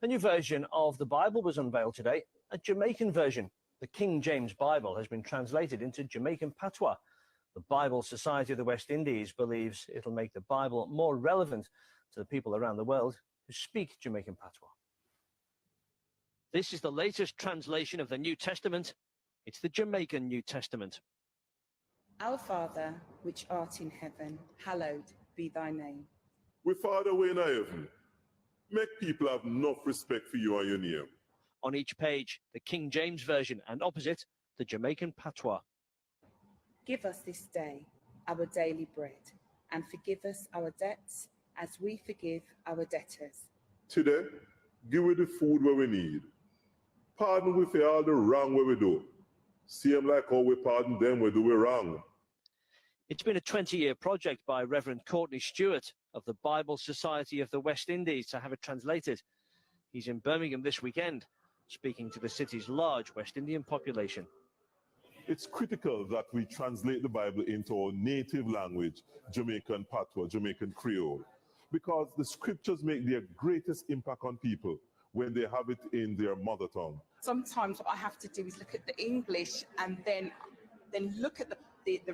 A new version of the Bible was unveiled today, a Jamaican version. The King James Bible has been translated into Jamaican patois. The Bible Society of the West Indies believes it'll make the Bible more relevant to the people around the world who speak Jamaican patois. This is the latest translation of the New Testament. It's the Jamaican New Testament. Our Father, which art in heaven, hallowed be thy name. We Father, we in heaven. Make people have enough respect for you and your name. On each page, the King James Version, and opposite, the Jamaican patois. Give us this day our daily bread, and forgive us our debts as we forgive our debtors. Today, give we the food where we need. Pardon we for all the wrong where we do. Same like how we pardon them where do we wrong. It's been a 20-year project by Reverend Courtney Stewart of the Bible Society of the West Indies to have it translated. He's in Birmingham this weekend, speaking to the city's large West Indian population. It's critical that we translate the Bible into our native language, Jamaican patois, Jamaican Creole, because the scriptures make their greatest impact on people when they have it in their mother tongue. Sometimes what I have to do is look at the English and then look at the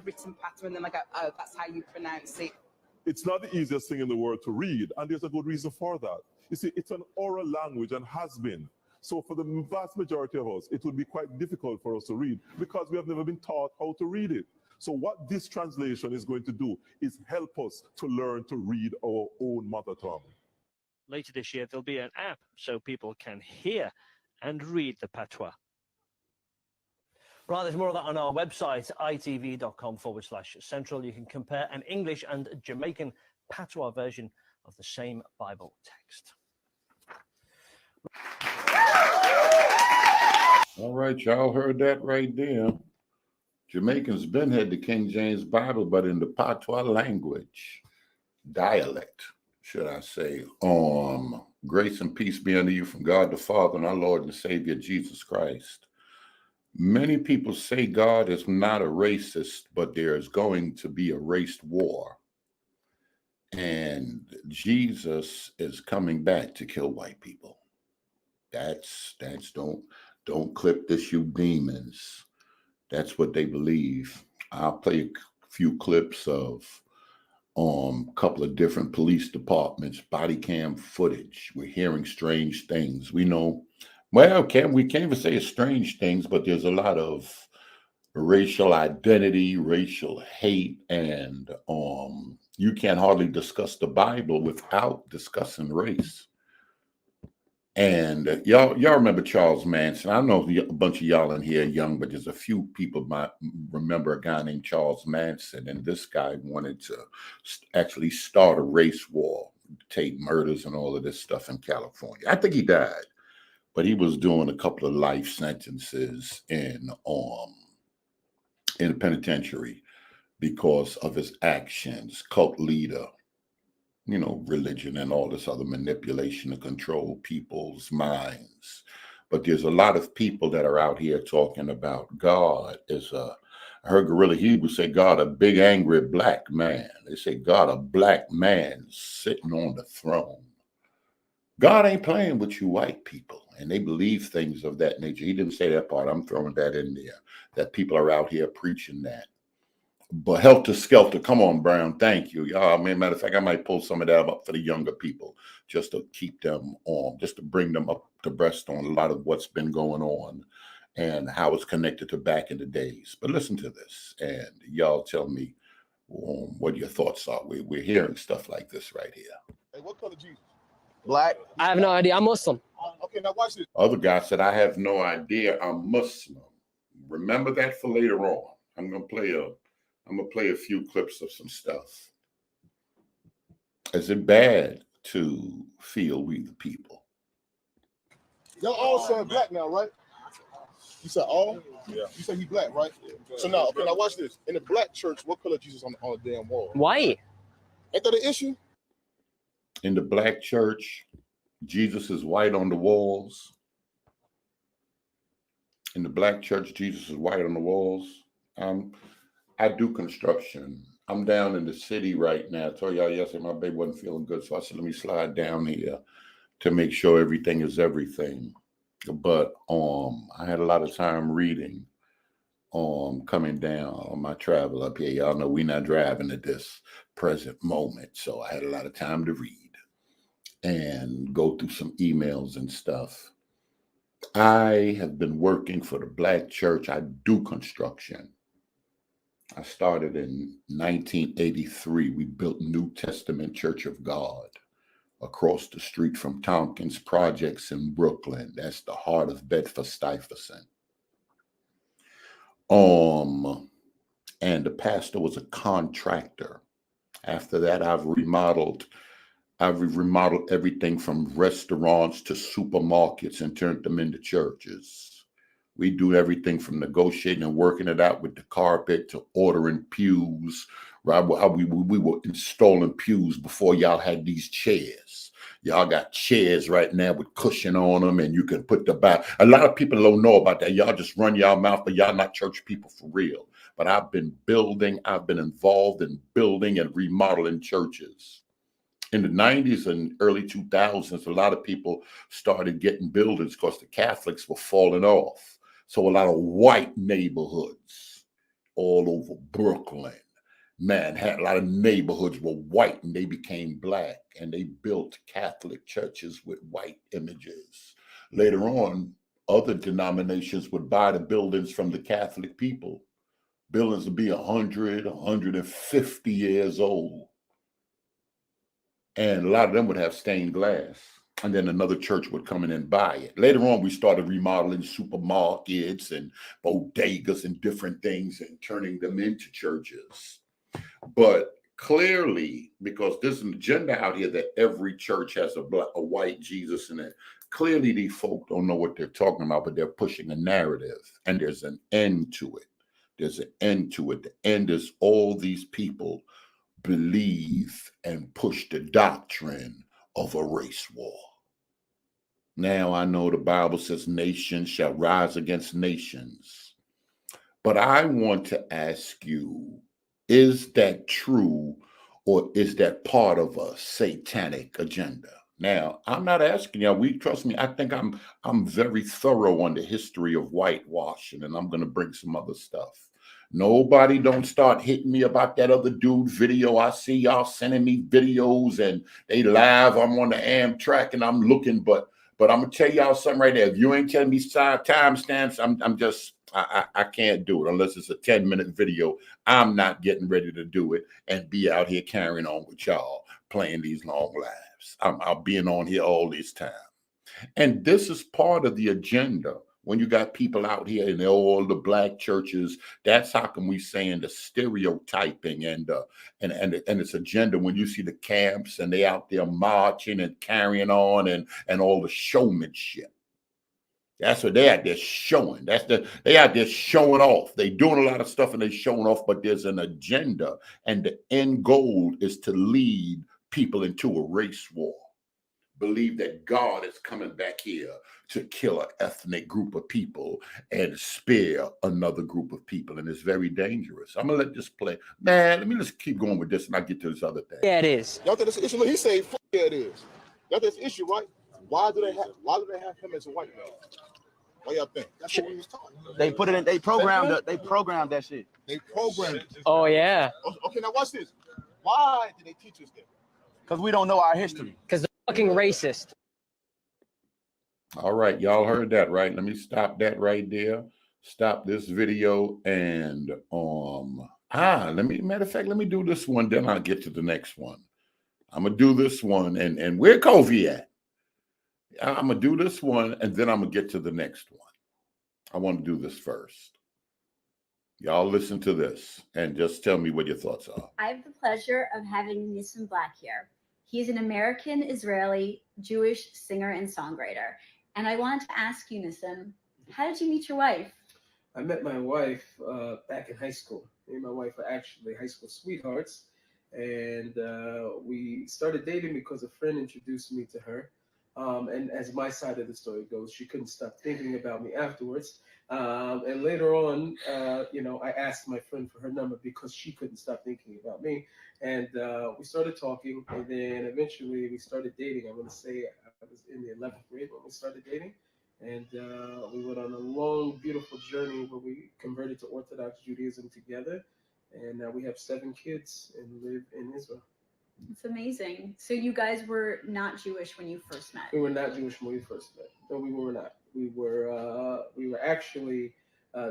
written pattern, and then I go, oh, that's how you pronounce it. It's not the easiest thing in the world to read, and there's a good reason for that. You see, it's an oral language and has been. So for the vast majority of us, it would be quite difficult for us to read because we have never been taught how to read it. So what this translation is going to do is help us to learn to read our own mother tongue. Later this year, there'll be an app so people can hear and read the patois. Right, there's more of that on our website, itv.com/central. You can compare an English and Jamaican patois version of the same Bible text. All right, y'all heard that right there. Jamaicans been had the King James Bible, but in the patois language, dialect, should I say. Grace and peace be unto you from God the Father and our Lord and Savior Jesus Christ. Many people say God is not a racist, but there is going to be a race war. And Jesus is coming back to kill white people. That's don't clip this, you demons. That's what they believe. I'll play a few clips of a couple of different police departments, body cam footage. We're hearing strange things. We know, well, we can't even say it's strange things, but there's a lot of racial identity, racial hate, and you can't hardly discuss the Bible without discussing race. And y'all remember Charles Manson. I know a bunch of y'all in here are young, but there's a few people might remember a guy named Charles Manson. And this guy wanted to actually start a race war, take murders and all of this stuff in California. I think he died, but he was doing a couple of life sentences in the penitentiary because of his actions, cult leader, religion and all this other manipulation to control people's minds. But there's a lot of people that are out here talking about God is I heard Gorilla Hebrew say God a big angry black man. They say God a black man sitting on the throne. God ain't playing with you white people, and they believe things of that nature. He didn't say that part. I'm throwing that in there, that people are out here preaching that. But helter skelter, come on, Brown. Thank you. Y'all, matter of fact, I might pull some of that up for the younger people just to keep them on, just to bring them up to breast on a lot of what's been going on and how it's connected to back in the days. But listen to this, and y'all tell me what your thoughts are. We're hearing stuff like this right here. Hey, what color Jesus? Black. I have no idea. I'm Muslim. Okay, now watch this. Other guy said, I have no idea. I'm Muslim. Remember that for later on. I'm gonna play a few clips of some stuff. Is it bad to feel we the people? Y'all all said black now, right? You said all? Yeah. You said he black, right? Yeah. So now, okay, now watch this. In the black church, what color Jesus on the damn wall? White. Ain't that an issue? In the black church, Jesus is white on the walls. In the black church, Jesus is white on the walls. I do construction. I'm down in the city right now. I told y'all yesterday my baby wasn't feeling good, so I said, let me slide down here to make sure everything is everything. But I had a lot of time reading coming down on my travel up here. Y'all know we're not driving at this present moment, so I had a lot of time to read and go through some emails and stuff. I have been working for the Black church. I do construction. I started in 1983. We built New Testament Church of God across the street from Tompkins Projects in Brooklyn. That's the heart of Bedford-Stuyvesant. And the pastor was a contractor. After that, I've remodeled everything from restaurants to supermarkets and turned them into churches. We do everything from negotiating and working it out with the carpet to ordering pews. Right? We were installing pews before y'all had these chairs. Y'all got chairs right now with cushion on them, and you can put the back. A lot of people don't know about that. Y'all just run y'all mouth, but y'all not church people for real. But I've been involved in building and remodeling churches. In the 90s and early 2000s, a lot of people started getting buildings because the Catholics were falling off. So a lot of white neighborhoods all over Brooklyn, Manhattan, a lot of neighborhoods were white and they became black, and they built Catholic churches with white images. Later on, other denominations would buy the buildings from the Catholic people. Buildings would be 100, 150 years old. And a lot of them would have stained glass. And then another church would come in and buy it. Later on, we started remodeling supermarkets and bodegas and different things and turning them into churches. But clearly, because there's an agenda out here that every church has a white Jesus in it, clearly these folk don't know what they're talking about, but they're pushing a narrative, and there's an end to it. There's an end to it. The end is all these people believe and push the doctrine of a race war. Now, I know the Bible says nations shall rise against nations, but I want to ask you, is that true, or is that part of a satanic agenda? Now, I'm not asking y'all. Trust me, I think I'm very thorough on the history of whitewashing, and I'm going to bring some other stuff. Nobody don't start hitting me about that other dude video. I see y'all sending me videos and they live. I'm on the Amtrak and I'm looking, but I'm gonna tell y'all something right there. If you ain't telling me timestamps, I can't do it unless it's a 10-minute video. I'm not getting ready to do it and be out here carrying on with y'all playing these long lives. I'll be on here all this time. And this is part of the agenda. When you got people out here in all the black churches, that's how come we saying the stereotyping and its agenda. When you see the camps and they out there marching and carrying on and all the showmanship, that's what they out there showing. They out there showing off. They doing a lot of stuff and they showing off, but there's an agenda, and the end goal is to lead people into a race war. Believe that God is coming back here to kill an ethnic group of people and spare another group of people. And it's very dangerous. I'm going to let this play. Man, let me just keep going with this and I'll get to this other thing. Yeah, it is. Y'all think that's an issue? Look, he say, "Fuck yeah, it is." Y'all think that's an issue, right? Why do they have him as a white man? Why y'all think? That's what we was talking about. They put it in. They programmed that shit. They programmed it. Oh yeah. Okay, now watch this. Why did they teach us that? Because we don't know our history. Because they're fucking racist. All right, y'all heard that, right? Let me stop that right there. Stop this video and matter of fact, let me do this one, then I'll get to the next one. I'm gonna do this one, and where Kofi at? I'm gonna do this one, and then I'm gonna get to the next one. I want to do this first. Y'all listen to this and just tell me what your thoughts are. I have the pleasure of having Nissim Black here. He's an American Israeli Jewish singer and songwriter. And I wanted to ask you, Nissim, how did you meet your wife? I met my wife back in high school. Me and my wife are actually high school sweethearts. And we started dating because a friend introduced me to her. And as my side of the story goes, she couldn't stop thinking about me afterwards. And later on, I asked my friend for her number because she couldn't stop thinking about me. And we started talking, and then eventually we started dating. I want to say was in the 11th grade when we started dating. And we went on a long, beautiful journey where we converted to Orthodox Judaism together. And now we have 7 kids and live in Israel. It's amazing. So you guys were not Jewish when you first met? We were not Jewish when we first met. No, we were not. We were actually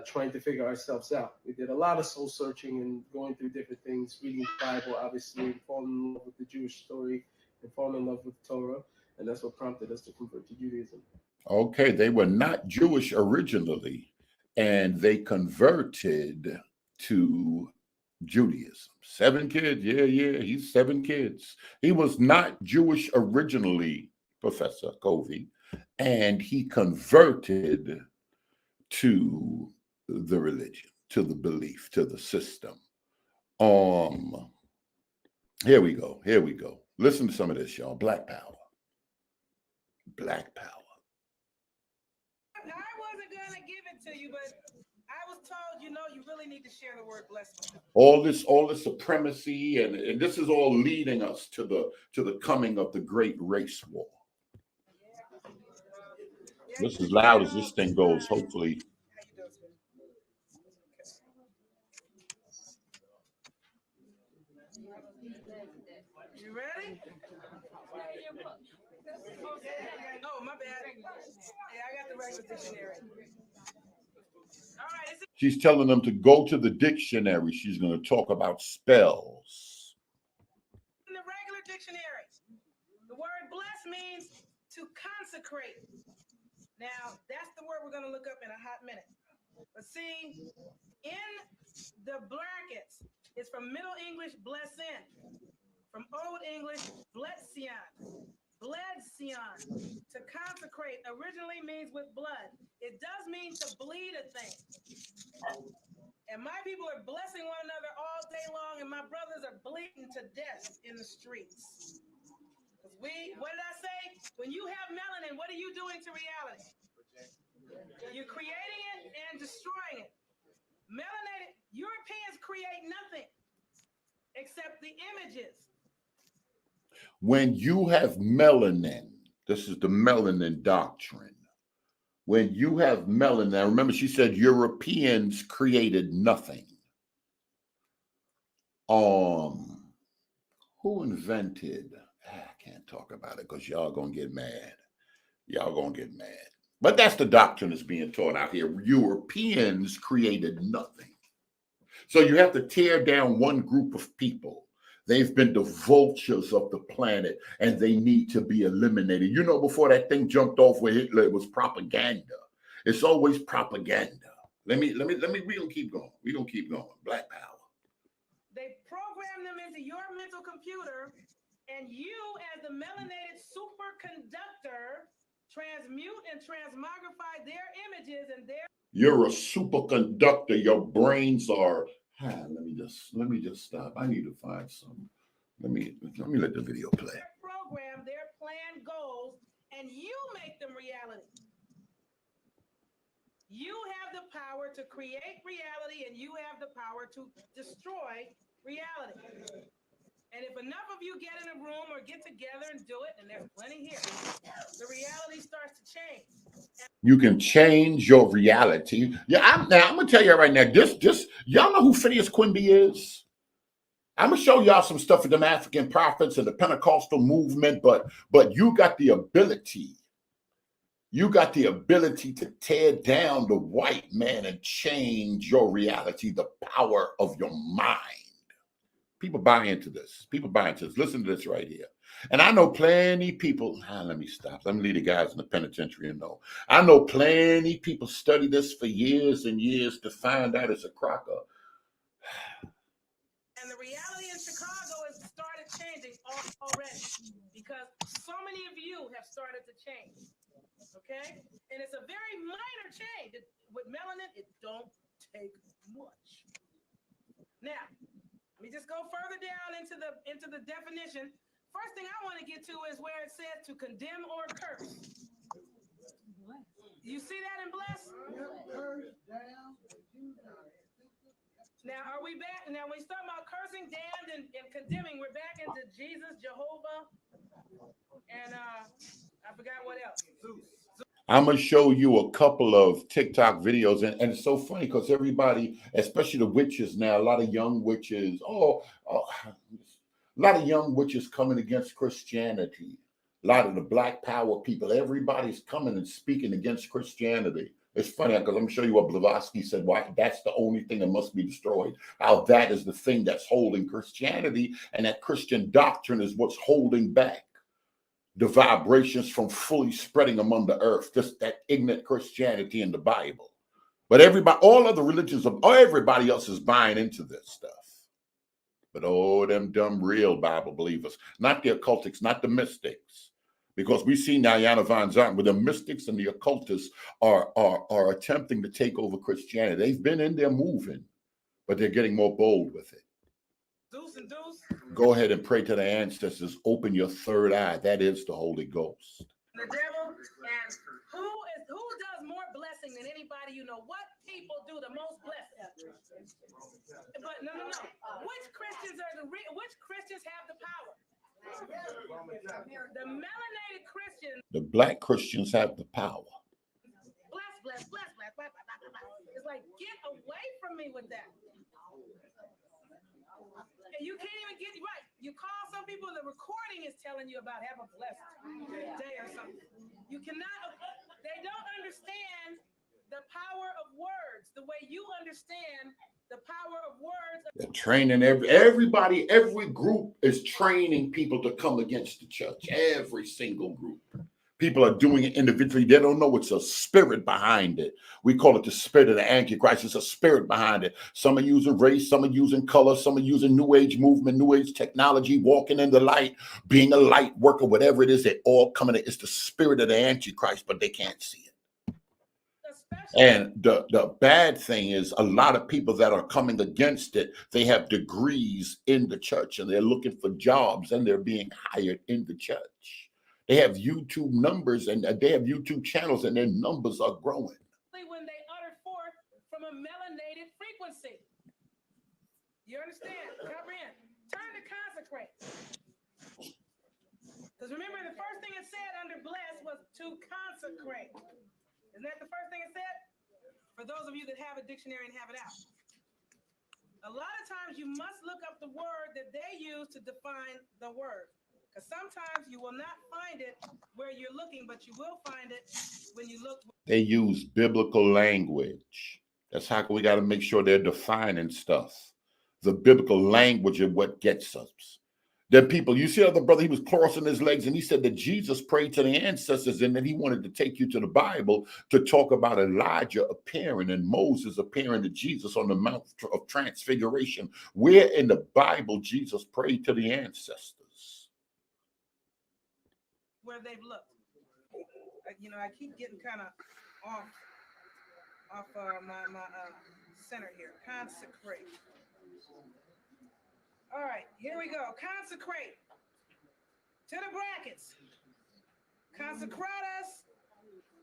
trying to figure ourselves out. We did a lot of soul searching and going through different things, reading the Bible, obviously, and falling in love with the Jewish story and falling in love with Torah. And that's what prompted us to convert to Judaism. Okay, they were not Jewish originally, and they converted to Judaism. 7 kids, yeah, he's 7 kids. He was not Jewish originally, Professor Covey, and he converted to the religion, to the belief, to the system. Here we go. Listen to some of this, y'all. Black power. Black power. I wasn't gonna give it to you, but I was told, you really need to share the word blessed. All this supremacy, and this is all leading us to the coming of the great race war. This is as loud as this thing goes, hopefully. You ready? Oh, my bad. Yeah, I got the regular dictionary. All right. She's telling them to go to the dictionary. She's going to talk about spells. In the regular dictionary, the word bless means to consecrate. Now, that's the word we're going to look up in a hot minute. But see, in the brackets, it's from Middle English, blessin. From Old English, bletsion. Bledsion. To consecrate originally means with blood. It does mean to bleed a thing. And my people are blessing one another all day long, and my brothers are bleeding to death in the streets. What did I say? When you have melanin, what are you doing to reality? You're creating it and destroying it. Melanated Europeans create nothing except the images. When you have melanin, this is the melanin doctrine. When you have melanin, now remember she said Europeans created nothing. Who invented? I can't talk about it because y'all gonna get mad. But that's the doctrine that's being taught out here. Europeans created nothing. So you have to tear down one group of people. They've been the vultures of the planet, and they need to be eliminated. Before that thing jumped off with Hitler, it was propaganda. It's always propaganda. We gonna keep going. Black power. They program them into your mental computer, and you, as the melanated superconductor, transmute and transmogrify their images and their. You're a superconductor. Your brains are. Let me just stop. I need to find some. Let me let the video play. Their program, their plan, goals, and you make them reality. You have the power to create reality, and you have the power to destroy reality. And if enough of you get in a room or get together and do it, and there's plenty here, the reality starts to change. You can change your reality. Yeah, I'm gonna tell you right now. Just y'all know who Phineas Quimby is. I'm gonna show y'all some stuff of them African prophets and the Pentecostal movement, but you got the ability. You got the ability to tear down the white man and change your reality, the power of your mind. People buy into this. Listen to this right here. And I know plenty people. Let me stop. Let me leave the guys in the penitentiary and know. I know plenty people study this for years and years to find out it's a crocker. And the reality in Chicago has started changing already because so many of you have started to change. Okay? And it's a very minor change. With melanin, it don't take much. Now, let me just go further down into the definition. First thing I want to get to is where it says to condemn or curse. You see that in bless? Now, are we back? Now, when we start about cursing, damned, and condemning, we're back into Jesus, Jehovah, and I forgot what else. I'm going to show you a couple of TikTok videos. And it's so funny because everybody, especially the witches now, a lot of young witches, a lot of young witches coming against Christianity. A lot of the Black Power people, everybody's coming and speaking against Christianity. It's funny because I'm going to show you what Blavatsky said, why that's the only thing that must be destroyed. How that is the thing that's holding Christianity, and that Christian doctrine is what's holding back the vibrations from fully spreading among the earth, just that ignorant Christianity in the Bible. But everybody, all other religions, everybody else is buying into this stuff. But them dumb real Bible believers, not the occultics, not the mystics. Because we see now Yana Van Zant, where the mystics and the occultists are attempting to take over Christianity. They've been in there moving, but they're getting more bold with it. Deuce and deuce. Go ahead and pray to the ancestors. Open your third eye. That is the Holy Ghost. The devil. And who does more blessing than anybody you know? What people do the most blessing? But no. Which Christians have the power? The melanated Christians. The Black Christians have the power. Bless. It's like, get away from me with that. And you can't even get right. You call some people, the recording is telling you about have a blessed day or something. You cannot, they don't understand the power of words the way you understand the power of words. They're training everybody, every group is training people to come against the church. Every single group. People are doing it individually. They don't know it's a spirit behind it. We call it the spirit of the Antichrist. It's a spirit behind it. Some are using race, some are using color, some are using New Age movement, New Age technology, walking in the light, being a light worker, whatever it is, they all coming in. It's the spirit of the Antichrist, but they can't see it. And the bad thing is a lot of people that are coming against it, they have degrees in the church and they're looking for jobs and they're being hired in the church. They have YouTube numbers and they have YouTube channels and their numbers are growing. When they utter forth from a melanated frequency. You understand? Comprehend. Turn to consecrate. Because remember, the first thing it said under bless was to consecrate. Isn't that the first thing it said? For those of you that have a dictionary and have it out. A lot of times you must look up the word that they use to define the word. Because sometimes you will not find it where you're looking, but you will find it when you look. They use biblical language. That's how we got to make sure they're defining stuff. The biblical language of what gets us. Then people, you see other brother, he was crossing his legs and he said that Jesus prayed to the ancestors and then he wanted to take you to the Bible to talk about Elijah appearing and Moses appearing to Jesus on the Mount of Transfiguration. Where in the Bible Jesus prayed to the ancestors? Where they've looked. I keep getting kind of off my center here. Consecrate. All right, here we go. Consecrate. To the brackets. Consecratus,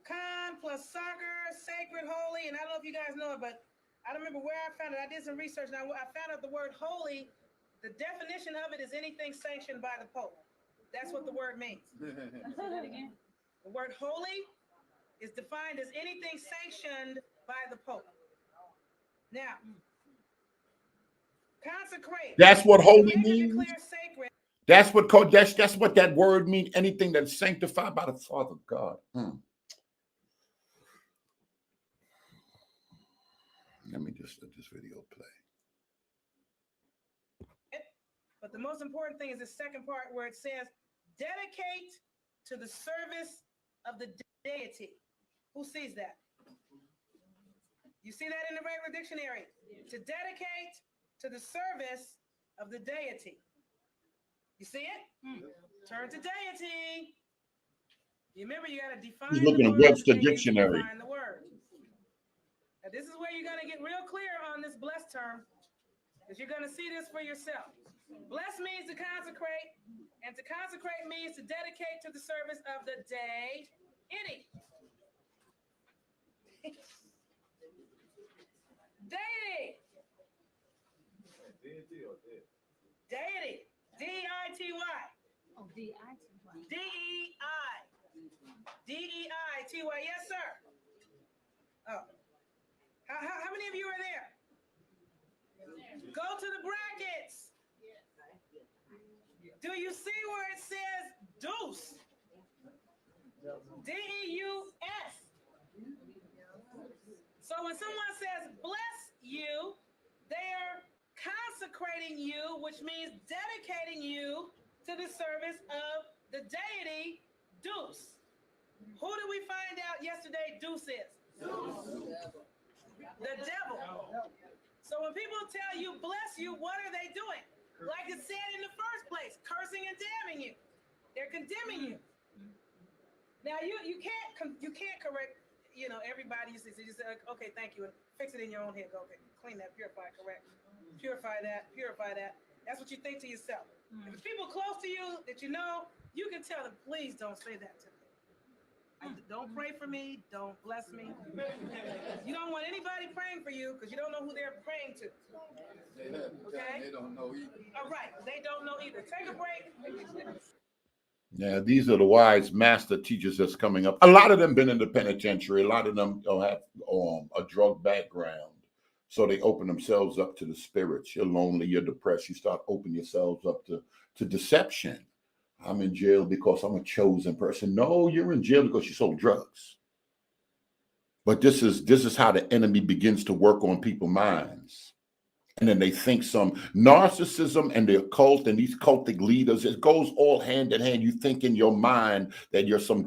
con plus soccer, sacred, holy, and I don't know if you guys know it, but I don't remember where I found it. I did some research. Now I found out the word holy, the definition of it is anything sanctioned by the Pope. That's what the word means. Say that again. The word holy is defined as anything sanctioned by the Pope. Now, consecrate. That's what holy means. That's what that's what that word means. Anything that's sanctified by the Father God. Let me just let this video play. But the most important thing is the second part where it says, dedicate to the service of the deity. Who sees that? You see that in the regular dictionary? To dedicate to the service of the deity. You see it? Turn to deity. You remember you got to define. He's looking at Webster Dictionary. Define the word. Now this is where you're going to get real clear on this blessed term, because you're going to see this for yourself. Bless means to consecrate, and to consecrate means to dedicate to the service of the deity. Deity. Deity. D-I-T-Y. Oh, D-I-T-Y. D-E-I. D-E-I-T-Y. Yes, sir. Oh. How many of you are there? Go to the brackets. Do you see where it says deuce? D-E-U-S. So when someone says bless you, they're consecrating you, which means dedicating you to the service of the deity Deuce. Who did we find out yesterday Deuce is? The devil. So when people tell you bless you, what are they doing? Like it said in the first place, cursing and damning you. They're condemning you. Now you can't correct, everybody. You just say, okay, thank you, and fix it in your own head. Go, okay, clean that, purify, correct, purify that. That's what you think to yourself. If it's people close to you that you know, you can tell them, please don't say that to me. Don't pray for me. Don't bless me. You don't want anybody praying for you because you don't know who they're praying to. Okay? They don't know either. All right. They don't know either. Take a break. Yeah, these are the wise master teachers that's coming up. A lot of them been in the penitentiary. A lot of them have a drug background. So they open themselves up to the spirits. You're lonely, you're depressed. You start opening yourselves up to deception. I'm in jail because I'm a chosen person. No, you're in jail because you sold drugs. But this is how the enemy begins to work on people's minds. And then they think some narcissism and the occult and these cultic leaders, it goes all hand in hand. You think in your mind that you're some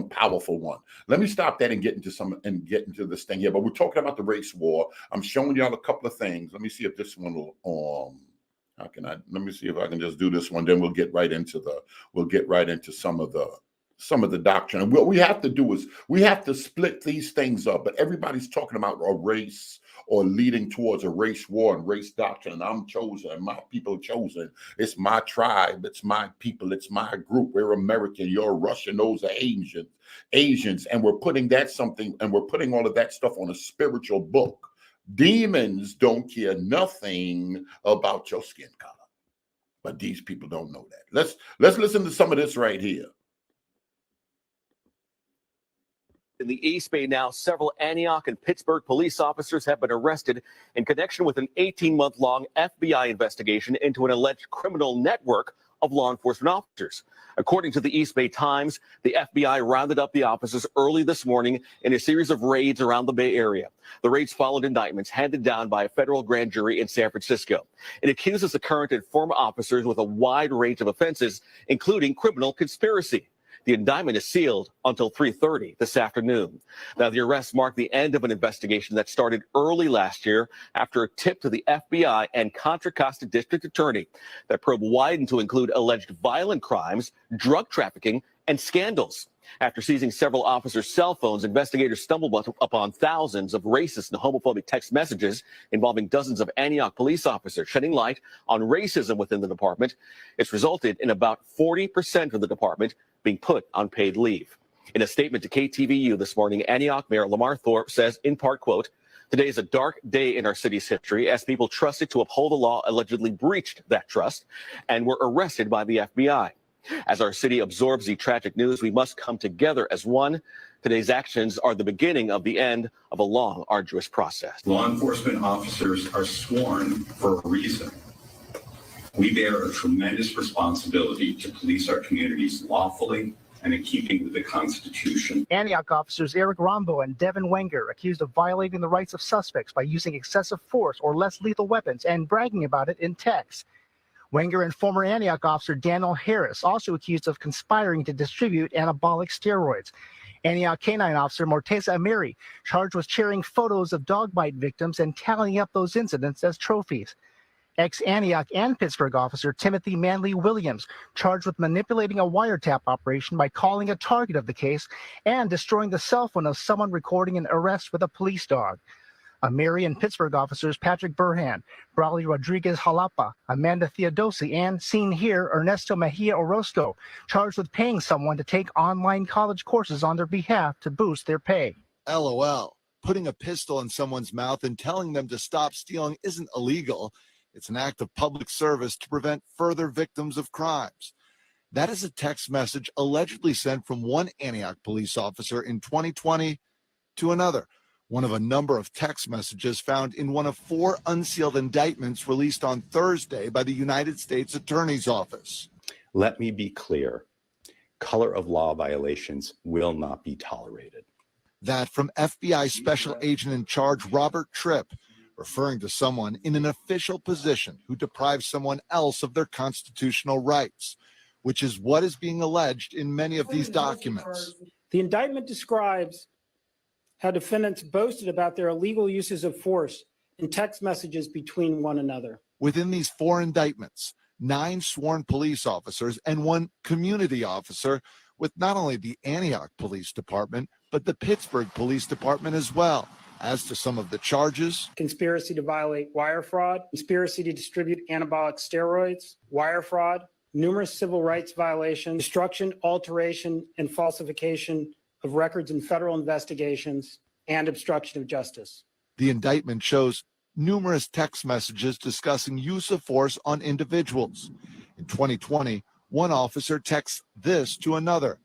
powerful one. Let me stop that and get into this thing here. But we're talking about the race war. I'm showing y'all a couple of things. Let me see if this one will let me see if I can just do this one. Then we'll get right into some of the doctrine. And what we have to do is we have to split these things up. But everybody's talking about a race or leading towards a race war and race doctrine. And I'm chosen and my people are chosen. It's my tribe. It's my people. It's my group. We're American. You're Russian. Those are Asians. And we're putting all of that stuff on a spiritual book. Demons don't care nothing about your skin color. But these people don't know that. Let's listen to some of this right here. In the East Bay now, several Antioch and Pittsburgh police officers have been arrested in connection with an 18-month-long FBI investigation into an alleged criminal network of law enforcement officers. According to the East Bay Times, the FBI rounded up the officers early this morning in a series of raids around the Bay Area. The raids followed indictments handed down by a federal grand jury in San Francisco. It accuses the current and former officers with a wide range of offenses, including criminal conspiracy. The indictment is sealed until 3:30 this afternoon. Now, the arrests mark the end of an investigation that started early last year after a tip to the FBI and Contra Costa District Attorney. That probe widened to include alleged violent crimes, drug trafficking, and scandals. After seizing several officers' cell phones, investigators stumbled upon thousands of racist and homophobic text messages involving dozens of Antioch police officers, shedding light on racism within the department. It's resulted in about 40% of the department being put on paid leave. In a statement to KTVU this morning, Antioch Mayor Lamar Thorpe says, in part, quote, "Today is a dark day in our city's history as people trusted to uphold the law allegedly breached that trust and were arrested by the FBI. As our city absorbs the tragic news, we must come together as one. Today's actions are the beginning of the end of a long, arduous process." Law enforcement officers are sworn for a reason. We bear a tremendous responsibility to police our communities lawfully and in keeping with the Constitution. Antioch officers Eric Rombo and Devin Wenger accused of violating the rights of suspects by using excessive force or less lethal weapons and bragging about it in text. Wenger and former Antioch officer Daniel Harris also accused of conspiring to distribute anabolic steroids. Antioch Canine officer Morteza Amiri charged with sharing photos of dog bite victims and tallying up those incidents as trophies. Ex-Antioch and Pittsburgh officer Timothy Manley Williams charged with manipulating a wiretap operation by calling a target of the case and destroying the cell phone of someone recording an arrest with a police dog. Amiri and Pittsburgh officers Patrick Burhan, Brawley Rodriguez Jalapa, Amanda Theodosi, and, seen here, Ernesto Mejia Orozco, charged with paying someone to take online college courses on their behalf to boost their pay. LOL. Putting a pistol in someone's mouth and telling them to stop stealing isn't illegal. It's an act of public service to prevent further victims of crimes. That is a text message allegedly sent from one Antioch police officer in 2020 to another, one of a number of text messages found in one of 4 unsealed indictments released on Thursday by the United States Attorney's Office. Let me be clear. Color of law violations will not be tolerated. That from FBI Special Agent in Charge Robert Tripp, referring to someone in an official position who deprives someone else of their constitutional rights, which is what is being alleged in many of these documents. The indictment describes how defendants boasted about their illegal uses of force in text messages between one another. Within these 4 indictments, 9 sworn police officers and 1 community officer with not only the Antioch Police Department, but the Pittsburgh Police Department as well. As to some of the charges, Conspiracy to violate wire fraud, conspiracy to distribute anabolic steroids, wire fraud, numerous civil rights violations, destruction, alteration, and falsification of records in federal investigations, and obstruction of justice. the indictment shows numerous text messages discussing use of force on individuals. In 2020, one officer texts this to another: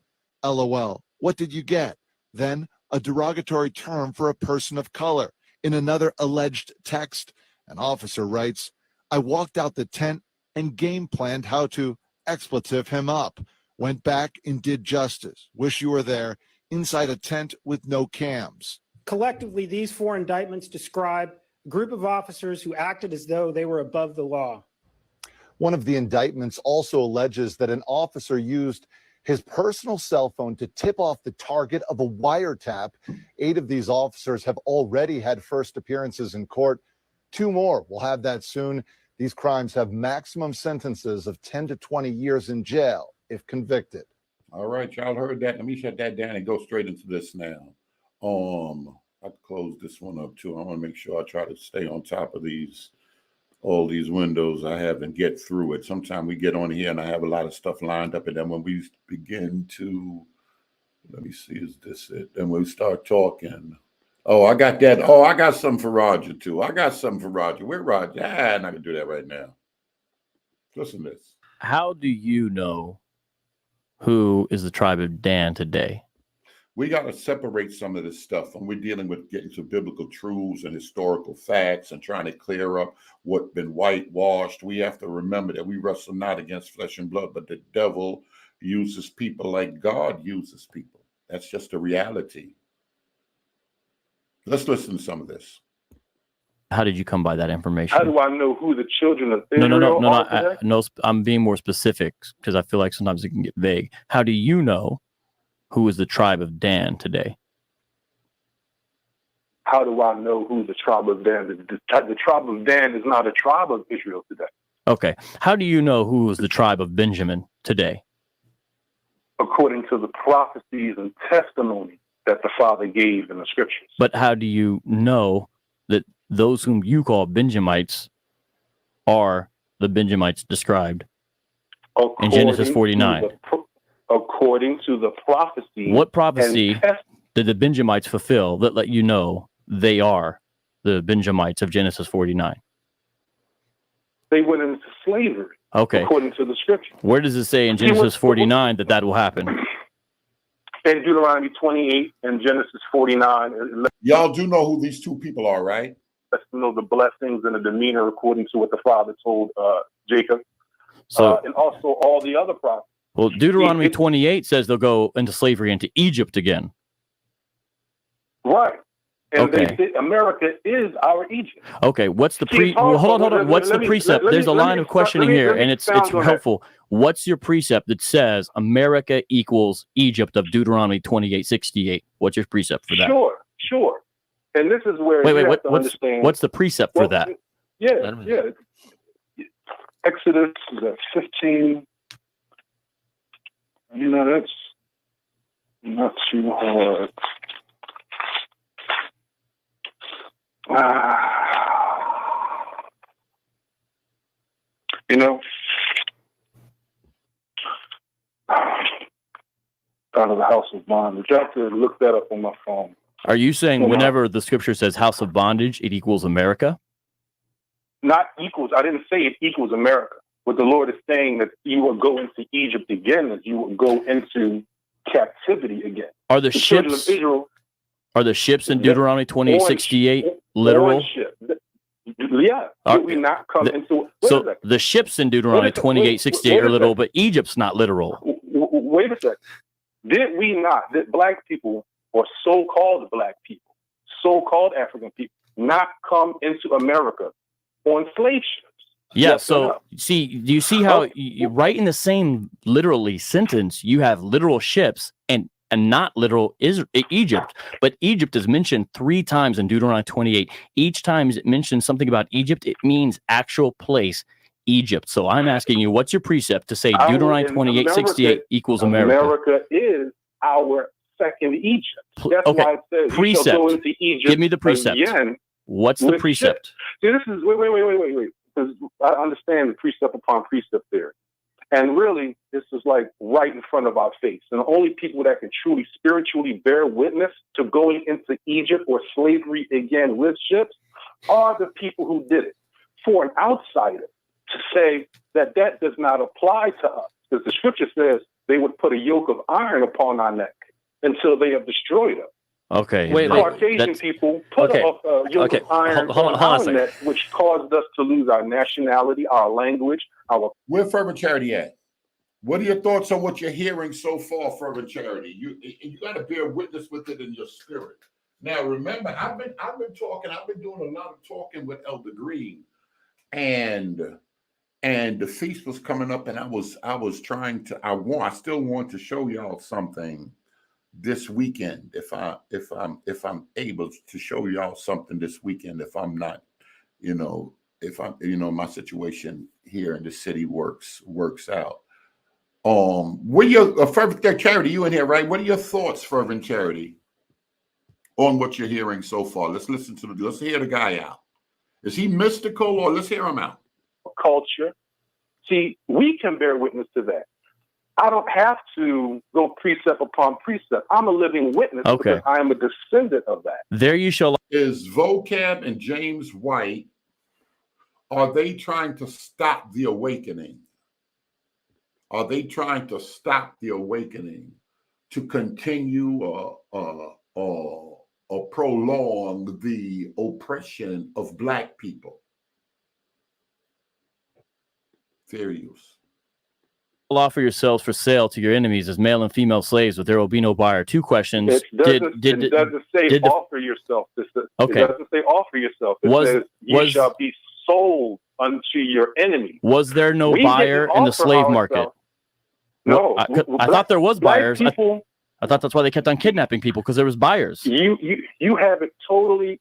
LOL, what did you get? Then a derogatory term for a person of color. In another alleged text, an officer writes, I walked out the tent and game planned how to expletive him up. Went back and did justice. Wish you were there, inside a tent with no cams. Collectively, these four indictments describe a group of officers who acted as though they were above the law. One of the indictments also alleges that an officer used his personal cell phone to tip off the target of a wiretap. 8 of these officers have already had first appearances in court. 2 more will have that soon. These crimes have maximum sentences of 10 to 20 years in jail if convicted. All right, y'all heard that. Let me shut that down and go straight into this now. I can close this one up too. I want to make sure I try to stay on top of all these windows I have and get through it. Sometimes we get on here and I have a lot of stuff lined up, and then when we begin to, let me see, is this it? Then we start talking. Oh, I got that. Oh, I got something for Roger too. I got something for Roger. Where Roger? I'm not gonna do that right now. Listen to this. How do you know who is the tribe of Dan today? We got to separate some of this stuff when we're dealing with getting to biblical truths and historical facts and trying to clear up what's been whitewashed. We have to remember that we wrestle not against flesh and blood, but the devil uses people like God uses people. That's just a reality. Let's listen to some of this. How did you come by that information? How do I know who the children of Israel are? No, I'm being more specific because I feel like sometimes it can get vague. How do you know who is the tribe of Dan today? How do I know who the tribe of Dan is? The tribe of Dan is not a tribe of Israel today. Okay. How do you know who is the tribe of Benjamin today? According to the prophecies and testimony that the Father gave in the scriptures. But how do you know that those whom you call Benjamites are the Benjamites described in Genesis 49? According to the prophecy. What prophecy did the Benjamites fulfill that let you know they are the Benjamites of Genesis 49? They went into slavery. Okay. According to the scripture. Where does it say in Genesis 49 that will happen? In Deuteronomy 28 and Genesis 49. Y'all do know who these 2 people are, right? Let's know the blessings and the demeanor according to what the Father told Jacob. So, and also all the other prophets. Well, Deuteronomy 28 says they'll go into slavery into Egypt again. Right. And okay. America is our Egypt. Okay, what's the hold on. What's the precept? There's a line of questioning here, and it's helpful. What's your precept that says America equals Egypt of Deuteronomy 28:68? What's your precept for that? Sure. And this is where what's the precept for that? Yeah. Exodus 15. You know, that's not too hard. You know, out of the house of bondage. I have to look that up on my phone. Are you saying whenever the scripture says house of bondage, it equals America? Not equals. I didn't say it equals America. what the Lord is saying, that you will go into Egypt again, that you will go into captivity again. Are the children of ships? Israel, Are the ships in Deuteronomy 28:68 literal? Yeah. Did we not come into? So the ships in Deuteronomy 28:68 are literal, but Egypt's not literal. Wait a second. Did we not? Did black people, or so-called black people, so-called African people, not come into America on slave ships? Yeah. Yes or So no? see, do you see how you right in the same literally sentence you have literal ships and not literal Egypt, but Egypt is mentioned 3 times in Deuteronomy 28. Each time it mentions something about Egypt, it means actual place, Egypt. So I'm asking you, what's your precept to say Deuteronomy 28:68 equals America? America is our second Egypt. That's why it says you shall go into Egypt. Give me the precept. Again. What's the precept? See, this is wait. Because I understand the precept upon precept there. And really, this is like right in front of our face. And the only people that can truly spiritually bear witness to going into Egypt or slavery again with ships are the people who did it. For an outsider to say that that does not apply to us, because the scripture says they would put a yoke of iron upon our neck until they have destroyed us. Okay. Caucasian people put a yoke of iron on our neck, which caused us to lose our nationality, our language, our... Where Fervent Charity at? What are your thoughts on what you're hearing so far, Fervent Charity? You got to bear witness with it in your spirit. Now, remember, I've been doing a lot of talking with Elder Green, and the feast was coming up, and I was trying to, I still want to show y'all something this weekend, if I'm able to show y'all something this weekend, if I'm not, my situation here in the city works out. What your Fervent Charity, you in here, right? What are your thoughts, Fervent Charity, on what you're hearing so far? Let's hear the guy out. Is he mystical, or let's hear him out? Culture. See, we can bear witness to that. I don't have to go precept upon precept. I'm a living witness because I am a descendant of that. There you shall. Is Vocab and James White, are they trying to stop the awakening? Are they trying to stop the awakening to continue or prolong the oppression of Black people? Fair use. Offer yourselves for sale to your enemies as male and female slaves, but there will be no buyer. 2 questions. It doesn't say offer yourself. It doesn't say offer yourself. It says you shall be sold unto your enemy. Was there no buyer in the slave market? No. I thought there was buyers. I thought that's why they kept on kidnapping people, because there was buyers. You have it totally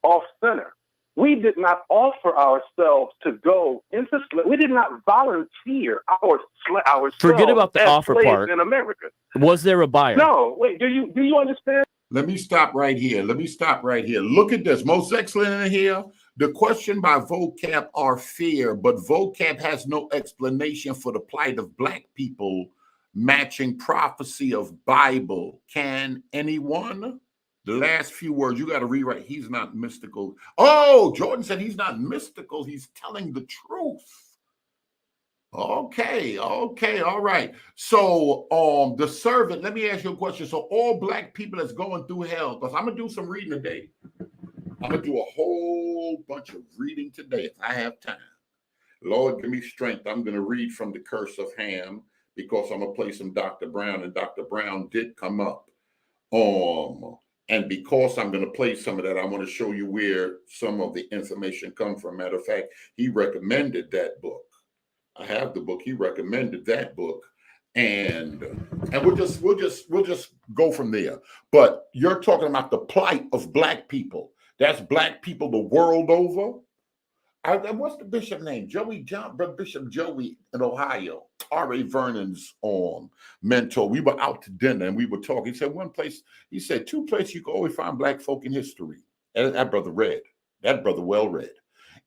off center. We did not offer ourselves to go into slavery. We did not volunteer ourselves. Forget about the offer part. In America. Was there a buyer? No. Wait. Do you understand? Let me stop right here. Look at this. Most excellent in here. The question by Vocab are fear, but Vocab has no explanation for the plight of Black people matching prophecy of Bible. Can anyone? The last few words, you got to rewrite. He's not mystical. Oh, Jordan said he's not mystical. He's telling the truth. Okay, all right. So, the servant, let me ask you a question. So all Black people that's going through hell, because I'm going to do some reading today. I'm going to do a whole bunch of reading today if I have time. Lord, give me strength. I'm going to read from the Curse of Ham, because I'm going to play some Dr. Brown, and Dr. Brown did come up. And because I'm going to play some of that, I want to show you where some of the information comes from. Matter of fact, he recommended that book. I have the book. He recommended that book, and we'll just go from there. But you're talking about the plight of Black people. That's Black people the world over. What's the bishop name? Bishop Joey in Ohio. R.A. Vernon's mentor. We were out to dinner and we were talking. He said he said 2 places you can always find Black folk in history. And that brother read. That brother well read.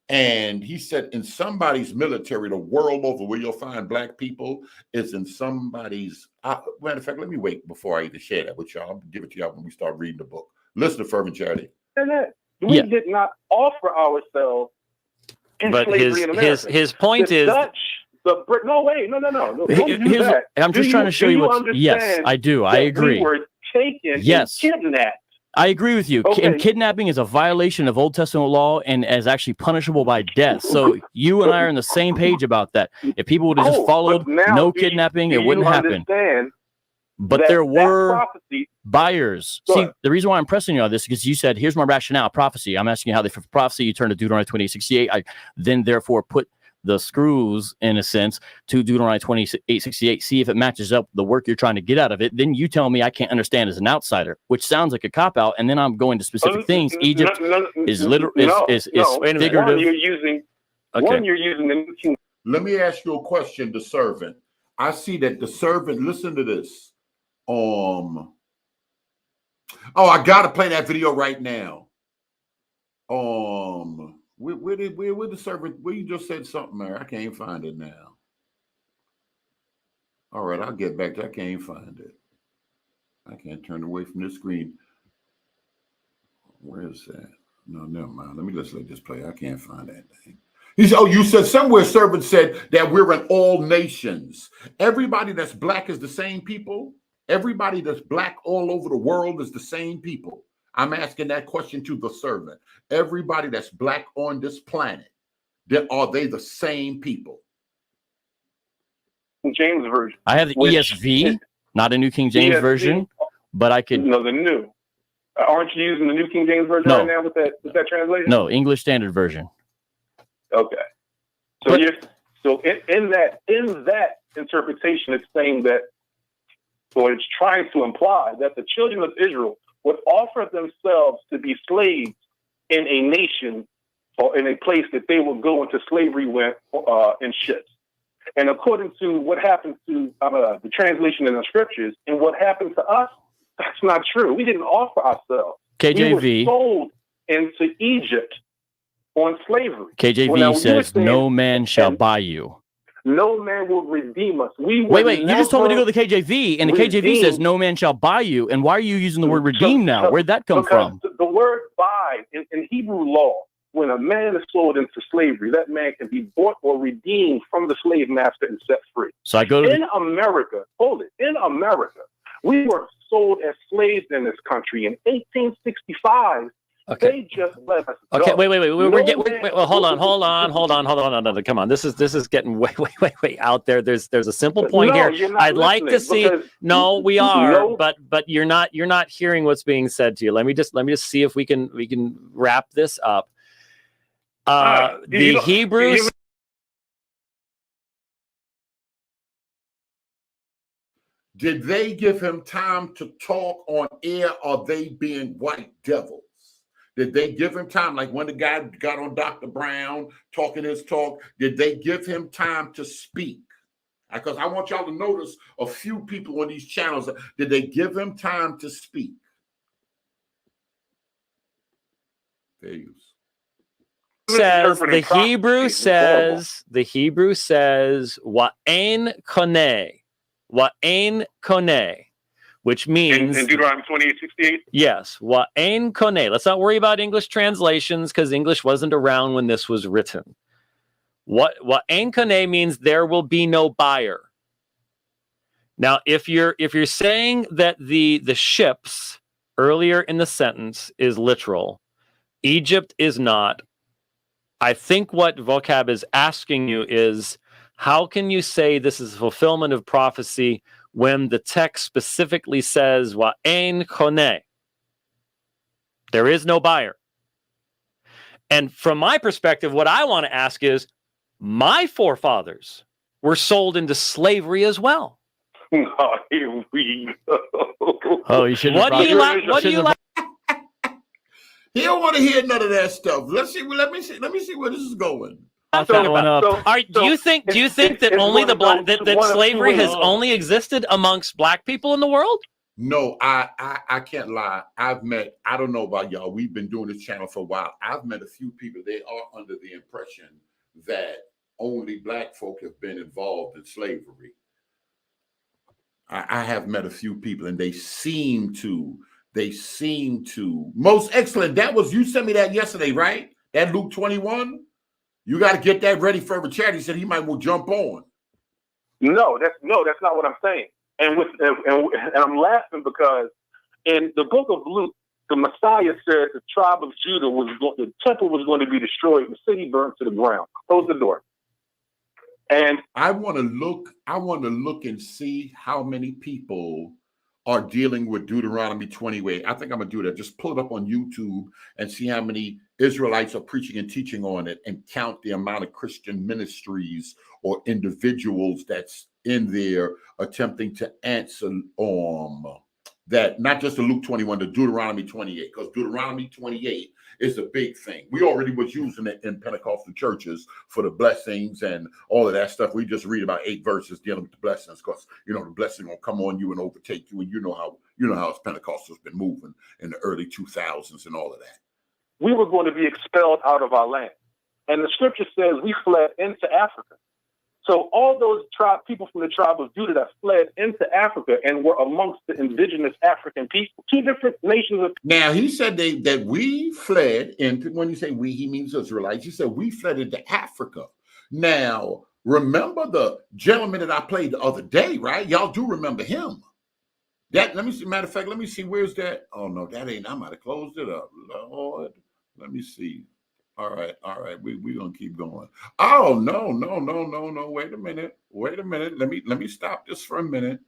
And he said in somebody's military, the world over, where you'll find Black people is in somebody's. Matter of fact, let me wait before I even share that with y'all. I'll give it to y'all when we start reading the book. Listen to Fervent Charity. We did not offer ourselves in slavery in America. His point is No, wait, no. Don't do Here's, that. I'm just trying to show you what. Yes, I do. I agree. We were taken yes. and kidnapped. I agree with you. Okay. And kidnapping is a violation of Old Testament law and is actually punishable by death. So you and I are on the same page about that. If people would have just followed no kidnapping, it wouldn't happen. But there were buyers. See, the reason why I'm pressing you on this is because you said, here's my rationale, prophecy. I'm asking you how they fit prophecy. You turn to Deuteronomy 28:68. I then therefore put the screws, in a sense, to Deuteronomy 28:68. See if it matches up the work you're trying to get out of it. Then you tell me I can't understand as an outsider, which sounds like a cop-out. And then I'm going to specific things. Egypt is literal, is figurative. One, you're using the New King. Let me ask you a question, the servant. I see that the servant, listen to this. Oh, I gotta play that video right now. Where the servant? Where you just said something there? I can't find it now. All right, I'll get back to. I can't find it. I can't turn away from the screen. Where is that? No, never mind. Let this play. I can't find that thing. You said somewhere. Servant said that we're in all nations. Everybody that's black is the same people. Everybody that's black all over the world is the same people. I'm asking that question to the servant. Everybody that's black on this planet, are they the same people? James Version. I have the ESV, not a New King James ESV, Version, but I could. No, the new. Aren't you using the New King James Version right now with that translation? No, English Standard Version. Okay. So in that interpretation, it's saying that, or it's trying to imply that the children of Israel would offer themselves to be slaves in a nation or in a place that they will go into slavery with in ships. And according to what happened to the translation in the scriptures and what happened to us, that's not true. We didn't offer ourselves. KJV. We were sold into Egypt on slavery. KJV says, no man shall buy you. No man will redeem us. Wait, you just told me to go to the KJV, and the KJV says, no man shall buy you. And why are you using the word redeem now? Where'd that come from? The word buy, in Hebrew law, when a man is sold into slavery, that man can be bought or redeemed from the slave master and set free. So I go to America, in America, we were sold as slaves in this country in 1865. Okay. They just let us go. Okay, wait. Well, hold on. Come on. This is getting way out there. There's a simple point here. I'd like to see. No, we are, but you're not hearing what's being said to you. Let me just see if we can wrap this up. The Hebrews. Did they give him time to talk on air? Or are they being white devils? Did they give him time? Like when the guy got on Dr. Brown talking his talk, did they give him time to speak? Because I want y'all to notice a few people on these channels. Did they give him time to speak? There you go. Says the Hebrew says wa'en koneh, which means in Deuteronomy 28:68. Yes, wa'en koneh. Let's not worry about English translations because English wasn't around when this was written. Wa'en koneh means there will be no buyer. Now, if you're saying that the ships earlier in the sentence is literal, Egypt is not. I think what Vocab is asking you is, how can you say this is a fulfillment of prophecy when the text specifically says, wa'en koneh? There is no buyer. And from my perspective, what I want to ask is, my forefathers were sold into slavery as well. Here we go. Oh, you shouldn't. What do you like? He don't want to hear none of that stuff. Let me see where this is going. Do you think that only that slavery has only existed amongst black people in the world? No, I can't lie. I don't know about y'all. We've been doing this channel for a while. I've met a few people. They are under the impression that only black folk have been involved in slavery. I have met a few people, and they seem to. Most excellent. That was, you sent me that yesterday, right? That Luke 21. You got to get that ready for every chat. He said he might will jump on. No, that's not what I'm saying. And I'm laughing because in the book of Luke, the Messiah said the tribe of Judah the temple was going to be destroyed, the city burnt to the ground. Close the door. And I want to look and see how many people are dealing with Deuteronomy 28. I think I'm gonna do that. Just pull it up on YouTube and see how many Israelites are preaching and teaching on it, and count the amount of Christian ministries or individuals that's in there attempting to answer that, not just the Luke 21, the Deuteronomy 28, because Deuteronomy 28 is a big thing. We already was using it in Pentecostal churches for the blessings and all of that stuff. We just read about 8 verses dealing with the blessings, because the blessing will come on you and overtake you, and you know how Pentecostals been moving in the early 2000s and all of that. We were going to be expelled out of our land, and the scripture says we fled into Africa. So all those people from the tribe of Judah that fled into Africa and were amongst the indigenous African people, 2 different nations. Now, he said that we fled into, when you say we, he means Israelites. He said we fled into Africa. Now, remember the gentleman that I played the other day, right? Y'all do remember him. Let me see. Matter of fact, let me see. Where's that? Oh, no, that ain't. I might have closed it up. Lord, let me see. All right. We're gonna keep going. Oh, no. Wait a minute. Let me stop this for a minute.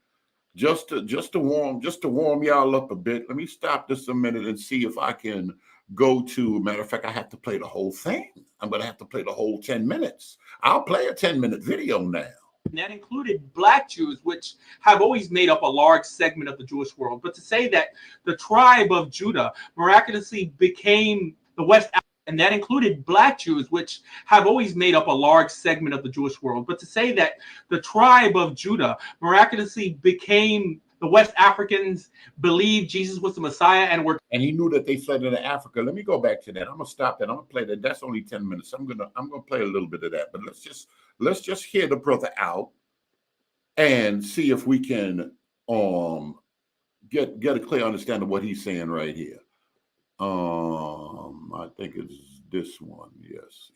Just to warm y'all up a bit. Let me stop this a minute and see if I can go to. Matter of fact, I have to play the whole thing. I'm gonna have to play the whole 10 minutes. I'll play a 10-minute video now. And that included Black Jews, which have always made up a large segment of the Jewish world. But to say that the tribe of Judah miraculously became the West, and that included Black Jews, which have always made up a large segment of the Jewish world. But to say that the tribe of Judah miraculously became the West Africans believed Jesus was the Messiah and he knew that they fled into Africa. Let me go back to that. I'm gonna stop that. I'm gonna play that. That's only 10 minutes. I'm gonna play a little bit of that. But let's just hear the brother out and see if we can get a clear understanding of what he's saying right here. I think it's this one. Yes.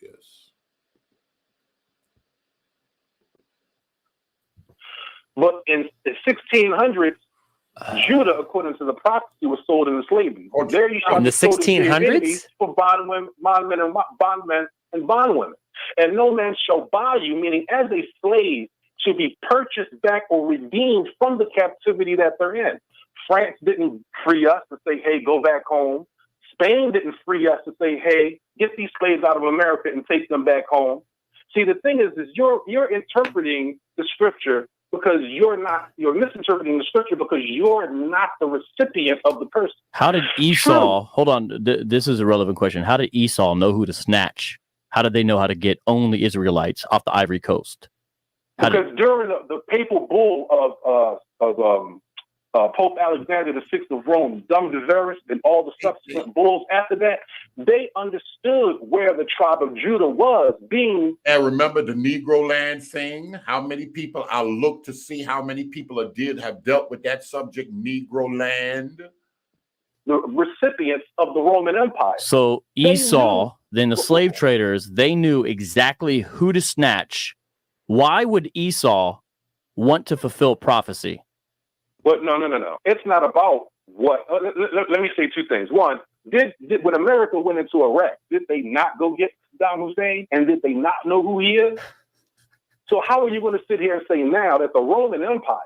But in the 1600s, Judah, according to the prophecy, was sold into slavery. Or there you in the 1600s for bondmen and bondwomen, and no man shall buy you, meaning as a slave, to be purchased back or redeemed from the captivity that they're in. France didn't free us to say, "Hey, go back home." Spain didn't free us to say, "Hey, get these slaves out of America and take them back home." See, the thing is you're interpreting the scripture because you're misinterpreting the scripture because you're not the recipient of the person. How did Esau, hold on, this is a relevant question. How did Esau know who to snatch? How did they know how to get only Israelites off the Ivory Coast? Because during the papal bull of Pope Alexander VI of Rome, Dum Diveris, and all the subsequent bulls after that, they understood where the tribe of Judah was being. And remember the Negro land thing? How many people, I'll look to see how many people have dealt with that subject, Negro land. The recipients of the Roman Empire. So Esau, then the slave traders, they knew exactly who to snatch. Why would Esau want to fulfill prophecy? But no. It's not about what. Let me say 2 things. One, when America went into Iraq, did they not go get Saddam Hussein? And did they not know who he is? So how are you going to sit here and say now that the Roman Empire,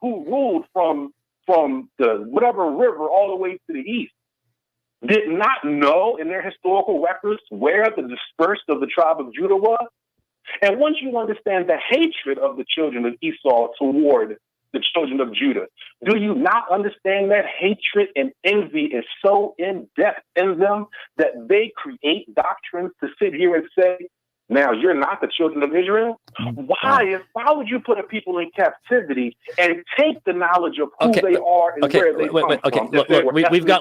who ruled from the whatever river all the way to the east, did not know in their historical records where the dispersed of the tribe of Judah was? And once you understand the hatred of the children of Esau toward the children of Judah, do you not understand that hatred and envy is so in depth in them that they create doctrines to sit here and say, now you're not the children of Israel? Why would you put a people in captivity and take the knowledge of who they are and where they come from? Look,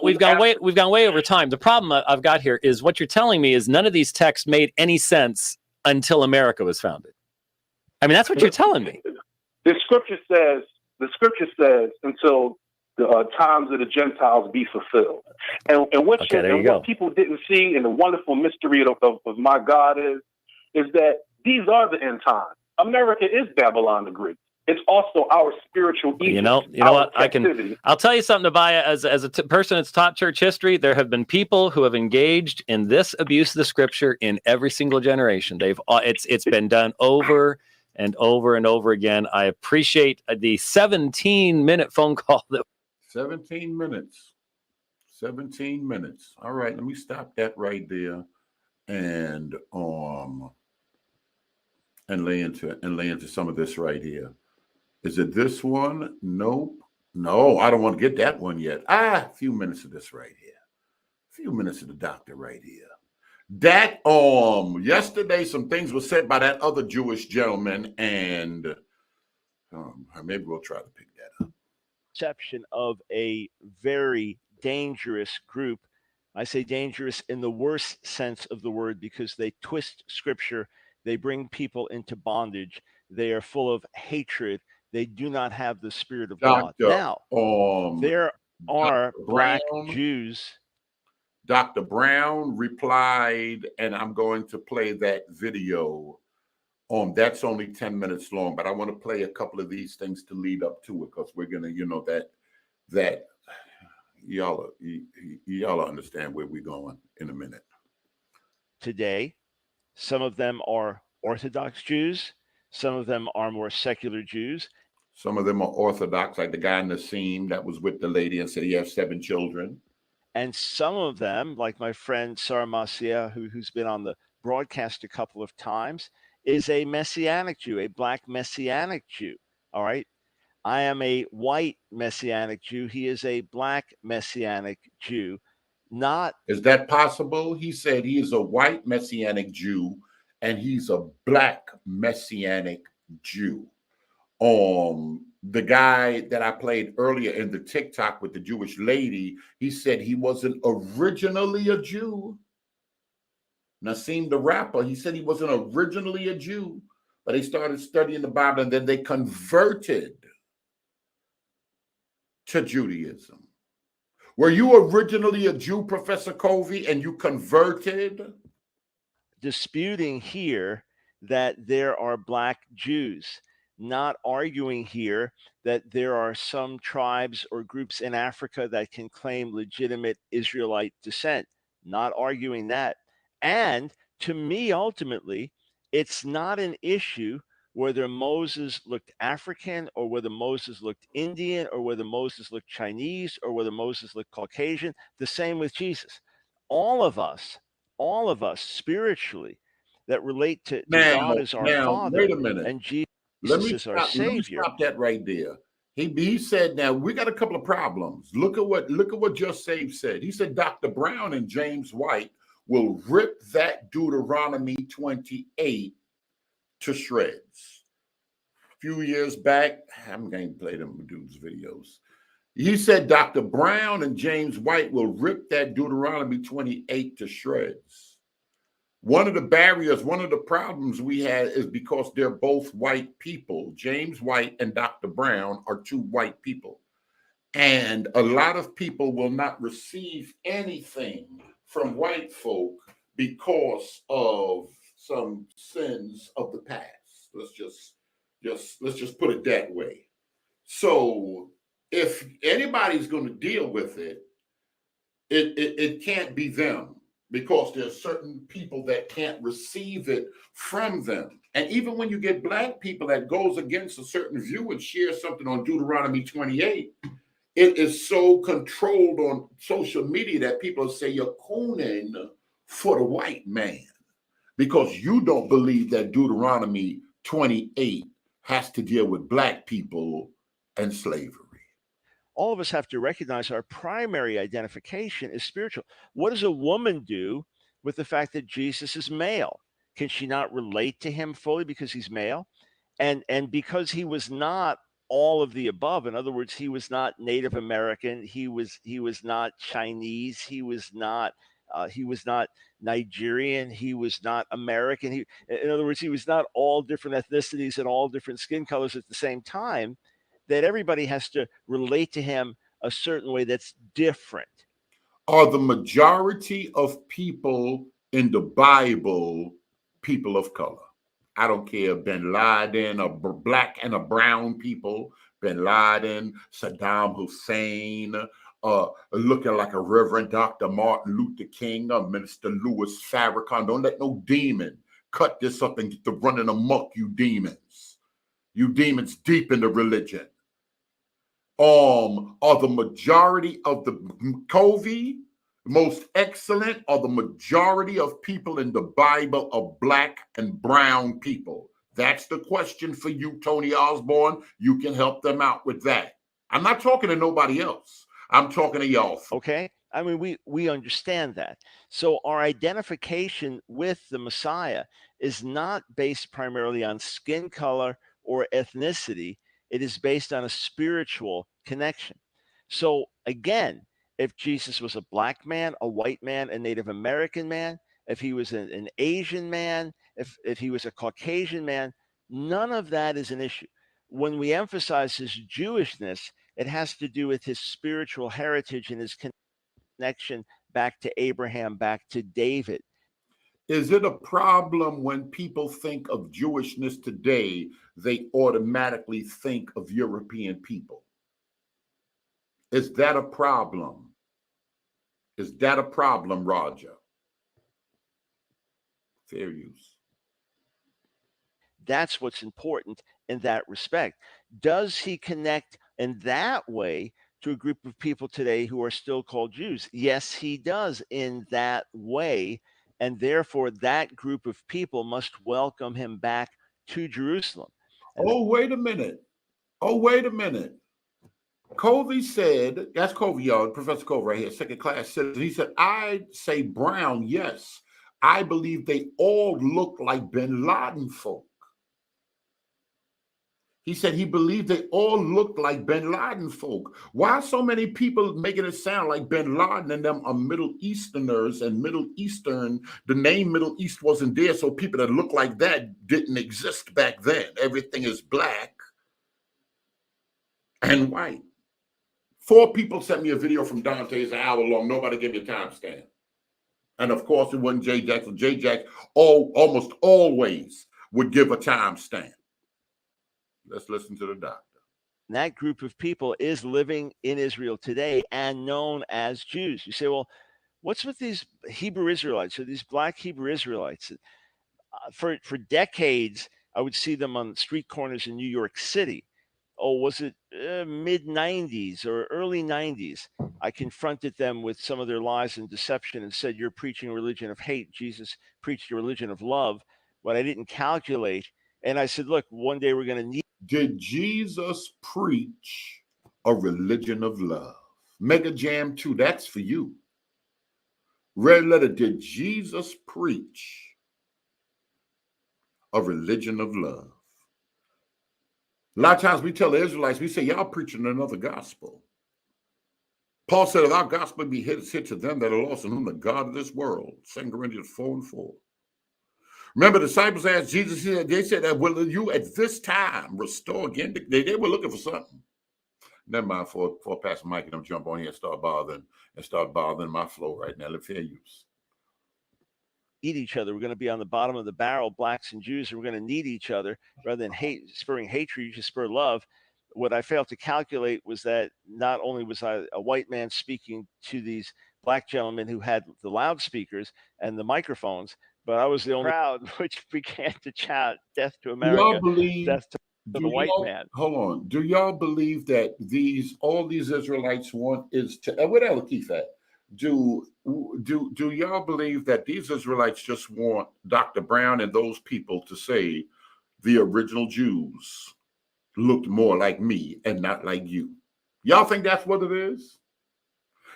we've gone way over time. The problem I've got here is what you're telling me is none of these texts made any sense until America was founded. I mean, that's what you're telling me. The scripture says until the times of the Gentiles be fulfilled. And what people didn't see, and the wonderful mystery of my God is that these are the end times. America is Babylon the Great. It's also our spiritual Egypt. You know our what? captivity. I'll tell you something, Abaya. As a person that's taught church history, there have been people who have engaged in this abuse of the scripture in every single generation. It's been done over and over and over again. I appreciate the 17-minute phone call. 17 minutes. 17 minutes. All right, let me stop that right there, and lay into some of this right here. Is it this one? Nope. No, I don't want to get that one yet. A few minutes of this right here. A few minutes of the doctor right here. That yesterday some things were said by that other Jewish gentleman, and maybe we'll try to pick that up. Perception of a very dangerous group. I say dangerous in the worst sense of the word because they twist scripture. They bring people into bondage. They are full of hatred. They do not have the Spirit of God. Now, there are black Jews. Dr. Brown replied, and I'm going to play that video. That's only 10 minutes long, but I want to play a couple of these things to lead up to it, because we're gonna, that y'all understand where we're going in a minute. Today, some of them are Orthodox Jews. Some of them are more secular Jews. Some of them are Orthodox, like the guy in the scene that was with the lady and said he has 7 children. And some of them, like my friend Sarah Masia, who's been on the broadcast a couple of times, is a Messianic Jew, a black Messianic Jew. All right. I am a white Messianic Jew. He is a black Messianic Jew. Is that possible? He said he is a white Messianic Jew and he's a black Messianic Jew. The guy that I played earlier in the TikTok with the Jewish lady, he said he wasn't originally a Jew. Nassim the rapper, he said he wasn't originally a Jew, but they started studying the Bible and then they converted to Judaism. Were you originally a Jew, Professor Covey, and you converted? Disputing here that there are black Jews, not arguing here that there are some tribes or groups in Africa that can claim legitimate Israelite descent, not arguing that. And to me, ultimately, it's not an issue whether Moses looked African or whether Moses looked Indian or whether Moses looked Chinese or whether Moses looked Caucasian. The same with Jesus. All of us spiritually that relate to God as our Father. Wait a minute. And Jesus is our Savior. Let me stop that right there. He said, now we got a couple of problems. Look at what Just Saved said. He said Dr. Brown and James White will rip that Deuteronomy 28 to shreds. A few years back, I'm going to play them dudes' videos. He said Dr. Brown and James White will rip that Deuteronomy 28 to shreds. One of the barriers, one of the problems we had is because they're both white people. James White and Dr. Brown are 2 white people. And a lot of people will not receive anything from white folk because of some sins of the past. Let's just put it that way. So if anybody's going to deal with it, it can't be them, because there's certain people that can't receive it from them. And even when you get black people that goes against a certain view and share something on Deuteronomy 28, it is so controlled on social media that people say you're cooning for the white man because you don't believe that Deuteronomy 28 has to deal with black people and slavery. All of us have to recognize our primary identification is spiritual. What does a woman do with the fact that Jesus is male? Can she not relate to him fully because he's male? And because he was not all of the above. In other words, he was not Native American. He was not Chinese. He was not Nigerian. He was not American. In other words, he was not all different ethnicities and all different skin colors at the same time. That everybody has to relate to him a certain way that's different. Are the majority of people in the Bible people of color? I don't care, Bin Laden, or black and a brown people, Bin Laden, Saddam Hussein, looking like a Reverend Dr. Martin Luther King, or Minister Louis Farrakhan. Don't let no demon cut this up and get to running amok, you demons. You demons deep into religion. Are the majority of the COVID most excellent, or the majority of people in the Bible are black and brown people? That's the question for you, Tony Osborne. You can help them out with that. I'm not talking to nobody else. I'm talking to y'all. Okay. I mean, we understand that. So our identification with the Messiah is not based primarily on skin color or ethnicity. It is based on a spiritual connection. So again, if Jesus was a black man, a white man, a Native American man, if he was an Asian man, if he was a Caucasian man, none of that is an issue. When we emphasize his Jewishness, it has to do with his spiritual heritage and his connection back to Abraham, back to David. Is it a problem when people think of Jewishness today, they automatically think of European people? Is that a problem? Is that a problem, Roger? Fair use. That's what's important in that respect. Does he connect in that way to a group of people today who are still called Jews? Yes, he does in that way. And therefore, that group of people must welcome him back to Jerusalem. Oh, wait a minute. Oh, wait a minute. Covey said, that's Covey, y'all, Professor Covey right here, second class citizen. He said, I say brown, yes. I believe they all look like Bin Laden folk. He said he believed they all looked like Bin Laden folk. Why so many people making it sound like Bin Laden and them are Middle Easterners and Middle Eastern? The name Middle East wasn't there, so people that look like that didn't exist back then. Everything is black and white. 4 people sent me a video from Dante's an hour long. Nobody gave me a timestamp. And of course, it wasn't Jay Jackson. Jay Jack almost always would give a timestamp. Let's listen to the doctor. That group of people is living in Israel today and known as Jews. You say, well, what's with these Hebrew Israelites or these black Hebrew Israelites? For decades, I would see them on street corners in New York City. Oh, was it mid 90s or early 90s? I confronted them with some of their lies and deception and said, you're preaching a religion of hate. Jesus preached a religion of love. What I didn't calculate. And I said, look, one day we're going to need. Did Jesus preach a religion of love? Mega Jam 2, that's for you. Red Letter, did Jesus preach a religion of love? A lot of times we tell the Israelites, we say, y'all preaching another gospel. Paul said, if our gospel be hit to them that are lost, in whom the God of this world, 2 Corinthians 4:4. Remember, the disciples asked Jesus, they said that, will you at this time restore again? They were looking for something. Never mind, for Pastor Mike and them jump on here and start bothering my flow right now. Let's hear you. Eat each other. We're going to be on the bottom of the barrel, blacks and Jews, and we're going to need each other rather than spurring hatred. You should spur love. What I failed to calculate was that not only was I a white man speaking to these black gentlemen who had the loudspeakers and the microphones, but I was the only crowd which began to chant "Death to America, death to the white man." Hold on. Do y'all believe that all these Israelites want is to? Where the hell is Keith at? Do y'all believe that these Israelites just want Dr. Brown and those people to say the original Jews looked more like me and not like you? Y'all think that's what it is?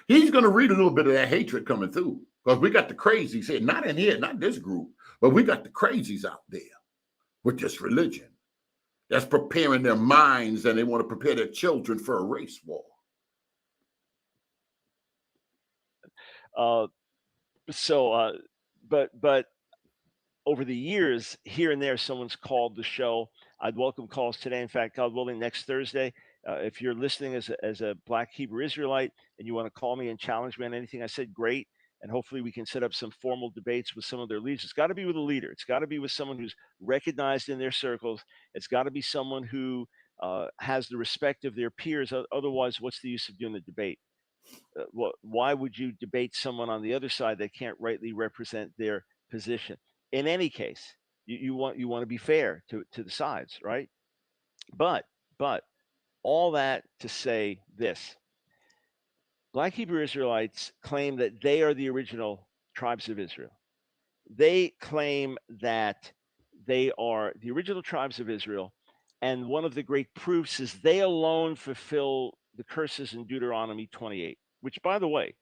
He's going to read a little bit of that hatred coming through, because we got the crazies here, not in here, not this group, but we got the crazies out there with this religion that's preparing their minds, and they want to prepare their children for a race war. But over the years, here and there, someone's called the show. I'd welcome calls today. In fact, God willing, next Thursday, if you're listening as a black Hebrew Israelite and you want to call me and challenge me on anything I said, great. and hopefully we can set up some formal debates with some of their leaders. It's got to be with a leader. It's got to be with someone who's recognized in their circles. It's got to be someone who has the respect of their peers. Otherwise, what's the use of doing the debate? Why would you debate someone on the other side that can't rightly represent their position? In any case, you want to be fair to the sides, right? But all that to say this: Black Hebrew Israelites claim that they are the original tribes of Israel. They claim that they are the original tribes of Israel, and one of the great proofs is they alone fulfill the curses in Deuteronomy 28, which, by the way,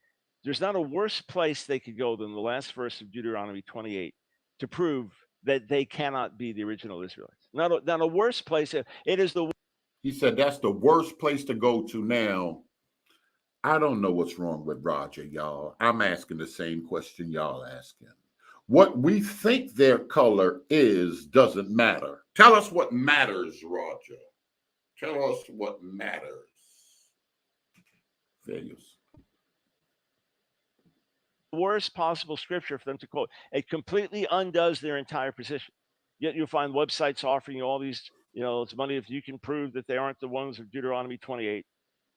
there's not a worse place they could go than the last verse of Deuteronomy 28 to prove that they cannot be the original Israelites. Not a worse place. It is the. He said that's the worst place to go to now. I don't know what's wrong with Roger, y'all. I'm asking the same question y'all asking. What we think their color is doesn't matter. Tell us what matters, Roger. Tell us what matters. Failures. Worst possible scripture for them to quote. It completely undoes their entire position. Yet you'll find websites offering you all these, it's money if you can prove that they aren't the ones of Deuteronomy 28.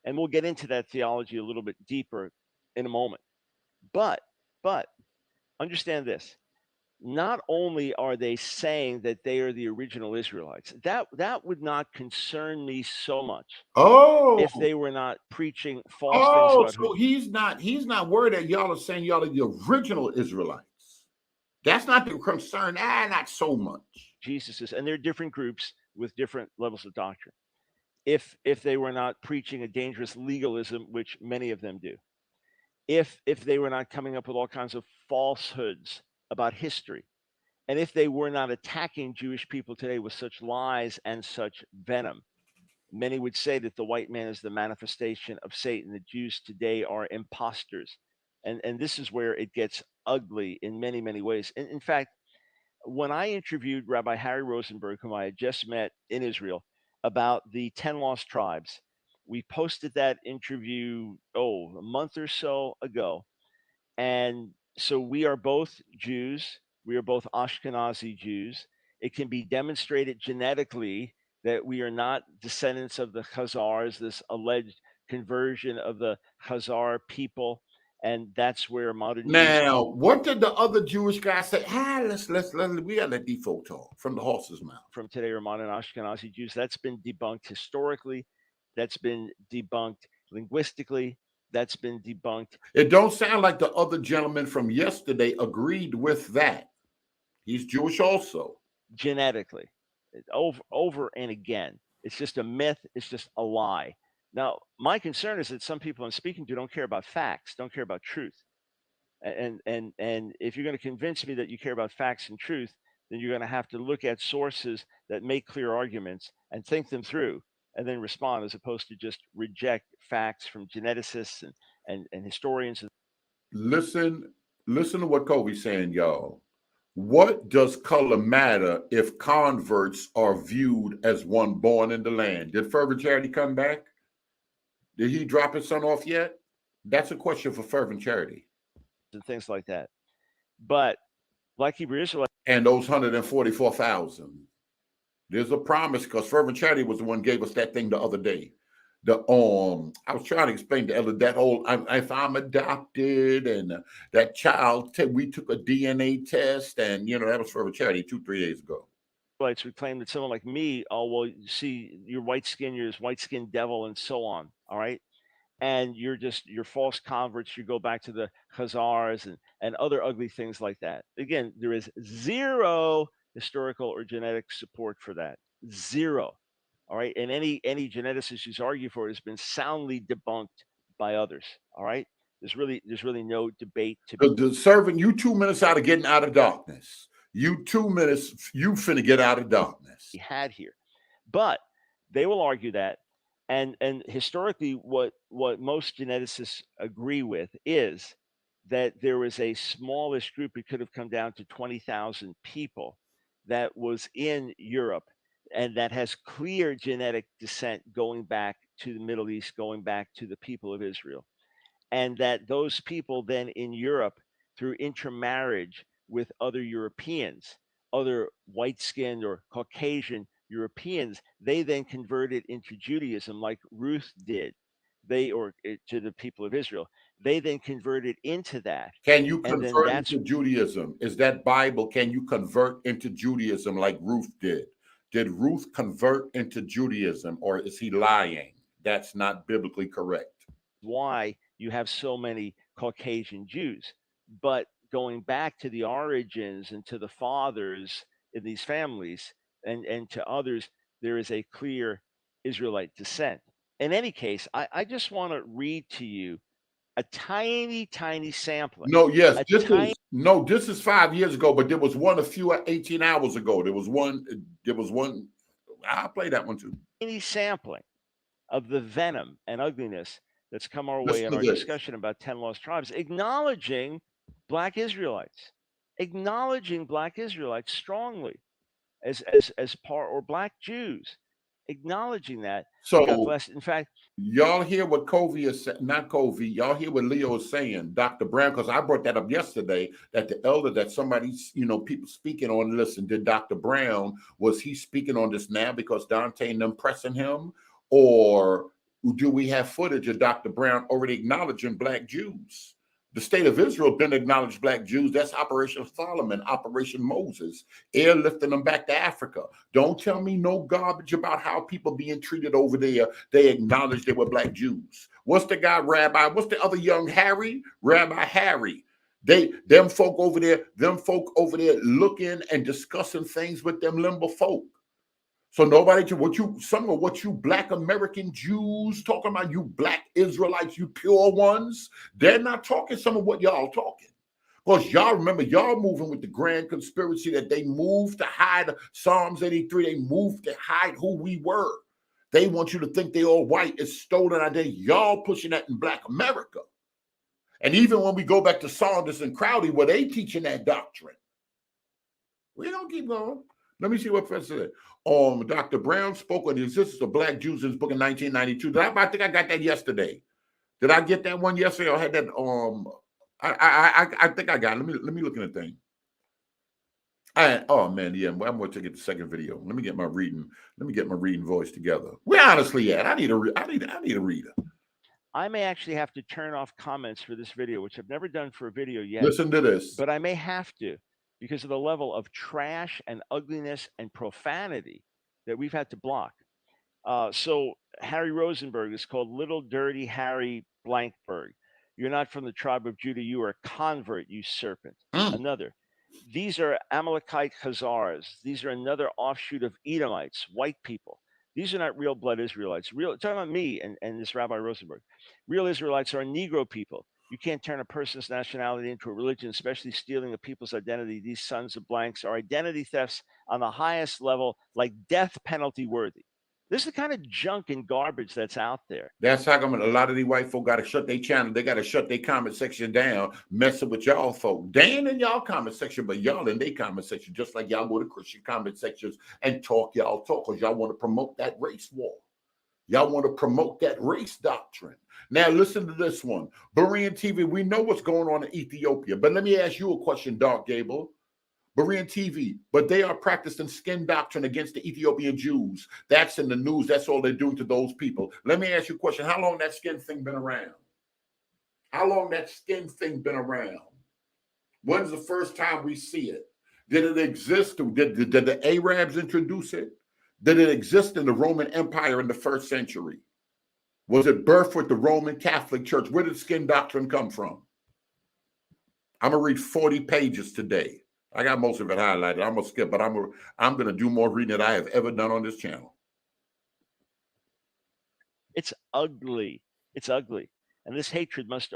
And we'll get into that theology a little bit deeper in a moment. But understand this. Not only are they saying that they are the original Israelites, that would not concern me so much. If they were not preaching false things about so he's not worried that y'all are saying y'all are the original Israelites. That's not the concern. Not so much. Jesus is, and there are different groups with different levels of doctrine. If they were not preaching a dangerous legalism, which many of them do, if they were not coming up with all kinds of falsehoods about history, and if they were not attacking Jewish people today with such lies and such venom, many would say that the white man is the manifestation of Satan. The Jews today are imposters. And this is where it gets ugly in many, many ways. In fact, when I interviewed Rabbi Harry Rosenberg, whom I had just met in Israel, about the 10 lost tribes, we posted that interview, a month or so ago. And so we are both Jews. We are both Ashkenazi Jews. It can be demonstrated genetically that we are not descendants of the Khazars, this alleged conversion of the Khazar people. And that's where modern now, what did the other Jewish guy say? We gotta let these folk talk from the horse's mouth. From today are modern Ashkenazi Jews. That's been debunked historically. That's been debunked linguistically. That's been debunked. It don't sound like the other gentleman from yesterday agreed with that. He's Jewish also. Genetically, over and again. It's just a myth. It's just a lie. Now, my concern is that some people I'm speaking to don't care about facts, don't care about truth. And if you're going to convince me that you care about facts and truth, then you're going to have to look at sources that make clear arguments and think them through and then respond, as opposed to just reject facts from geneticists and historians. Listen to what Kobe's saying, y'all. What does color matter if converts are viewed as one born in the land? Did Fervent Charity come back? Did he drop his son off yet? That's a question for Fervent Charity. And things like that. But Black Hebrew Israelites. And those 144,000. There's a promise, because Fervent Charity was the one who gave us that thing the other day. I was trying to explain to Ella that whole, if I'm adopted and that child, we took a DNA test, and that was Fervent Charity 2-3 days ago. We claim that someone like me, you see, you're white skin, you're this white skin devil, and so on. All right. And you're false converts. You go back to the Khazars and other ugly things like that. Again, there is zero historical or genetic support for that. Zero. All right. And any geneticist who's argued for it has been soundly debunked by others. All right. There's really no debate to be. The servant, you 2 minutes out of getting out of darkness. You 2 minutes, you finna get out of darkness. We had here. But they will argue that. And historically, what most geneticists agree with is that there was a smallish group. It could have come down to 20,000 people that was in Europe, and that has clear genetic descent going back to the Middle East, going back to the people of Israel. And that those people then in Europe through intermarriage with other Europeans, other white-skinned or Caucasian Europeans. They then converted into Judaism like Ruth did. To the people of Israel. They then converted into that. Can you And then convert that's into Judaism? Is that Bible? Can you convert into Judaism like Ruth did? Did Ruth convert into Judaism, or is he lying? That's not biblically correct. why you have so many Caucasian Jews. But going back to the origins and to the fathers in these families and to others, there is a clear Israelite descent. In any case, I just want to read to you a tiny, tiny sampling. No, yes, this is 5 years ago, but there was one a few 18 hours ago. There was one. I'll play that one too. Tiny sampling of the venom and ugliness that's come our way Listen in to our this. discussion about 10 lost tribes, acknowledging Black Israelites strongly as part, or Black Jews, acknowledging that. So, God bless. In fact, y'all hear what Covey is saying, not Covey, y'all hear what Leo is saying, Dr. Brown, because I brought that up yesterday, that the elder that somebody, people speaking on, listen, did Dr. Brown, was he speaking on this now because Dante and them pressing him? Or do we have footage of Dr. Brown already acknowledging Black Jews? The state of Israel didn't acknowledge Black Jews. That's Operation Solomon, Operation Moses, airlifting them back to Africa. Don't tell me no garbage about how people being treated over there. They acknowledged they were Black Jews. What's the guy, Rabbi? What's the other young Harry? Rabbi Harry. Them folk over there looking and discussing things with them limber folk. So nobody, some of what you Black American Jews talking about, you Black Israelites, you pure ones, they're not talking some of what y'all talking. Because y'all remember, y'all moving with the grand conspiracy that they moved to hide Psalms 83. They moved to hide who we were. They want you to think they all white. It's stolen identity. Y'all pushing that in Black America. And even when we go back to Saunders and Crowley, where they teaching that doctrine. We don't keep going. Let me see what Professor said. Dr. Brown spoke on the existence of Black Jews in his book in 1992. I think I got that yesterday. Did I get that one yesterday? Or had that? I think I got it. Let me look at the thing. Oh man, yeah. I'm going to get the second video. Let me get my reading voice together. Where honestly at? I need a reader. I may actually have to turn off comments for this video, which I've never done for a video yet. Listen to this. But I may have to, because of the level of trash and ugliness and profanity that we've had to block. So Harry Rosenberg is called Little Dirty Harry Blankberg. You're not from the tribe of Judah. You are a convert, you serpent. Another. These are Amalekite Khazars. These are another offshoot of Edomites, white people. These are not real blood Israelites. Talking about me and this Rabbi Rosenberg. Real Israelites are Negro people. You can't turn a person's nationality into a religion, especially stealing a people's identity. These sons of blanks are identity thefts on the highest level, like death penalty worthy. This is the kind of junk and garbage that's out there. That's how come a lot of these white folk got to shut their channel. They got to shut their comment section down, messing with y'all folk. They ain't in y'all comment section, but y'all in their comment section, just like y'all go to Christian comment sections and talk y'all talk, because y'all want to promote that race war. Y'all want to promote that race doctrine. Now, listen to this one. Berean TV, we know what's going on in Ethiopia, but let me ask you a question, Dark Gable. Berean TV, but they are practicing skin doctrine against the Ethiopian Jews. That's in the news. That's all they're doing to those people. Let me ask you a question. How long that skin thing been around? How long that skin thing been around? When's the first time we see it? Did it exist? Did the Arabs introduce it? Did it exist in the Roman Empire in the 1st century? Was it birthed with the Roman Catholic Church? Where did skin doctrine come from? I'm going to read 40 pages today. I got most of it highlighted. I'm going to skip, but I'm going to do more reading than I have ever done on this channel. It's ugly. It's ugly. And this hatred must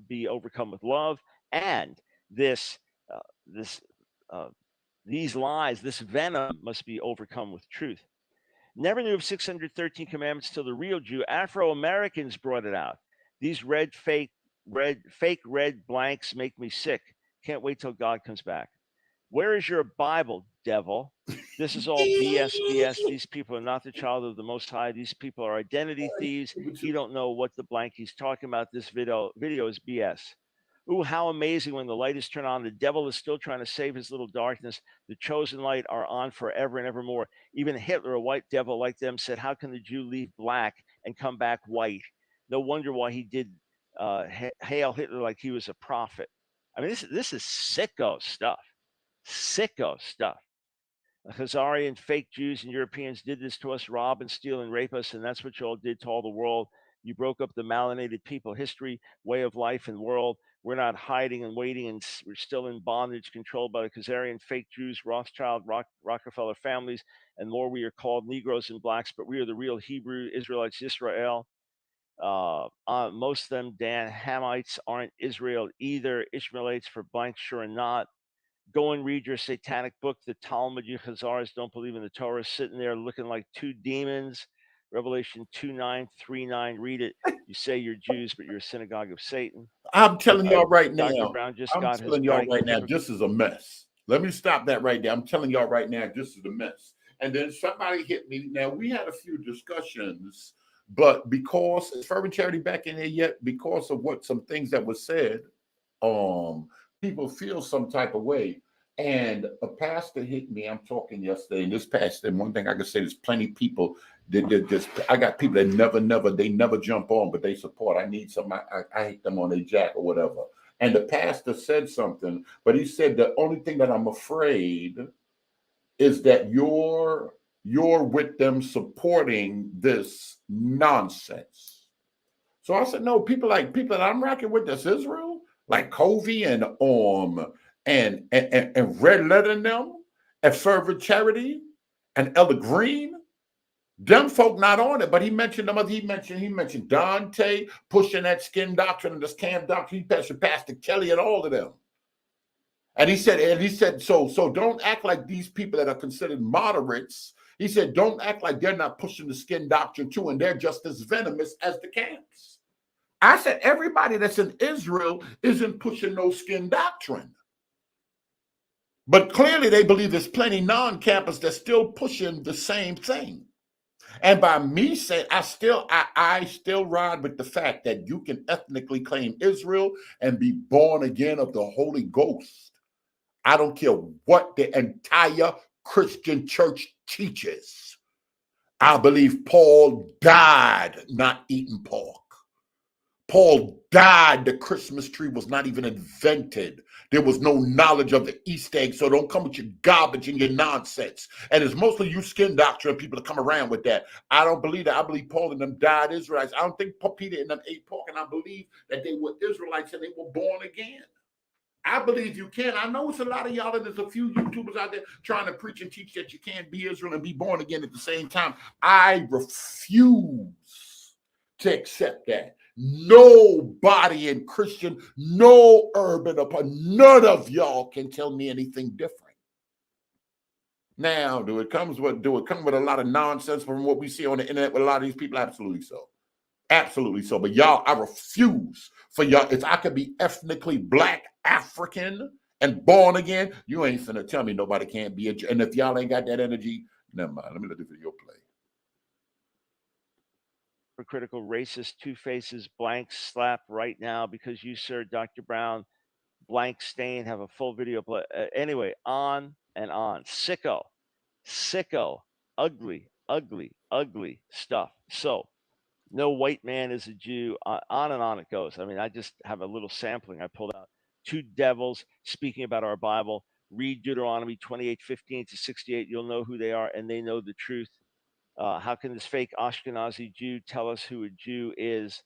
be overcome with love. And these lies, this venom must be overcome with truth. Never knew of 613 commandments till the real Jew. Afro-Americans brought it out. These fake red blanks make me sick. Can't wait till God comes back. Where is your Bible, devil? This is all BS, BS. These people are not the child of the Most High. These people are identity thieves. You don't know what the blank he's talking about. This video is BS. Ooh, how amazing when the light is turned on. The devil is still trying to save his little darkness. The chosen light are on forever and evermore. Even Hitler, a white devil like them, said, how can the Jew leave black and come back white? No wonder why he did hail Hitler like he was a prophet. I mean, this is sicko stuff. Sicko stuff. Khazarian fake Jews and Europeans did this to us, rob and steal and rape us, and that's what you all did to all the world. You broke up the melanated people history, way of life, and world. We're not hiding and waiting, and we're still in bondage controlled by the Khazarian fake Jews, Rothschild, Rockefeller families, and more. We are called Negroes and blacks, but we are the real Hebrew Israelites, Israel. Most of them, Dan Hamites, aren't Israel either. Ishmaelites for blank, sure not. Go and read your satanic book, the Talmud. You Khazars don't believe in the Torah, sitting there looking like two demons. Revelation 2:9-3:9. Read it. You say you're Jews, but you're a synagogue of Satan. I'm telling y'all right now. Dr. Brown just I'm got telling his y'all right right now, this is a mess. Let me stop that right there. I'm telling y'all right now, this is a mess. And then somebody hit me. Now, we had a few discussions, but because is Fervent Charity back in there yet? Because of what some things that was said, people feel some type of way. And a pastor hit me. I'm talking yesterday, and this pastor, and one thing I can say, there's plenty of people that just, I got people that they never jump on, but they support. I need some, I hate them on a jack or whatever. And the pastor said something, but he said the only thing that I'm afraid is that you're with them supporting this nonsense. So I said, no, people that I'm rocking with, this Israel, like Covey and Red Letter and them, and Fervent Charity, and Elder Green, them folk not on it. But he mentioned them. He mentioned Dante pushing that skin doctrine and this camp doctrine. He mentioned Pastor Kelly and all of them. And he said, so don't act like these people that are considered moderates. He said, don't act like they're not pushing the skin doctrine too, and they're just as venomous as the camps. I said, everybody that's in Israel isn't pushing no skin doctrine. But clearly they believe there's plenty non-campers that's still pushing the same thing. And by me saying, I still ride with the fact that you can ethnically claim Israel and be born again of the Holy Ghost. I don't care what the entire Christian church teaches. I believe Paul died not eating pork. Paul died. The Christmas tree was not even invented. There was no knowledge of the Easter egg, so don't come with your garbage and your nonsense. And it's mostly you skin doctrine people that come around with that. I don't believe that. I believe Paul and them died Israelites. I don't think Peter and them ate pork, and I believe that they were Israelites and they were born again. I believe you can. I know it's a lot of y'all, and there's a few YouTubers out there trying to preach and teach that you can't be Israel and be born again at the same time. I refuse to accept that. Nobody in Christian, no urban, none of y'all can tell me anything different. Now, do it come with a lot of nonsense from what we see on the internet with a lot of these people? Absolutely so. Absolutely so. But y'all, I refuse for y'all. If I could be ethnically black, African, and born again, you ain't finna tell me nobody can't be a Jew. And if y'all ain't got that energy, never mind. Let me let the video play. Critical, racist, two faces, blank slap right now because you, sir, Dr. Brown, blank stain, have a full video play. Anyway, on and on. Sicko, ugly stuff. So, no white man is a Jew. On and on it goes. I mean, I just have a little sampling I pulled out. Two devils speaking about our Bible. Read Deuteronomy 28:15-68. You'll know who they are, and they know the truth. How can this fake Ashkenazi Jew tell us who a Jew is?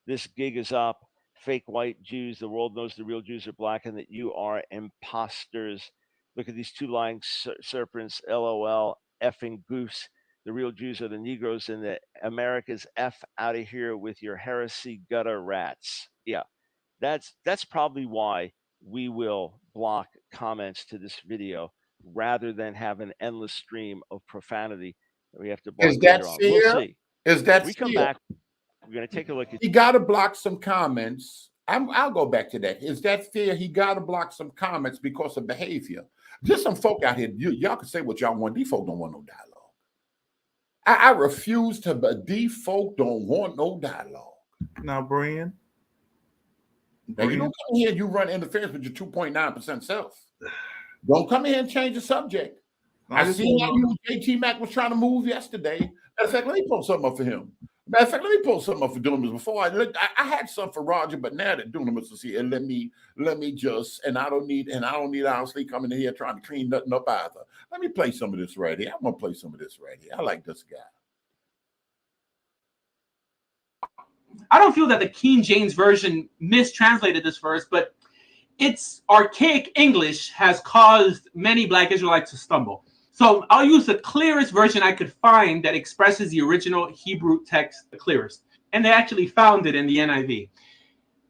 This gig is up. Fake white Jews. The world knows the real Jews are black and that you are imposters. Look at these two lying serpents. LOL. Effing goose. The real Jews are the Negroes and the America's F out of here with your heresy gutter rats. Yeah, that's probably why we will block comments to this video rather than have an endless stream of profanity that we have to block later on. We'll see. Is that we come back? We're going to take a look at. He got to block some comments. I'll go back to that. Is that fair? He got to block some comments because of behavior. Just some folk out here. Y'all can say what y'all want. These folk don't want no dialogue. I refuse to. These folk don't want no dialogue. Now, Brian, Now, you don't come here and you run interference with your 2.9% self. Don't come here and change the subject. I seen how you and JT Mac was trying to move yesterday. Matter of fact, let me pull something up for him. Matter of fact, let me pull something up for Dunamis before I had something for Roger, but now that Dunamis is here, let me just, and I don't need honestly coming in here trying to clean nothing up either. Let me play some of this right here. I'm gonna play some of this right here. I like this guy. I don't feel that the King James Version mistranslated this verse, but its archaic English has caused many Black Israelites to stumble. So I'll use the clearest version I could find that expresses the original Hebrew text the clearest. And they actually found it in the NIV.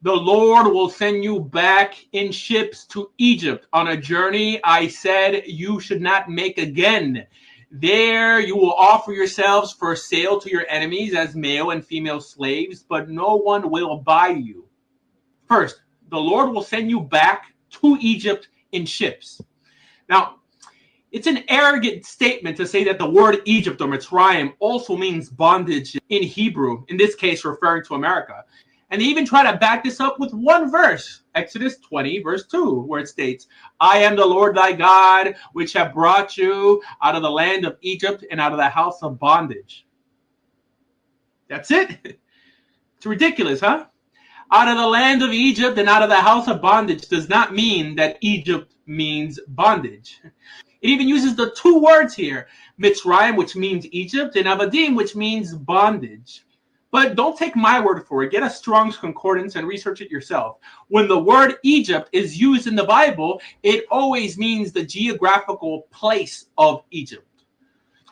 The Lord will send you back in ships to Egypt on a journey I said you should not make again. There you will offer yourselves for sale to your enemies as male and female slaves, but no one will buy you. First, the Lord will send you back to Egypt in ships. Now, it's an arrogant statement to say that the word Egypt or Mitzrayim also means bondage in Hebrew, in this case referring to America. And they even try to back this up with one verse, Exodus 20, verse 2, where it states, I am the Lord thy God, which have brought you out of the land of Egypt and out of the house of bondage. That's it. It's ridiculous, huh? Out of the land of Egypt and out of the house of bondage does not mean that Egypt means bondage. It even uses the two words here, Mitzrayim, which means Egypt, and Avadim, which means bondage. But don't take my word for it. Get a Strong's Concordance and research it yourself. When the word Egypt is used in the Bible, it always means the geographical place of Egypt.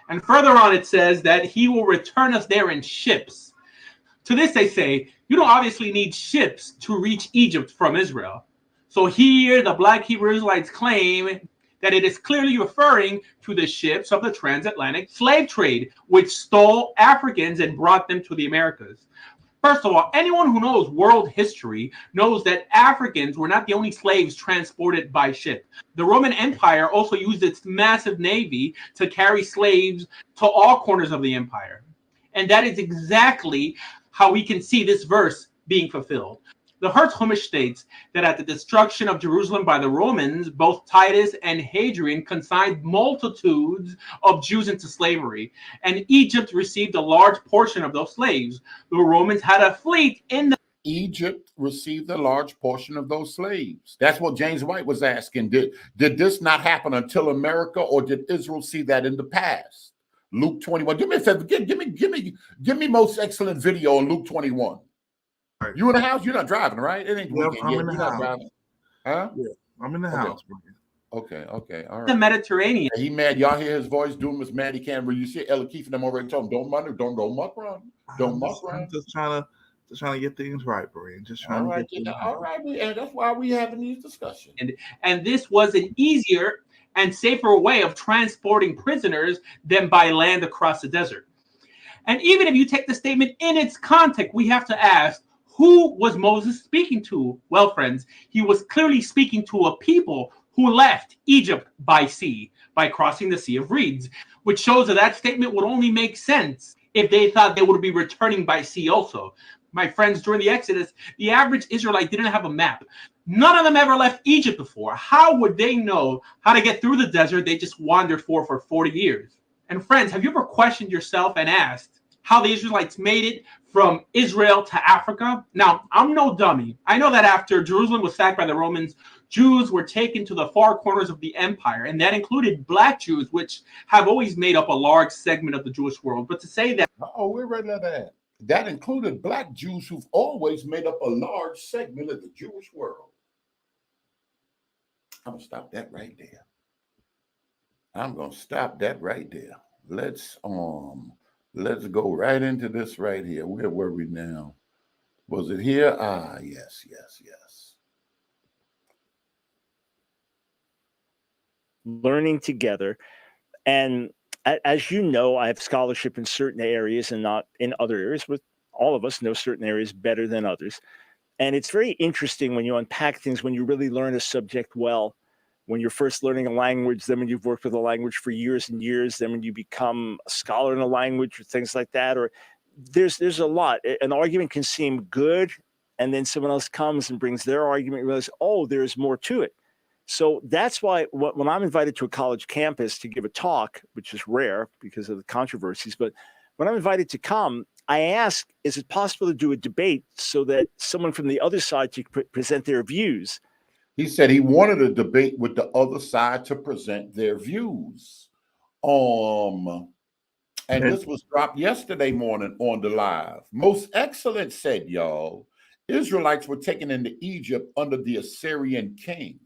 And further on, it says that he will return us there in ships. To this, they say, you don't obviously need ships to reach Egypt from Israel. So here, the Black Hebrew Israelites claim that it is clearly referring to the ships of the transatlantic slave trade, which stole Africans and brought them to the Americas. First of all, anyone who knows world history knows that Africans were not the only slaves transported by ship. The Roman Empire also used its massive navy to carry slaves to all corners of the empire. And that is exactly how we can see this verse being fulfilled. The Hertz Chumash states that at the destruction of Jerusalem by the Romans, both Titus and Hadrian consigned multitudes of Jews into slavery, and Egypt received a large portion of those slaves. The Romans had a fleet in the Egypt received a large portion of those slaves. That's what James White was asking. Did this not happen until America, or did Israel see that in the past? Luke 21. Do me a favor. Give me most excellent video on Luke 21. Right. You in the house? You're not driving, right? It ain't yep, I'm in the house. Driving. Huh? Yeah, I'm in the house. Okay, all right. The Mediterranean. He mad. Y'all hear his voice. Doom is mad. He can't really see. Ella Keefe and them already told him, don't muck around. I'm just trying to get things right, Brian. Just trying to get things right. All right, and that's why we having these discussions. And this was an easier and safer way of transporting prisoners than by land across the desert. And even if you take the statement in its context, we have to ask, who was Moses speaking to? Well, friends, he was clearly speaking to a people who left Egypt by sea, by crossing the Sea of Reeds, which shows that statement would only make sense if they thought they would be returning by sea also. My friends, during the Exodus, the average Israelite didn't have a map. None of them ever left Egypt before. How would they know how to get through the desert they just wandered for 40 years? And friends, have you ever questioned yourself and asked how the Israelites made it from Israel to Africa? Now, I'm no dummy. I know that after Jerusalem was sacked by the Romans, Jews were taken to the far corners of the empire, and that included Black Jews, which have always made up a large segment of the Jewish world. But to say that... we're right at that. That included Black Jews who've always made up a large segment of the Jewish world. I'm going to stop that right there. Let's go right into this right here. Where were we now? Was it here? Yes. Learning together. And as you know, I have scholarship in certain areas and not in other areas, but all of us know certain areas better than others. And it's very interesting when you unpack things, when you really learn a subject well, when you're first learning a language, then when you've worked with a language for years and years, then when you become a scholar in a language or things like that, or there's a lot. An argument can seem good and then someone else comes and brings their argument, realize, oh, there's more to it. So that's why when I'm invited to a college campus to give a talk, which is rare because of the controversies, but when I'm invited to come, I ask, is it possible to do a debate so that someone from the other side can present their views? He said he wanted a debate with the other side to present their views. And this was dropped yesterday morning on the live. Most Excellent said, y'all, Israelites were taken into Egypt under the Assyrian king.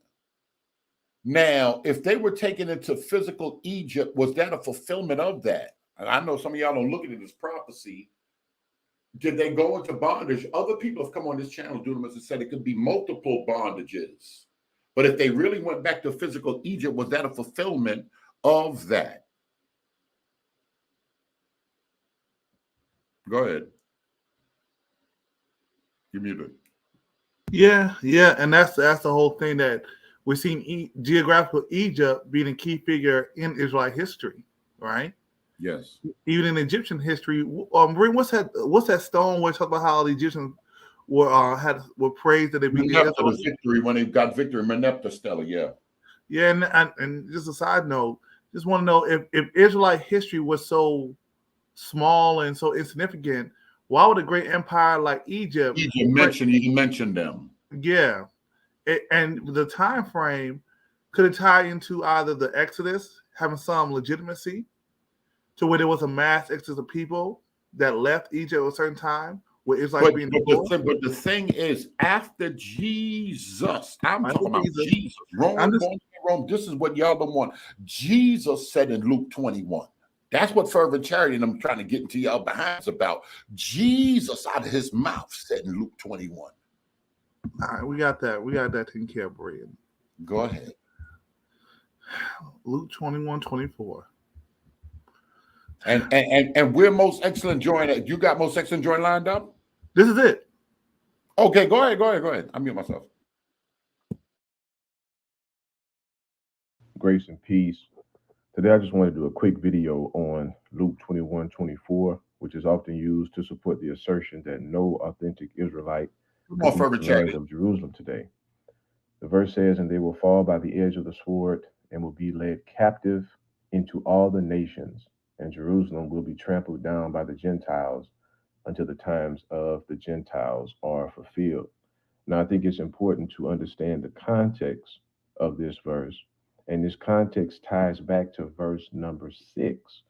Now, if they were taken into physical Egypt, was that a fulfillment of that? And I know some of y'all don't look at it as prophecy. Did they go into bondage? Other people have come on this channel, Dunamis, and said it could be multiple bondages. But if they really went back to physical Egypt, was that a fulfillment of that? Go ahead. You're muted. Yeah, and that's the whole thing, that we're seeing geographical Egypt being a key figure in Israelite history, right? Yes. Even in Egyptian history, what's that stone where it talks about how the Egyptians were praised that they began victory when they got victory, Merneptah Stela, yeah. Yeah, and just a side note, just want to know if Israelite history was so small and so insignificant, why would a great empire like Egypt? You mentioned them. Yeah, and the time frame could it tie into either the Exodus having some legitimacy, to where there was a mass exodus of people that left Egypt at a certain time, where Israel being but the thing is, after Jesus, I'm talking about Jesus. Rome, this is what y'all don't want. Jesus said in Luke 21. That's what fervent charity and I'm trying to get into y'all behinds about. Jesus out of his mouth said in Luke 21. All right, we got that. We got that taken care of, Brian. Go ahead. Luke 21:24. And we're Most Excellent Join. You got Most Excellent Join lined up? This is it. Okay, go ahead. I mute myself. Grace and peace. Today, I just want to do a quick video on Luke 21:24, which is often used to support the assertion that no authentic Israelite could reach the land of Jerusalem today. The verse says, "And they will fall by the edge of the sword and will be led captive into all the nations, and Jerusalem will be trampled down by the Gentiles until the times of the Gentiles are fulfilled." Now, I think it's important to understand the context of this verse. And this context ties back to verse number 6,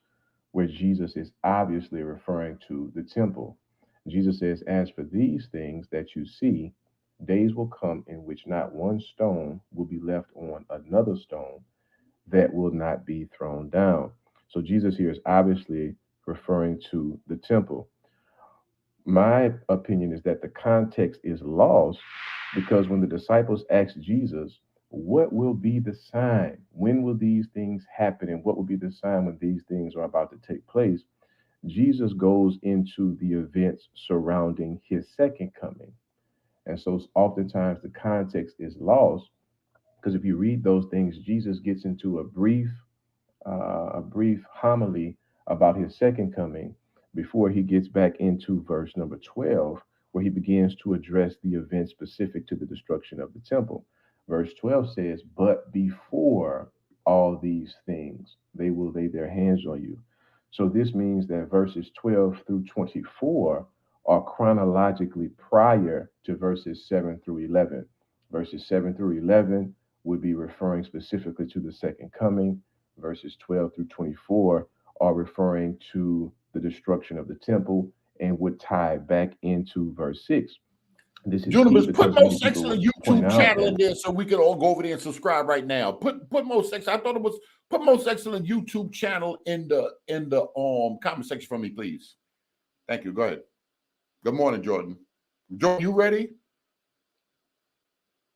where Jesus is obviously referring to the temple. Jesus says, "As for these things that you see, days will come in which not one stone will be left on another stone that will not be thrown down." So Jesus here is obviously referring to the temple. My opinion is that the context is lost because when the disciples asked Jesus, what will be the sign? When will these things happen? And what will be the sign when these things are about to take place? Jesus goes into the events surrounding his second coming. And so oftentimes the context is lost because if you read those things, Jesus gets into a brief homily about his second coming before he gets back into verse number 12, where he begins to address the events specific to the destruction of the temple. Verse 12 says, "But before all these things, they will lay their hands on you." So this means that verses 12 through 24 are chronologically prior to verses 7 through 11. Verses 7 through 11 would be referring specifically to the second coming. Verses 12 through 24 are referring to the destruction of the temple and would tie back into verse 6. This is Gentlemen, put Most Excellent YouTube channel in there so we can all go over there and subscribe right now. Put Most Excellent. I thought it was put Most Excellent YouTube channel in the comment section for me, please. Thank you. Go ahead. Good morning, Jordan. Jordan, you ready?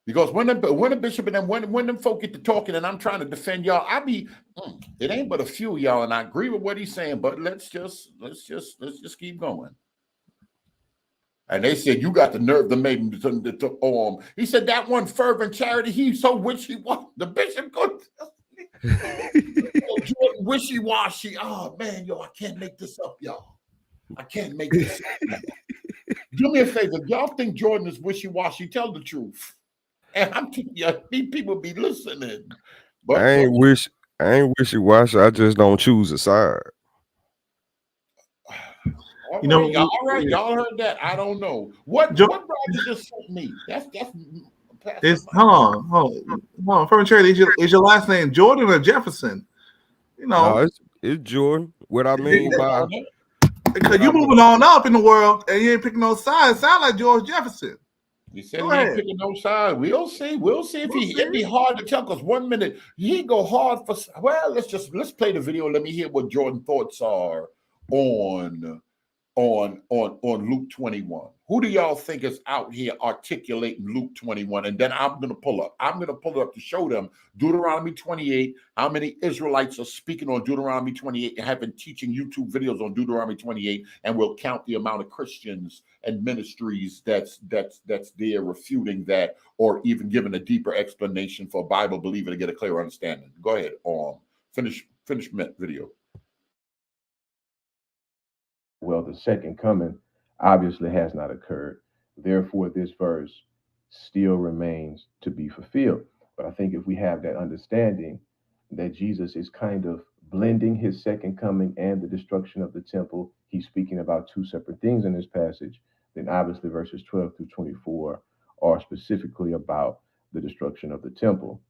Because when the bishop and then when them folk get to talking and I'm trying to defend y'all, it ain't but a few of y'all, and I agree with what he's saying, but let's just keep going. And they said, "You got the nerve to make him." He said that one fervent charity. He's so wishy-washy. The bishop goes, wishy-washy. Oh man, yo, I can't make this up, y'all. I can't make this up. Do me a favor. Y'all think Jordan is wishy-washy? Tell the truth. And I'm telling you, these people be listening. But I ain't wishy-washy. I just don't choose a side. You all right, y'all heard that. I don't know. What Roger just sent me? That's it's hold on. From charity, is your last name Jordan or Jefferson? No, it's Jordan. What I mean by because you moving on up in the world and you ain't picking no sides. Sound like George Jefferson. He said he ain't picking no side. We'll see. If it'd be hard to tell because 1 minute he go hard for. Well, let's play the video. Let me hear what Jordan's thoughts are on Luke 21. Who do y'all think is out here articulating Luke 21? And then I'm going to pull up to show them Deuteronomy 28, how many Israelites are speaking on Deuteronomy 28 and have been teaching YouTube videos on Deuteronomy 28, and we'll count the amount of Christians and ministries that's there refuting that or even giving a deeper explanation for a Bible believer to get a clear understanding. Go ahead, finish video. Well, the second coming obviously has not occurred. Therefore, this verse still remains to be fulfilled. But I think if we have that understanding that Jesus is kind of blending his second coming and the destruction of the temple, he's speaking about two separate things in this passage, then obviously verses 12 through 24 are specifically about the destruction of the temple.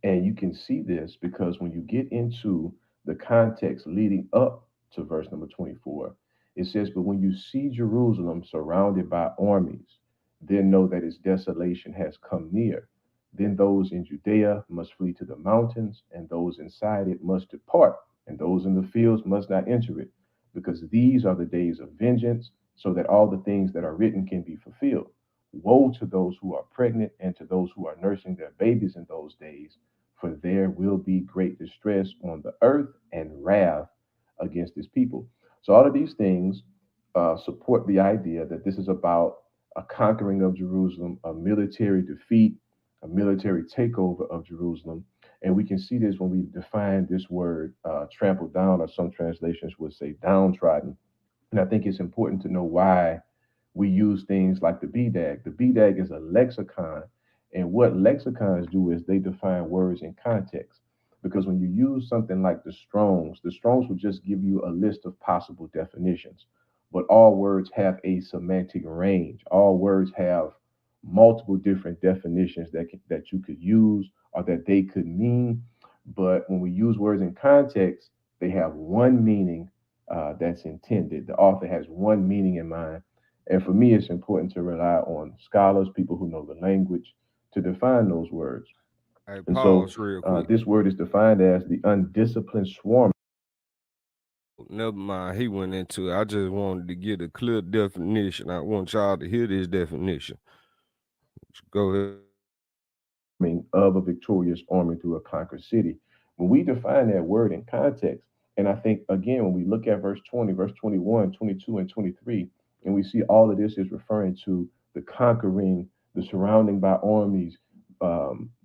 And you can see this because when you get into the context leading up to verse number 24, it says, but when you see Jerusalem surrounded by armies, then know that its desolation has come near. Then those in Judea must flee to the mountains, and those inside it must depart, and those in the fields must not enter it, because these are the days of vengeance, so that all the things that are written can be fulfilled. Woe to those who are pregnant and to those who are nursing their babies in those days, for there will be great distress on the earth and wrath against his people. So all of these things support the idea that this is about a conquering of Jerusalem, a military defeat, a military takeover of Jerusalem. And we can see this when we define this word trampled down, or some translations would say downtrodden. And I think it's important to know why we use things like the BDAG. The BDAG is a lexicon. And what lexicons do is they define words in context. Because when you use something like the Strongs will just give you a list of possible definitions. But all words have a semantic range. All words have multiple different definitions that you could use or that they could mean. But when we use words in context, they have one meaning that's intended. The author has one meaning in mind. And for me, it's important to rely on scholars, people who know the language, to define those words. And so this word is defined as the undisciplined swarm. Never mind, he went into it. I just wanted to get a clear definition. I want y'all to hear this definition. Go ahead. Of a victorious army through a conquered city. When we define that word in context, and I think, again, when we look at verse 20, verse 21, 22, and 23, and we see all of this is referring to the conquering, the surrounding by armies,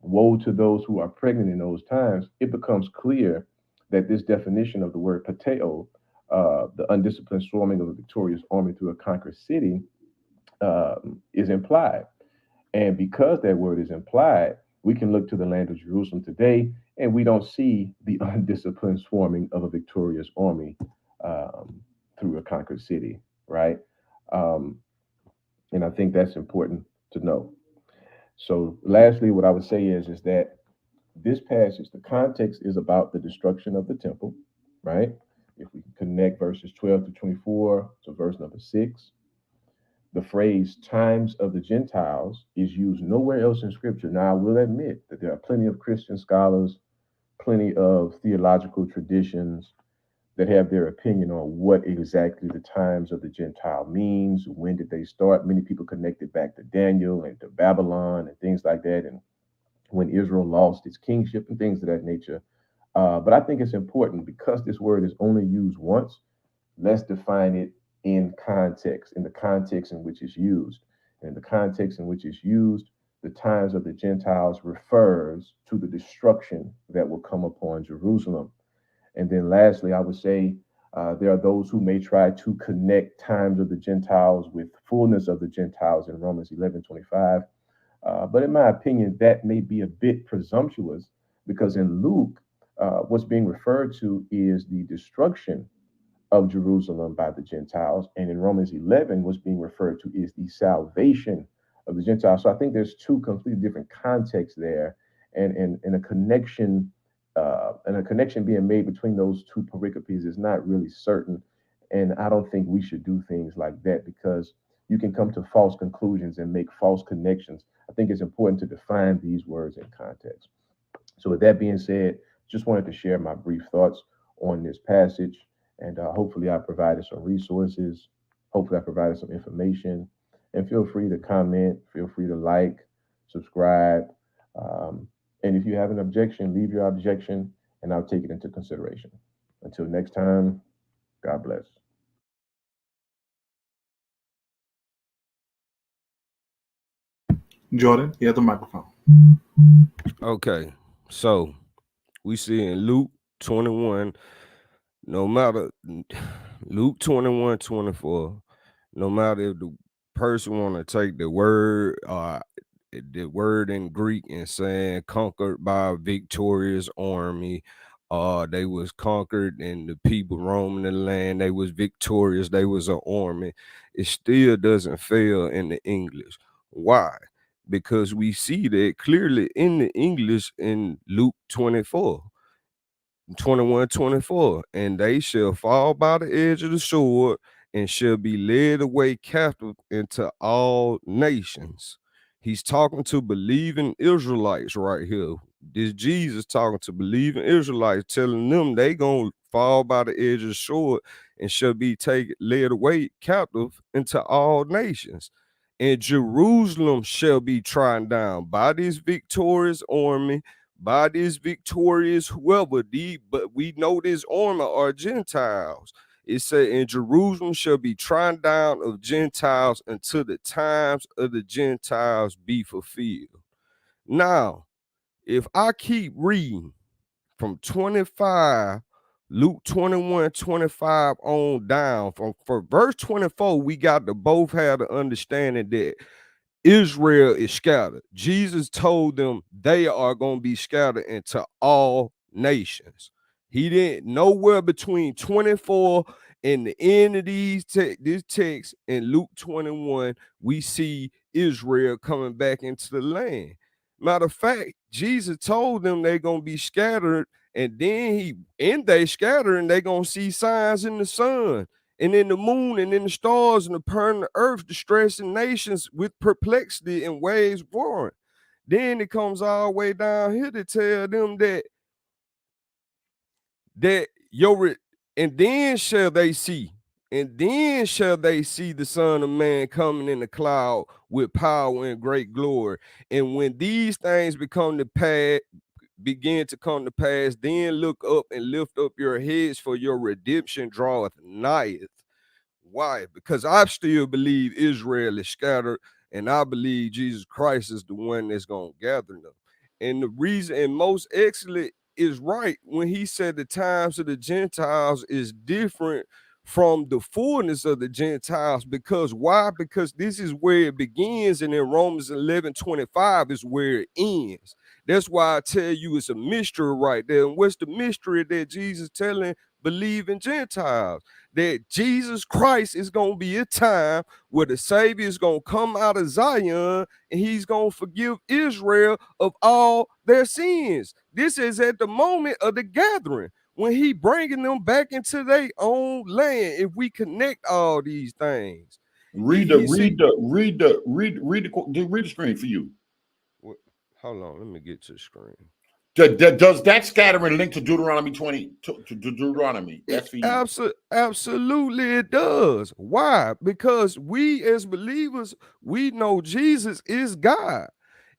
woe to those who are pregnant in those times, it becomes clear that this definition of the word pateo, the undisciplined swarming of a victorious army through a conquered city, is implied. And because that word is implied, we can look to the land of Jerusalem today, and we don't see the undisciplined swarming of a victorious army through a conquered city, right? And I think that's important to know. So lastly, what I would say is that this passage, the context is about the destruction of the temple, right? If we connect verses 12 to 24 to verse number 6, the phrase times of the Gentiles is used nowhere else in scripture. Now, I will admit that there are plenty of Christian scholars, plenty of theological traditions that have their opinion on what exactly the times of the Gentile means. When did they start? Many people connect it back to Daniel and to Babylon and things like that, and when Israel lost its kingship and things of that nature. But I think it's important, because this word is only used once, let's define it in context, in the context in which it's used. And in the context in which it's used, the times of the Gentiles refers to the destruction that will come upon Jerusalem. And then lastly, I would say There are those who may try to connect times of the Gentiles with fullness of the Gentiles in Romans 11:25. But in my opinion, that may be a bit presumptuous, because in Luke, what's being referred to is the destruction of Jerusalem by the Gentiles. And in Romans 11, what's being referred to is the salvation of the Gentiles. So I think there's two completely different contexts there, and a connection being made between those two pericopes is not really certain. And I don't think we should do things like that, because you can come to false conclusions and make false connections. I think it's important to define these words in context. So with that being said, just wanted to share my brief thoughts on this passage. And hopefully I provided some resources. Hopefully I provided some information. And feel free to comment, feel free to like, subscribe. And if you have an objection, leave your objection, and I'll take it into consideration. Until next time, God bless. Jordan, you have the microphone. Okay, so we see in Luke 21, no matter Luke 21:24, no matter if the person want to take the word in Greek and saying conquered by a victorious army, they was conquered and the people roaming the land, they was victorious, they was an army, it still doesn't fail in the English. Why? Because we see that clearly in the English in Luke 21:24, and they shall fall by the edge of the sword and shall be led away captive into all nations. He's talking to believing Israelites right here. This Jesus talking to believing Israelites, telling them they gonna fall by the edge of the sword and shall be led away captive into all nations. And Jerusalem shall be trodden down by this victorious army, by this victorious whoever, but we know this army are Gentiles. It said, and Jerusalem shall be trodden down of Gentiles until the times of the Gentiles be fulfilled. Now, if I keep reading from 25, Luke 21:25 on down, for verse 24, we got to both have the understanding that Israel is scattered. Jesus told them they are going to be scattered into all nations. He didn't, nowhere between 24 and the end of this text in Luke 21, we see Israel coming back into the land. Matter of fact, Jesus told them they're going to be scattered, and then they scattered, and they're going to see signs in the sun and in the moon and in the stars and upon the earth, distressing nations with perplexity and waves roaring. Then it comes all the way down here to tell them and then shall they see the Son of Man coming in the cloud with power and great glory. And when these things begin to come to pass, then look up and lift up your heads, for your redemption draweth nigh. Why? Because I still believe Israel is scattered, and I believe Jesus Christ is the one that's going to gather them. And the reason, and most excellent, is right when he said the times of the Gentiles is different from the fullness of the Gentiles. Because why? Because this is where it begins, and in Romans 11:25 is where it ends. That's why I tell you it's a mystery right there. And what's the mystery that Jesus telling believing Gentiles? That Jesus Christ is going to be a time where the Savior is going to come out of Zion, and he's going to forgive Israel of all their sins. This is at the moment of the gathering, when he bringing them back into their own land. If we connect all these things, read the screen for you. Hold on, let me get to the screen. Does that scattering link to Deuteronomy 20 to Deuteronomy? That's for you. Absolutely it does. Why? Because we as believers, we know Jesus is God.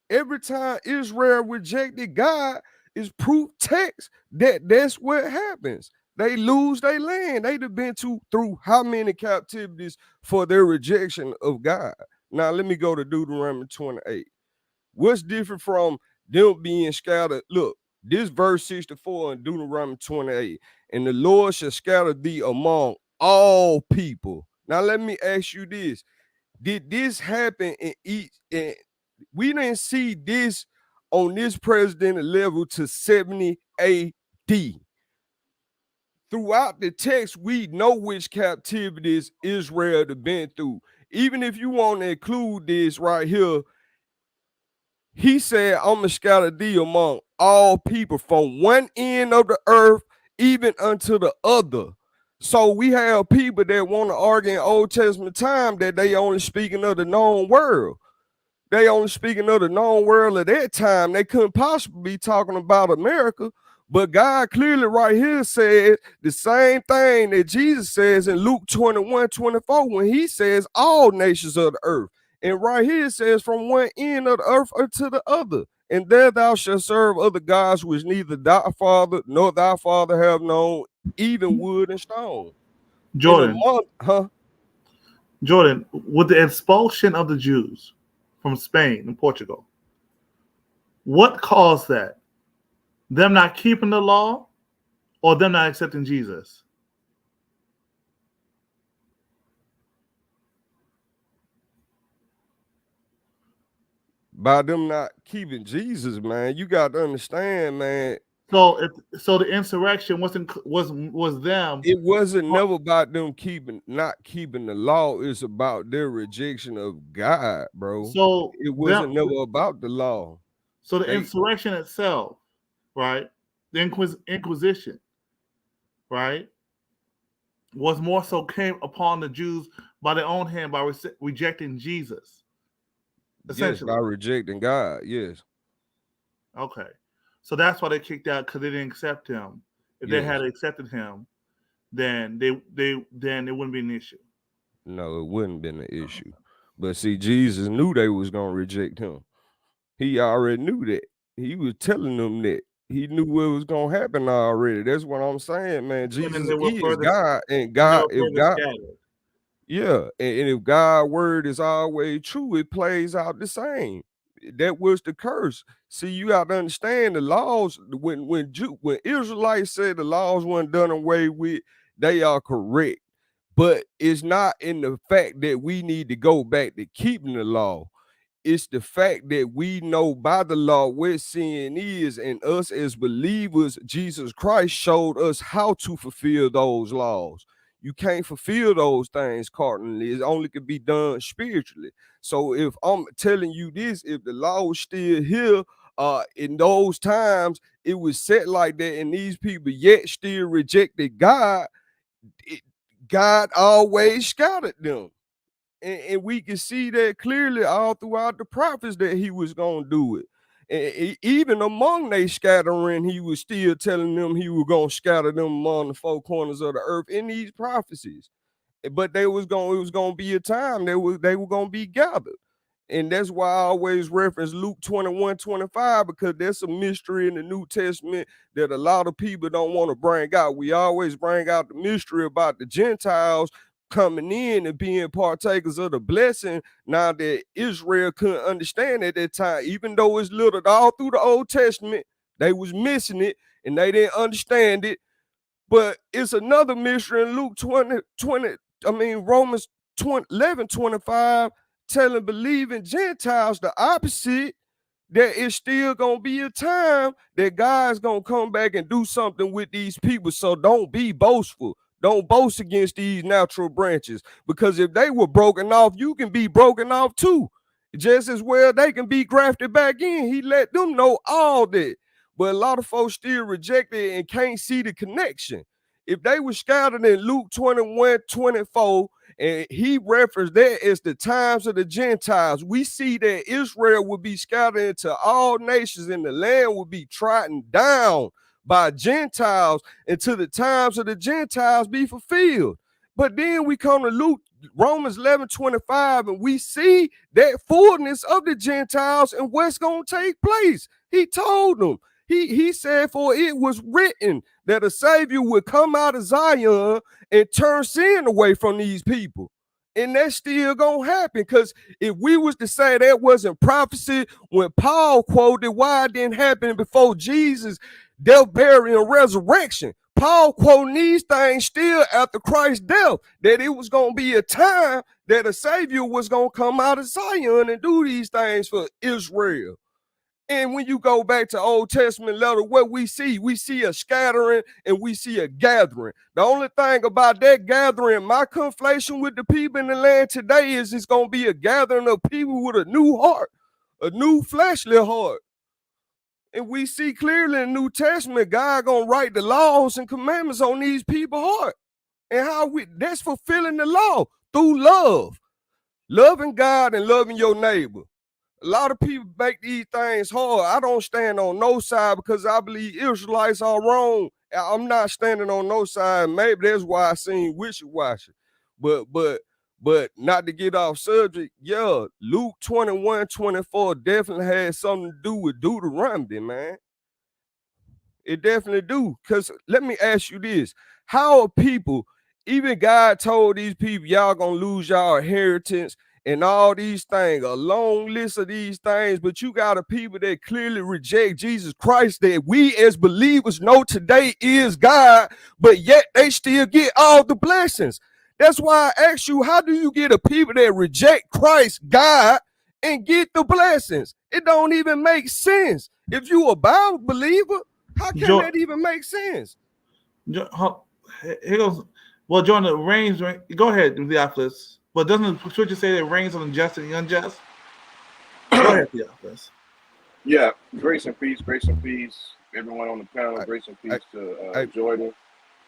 Every time Israel rejected God is proof text that that's what happens. They lose their land. They'd have been through how many captivities for their rejection of God. Now let me go to Deuteronomy 28. What's different from them being scattered? Look, This verse 64 in Deuteronomy 28. And the Lord shall scatter thee among all people. Now let me ask you this. Did this happen in each? And we didn't see this on this president level to 70 AD. Throughout the text, we know which captivities Israel had been through. Even if you want to include this right here, he said, I'm going to scatter thee among all people from one end of the earth even unto the other. So we have people that want to argue in Old Testament time that they only speaking of the known world. They only speaking of the known world at that time. They couldn't possibly be talking about America. But God clearly right here said the same thing that Jesus says in Luke 21:24 when he says all nations of the earth. And right here it says from one end of the earth unto the other. And there thou shalt serve other gods which neither thy father nor thy father have known, even wood and stone. Jordan, Jordan, with the expulsion of the Jews from Spain and Portugal, what caused that? Them not keeping the law or them not accepting Jesus? By them not keeping Jesus, man. You got to understand, man. So the insurrection was them. It wasn't never about them not keeping the law. It's about their rejection of God, bro. So it wasn't never about the law. So the insurrection itself, right? The Inquisition, right, was more so came upon the Jews by their own hand by rejecting Jesus. Essentially, yes, by rejecting God. Yes. Okay. So that's why they kicked out, because they didn't accept him. If they had accepted him, then it wouldn't be an issue. No, it wouldn't have been an issue. But see, Jesus knew they was gonna reject him. He already knew that. He was telling them that. He knew what was gonna happen already. That's what I'm saying, man. Jesus is God, and God, if God, and if God's word is always true, it plays out the same. That was the curse. See, you got to understand the laws. When Israelites said the laws weren't done away with, they are correct. But it's not in the fact that we need to go back to keeping the law. It's the fact that we know by the law what sin is, and us as believers, Jesus Christ showed us how to fulfill those laws. You can't fulfill those things carnally. It only can be done spiritually. So if I'm telling you this, if the law was still here in those times, it was set like that, and these people yet still rejected God, God always scattered them. And we can see that clearly all throughout the prophets that he was going to do it. And even among they scattering, he was still telling them he was going to scatter them among the four corners of the earth in these prophecies. But it was going to be a time they were going to be gathered. And that's why I always reference Luke 21:25, because there's a mystery in the New Testament that a lot of people don't want to bring out. We always bring out the mystery about the Gentiles coming in and being partakers of the blessing now that Israel couldn't understand at that time. Even though it's littered all through the Old Testament, they was missing it and they didn't understand it. But it's another mystery in Luke Romans 11:25, telling believing Gentiles the opposite, that it's still gonna be a time that God's gonna come back and do something with these people. So don't be boastful. Don't boast against these natural branches, because if they were broken off, you can be broken off too. Just as well they can be grafted back in. He let them know all that. But a lot of folks still reject it and can't see the connection. If they were scattered in Luke 21:24, and he referenced that as the times of the Gentiles, we see that Israel would be scattered into all nations and the land would be trodden down by Gentiles until the times of the Gentiles be fulfilled. But then we come to Romans 11:25, and we see that fullness of the Gentiles and what's going to take place. He told them, he said, for it was written that a Savior would come out of Zion and turn sin away from these people. And that's still gonna happen. Because if we was to say that wasn't prophecy when Paul quoted why it didn't happen before Jesus' death, burial, and resurrection, Paul quoting these things still after Christ's death, that it was gonna be a time that a savior was gonna come out of Zion and do these things for Israel. And when you go back to Old Testament letter, what we see a scattering and we see a gathering. The only thing about that gathering, my conflation with the people in the land today is it's going to be a gathering of people with a new heart, a new fleshly heart. And we see clearly in the New Testament, God going to write the laws and commandments on these people's heart. And that's fulfilling the law through love. Loving God and loving your neighbor. A lot of people make these things hard. I don't stand on no side because I believe Israelites are wrong. I'm not standing on no side. Maybe that's why I seen wishy-washy. But not to get off subject, yeah, Luke 21:24 definitely has something to do with Deuteronomy, man. It definitely do. Because let me ask you this. How are people, even God told these people, y'all gonna lose y'all inheritance and all these things, a long list of these things, but you got a people that clearly reject Jesus Christ that we as believers know today is God, but yet they still get all the blessings. That's why I ask you, how do you get a people that reject Christ, God, and get the blessings? It don't even make sense. If you a Bible believer, how can that even make sense? Here goes. Well, John, the reigns. Go ahead, Theophilus. But doesn't the scripture say that it rains on the just and the unjust? Go ahead, Theophilus. Yeah, grace and peace, everyone on the panel. Grace and peace to Jordan.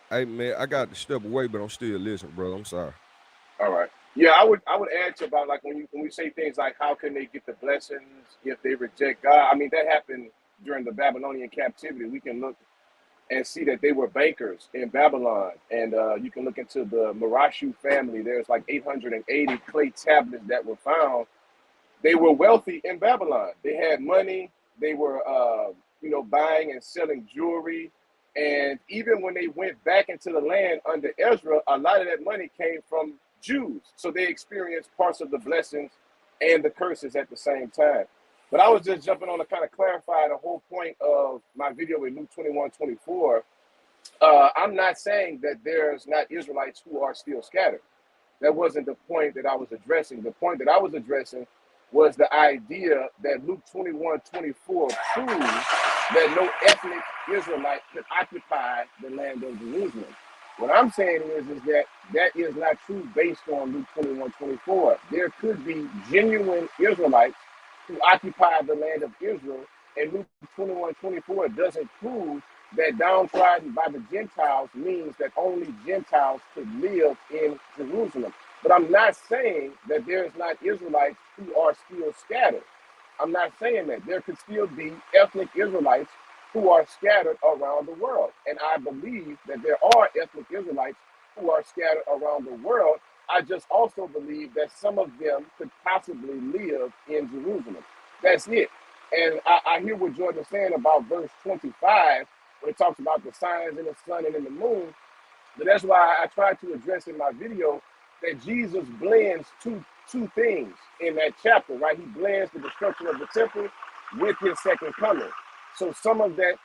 Hey man, I got to step away, but I'm still listening, bro. I'm sorry. All right. Yeah, I would add to about like when we say things like how can they get the blessings if they reject God? I mean, that happened during the Babylonian captivity. We can look and see that they were bankers in Babylon. And you can look into the Marashu family. There's like 880 clay tablets that were found. They were wealthy in Babylon. They had money. They were, buying and selling jewelry. And even when they went back into the land under Ezra, a lot of that money came from Jews. So they experienced parts of the blessings and the curses at the same time. But I was just jumping on to kind of clarify the whole point of my video with Luke 21:24. I'm not saying that there's not Israelites who are still scattered. That wasn't the point that I was addressing. The point that I was addressing was the idea that Luke 21:24 proves that no ethnic Israelite could occupy the land of Jerusalem. What I'm saying is that is not true based on Luke 21:24. There could be genuine Israelites who occupy the land of Israel, and Luke 21:24 doesn't prove that downtrodden by the Gentiles means that only Gentiles could live in Jerusalem. But I'm not saying that there's not Israelites who are still scattered. I'm not saying that. There could still be ethnic Israelites who are scattered around the world. And I believe that there are ethnic Israelites who are scattered around the world. I just also believe that some of them could possibly live in Jerusalem. That's it. And I hear what Jordan is saying about verse 25, when it talks about the signs in the sun and in the moon. But that's why I tried to address in my video that Jesus blends two things in that chapter, right? He blends the destruction of the temple with his second coming. So some of that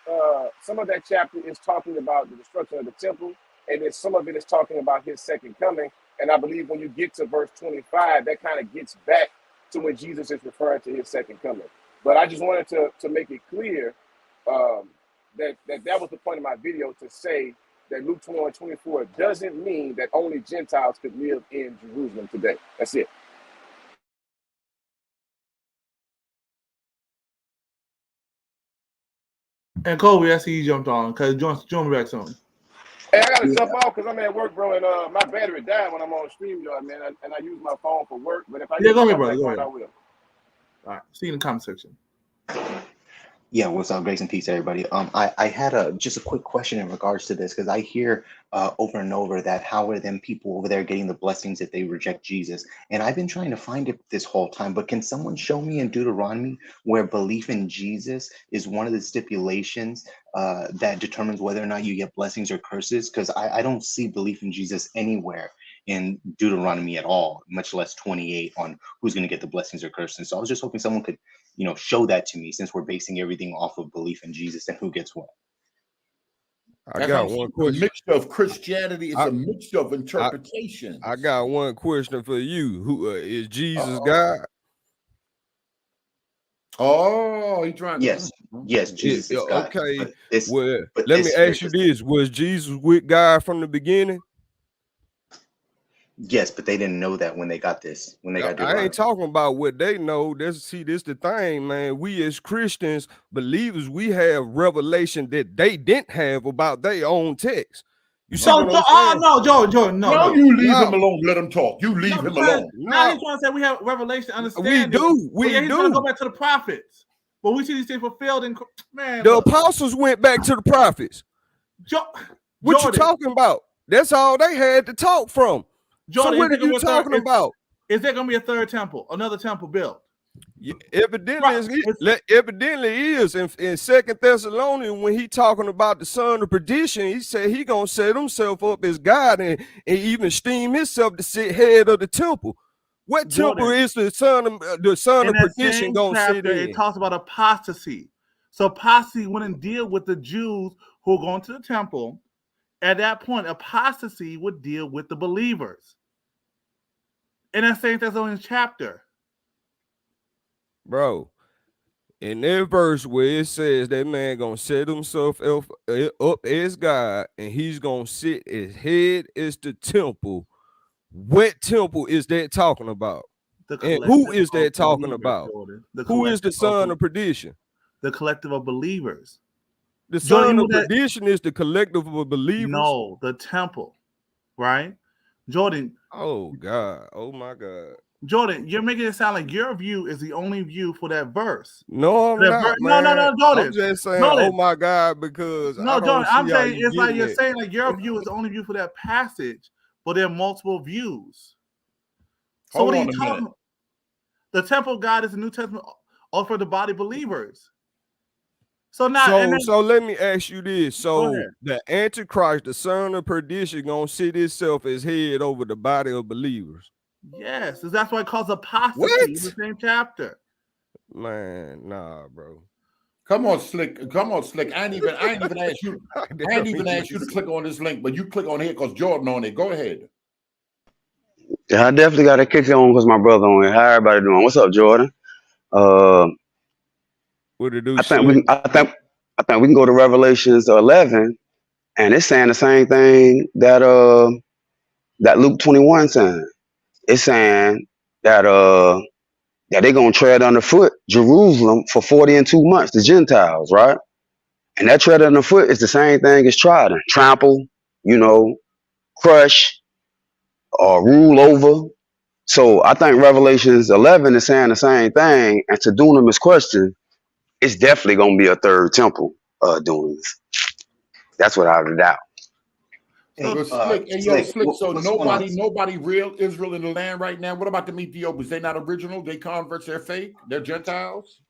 chapter is talking about the destruction of the temple, and then some of it is talking about his second coming. And I believe when you get to verse 25, that kind of gets back to when Jesus is referring to his second coming. But I just wanted to make it clear that was the point of my video, to say that Luke 21:24 doesn't mean that only Gentiles could live in Jerusalem today. That's it. And Kobe, I see you jumped on. Cause join me back soon. Hey, I gotta jump off because I'm at work, bro, and my battery died when I'm on StreamYard, man, and I use my phone for work. But if I go ahead, brother. Go ahead. I will. All right. See you in the comment section. Yeah, what's up? Grace and peace, everybody. I had just a quick question in regards to this, because I hear over and over that how are them people over there getting the blessings if they reject Jesus? And I've been trying to find it this whole time, but can someone show me in Deuteronomy where belief in Jesus is one of the stipulations that determines whether or not you get blessings or curses? Because I don't see belief in Jesus anywhere in Deuteronomy at all, much less 28 on who's going to get the blessings or curses. So I was just hoping someone could, show that to me, since we're basing everything off of belief in Jesus and who gets what. I got one question. A mixture of Christianity is a mixture of interpretation. I got one question for you. Who is Jesus God? Oh, he trying to. Yes, Jesus is God. Okay. Let me ask you this: was Jesus with God from the beginning? Yes, but they didn't know that when they got this. When they got I ain't talking about what they know. This the thing, man. We as Christians, believers, we have revelation that they didn't have about their own text. You see what I'm saying? No, Jordan, no. You leave him alone. Let him talk. You leave him alone. Now he's trying to say we have revelation, understanding. We do. He's going to go back to the prophets. But we see these things fulfilled in man. The apostles went back to the prophets. What you talking about? That's all they had to talk from. Jordan, so what are you talking about? Is there going to be a third temple, another temple built? Yeah, evidently is in 2 Thessalonians, when he talking about the son of perdition, he said he gonna set himself up as God and even esteem himself to sit head of the temple. What temple is the son of perdition gonna sit in? It talks about apostasy. So apostasy wouldn't deal with the Jews who are going to the temple. At that point, apostasy would deal with the believers. In that same Thessalonians chapter. Bro, in that verse where it says that man gonna set himself up as God and he's gonna sit as head as the temple, what temple is that talking about? And who is that talking about? Who is the son of perdition? The collective of believers. The son of perdition is the collective of believers. No, the temple, right? Jordan. Oh God. Oh my God. Jordan, you're making it sound like your view is the only view for that verse. No, I'm not, man. No, Jordan. I'm just saying, Jordan. Oh my God, because Jordan, I'm saying it's like you're saying like your view is the only view for that passage, but there are multiple views. So what are you talking about? The temple of God is the New Testament offered the body believers. So now, so let me ask you this: so the Antichrist, the son of perdition, gonna sit himself as head over the body of believers? Yes, that's why it calls apostasy in the same chapter. Man, nah, bro. Come on, Slick. I ain't even asked you. I ain't even asked you to click on this link, but you click on here because Jordan on it. Go ahead. Yeah, I definitely got to kick it on because my brother on it. How everybody doing? What's up, Jordan? What to do? I think we can go to Revelations 11, and it's saying the same thing that that Luke 21 saying. It's saying that they're gonna tread underfoot Jerusalem for 40 and 2 months, the Gentiles, right? And that tread underfoot is the same thing as trodden, trample, crush, or rule over. So I think Revelations 11 is saying the same thing. And to Dunamis' question, it's definitely gonna be a third temple, Dunamis. That's without a doubt. So nobody real Israel in the land right now. What about the Ethiopians? They not original. They converts. They're fake. They're Gentiles.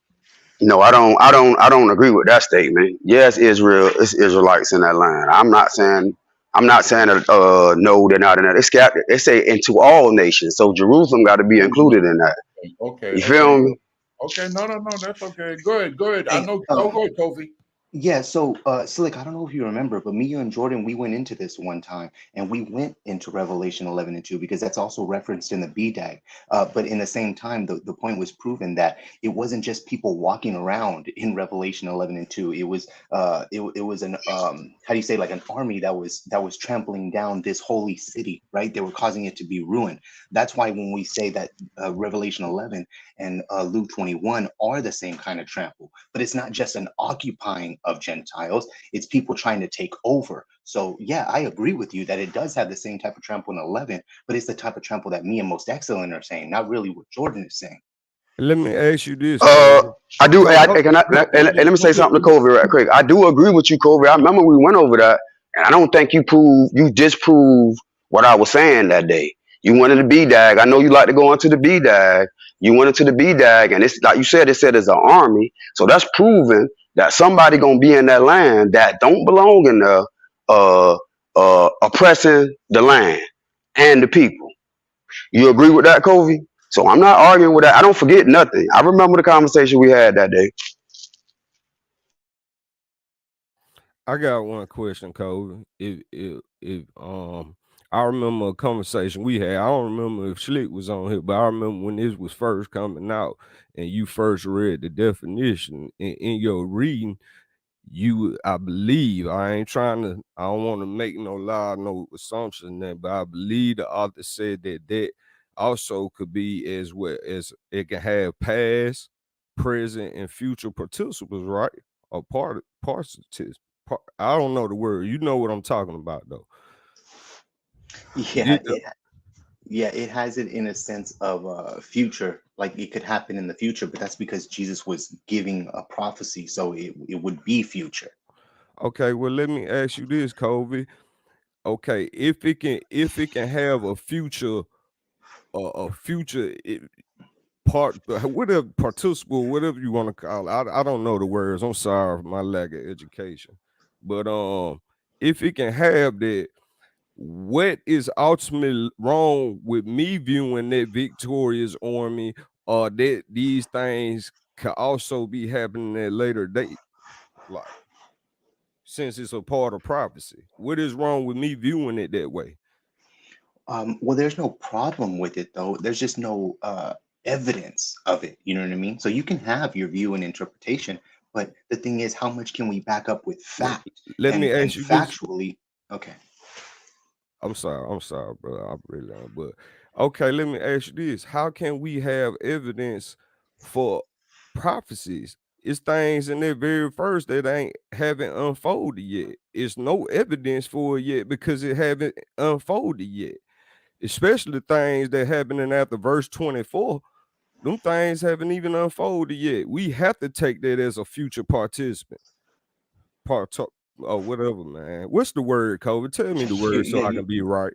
No, I don't agree with that statement. Yes, Israel, it's Israelites in that land. I'm not saying that no, they're not in that. It's scattered. They say into all nations. So Jerusalem got to be included in that. Okay. You feel me? Okay, no, that's okay. Go ahead. I know. Go ahead, Kofi. Yeah, so Slick, I don't know if you remember, but me and Jordan, we went into this one time, and we went into Revelation 11 and 2 because that's also referenced in the BDAG. But in the same time, the point was proven that it wasn't just people walking around in Revelation 11 and 2. It was an how do you say, like an army that was trampling down this holy city, right? They were causing it to be ruined. That's why when we say that Revelation 11 and Luke 21 are the same kind of trample, but it's not just an occupying of Gentiles, it's people trying to take over. So yeah, I agree with you that it does have the same type of trample in 11, but it's the type of trample that me and Most Excellent are saying, not really what Jordan is saying. Let me ask you this. I do. Let me say something to Kobe right quick. I do agree with you, Kobe. I remember we went over that, and I don't think you disproved what I was saying that day. You went into the BDAG. I know you like to go into the BDAG. You went into the BDAG, and it's like you said. It said it's an army, so that's proven that somebody gonna be in that land that don't belong in there, oppressing the land. and the people. You agree with that, Kobe? So I'm not arguing with that. I don't forget nothing. I remember the conversation we had that day. I got one question, Kobe. If I remember a conversation we had. I don't remember if Schlick was on here, but I remember when this was first coming out and you first read the definition in your reading. I believe, I don't want to make no assumption there, but I believe the author said that also could be as well as it can have past, present, and future participles, right? Or participants. I don't know the word. You know what I'm talking about, though. Yeah, it has it in a sense of future, like it could happen in the future, but that's because Jesus was giving a prophecy, so it would be future. Okay, well, let me ask you this, Kobe. Okay, if it can have a future part, whatever participle, whatever you want to call it. I don't know the words. I'm sorry for my lack of education. But if it can have that, what is ultimately wrong with me viewing that victorious army, or that these things could also be happening at a later date? Like, since it's a part of prophecy, what is wrong with me viewing it that way? Well, there's no problem with it though. There's just no evidence of it. You know what I mean? So you can have your view and interpretation, but the thing is, how much can we back up with fact? Let me ask you factually. Okay. I'm sorry, bro. I really am. But okay, let me ask you this: how can we have evidence for prophecies? It's things in there very first that haven't unfolded yet. It's no evidence for it yet because it haven't unfolded yet. Especially things that happening after verse 24. Them things haven't even unfolded yet. We have to take that as a future participant. Or whatever, man. What's the word, Kobe? Tell me the word so I can be right.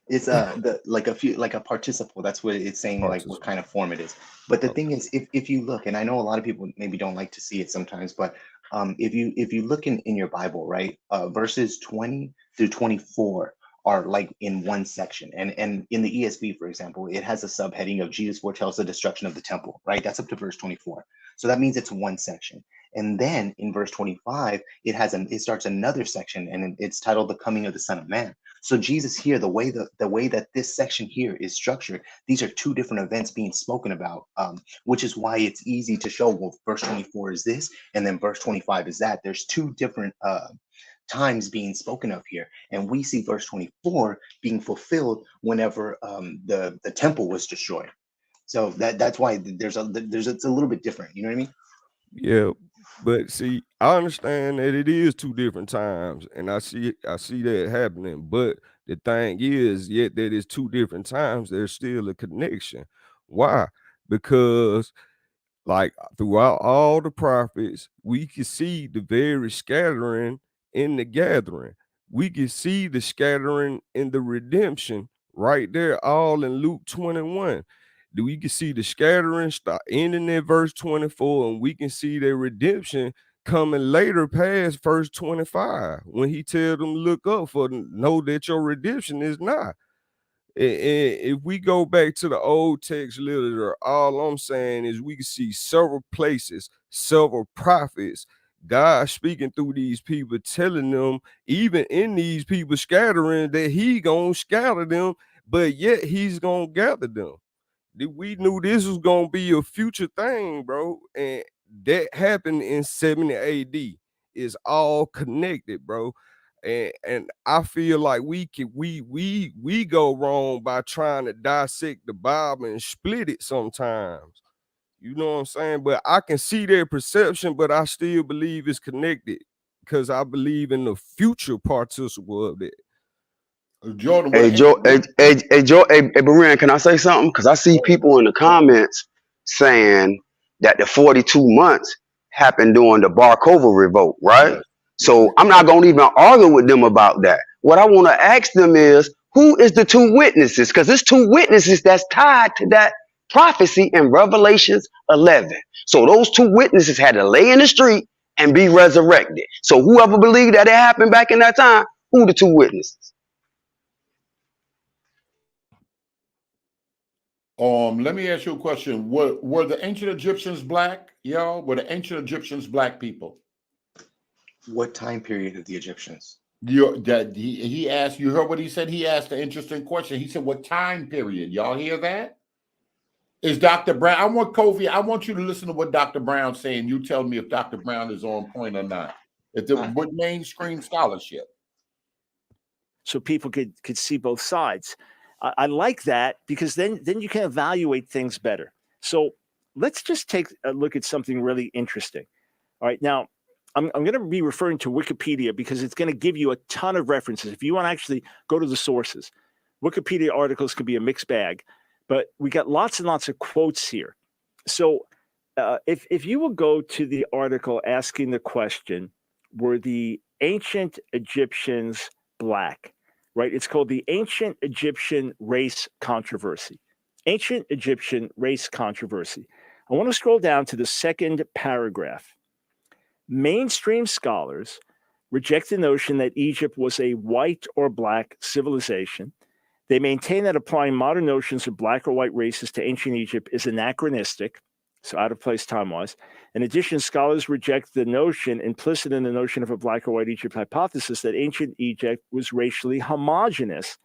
It's like a participle. That's what it's saying, like what kind of form it is. But the thing is, if you look, and I know a lot of people maybe don't like to see it sometimes, but if you look in your Bible, right, verses 20 through 24 are like in one section, and in the ESV, for example, it has a subheading of Jesus foretells the destruction of the temple, right? That's up to verse 24. So that means it's one section. And then in verse 25, it starts another section, and it's titled the coming of the Son of Man. So Jesus here, the way that this section here is structured, these are two different events being spoken about, which is why it's easy to show, well, verse 24 is this, and then verse 25 is that. There's two different times being spoken of here, and we see verse 24 being fulfilled whenever the temple was destroyed. So that's why it's a little bit different. You know what I mean? Yeah, but see, I understand that it is two different times, and I see that happening. But the thing is, yet that it's two different times, there's still a connection. Why? Because like throughout all the prophets, we can see the very scattering in the gathering. We can see the scattering in the redemption right there, all in Luke 21. We can see the scattering start ending in verse 24, and we can see their redemption coming later past verse 25 when he tells them, look up, for know that your redemption is nigh. And if we go back to the old text literature, all I'm saying is we can see several places, several prophets, God speaking through these people, telling them, even in these people scattering, that he gonna scatter them, but yet he's gonna gather them. We knew this was gonna be a future thing, bro, and that happened in 70 AD. It's all connected, bro. And I feel like we go wrong by trying to dissect the Bible and split it sometimes. You know what I'm saying? But I can see their perception, but I still believe it's connected because I believe in the future participle of it. Jordan, Hey, Beran, can I say something? Because I see people in the comments saying that the 42 months happened during the Bar Kokhba revolt, right? So I'm not going to even argue with them about that. What I want to ask them is, who is the two witnesses? Because it's two witnesses that's tied to that prophecy in Revelations 11. So those two witnesses had to lay in the street and be resurrected. So whoever believed that it happened back in that time, who the two witnesses? Let me ask you a question. Were the ancient Egyptians black, y'all? Were the ancient Egyptians black people? What time period of the Egyptians? He asked, you heard what he said? He asked an interesting question. He said, what time period? Y'all hear that? Is Dr. Brown, I want Kofi, I want you to listen to what Dr. Brown's saying. You tell me if Dr. Brown is on point or not. With mainstream scholarship. So people could see both sides. I like that because then you can evaluate things better. So let's just take a look at something really interesting. All right, now I'm going to be referring to Wikipedia because it's going to give you a ton of references. If you want to actually go to the sources, Wikipedia articles can be a mixed bag, but we got lots and lots of quotes here. So if you will go to the article asking the question, were the ancient Egyptians black? Right? It's called the Ancient Egyptian Race Controversy. Ancient Egyptian Race Controversy. I want to scroll down to the second paragraph. Mainstream scholars reject the notion that Egypt was a white or black civilization. They maintain that applying modern notions of black or white races to ancient Egypt is anachronistic, so out of place time-wise. In addition, scholars reject the notion, implicit in the notion of a black or white Egypt hypothesis, that ancient Egypt was racially homogeneous.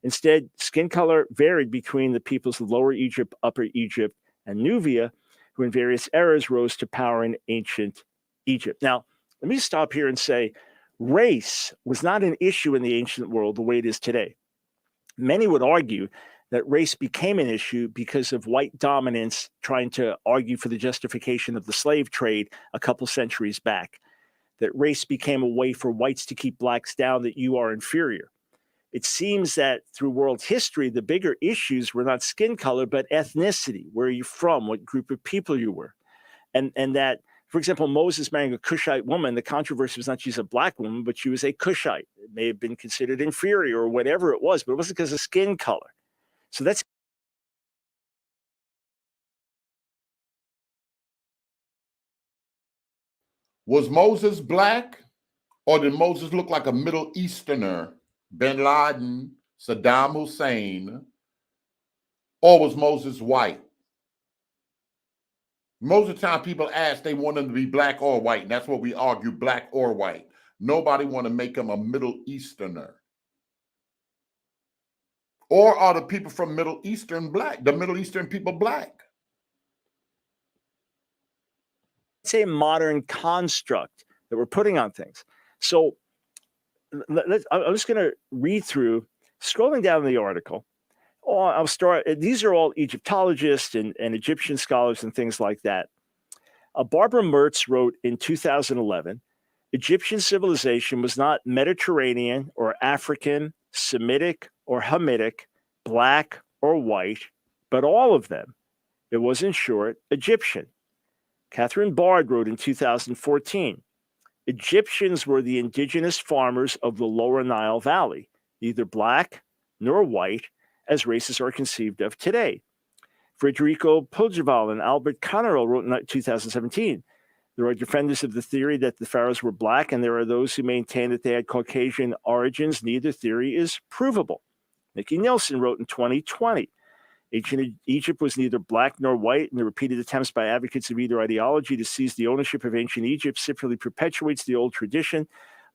Instead, skin color varied between the peoples of Lower Egypt, Upper Egypt, and Nubia, who in various eras rose to power in ancient Egypt. Now, let me stop here and say, race was not an issue in the ancient world the way it is today. Many would argue that race became an issue because of white dominance trying to argue for the justification of the slave trade a couple centuries back, that race became a way for whites to keep blacks down, that you are inferior. It seems that through world history, the bigger issues were not skin color, but ethnicity. Where are you from? What group of people you were? And that, for example, Moses marrying a Cushite woman, the controversy was not she's a black woman, but she was a Cushite. It may have been considered inferior or whatever it was, but it wasn't because of skin color. So that's Was Moses black, or did Moses look like a Middle Easterner, Bin Laden, Saddam Hussein, or was Moses white? Most of the time people ask, they want him to be black or white, and that's what we argue, black or white. Nobody want to make him a Middle Easterner. Or are the people from Middle Eastern black, the Middle Eastern people black? it's a modern construct that we're putting on things. So I'm just going to read through, scrolling down the article. I'll start. These are all Egyptologists and Egyptian scholars and things like that. Barbara Mertz wrote in 2011, Egyptian civilization was not Mediterranean or African, Semitic or Hamitic, black or white, but all of them. It was, in short, Egyptian. Catherine Bard wrote in 2014, Egyptians were the indigenous farmers of the Lower Nile Valley, neither black nor white, as races are conceived of today. Federico Poggival and Albert Connerl wrote in 2017, there are defenders of the theory that the pharaohs were black, and there are those who maintain that they had Caucasian origins. Neither theory is provable. Nikki Nelson wrote in 2020, ancient Egypt was neither black nor white, and the repeated attempts by advocates of either ideology to seize the ownership of ancient Egypt simply perpetuates the old tradition,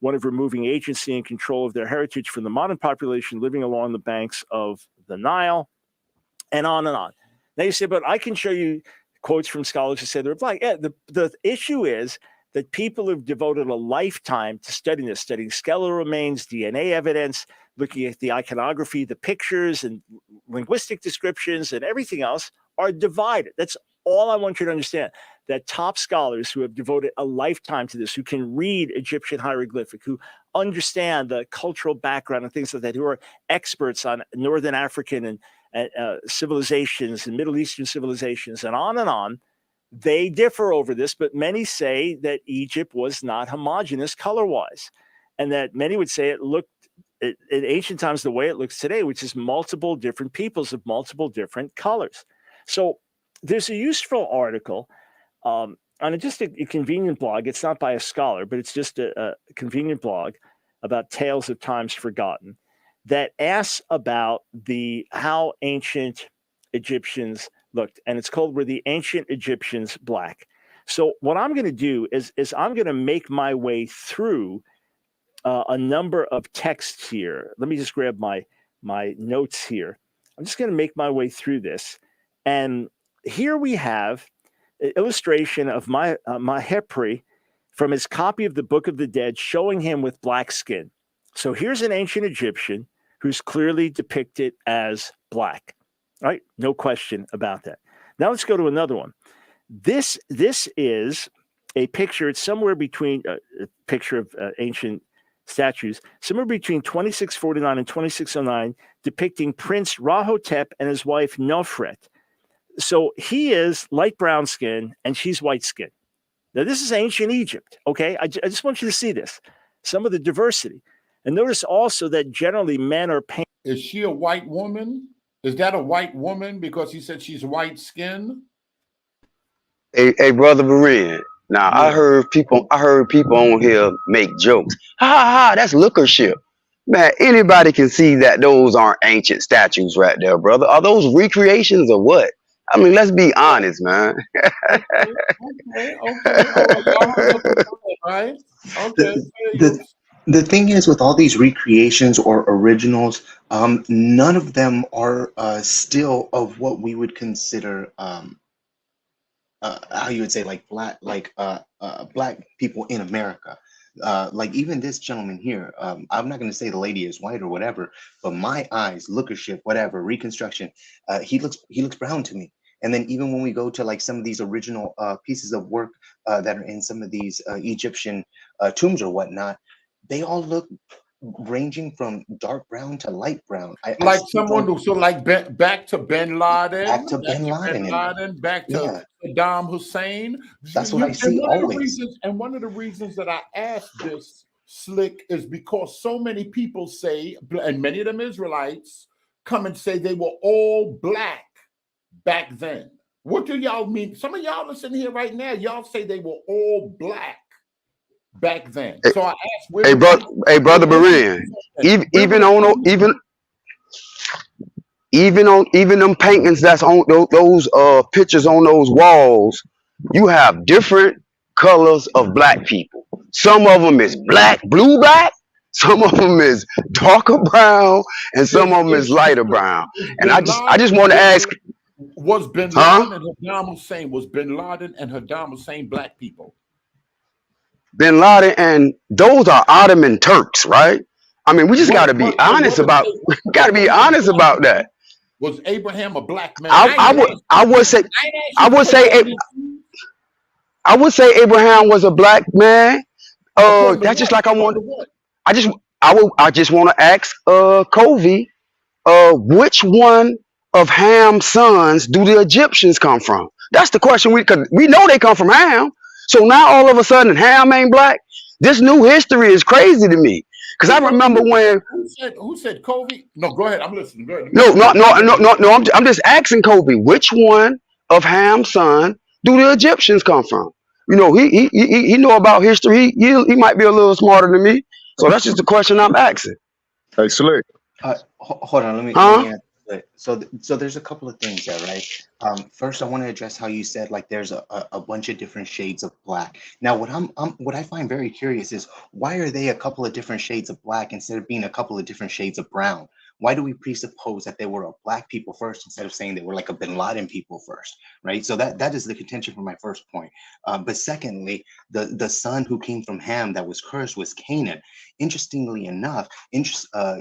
one of removing agency and control of their heritage from the modern population living along the banks of the Nile, and on and on. Now you say, but I can show you quotes from scholars who say they're black. Yeah, the issue is that people have devoted a lifetime to studying this, studying skeletal remains, DNA evidence, looking at the iconography, the pictures and linguistic descriptions and everything else are divided. That's all I want you to understand, that top scholars who have devoted a lifetime to this, who can read Egyptian hieroglyphic, who understand the cultural background and things like that, who are experts on Northern African and civilizations and Middle Eastern civilizations and on, they differ over this, but many say that Egypt was not homogeneous color-wise, and that many would say it looked in ancient times the way it looks today, which is multiple different peoples of multiple different colors. So there's a useful article on just a convenient blog. It's not by a scholar, but it's just a convenient blog about tales of times forgotten that asks about how ancient Egyptians looked, and it's called Were the Ancient Egyptians Black? So what I'm going to do is I'm going to make my way through a number of texts here. Let me just grab my notes here. I'm just going to make my way through this, and here we have an illustration of Mahepri from his copy of the Book of the Dead, showing him with black skin. So here's an ancient Egyptian who's clearly depicted as black, right? No question about that. Now let's go to another one. This is a picture. It's somewhere between a picture of ancient statues, somewhere between 2649 and 2609, depicting Prince Rahotep and his wife Nofret. So he is light brown skin and she's white skin. Now, this is ancient Egypt, okay? I just want you to see this, some of the diversity. And notice also that generally men are painted. Is she a white woman? Is that a white woman because he said she's white skinned? Hey, brother Berean. Now I heard people on here make jokes. Ha ha ha! That's lookership. Man, anybody can see that those aren't ancient statues right there, brother. Are those recreations or what? I mean, let's be honest, man. Right? The thing is, with all these recreations or originals, none of them are still of what we would consider how you would say like black people in America. Like even this gentleman here, I'm not going to say the lady is white or whatever, but my eyes, lookership, whatever, reconstruction, he looks brown to me. And then even when we go to like some of these original pieces of work that are in some of these Egyptian tombs or whatnot, they all look ranging from dark brown to light brown. Like someone who, so like back to Bin Laden, back to Bin Laden, back to Saddam Hussein. That's what I see always. And one of the reasons that I asked this, Slick, is because so many people say, and many of them Israelites come and say they were all black back then. What do y'all mean? Some of y'all listening here right now, y'all say they were all black back then. So I asked, brother Berean, even them paintings that's on those pictures on those walls, you have different colors of black people. Some of them is blue black, some of them is darker brown, and some of them is lighter brown. And I just want to ask, was Bin Laden and Saddam Hussein, was Bin Laden and Saddam Hussein black people? Bin Laden, and those are Ottoman Turks, right? I mean, we just got to be honest about. We got to be honest about that. Was Abraham a black man? I would say Abraham was a black man. That's just like I just want to ask Covey, which one of Ham's sons do the Egyptians come from? That's the question. Because we know they come from Ham. So now all of a sudden Ham ain't black. This new history is crazy to me. Because I remember when who said Covey? No, go ahead. I'm listening. Go ahead. No. I'm just asking Covey, which one of Ham's son do the Egyptians come from? You know, he know about history. He might be a little smarter than me. So that's just the question I'm asking. Hey, Slick. Hold on, let me answer. So there's a couple of things there, right? First, I want to address how you said like there's a bunch of different shades of black. Now, what I find very curious is why are they a couple of different shades of black instead of being a couple of different shades of brown? Why do we presuppose that they were a black people first instead of saying they were like a Bin Laden people first, right? So that is the contention for my first point. But secondly, the son who came from Ham that was cursed was Canaan. Interestingly enough,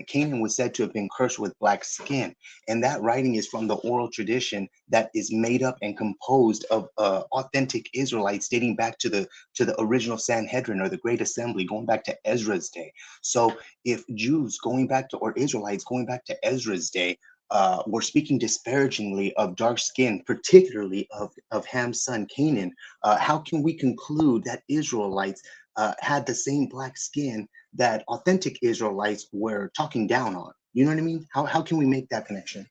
Canaan was said to have been cursed with black skin, and that writing is from the oral tradition that is made up and composed of authentic Israelites dating back to the original Sanhedrin or the Great Assembly, going back to Ezra's day. So if Jews or Israelites going back to Ezra's day were speaking disparagingly of dark skin, particularly of Ham's son Canaan, how can we conclude that Israelites had the same black skin that authentic Israelites were talking down on? You know what I mean? How can we make that connection?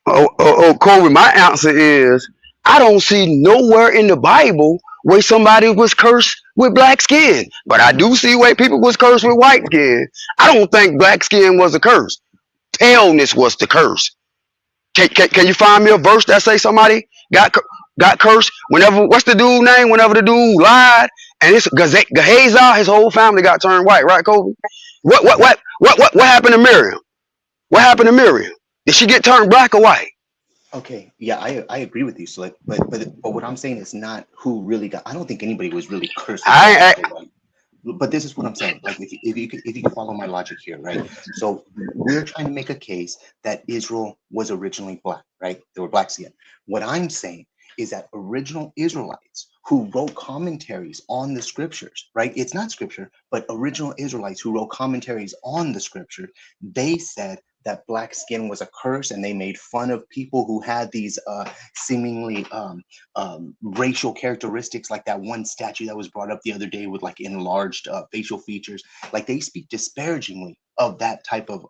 Corey, my answer is I don't see nowhere in the Bible where somebody was cursed with black skin, but I do see where people was cursed with white skin. I don't think black skin was a curse. Paleness was the curse. Can you find me a verse that say somebody got cursed? Whenever, what's the dude name? Whenever the dude lied, and it's Gehazi, his whole family got turned white, right, Kobe? What happened to Miriam? What happened to Miriam? Did she get turned black or white? Okay, yeah, I agree with you, Slick, but what I'm saying is not who really got. I don't think anybody was really cursed. But this is what I'm saying. Like, if you can follow my logic here, right? So we're trying to make a case that Israel was originally black, right? They were black skin. What I'm saying is that original Israelites who wrote commentaries on the scriptures, right? It's not scripture, but original Israelites who wrote commentaries on the scripture, they said that black skin was a curse, and they made fun of people who had these seemingly racial characteristics, like that one statue that was brought up the other day with like enlarged facial features. Like, they speak disparagingly of that type of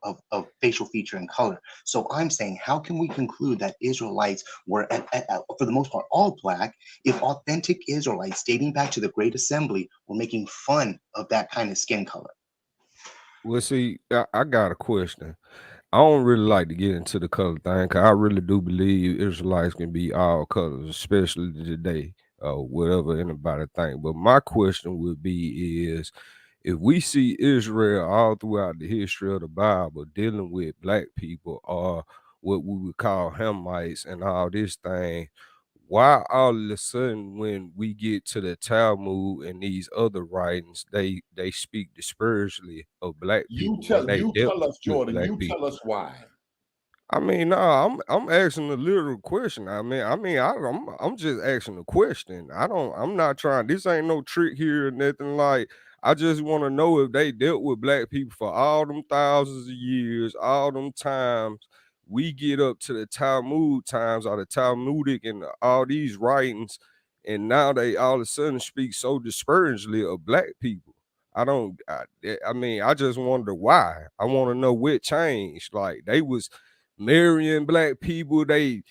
facial feature and color. So I'm saying, how can we conclude that Israelites were, for the most part, all black, if authentic Israelites dating back to the Great Assembly were making fun of that kind of skin color? Well, see, I got a question. I don't really like to get into the color thing, because I really do believe Israelites can be all colors, especially today, whatever anybody think. But my question would be is, if we see Israel all throughout the history of the Bible dealing with black people, or what we would call Hamites and all this thing, why all of a sudden when we get to the Talmud and these other writings, they speak disparagingly of black people? You tell us, Jordan. You tell us why. I mean, no, I'm asking a literal question. I'm just asking a question. I'm not trying. This ain't no trick here or nothing. Like, I just want to know if they dealt with black people for all them thousands of years, all them times. We get up to the Talmud times, or the Talmudic and all these writings, and now they all of a sudden speak so disparagingly of black people. I just wonder why. I want to know what changed. Like, they was marrying black people, they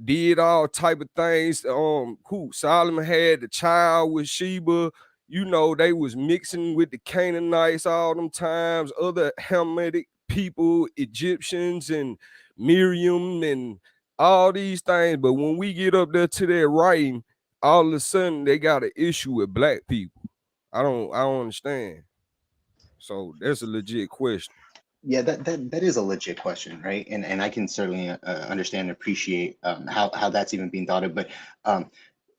did all type of things. Solomon had the child with Sheba. You know, they was mixing with the Canaanites all them times, other Hamitic people, Egyptians and Miriam and all these things. But when we get up there to their writing, all of a sudden they got an issue with black people. I don't understand. So that's a legit question. Yeah, that is a legit question, right? And I can certainly understand and appreciate how that's even being thought of. But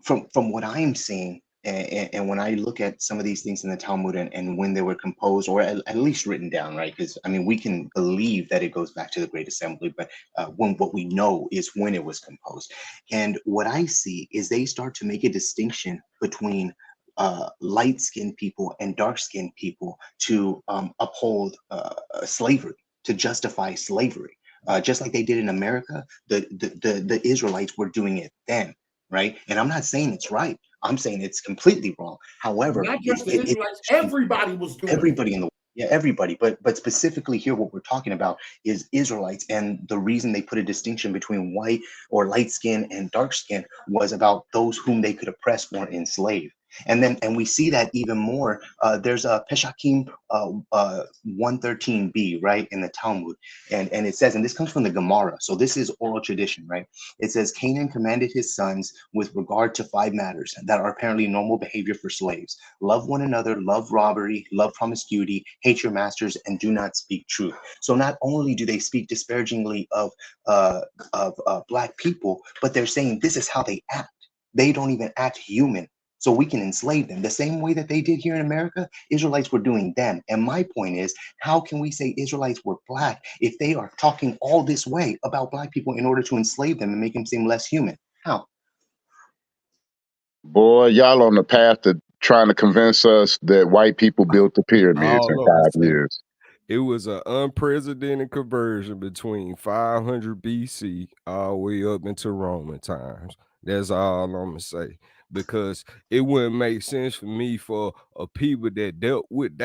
from what I'm seeing, and when I look at some of these things in the Talmud and when they were composed, or at least written down, right? Because I mean, we can believe that it goes back to the Great Assembly, but what we know is when it was composed. And what I see is they start to make a distinction between light-skinned people and dark-skinned people to uphold slavery, to justify slavery, just like they did in America. The Israelites were doing it then, right? And I'm not saying it's right. I'm saying it's completely wrong. However, not just the Israelites, everybody was doing everybody in the world. Yeah, everybody, but specifically here, what we're talking about is Israelites, and the reason they put a distinction between white or light skin and dark skin was about those whom they could oppress or enslave. And we see that even more. There's a Peshakim 113b, right, in the Talmud, and it says, and this comes from the Gemara, so this is oral tradition, right? It says, Canaan commanded his sons with regard to 5 matters that are apparently normal behavior for slaves: love one another, love robbery, love promiscuity, hate your masters, and do not speak truth. So not only do they speak disparagingly of black people, but they're saying this is how they act. They don't even act human, so we can enslave them the same way that they did here in America. Israelites were doing them. And my point is, how can we say Israelites were black if they are talking all this way about black people in order to enslave them and make them seem less human? How? Boy, y'all on the path to trying to convince us that white people built the pyramids in 5 years. It was an unprecedented conversion between 500 BC all the way up into Roman times. That's all I'm gonna say, because it wouldn't make sense for me for a people that dealt with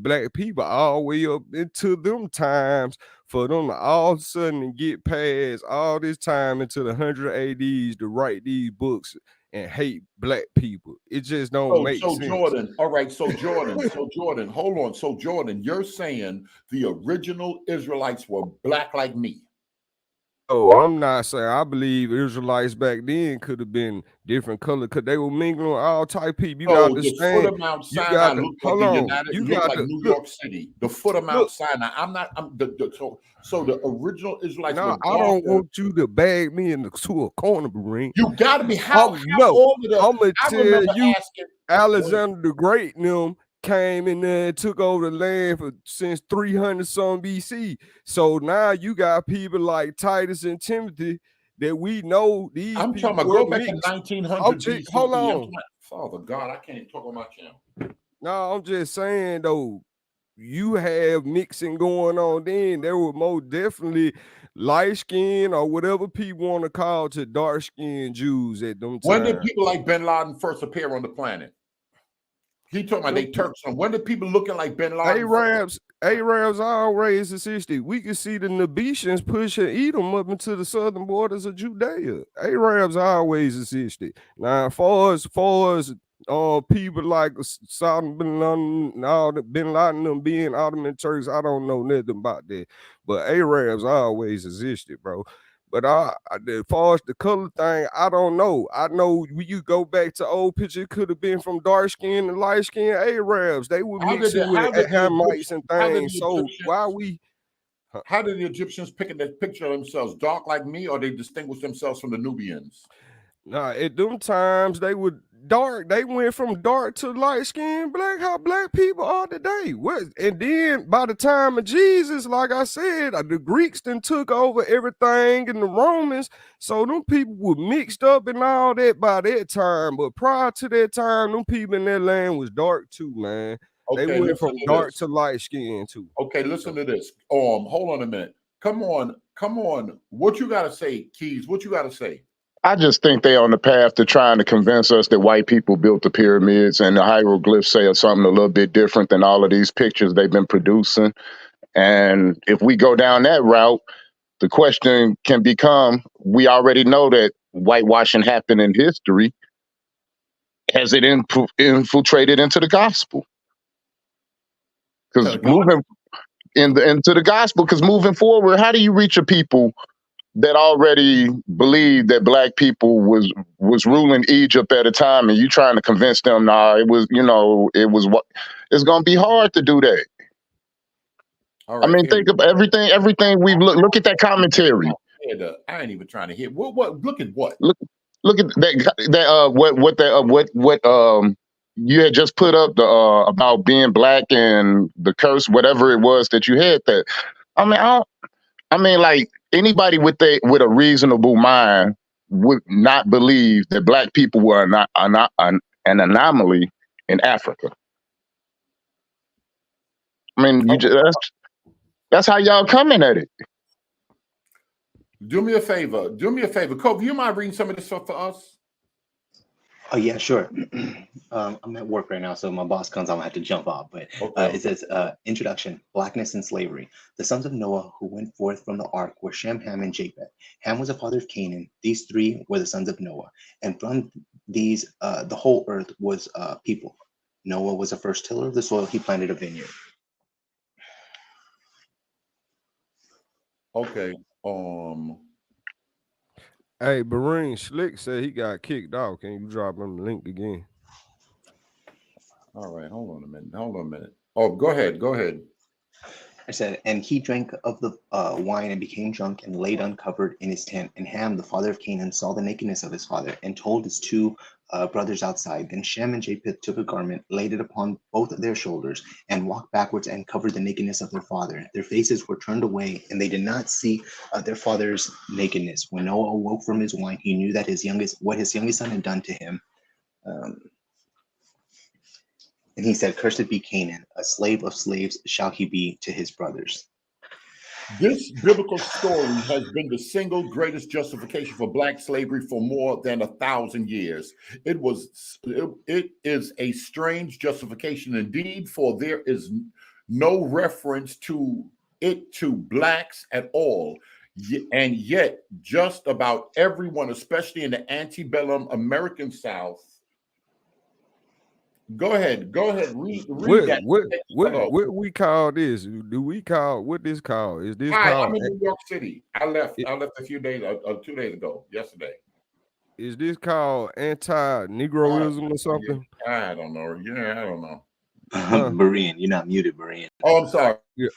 black people all the way up into them times, for them to all of a sudden get past all this time into the 100 ADs to write these books and hate black people. It just don't make sense. Jordan, all right, so Jordan, hold on. So Jordan, you're saying the original Israelites were black like me? Oh, I'm not saying I believe Israelites back then could have been different color because they were mingling with all type people. You got So to the foot understand. of Mount You Sinai got to looked like hold the on. United, You looked got like to New look. York City. The foot of Mount Sinai. So the original Israelites No, were I don't darker. want you to bag me to a corner, Marine. You got to be how No, all of the. I'm gonna I tell remember you, asking. Alexander the Great and them came in there and took over the land since 300 some BC. So now you got people like Titus and Timothy that we know these I'm people talking about were go back mixed. in 1900 BCE. Hold on. Father God, I can't talk on my channel. No, I'm just saying though, you have mixing going on then. There were most definitely light skin or whatever people want to call to dark skinned Jews at them times. When did people like Bin Laden first appear on the planet? He talking about they Turks. When did people looking like Bin Laden? Arabs always existed. We could see the Nabetians pushing Edom up into the southern borders of Judea. Arabs always existed. Now, far as people like Saddam bin Laden and all the Bin Laden them being Ottoman Turks, I don't know nothing about that. But Arabs always existed, bro. But as far as the color thing, I don't know. I know when you go back to old picture, it could have been from dark skin and light skin Arabs. They were mixing with Hamites and things. So why we? How did the Egyptians pick that picture of themselves? Dark like me, or they distinguish themselves from the Nubians? Nah, at them times they were dark. They went from dark to light skin black, how black people are today. And then by the time of Jesus, like I said, the Greeks then took over everything and the Romans. So them people were mixed up and all that by that time. But prior to that time, them people in that land was dark too, man. Okay, they went from dark to light skin too. Okay, listen to this. Hold on a minute. Come on. What you gotta say, Keys? What you gotta say? I just think they're on the path to trying to convince us that white people built the pyramids, and the hieroglyphs say something a little bit different than all of these pictures they've been producing. And if we go down that route, the question can become, we already know that whitewashing happened in history. Has it infiltrated into the gospel? Because moving into the gospel, because moving forward, how do you reach a people that already believed that black people was ruling Egypt at a time, and you trying to convince them, it was what it's gonna be hard to do that. All right, I mean, think of everything we've look at that commentary. I ain't even trying to hear what look at what? Look at what you had just put up about being black and the curse, whatever it was that you had that. I mean, like anybody with a reasonable mind would not believe that black people were an anomaly in Africa. I mean, that's how y'all coming at it. Do me a favor, Kobe. You mind reading some of this stuff for us? Oh yeah, sure. I'm at work right now, so my boss comes, I'm gonna have to jump off. But it says, introduction, blackness and slavery. The sons of Noah who went forth from the ark were Shem, Ham, and Japheth. Ham was the father of Canaan. These three were the sons of Noah. And from these, the whole earth was people. Noah was the first tiller of the soil. He planted a vineyard. Okay. Hey, Bareen Slick said he got kicked out. Can you drop him the link again? All right, hold on a minute. Oh, go ahead. I said, and he drank of the wine and became drunk and laid uncovered in his tent. And Ham, the father of Canaan, saw the nakedness of his father and told his two brothers outside. Then Shem and Japheth took a garment, laid it upon both of their shoulders, and walked backwards and covered the nakedness of their father. Their faces were turned away, and they did not see their father's nakedness. When Noah awoke from his wine, he knew that what his youngest son had done to him. And he said, "Cursed be Canaan, a slave of slaves shall he be to his brothers." This biblical story has been the single greatest justification for black slavery for more than 1,000 years. It is a strange justification indeed, for there is no reference to it to blacks at all. And yet, just about everyone, especially in the antebellum American South, Go ahead. Read What that. what we call this? Do we call what this called? Is this Hi, called? I'm in New York City. I left a few days, 2 days ago, yesterday. Is this called anti-Negroism or something? I don't know. Yeah, I don't know. Berean, you're not muted, Berean. Oh, I'm sorry. Yeah.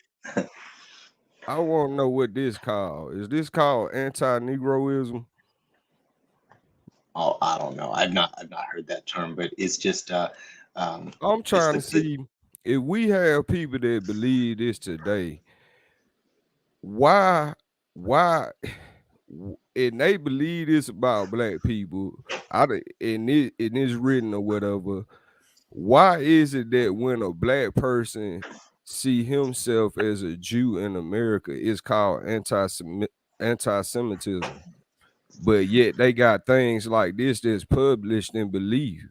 I want to know what this called. Is this called anti-Negroism? Oh, I don't know. I've not heard that term, but it's just I'm trying to see if we have people that believe this today. Why and they believe this about black people, and it's written or whatever. Why is it that when a black person see himself as a Jew in America, it's called anti-Semitism, but yet they got things like this that's published and believed?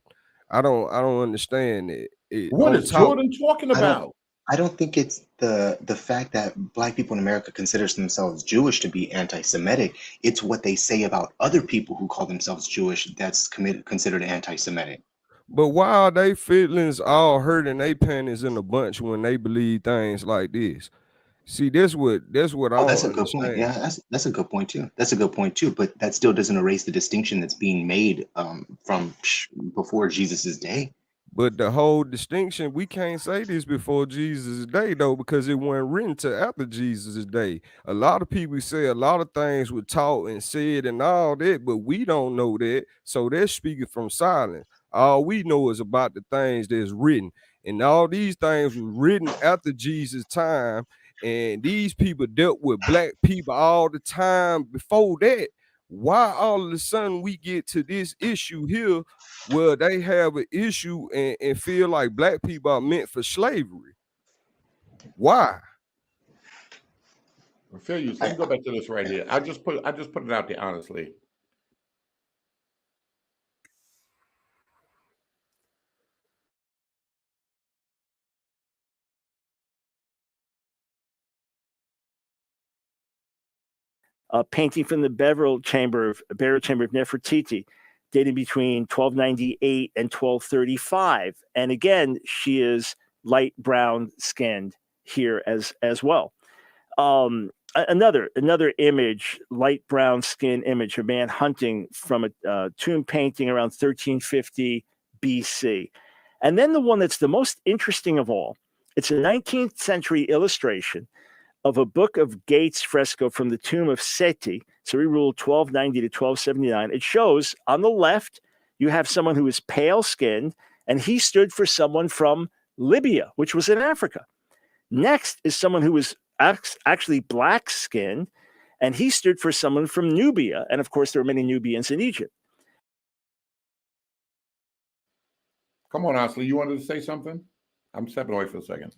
I don't understand it. What is Jordan talking about? I don't think it's the fact that black people in America considers themselves Jewish to be anti-Semitic. It's what they say about other people who call themselves Jewish that's considered anti-Semitic. But why are they feelings all hurt and they panties in a bunch when they believe things like this? See, that's what I don't that's a understand. good point. Yeah, that's a good point too. That's a good point too. But that still doesn't erase the distinction that's being made from before Jesus's day. But the whole distinction, we can't say this before Jesus' day, though, because it wasn't written to after Jesus' day. A lot of people say a lot of things were taught and said and all that, but we don't know that. So they're speaking from silence. All we know is about the things that's written. And all these things were written after Jesus' time. And these people dealt with black people all the time before that. Why all of a sudden we get to this issue here where they have an issue and feel like black people are meant for slavery? Why? Let me go back to this right here. I just put it out there honestly. A painting from the burial chamber of Nefertiti, dating between 1298 and 1235. And again, she is light brown skinned here as well. Another image, light brown skin image, a man hunting from a tomb painting around 1350 BC. And then the one that's the most interesting of all, it's a 19th century illustration of a Book of Gates fresco from the tomb of Seti. So he ruled 1290 to 1279. It shows on the left, you have someone who is pale skinned, and he stood for someone from Libya, which was in Africa. Next is someone who was actually black skinned, and he stood for someone from Nubia. And of course, there were many Nubians in Egypt. Come on, Ashley, you wanted to say something? I'm stepping away for a second.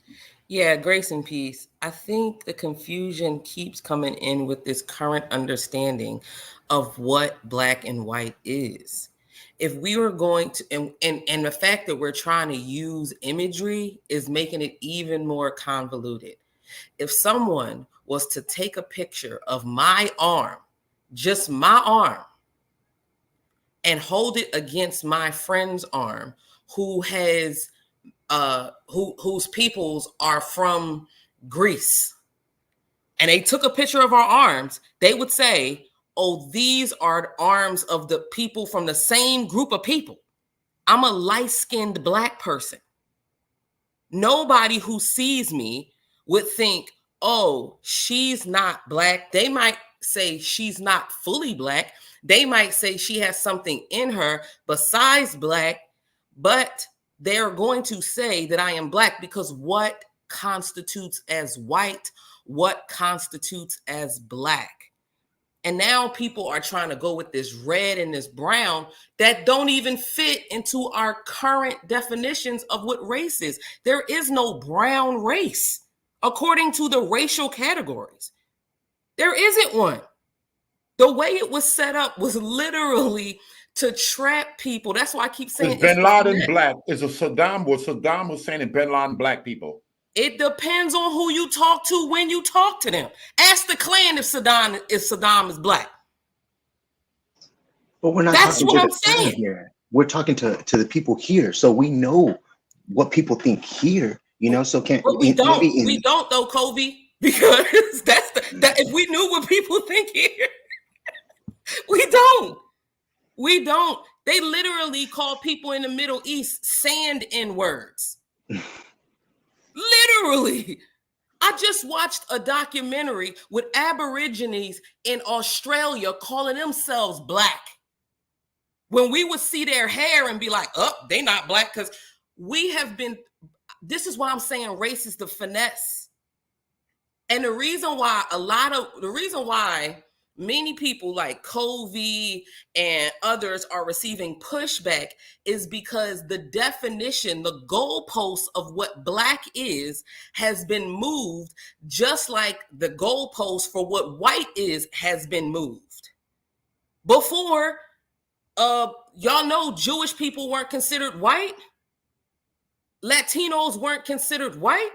Yeah, grace and peace. I think the confusion keeps coming in with this current understanding of what black and white is. If we were going to, and the fact that we're trying to use imagery is making it even more convoluted. If someone was to take a picture of my arm, just my arm, and hold it against my friend's arm, who has whose peoples are from Greece, and they took a picture of our arms, they would say, oh, these are arms of the people from the same group of people. I'm a light-skinned black person. Nobody who sees me would think, oh, she's not black. They might say she's not fully black. They might say she has something in her besides black, but they're going to say that I am black because what constitutes as white, what constitutes as black. And now people are trying to go with this red and this brown that don't even fit into our current definitions of what race is. There is no brown race according to the racial categories. There isn't one. The way it was set up was literally to trap people. That's why I keep saying is Bin Laden black. Is a Saddam Hussein and Bin Laden black people? It depends on who you talk to when you talk to them. Ask the Klan if Saddam is black. But we're not That's talking what to I'm the Klan saying here. We're talking to the people here. So we know what people think here, you know. So But we don't though, Kobe, because if we knew what people think here, we don't. They literally call people in the Middle East sand in words. Literally. I just watched a documentary with Aborigines in Australia calling themselves black. When we would see their hair and be like, oh, they not black, because we have been, this is why I'm saying race is the finesse. And the reason why many people like Covey and others are receiving pushback is because the definition, the goalpost of what black is has been moved, just like the goalpost for what white is has been moved. Before, y'all know Jewish people weren't considered white. Latinos weren't considered white.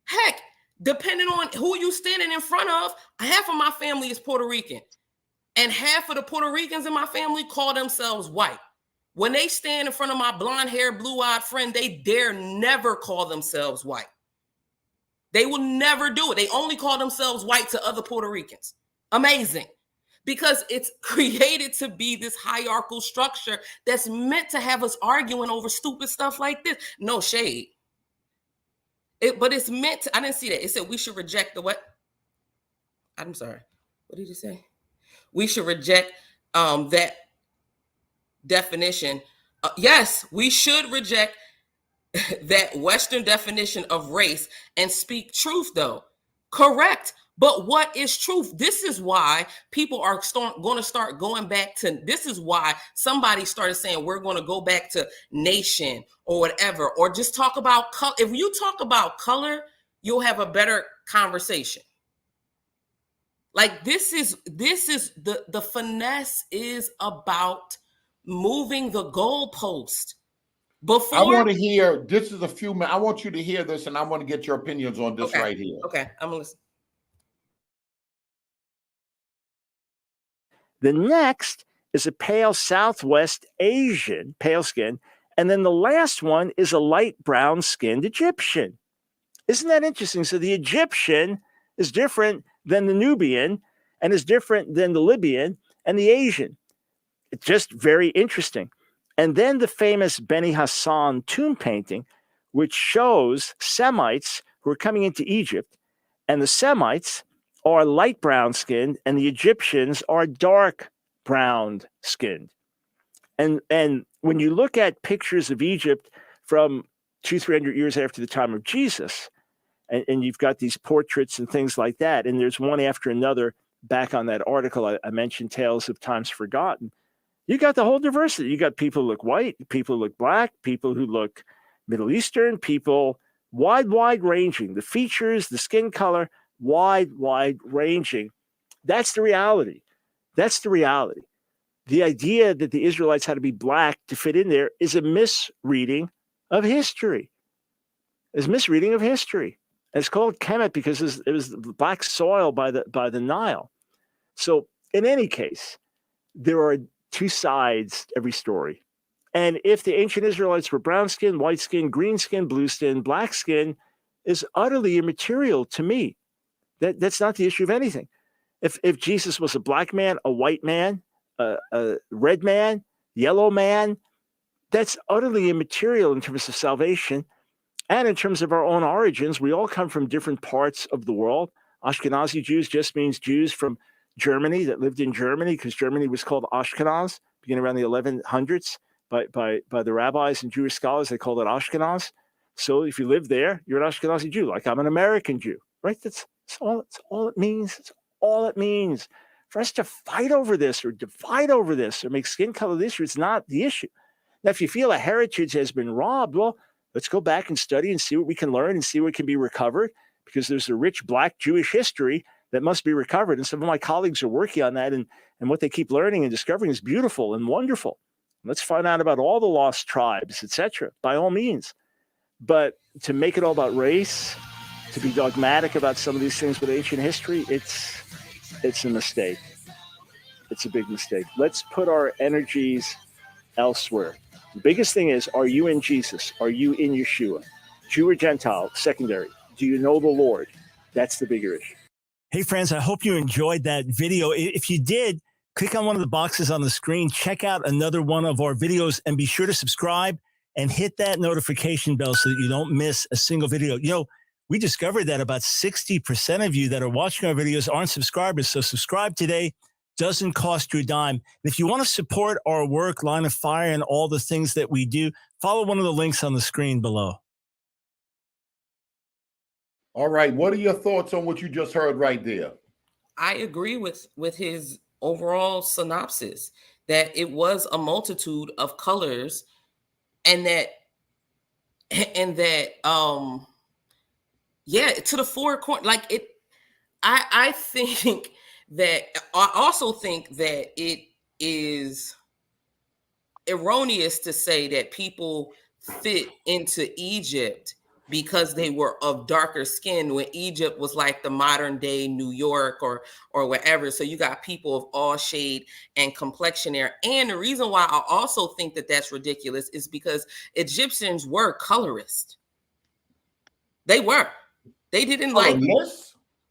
Heck, depending on who you standing in front of, half of my family is Puerto Rican. And half of the Puerto Ricans in my family call themselves white. When they stand in front of my blonde-haired, blue-eyed friend, they dare never call themselves white. They will never do it. They only call themselves white to other Puerto Ricans. Amazing. Because it's created to be this hierarchical structure that's meant to have us arguing over stupid stuff like this. No shade. But it's meant to, I didn't see that. It said we should reject the what? I'm sorry. What did it say? We should reject that definition. Yes, we should reject that Western definition of race and speak truth, though. Correct. But what is truth? This is why people are going to start going back to, this is why somebody started saying we're going to go back to nation or whatever, or just talk about color. If you talk about color, you'll have a better conversation. Like this is the finesse is about moving the goalpost. Before I want to hear, this is a few minutes. I want you to hear this, and I want to get your opinions on this right here. Okay, I'm gonna listen. The next is a pale Southwest Asian, pale skin. And then the last one is a light brown skinned Egyptian. Isn't that interesting? So the Egyptian is different than the Nubian and is different than the Libyan and the Asian. It's just very interesting. And then the famous Beni Hassan tomb painting, which shows Semites who are coming into Egypt, and the Semites are light brown skinned and the Egyptians are dark brown skinned. And when you look at pictures of Egypt from 200-300 years after the time of Jesus, and you've got these portraits and things like that, and there's one after another back on that article I mentioned, Tales of Times Forgotten, you got the whole diversity. You got people who look white, people who look black, people who look Middle Eastern, people wide ranging, the features, the skin color, wide ranging. That's the reality. That's the reality. The idea that the Israelites had to be black to fit in there is a misreading of history. It's misreading of history. And it's called Kemet because it was black soil by the Nile. So in any case, there are two sides to every story. And if the ancient Israelites were brown skin, white skin, green skin, blue skin, black skin is utterly immaterial to me. That's not the issue of anything. If Jesus was a black man, a white man, a red man, yellow man, that's utterly immaterial in terms of salvation and in terms of our own origins. We all come from different parts of the world. Ashkenazi Jews just means Jews from Germany that lived in Germany, because Germany was called Ashkenaz beginning around the 1100s by the rabbis and Jewish scholars. They called it Ashkenaz. So if you live there, you're an Ashkenazi Jew, like I'm an American Jew, right? That's all it means. It's all it means. For us to fight over this or divide over this or make skin color the issue, it's not the issue. Now, if you feel a heritage has been robbed, well, let's go back and study and see what we can learn and see what can be recovered, because there's a rich Black Jewish history that must be recovered. And some of my colleagues are working on that, and what they keep learning and discovering is beautiful and wonderful. Let's find out about all the lost tribes, etc., by all means. But to make it all about race, to be dogmatic about some of these things with ancient history, it's a mistake. It's a big mistake. Let's put our energies elsewhere. The biggest thing is, are you in Jesus? Are you in Yeshua? Jew or Gentile, secondary. Do you know the Lord? That's the bigger issue. Hey, friends, I hope you enjoyed that video. If you did, click on one of the boxes on the screen, check out another one of our videos, and be sure to subscribe and hit that notification bell so that you don't miss a single video. You know, we discovered that about 60% of you that are watching our videos aren't subscribers. So subscribe today. Doesn't cost you a dime. And if you want to support our work, Line of Fire, and all the things that we do, follow one of the links on the screen below. All right. What are your thoughts on what you just heard right there? I agree with his overall synopsis that it was a multitude of colors, and that yeah, to the four corners, like it. I think that I also think that it is erroneous to say that people fit into Egypt because they were of darker skin, when Egypt was like the modern day New York or wherever. So you got people of all shade and complexion there. And the reason why I also think that that's ridiculous is because Egyptians were colorist. They were. They didn't like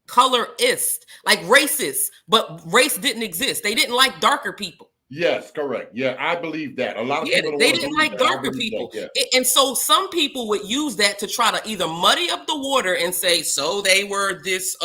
colorist, like racist, but race didn't exist. They didn't like darker people. Yes, correct. Yeah, I believe that. A lot of people they didn't like darker people. That, yeah. And so some people would use that to try to either muddy up the water and say, so they were this,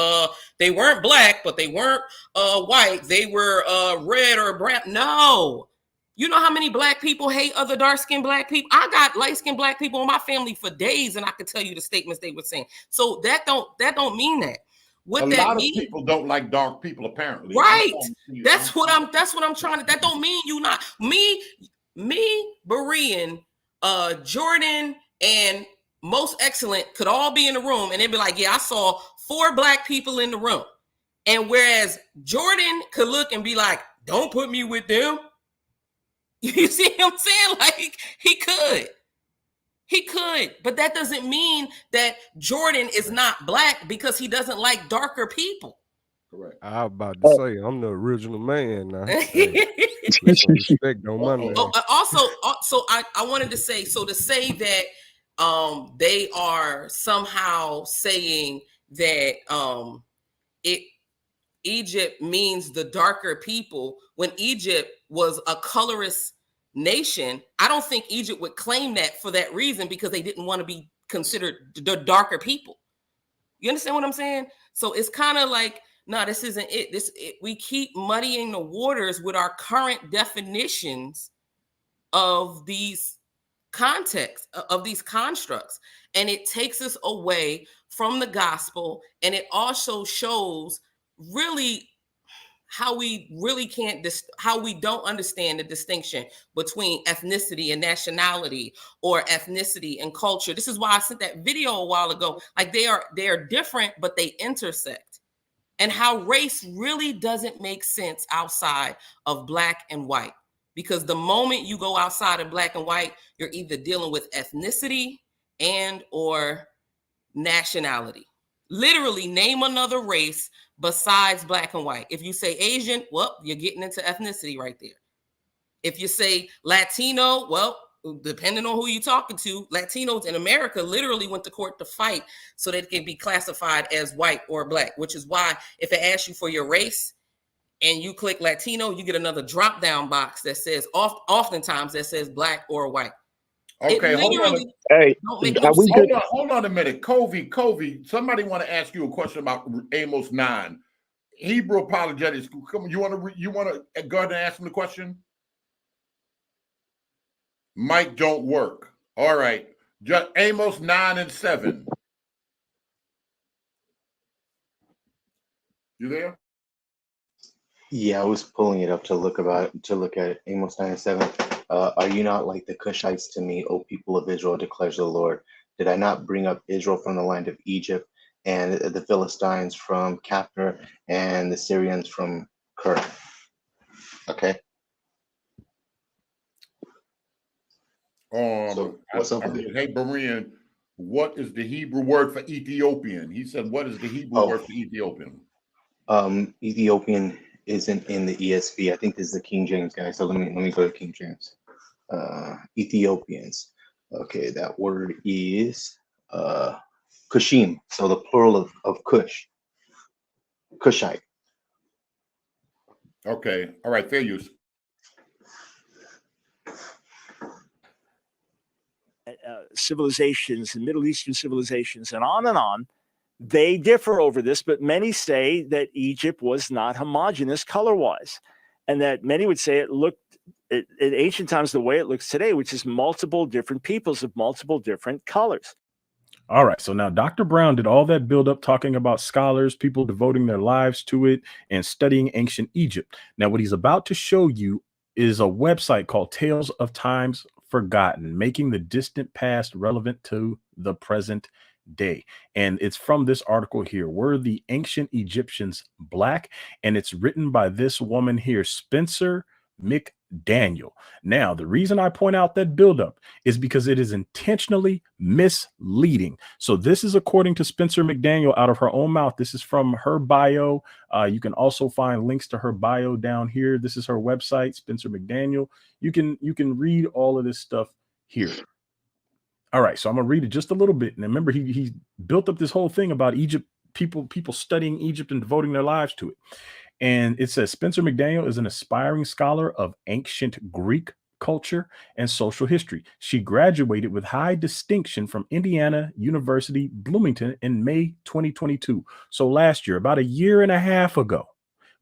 they weren't black, but they weren't white. They were red or brown. No. You know how many black people hate other dark-skinned black people? I got light-skinned black people in my family for days, and I could tell you the statements they were saying. So that don't mean that. What a that lot mean, of people don't like dark people, apparently. Right. That's what I'm trying to. That don't mean you not me, Berean, Jordan, and Most Excellent could all be in the room, and they'd be like, yeah, I saw 4 black people in the room. And whereas Jordan could look and be like, don't put me with them. You see what I'm saying? Like he could, but that doesn't mean that Jordan is not black because he doesn't like darker people. Correct. I was about to say I'm the original man now. Hey, respect on my name. Also, I wanted to say, so to say that they are somehow saying that Egypt means the darker people, when Egypt was a colorist nation. I don't think Egypt would claim that for that reason, because they didn't want to be considered the darker people. You understand what I'm saying? So it's kind of like, no, this isn't it. We keep muddying the waters with our current definitions of these contexts, of these constructs. And it takes us away from the gospel. And it also shows really how we really how we don't understand the distinction between ethnicity and nationality, or ethnicity and culture. This is why I sent that video a while ago. Like they are different, but they intersect. And how race really doesn't make sense outside of black and white. Because the moment you go outside of black and white, you're either dealing with ethnicity and or nationality. Literally name another race besides black and white. If you say Asian, well, you're getting into ethnicity right there. If you say Latino, well, depending on who you're talking to, Latinos in America literally went to court to fight so that it can be classified as white or black, which is why if it asks you for your race and you click Latino, you get another drop down box that says, oftentimes that says black or white. Okay, hold on. Hey, hold on a minute. Covey, somebody want to ask you a question about Amos 9. Hebrew apologetics. Come, you want to go ahead and ask him the question? Mic don't work. All right. Just Amos 9 and 7. You there? Yeah, I was pulling it up to look at Amos 9 and 7. Are you not like the Cushites to me, O people of Israel, declares the Lord? Did I not bring up Israel from the land of Egypt, and the Philistines from Caphtor, and the Syrians from Ker? Okay. So what's up? Hey, Berean, what is the Hebrew word for Ethiopian? He said, what is the Hebrew word for Ethiopian? Ethiopian isn't in the ESV. I think this is the King James guy. So let me go to King James. Ethiopians. Okay, that word is Kushim. So the plural of Cush, Cushite. Okay. All right. Fair use. Civilizations and Middle Eastern civilizations and on, they differ over this, but many say that Egypt was not homogeneous color-wise, and that many would say it looked in ancient times the way it looks today, which is multiple different peoples of multiple different colors. All right. So now Dr. Brown did all that build up talking about scholars, people devoting their lives to it and studying ancient Egypt. Now, what he's about to show you is a website called Tales of Times Forgotten, making the distant past relevant to the present day. And it's from this article here. Were the ancient Egyptians black? And it's written by this woman here, Spencer McDaniel. Now, the reason I point out that buildup is because it is intentionally misleading. So this is according to Spencer McDaniel out of her own mouth. This is from her bio. You can also find links to her bio down here. This is her website, Spencer McDaniel. You can read all of this stuff here. All right, so I'm gonna read it just a little bit. And remember, he built up this whole thing about Egypt, people studying Egypt and devoting their lives to it. And it says Spencer McDaniel is an aspiring scholar of ancient Greek culture and social history. She graduated with high distinction from Indiana University, Bloomington in May 2022. So last year, about a year and a half ago.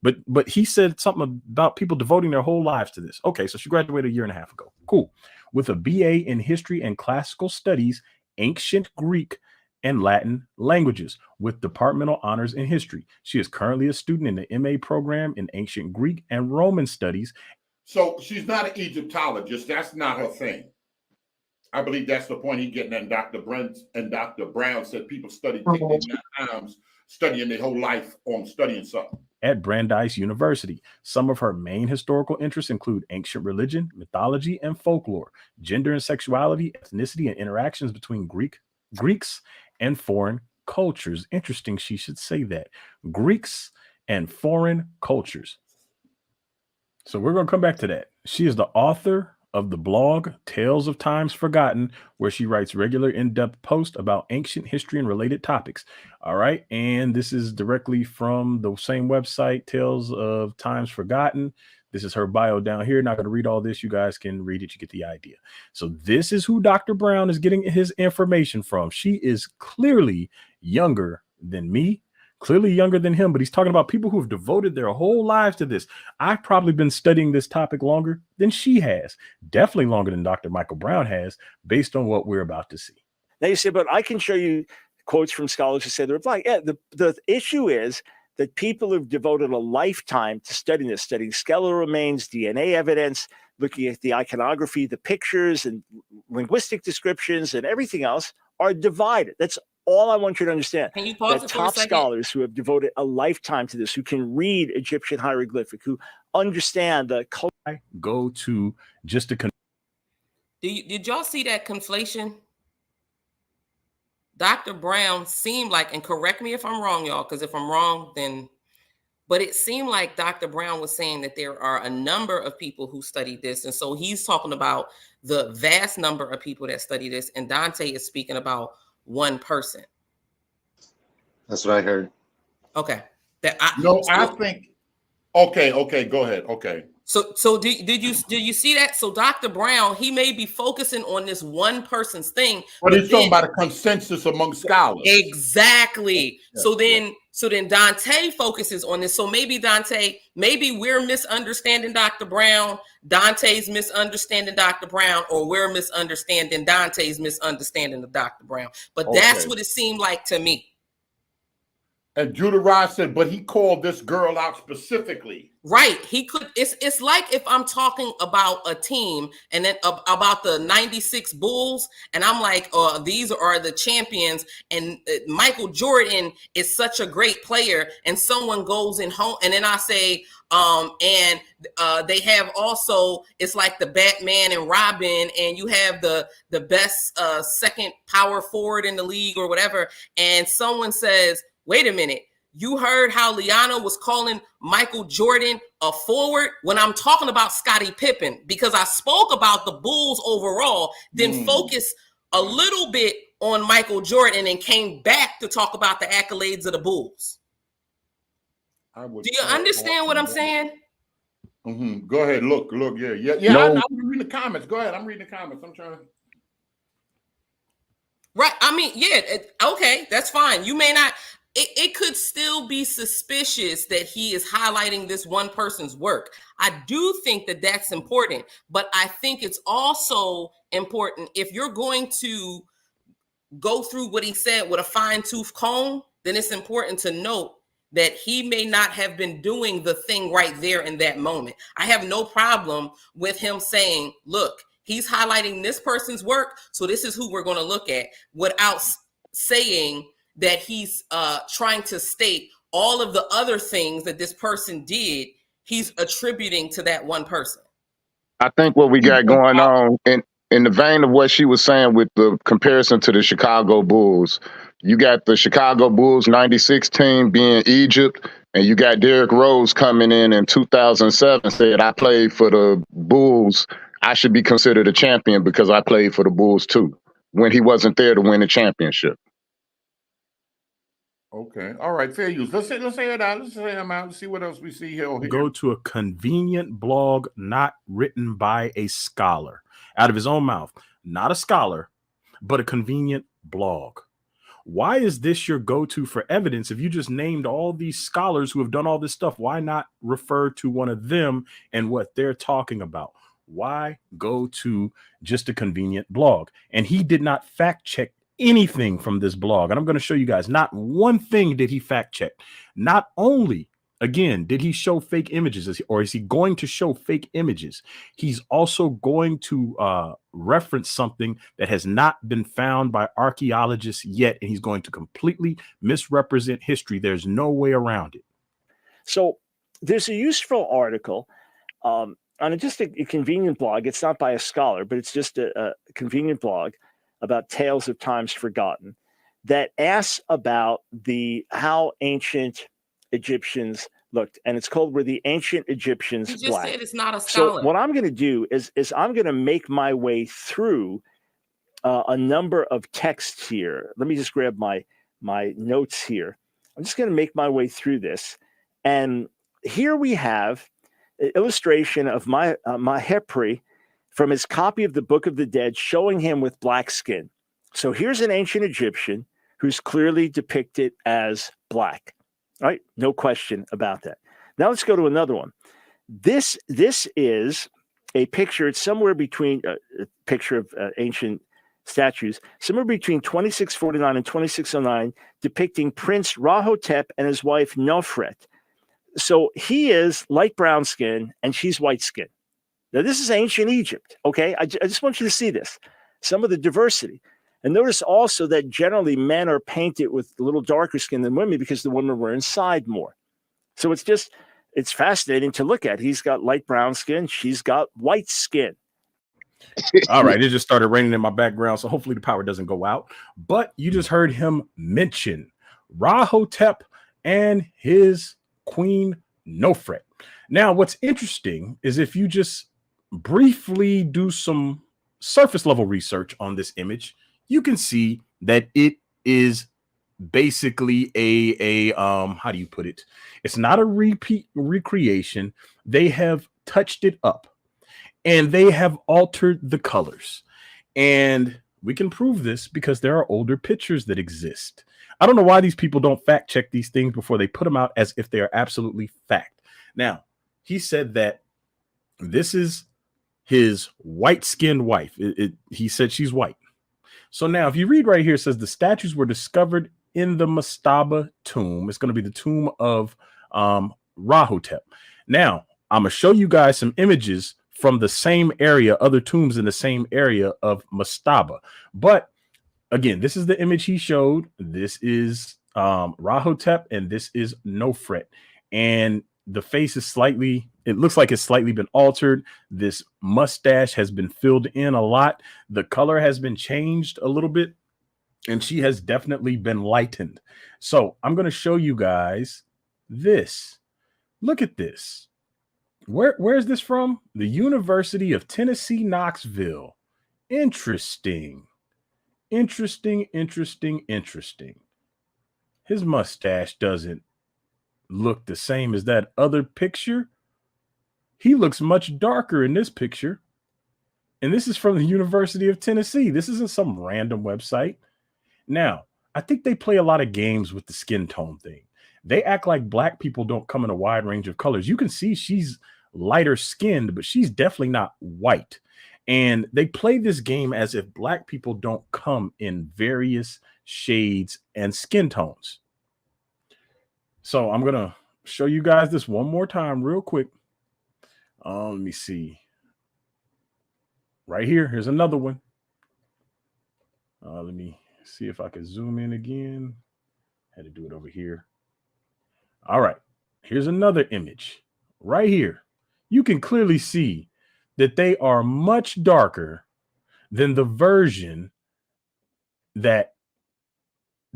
But he said something about people devoting their whole lives to this. Okay, so she graduated a year and a half ago. Cool. With a BA in history and classical studies, ancient Greek and Latin languages with departmental honors in history. She is currently a student in the MA program in ancient Greek and Roman studies. So she's not an Egyptologist. That's not her thing. I believe that's the point he's getting at. And Dr. Brown said people take their times studying their whole life on studying something. At Brandeis University. Some of her main historical interests include ancient religion, mythology, and folklore, gender and sexuality, ethnicity, and interactions between Greeks and foreign cultures. Interesting, she should say that. Greeks and foreign cultures. So we're going to come back to that. She is the author of the blog Tales of Times Forgotten, where she writes regular in-depth posts about ancient history and related topics. All right. And this is directly from the same website, Tales of Times Forgotten. This is her bio down here. Not going to read all this. You guys can read it. You get the idea. So this is who Dr. Brown is getting his information from. She is clearly younger than me, clearly younger than him, but he's talking about people who have devoted their whole lives to this. I've probably been studying this topic longer than she has, definitely longer than Dr. Michael Brown has, based on what we're about to see. Now you say, but I can show you quotes from scholars who say they're black. Yeah, the issue is that people have devoted a lifetime to studying this, studying skeletal remains, DNA evidence, looking at the iconography, the pictures and linguistic descriptions and everything else are divided. That's all I want you to understand. Can you pause that it for a top second? scholars who have devoted a lifetime to this, who can read Egyptian hieroglyphic, who understand the culture. Go to just a. Did y'all see that conflation? Dr. Brown seemed like, and correct me if I'm wrong, y'all, because if I'm wrong, then, but it seemed like Dr. Brown was saying that there are a number of people who studied this. And so he's talking about the vast number of people that study this. And Dante is speaking about one person. That's what I heard. Okay. I think. Okay. Go ahead. Okay. So did you see that? So Dr. Brown, he may be focusing on this one person's thing, but he's talking about a consensus among scholars. Exactly. Yeah, so then Dante focuses on this. So maybe we're misunderstanding Dr. Brown, Dante's misunderstanding Dr. Brown, or we're misunderstanding Dante's misunderstanding of Dr. Brown. But that's what it seemed like to me. And Judah Rod said, but he called this girl out specifically. Right. He could. It's like if I'm talking about a team and then about the 96 Bulls, and I'm like, these are the champions, and Michael Jordan is such a great player, and someone goes in home, and then I say, they have also, it's like the Batman and Robin, and you have the best second power forward in the league or whatever, and someone says, wait a minute, You heard how Liana was calling Michael Jordan a forward when I'm talking about Scottie Pippen, because I spoke about the Bulls overall, then focus a little bit on Michael Jordan and came back to talk about the accolades of the Bulls. Do you understand what I'm saying? Go ahead. Look. Yeah. No. I'm reading the comments. Go ahead. I'm reading the comments. I'm trying to. Right. I mean, yeah. Okay, that's fine. You may not. It could still be suspicious that he is highlighting this one person's work. I do think that that's important, but I think it's also important if you're going to go through what he said with a fine-tooth comb, then it's important to note that he may not have been doing the thing right there in that moment. I have no problem with him saying, look, he's highlighting this person's work, so this is who we're going to look at, without saying that he's trying to state all of the other things that this person did, he's attributing to that one person. I think what we got going on in the vein of what she was saying with the comparison to the Chicago Bulls, you got the Chicago Bulls 96 team being Egypt, and you got Derrick Rose coming in 2007, said, I played for the Bulls. I should be considered a champion because I played for the Bulls too, when he wasn't there to win the championship. Okay. All right. Fair use. Let's say it out. Let's say them out. Let's see what else we see here. Go to a convenient blog not written by a scholar, out of his own mouth. Not a scholar, but a convenient blog. Why is this your go-to for evidence? If you just named all these scholars who have done all this stuff, why not refer to one of them and what they're talking about? Why go to just a convenient blog? And he did not fact check anything from this blog. And I'm going to show you guys, not one thing did he fact check. Not only, again, did he show fake images, or is he going to show fake images? He's also going to reference something that has not been found by archaeologists yet, and he's going to completely misrepresent history. There's no way around it. So there's a useful article on just a convenient blog. It's not by a scholar, but it's just a convenient blog about Tales of Times Forgotten that asks about how ancient Egyptians looked, and it's called Were the Ancient Egyptians You just Black? said it's not a scholar. So what I'm going to do is I'm going to make my way through a number of texts here. Let me just grab my notes here. I'm just going to make my way through this, and here we have an illustration of Mahepri from his copy of the Book of the Dead, showing him with black skin. So here's an ancient Egyptian who's clearly depicted as black. All right, no question about that. Now let's go to another one. This is a picture. It's somewhere between a picture of ancient statues, somewhere between 2649 and 2609, depicting Prince Rahotep and his wife Nofret. So he is light brown skin and she's white skin. Now, this is ancient Egypt, okay? I just want you to see this, some of the diversity. And notice also that generally men are painted with a little darker skin than women because the women were inside more. So it's fascinating to look at. He's got light brown skin. She's got white skin. All right, it just started raining in my background, so hopefully the power doesn't go out. But you just heard him mention Rahotep and his queen Nofret. Now, what's interesting is if you just briefly do some surface level research on this image, you can see that it is basically a how do you put it? It's not a recreation. They have touched it up and they have altered the colors. And we can prove this because there are older pictures that exist. I don't know why these people don't fact check these things before they put them out as if they are absolutely fact. Now, he said that this is his white-skinned wife. He said she's white. So now, if you read right here, it says the statues were discovered in the Mastaba tomb. It's going to be the tomb of Rahotep. Now, I'm going to show you guys some images from the same area, other tombs in the same area of Mastaba. But again, this is the image he showed. This is Rahotep, and this is Nofret. And the face is it looks like it's slightly been altered. This mustache has been filled in a lot. The color has been changed a little bit. and she has definitely been lightened. So I'm going to show you guys this. Look at this. Where's this from? The University of Tennessee, Knoxville. Interesting. Interesting. His mustache doesn't look the same as that other picture. He looks much darker in this picture. And this is from the University of Tennessee. This isn't some random website. Now, I think they play a lot of games with the skin tone thing. They act like black people don't come in a wide range of colors. You can see she's lighter skinned, but she's definitely not white. And they play this game as if black people don't come in various shades and skin tones. So I'm going to show you guys this one more time real quick. Let me see. Right here. Here's another one. Let me see if I can zoom in again. Had to do it over here. All right. Here's another image right here. You can clearly see that they are much darker than the version that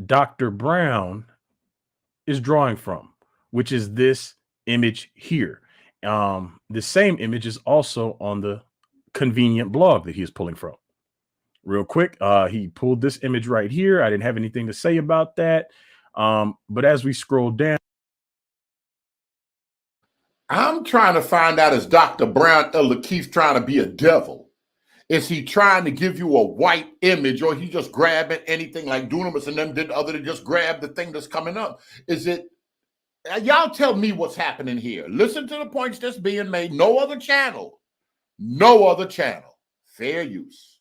Dr. Brown is drawing from, which is this image here. The same image is also on the convenient blog that he is pulling from. Real quick, he pulled this image right here. I didn't have anything to say about that. But as we scroll down, I'm trying to find out, is Dr. Brown Elder Keith trying to be a devil? Is he trying to give you a white image, or he just grabbing anything like Dunamis and them did other than just grab the thing that's coming up? Is it, y'all tell me what's happening here. Listen to the points that's being made. No other channel. No other channel. Fair use.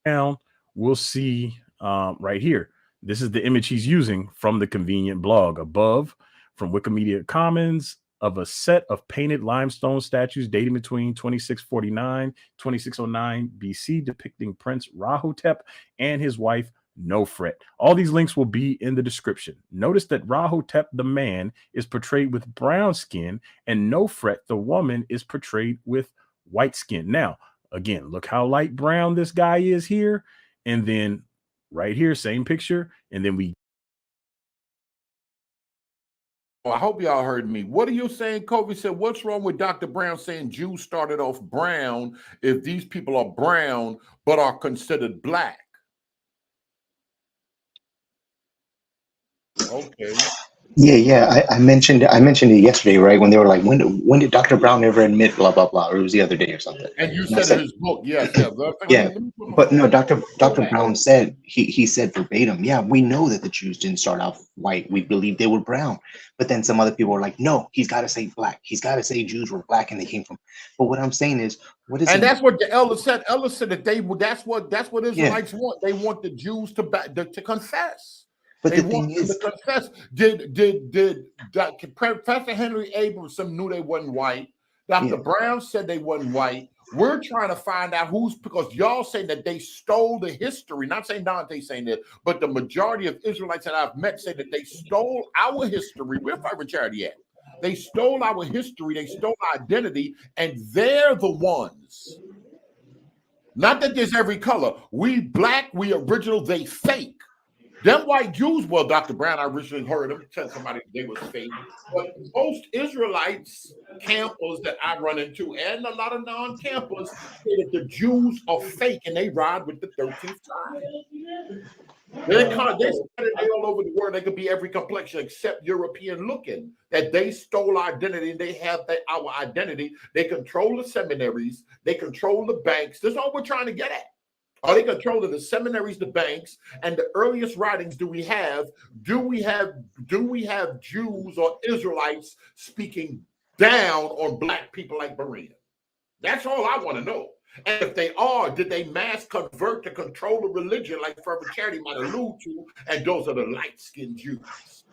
Now we'll see right here. This is the image he's using from the convenient blog above from Wikimedia Commons of a set of painted limestone statues dating between 2649, 2609 BC, depicting Prince Rahotep and his wife Nofret. All these links will be in the description. Notice that Rahotep, the man, is portrayed with brown skin, and Nofret, the woman, is portrayed with white skin. Now, again, look how light brown this guy is here. And then right here, same picture. And then we. Well, I hope y'all heard me. What are you saying? Kobe said, what's wrong with Dr. Brown saying Jews started off brown if these people are brown but are considered black? Okay. Yeah. I mentioned it yesterday, right? When they were like, when did Dr. Brown ever admit blah blah blah? Or it was the other day or something. And you said in his book, yes. Yeah. But no, Dr. Brown said he said verbatim, yeah, we know that the Jews didn't start off white. We believe they were brown. But then some other people were like, no, he's got to say black. He's got to say Jews were black and they came from. But what I'm saying is, what is and it? that's what the elder said. Elder said that that's what Israelites want. They want the Jews to confess. But they the want thing is, to confess. Did Professor Henry Abramson knew they wasn't white? Dr. Brown said they wasn't white. We're trying to find out who's, because y'all say that they stole the history. Not saying Dante saying that, but the majority of Israelites that I've met say that they stole our history. We're fighting charity at. They stole our history. They stole our identity, and they're the ones. Not that there's every color. We black, we original, they fake. Them white Jews, well, Dr. Brown, I originally heard him tell somebody they was fake. But most Israelites, campers that I run into, and a lot of non-campers, say that the Jews are fake and they ride with the 13th tribe. They're all over the world. They could be every complexion except European looking. That they stole our identity and they have our identity. They control the seminaries. They control the banks. That's all we're trying to get at. Are they controlling the seminaries, the banks, and the earliest writings do we have? Do we have Jews or Israelites speaking down on black people like Berea? That's all I want to know. And if they are, did they mass convert to control the religion like Fervent Charity might allude to? And those are the light-skinned Jews.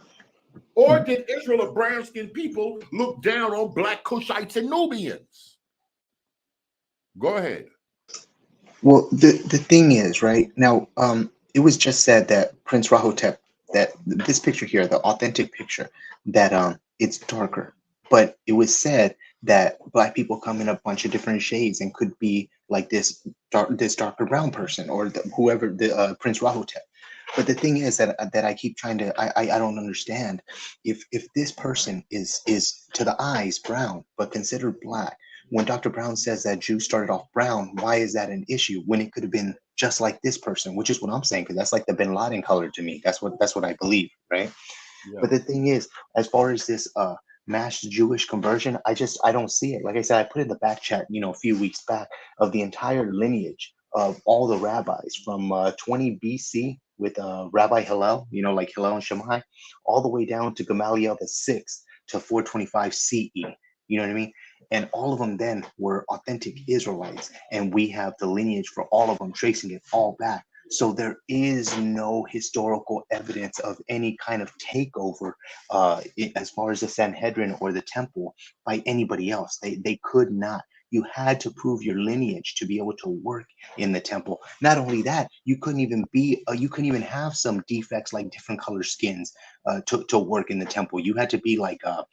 Or did Israel or brown-skinned people look down on black Cushites and Nubians? Go ahead. Well, the thing is, right now, it was just said that Prince Rahotep, that this picture here, the authentic picture, that it's darker. But it was said that black people come in a bunch of different shades and could be like this darker brown person or whoever the Prince Rahotep. But the thing is that I keep trying to, I don't understand if this person is to the eyes brown but considered black. When Dr. Brown says that Jews started off brown, why is that an issue when it could have been just like this person? Which is what I'm saying, because that's like the Bin Laden color to me. That's what I believe, right? Yeah. But the thing is, as far as this mass Jewish conversion, I don't see it. Like I said, I put in the back chat, a few weeks back, of the entire lineage of all the rabbis from 20 BC with Rabbi Hillel, like Hillel and Shammai, all the way down to Gamaliel the 6th to 425 CE. You know what I mean? And all of them then were authentic Israelites. And we have the lineage for all of them, tracing it all back. So there is no historical evidence of any kind of takeover as far as the Sanhedrin or the temple by anybody else. They could not. You had to prove your lineage to be able to work in the temple. Not only that, you couldn't even have some defects like different color skins to work in the temple. You had to be like a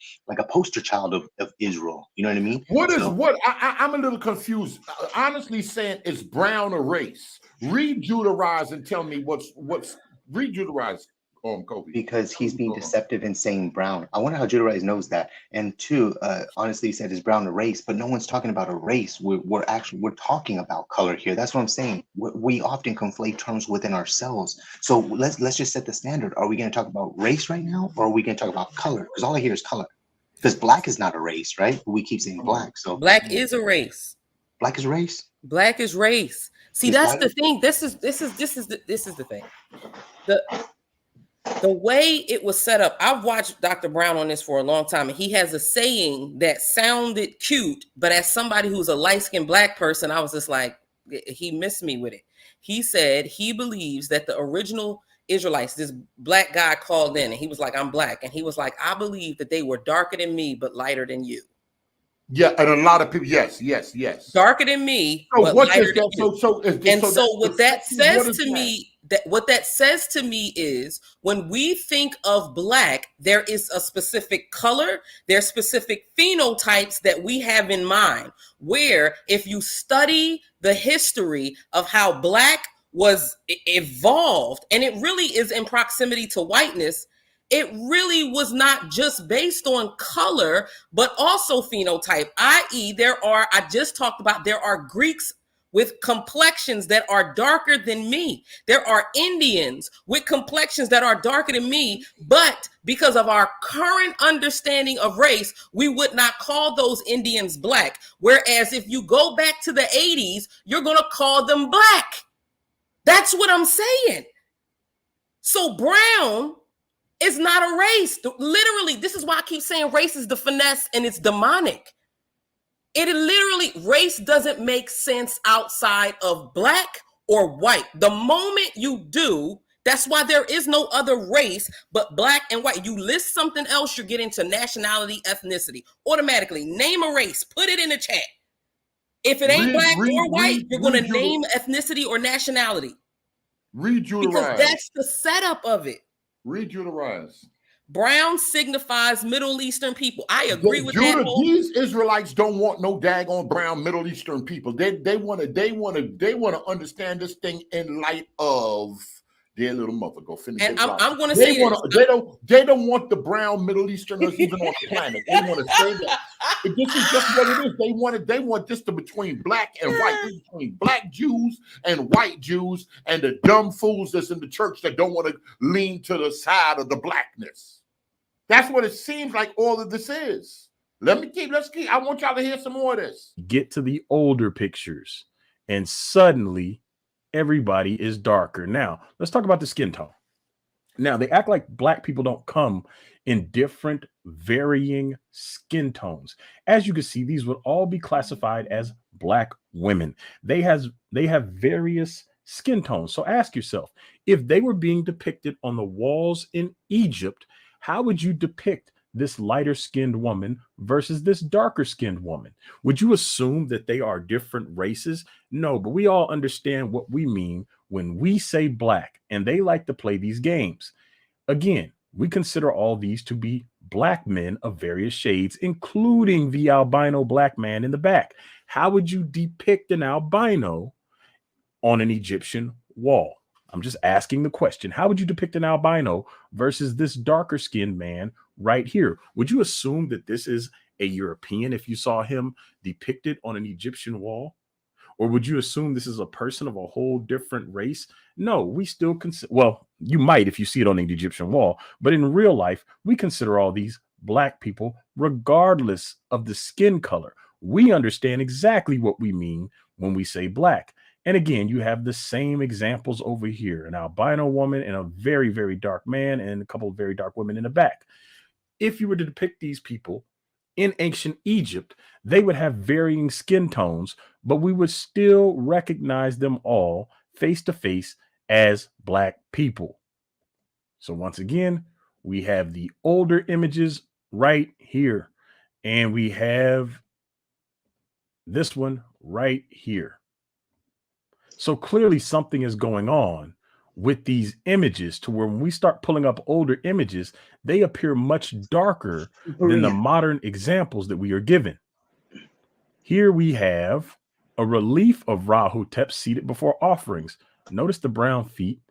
poster child of Israel. You know what I mean? I'm a little confused. Honestly saying, it's brown a race? Read Judarize and tell me read Judarize. Kobe. Because he's being deceptive and saying brown. I wonder how Judarize knows that. And two, honestly, he said is brown a race, but no one's talking about a race. We're talking about color here. That's what I'm saying. We often conflate terms within ourselves. So let's just set the standard. Are we going to talk about race right now, or are we going to talk about color? Because all I hear is color. Because black is not a race, right? We keep saying black. So black is a race. Black is race. Black is race. See, that's the thing. This is the thing. The way it was set up, I've watched Dr. Brown on this for a long time, and he has a saying that sounded cute, but as somebody who's a light-skinned black person, I was just like, he missed me with it. He said he believes that the original Israelites, this black guy called in, and he was like, I'm black. And he was like, I believe that they were darker than me, but lighter than you. Yeah, and a lot of people, yes. Darker than me, so but what lighter is that? than you. So what that says to me, what that says to me is when we think of black, there is a specific color, there's specific phenotypes that we have in mind, where if you study the history of how black was evolved, and it really is in proximity to whiteness, it really was not just based on color, but also phenotype, i.e. I just talked about, there are Greeks with complexions that are darker than me. There are Indians with complexions that are darker than me, but because of our current understanding of race, we would not call those Indians black. Whereas if you go back to the 80s, you're going to call them black. That's what I'm saying. So brown is not a race. Literally, this is why I keep saying race is the finesse and it's demonic. It literally, race doesn't make sense outside of black or white. The moment you do, that's why there is no other race but black and white. You list something else, you're getting to nationality, ethnicity. Automatically, name a race, put it in the chat. If it ain't black or white, you're going to name ethnicity or nationality. Read Judarize. Because that's the setup of it. Read Judarize. Brown signifies Middle Eastern people. I agree with that. These Israelites don't want no daggone brown Middle Eastern people. They want to understand this thing in light of their little mother. Go finish. And I'm going to say they don't want the brown Middle Easterners even on the planet. They want to say that. But this is just what it is. They want this to between black and white, between black Jews and white Jews, and the dumb fools that's in the church that don't want to lean to the side of the blackness. That's what it seems like all of this is. Let's keep. I want y'all to hear some more of this. Get to the older pictures, and suddenly everybody is darker. Now, let's talk about the skin tone. Now, they act like black people don't come in different varying skin tones. As you can see, these would all be classified as black women. They have various skin tones. So ask yourself, if they were being depicted on the walls in Egypt, how would you depict this lighter skinned woman versus this darker skinned woman? Would you assume that they are different races? No, but we all understand what we mean when we say black, and they like to play these games. Again, we consider all these to be black men of various shades, including the albino black man in the back. How would you depict an albino on an Egyptian wall? I'm just asking the question. How would you depict an albino versus this darker skinned man right here? Would you assume that this is a European if you saw him depicted on an Egyptian wall? Or would you assume this is a person of a whole different race? No, we still consider, well, you might if you see it on the Egyptian wall, but in real life, we consider all these black people regardless of the skin color. We understand exactly what we mean when we say black. And again, you have the same examples over here, an albino woman and a very, very dark man and a couple of very dark women in the back. If you were to depict these people in ancient Egypt, they would have varying skin tones, but we would still recognize them all face to face as black people. So once again, we have the older images right here, and we have this one right here. So clearly something is going on with these images to where when we start pulling up older images, they appear much darker than the modern examples that we are given. Here we have a relief of Rahotep seated before offerings. Notice the brown feet.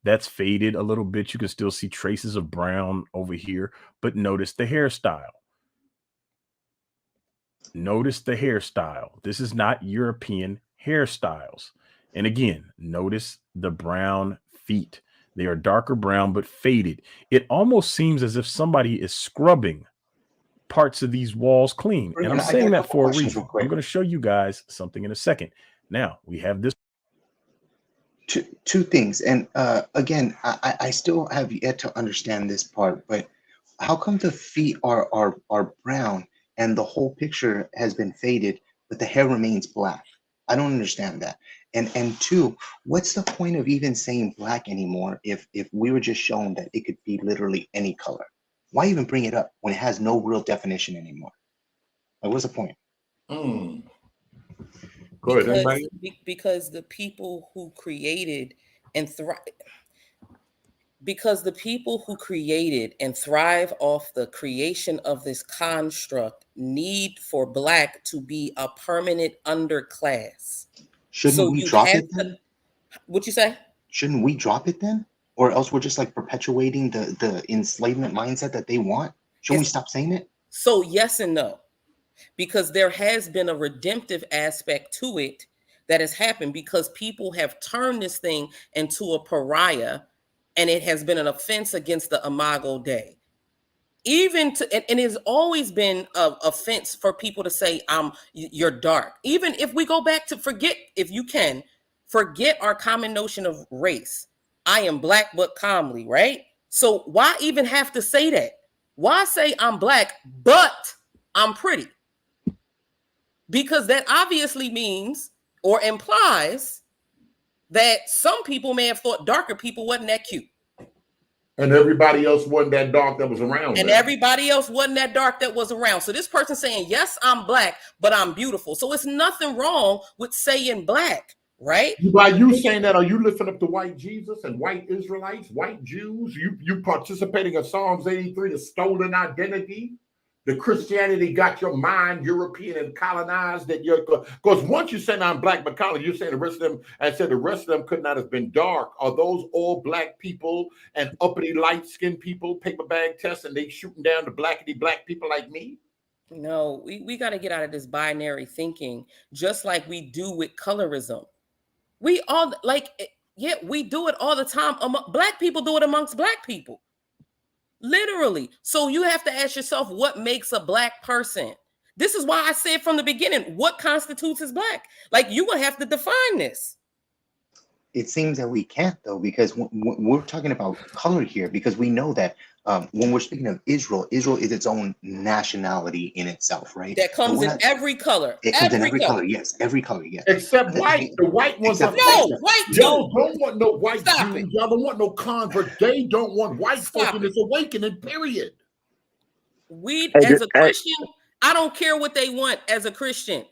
That's faded a little bit. You can still see traces of brown over here, but notice the hairstyle. Notice the hairstyle. This is not European hairstyles. And again, notice the brown feet. They are darker brown, but faded. It almost seems as if somebody is scrubbing parts of these walls clean. And I'm saying that for a reason. I'm going to show you guys something in a second. Now we have this. Two things. And again, I still have yet to understand this part, but how come the feet are brown and the whole picture has been faded, but the hair remains black? I don't understand that. And two, what's the point of even saying black anymore if we were just shown that it could be literally any color? Why even bring it up when it has no real definition anymore? Like, what's the point? Go ahead, anybody? Because the people who created and thrive, because the people who created and thrive off the creation of this construct need for black to be a permanent underclass. Shouldn't we drop it then? What'd you say? Shouldn't we drop it then? Or else we're just like perpetuating the enslavement mindset that they want? Shouldn't we stop saying it? So yes and no, because there has been a redemptive aspect to it that has happened because people have turned this thing into a pariah, and it has been an offense against the Imago Dei. Even to, and it has always been an offense for people to say, you're dark. Even if we go back to forget our common notion of race. I am black, but calmly, right? So why even have to say that? Why say I'm black, but I'm pretty? Because that obviously means or implies that some people may have thought darker people wasn't that cute. And everybody else wasn't that dark that was around. And everybody else wasn't that dark that was around. So this person saying, yes, I'm black, but I'm beautiful. So it's nothing wrong with saying black, right? By you saying that, are you lifting up the white Jesus and white Israelites, white Jews? You participating in Psalms 83, the stolen identity? The Christianity got your mind European and colonized that you're, because once you say I'm black but colonized, you're saying the rest of them, I said the rest of them could not have been dark. Are those all black people and uppity light-skinned people, paper bag tests, and they shooting down the blackity black people like me? No, we got to get out of this binary thinking, just like we do with colorism. We all we do it all the time. Black people do it amongst black people. Literally. So you have to ask yourself, what makes a black person? This is why I said from the beginning, what constitutes as black? Like, you will have to define this. It seems that we can't, though, because we're talking about color here, because we know that when we're speaking of Israel, Israel is its own nationality in itself, right? That comes in every color. It comes in every color, yes. Every color, yes. Except white. The white ones are white too. Y'all don't want no white Jews. Y'all don't want no convert. They don't want white folk in this awakening, period. As a Christian, I don't care what they want as a Christian.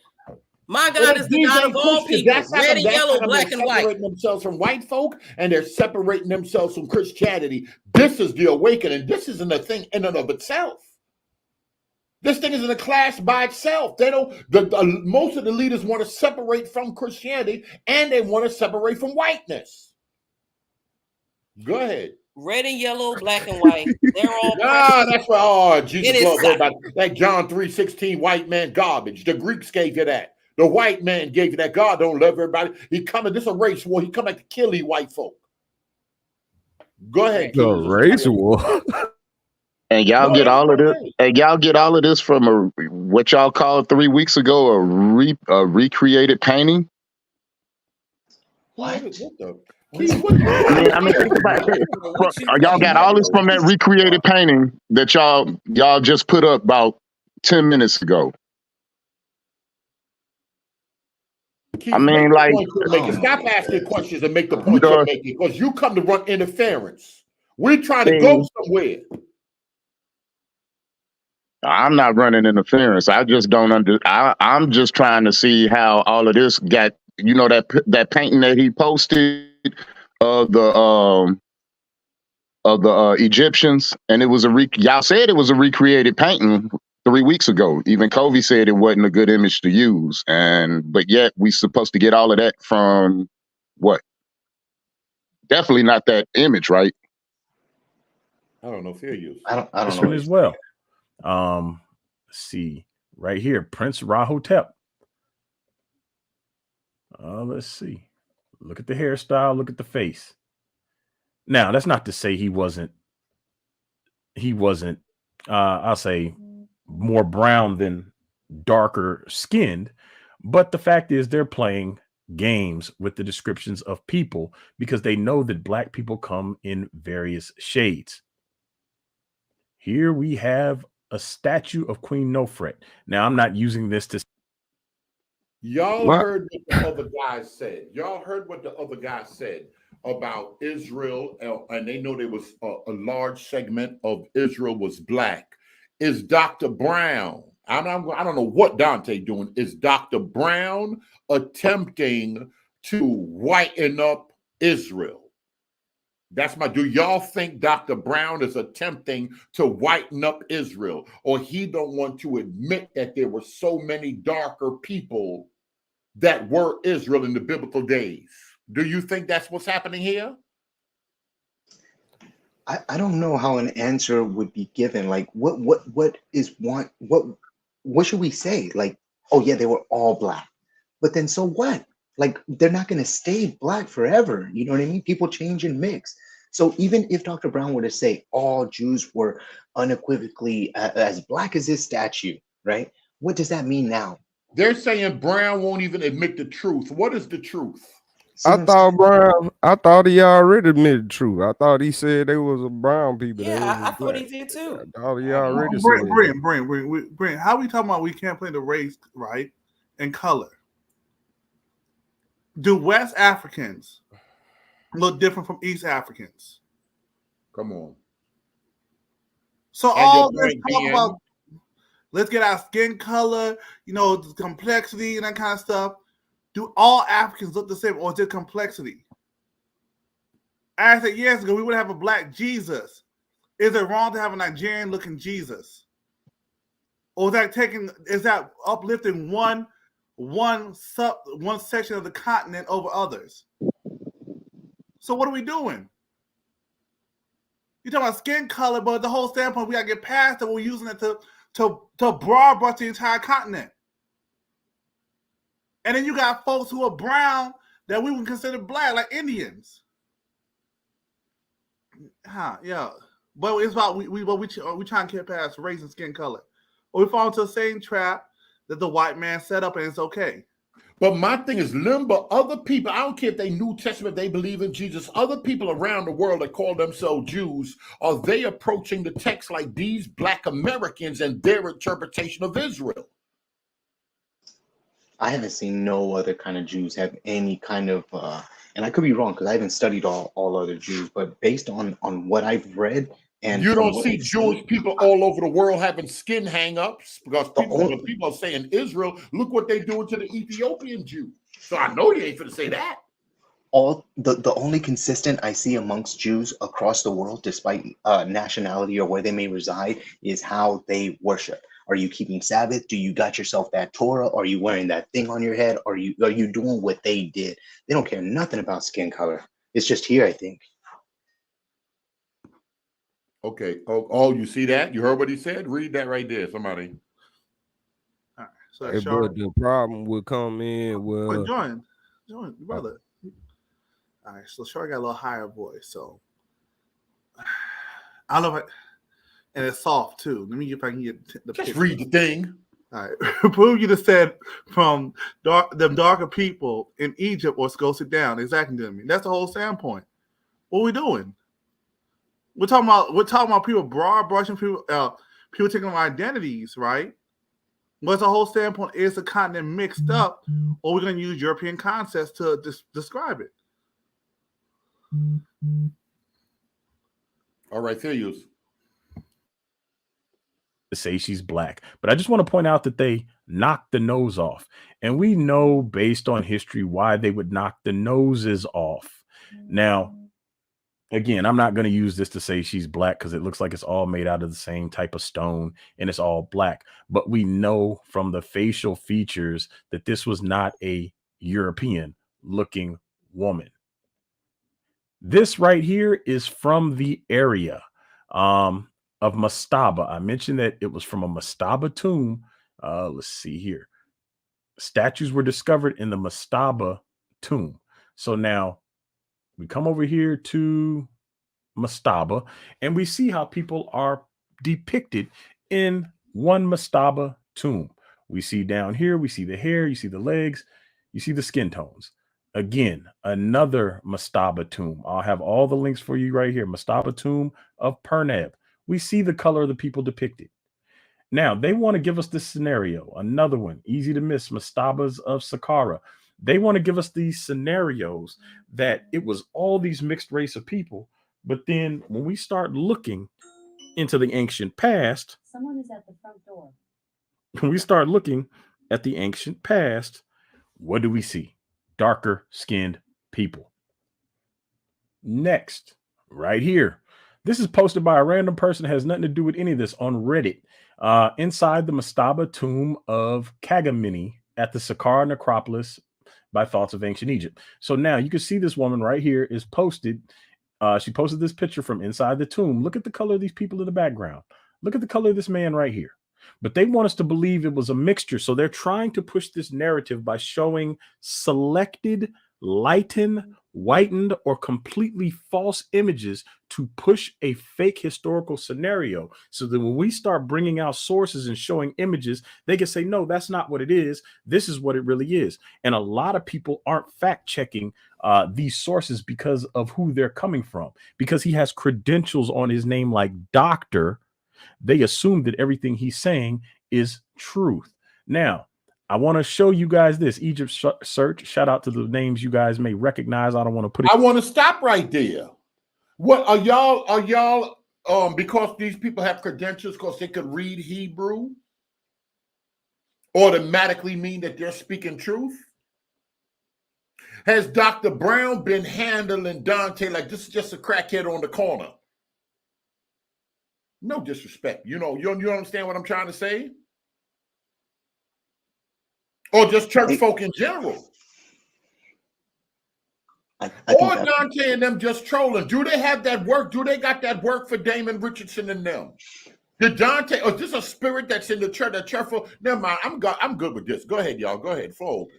My God is the God of all people, red and yellow, black and white. They're separating themselves from white folk, and they're separating themselves from Christianity. This is the awakening. This isn't a thing in and of itself. This thing isn't a class by itself. They don't. Most of the leaders want to separate from Christianity, and they want to separate from whiteness. Go ahead. Red and yellow, black and white. They're all That's why. Oh, Jesus It loves is everybody. That John 3:16 white man garbage. The Greeks gave you that. The white man gave you that. God don't love everybody. He coming. This is a race war. He coming to kill these white folk. Go ahead, The race war. And y'all get all of this. And y'all get all of this from what y'all called 3 weeks ago a recreated painting. What? I mean, think about it. Y'all got all this from that recreated painting that y'all just put up about 10 minutes ago. I mean, like, stop asking questions and make the point you're making, because you come to run interference. We're trying to go somewhere. I'm not running interference. I just don't I'm just trying to see how all of this got. You know that painting that he posted of the Egyptians, and it was y'all said it was a recreated painting 3 weeks ago. Even Covey said it wasn't a good image to use, but yet we supposed to get all of that from what? Definitely not that image, right? I don't know. Fair use. I don't This know. one as well. Let's see right here, Prince Rahotep. Let's see. Look at the hairstyle. Look at the face. Now, that's not to say he wasn't. I'll say more brown than darker skinned, but the fact is they're playing games with the descriptions of people because they know that black people come in various shades. Here we have a statue of Queen Nofret. Now, I'm not using this to. Y'all heard what the other guy said. Y'all heard what the other guy said about Israel, and they know there was a large segment of Israel was black. Is Dr. Brown, I don't know what Dante doing, is Dr. Brown attempting to whiten up Israel? Do y'all think Dr. Brown is attempting to whiten up Israel, or he don't want to admit that there were so many darker people that were Israel in the biblical days? Do you think that's what's happening here? I don't know how an answer would be given. Like, what should we say? Like, oh yeah, they were all black, but then so what? Like, they're not going to stay black forever. You know what I mean? People change and mix. So even if Dr. Brown were to say all Jews were unequivocally as black as this statue, right? What does that mean now? They're saying Brown won't even admit the truth. What is the truth? I thought he already admitted the truth. I thought he said they was a brown people. Yeah, I thought he did too. I thought he already said. Brent, how we talking about we can't play the race, right, and color? Do West Africans look different from East Africans? Come on. So all this talk about, let's get our skin color, the complexity and that kind of stuff. Do all Africans look the same, or is it complexity? I said years ago, we would have a black Jesus. Is it wrong to have a Nigerian looking Jesus? Or is that uplifting one section of the continent over others? So what are we doing? You're talking about skin color, but the whole standpoint, we gotta get past it. We're using it to broad brush the entire continent. And then you got folks who are brown that we would consider black, like Indians. Yeah. But it's about we trying to get past race and skin color. Or we fall into the same trap that the white man set up, and it's okay. But my thing is, remember, other people, I don't care if they New Testament, they believe in Jesus, other people around the world that call themselves Jews, are they approaching the text like these black Americans and their interpretation of Israel? I haven't seen no other kind of Jews have any kind of, and I could be wrong because I haven't studied all other Jews, but based on what I've read, and you don't see Jewish people all over the world having skin hang-ups because people are saying Israel, look what they're doing to the Ethiopian Jew. So I know you ain't finna say that. The only consistent I see amongst Jews across the world, despite nationality or where they may reside, is how they worship. Are you keeping Sabbath? Do you got yourself that Torah? Are you wearing that thing on your head? Are you doing what they did? They don't care nothing about skin color. It's just here, I think. Okay. Oh, you see that? You heard what he said? Read that right there, somebody. All right. So Hey, Shar, but the problem will come in but well. join, brother. All right. So Shar got a little higher voice, so I don't know if and it's soft too. Let me see if I can get the Just pitch. read the thing. All right. Prove you just said from them darker people in Egypt or go sit down. Exactly to me. That's the whole standpoint. What are we doing? We're talking about people broad brushing people taking on identities, right? What's the whole standpoint? Is the continent mixed up, or we're going to use European concepts to describe it? All right, Theus. To say she's black, but I just want to point out that they knocked the nose off, and we know based on history why they would knock the noses off. Now, again, I'm not going to use this to say she's black because it looks like it's all made out of the same type of stone and it's all black, but we know from the facial features that this was not a European looking woman. This right here is from the area of Mastaba. I mentioned that it was from a Mastaba tomb. Let's see here. Statues were discovered in the Mastaba tomb. So now we come over here to Mastaba and we see how people are depicted in one Mastaba tomb. We see down here, we see the hair, you see the legs, you see the skin tones. Again, another Mastaba tomb. I'll have all the links for you right here. Mastaba tomb of Perneb. We see the color of the people depicted. Now, they want to give us this scenario. Another one, easy to miss, Mastabas of Saqqara. They want to give us these scenarios that it was all these mixed race of people. But then when we start looking into the ancient past, someone is at the front door. When we start looking at the ancient past, what do we see? Darker skinned people. Next, right here. This is posted by a random person, has nothing to do with any of this, on Reddit. Inside the Mastaba tomb of Kagamini at the Saqqara necropolis by Thoughts of Ancient Egypt. So now you can see this woman right here is posted. She posted this picture from inside the tomb. Look at the color of these people in the background. Look at the color of this man right here. But they want us to believe it was a mixture. So they're trying to push this narrative by showing selected, lightened, whitened, or completely false images to push a fake historical scenario. So that when we start bringing out sources and showing images, they can say, no, that's not what it is. This is what it really is. And a lot of people aren't fact checking these sources because of who they're coming from. Because he has credentials on his name like doctor, they assume that everything he's saying is truth. Now, I want to show you guys this Egypt search. Shout out to the names you guys may recognize. I don't want to put it. I want to stop right there. What are y'all because these people have credentials because they could read Hebrew automatically mean that they're speaking truth? Has Dr. Brown been handling Dante like this is just a crackhead on the corner? No disrespect. You understand what I'm trying to say? Or just church folk in general. I or Dante and them just trolling. Do they have that work? Do they got that work for Damon Richardson and them? Did Dante, or is this a spirit that's in the church, that church folk? Never mind, I'm good with this. Go ahead, y'all. Go ahead, flow open.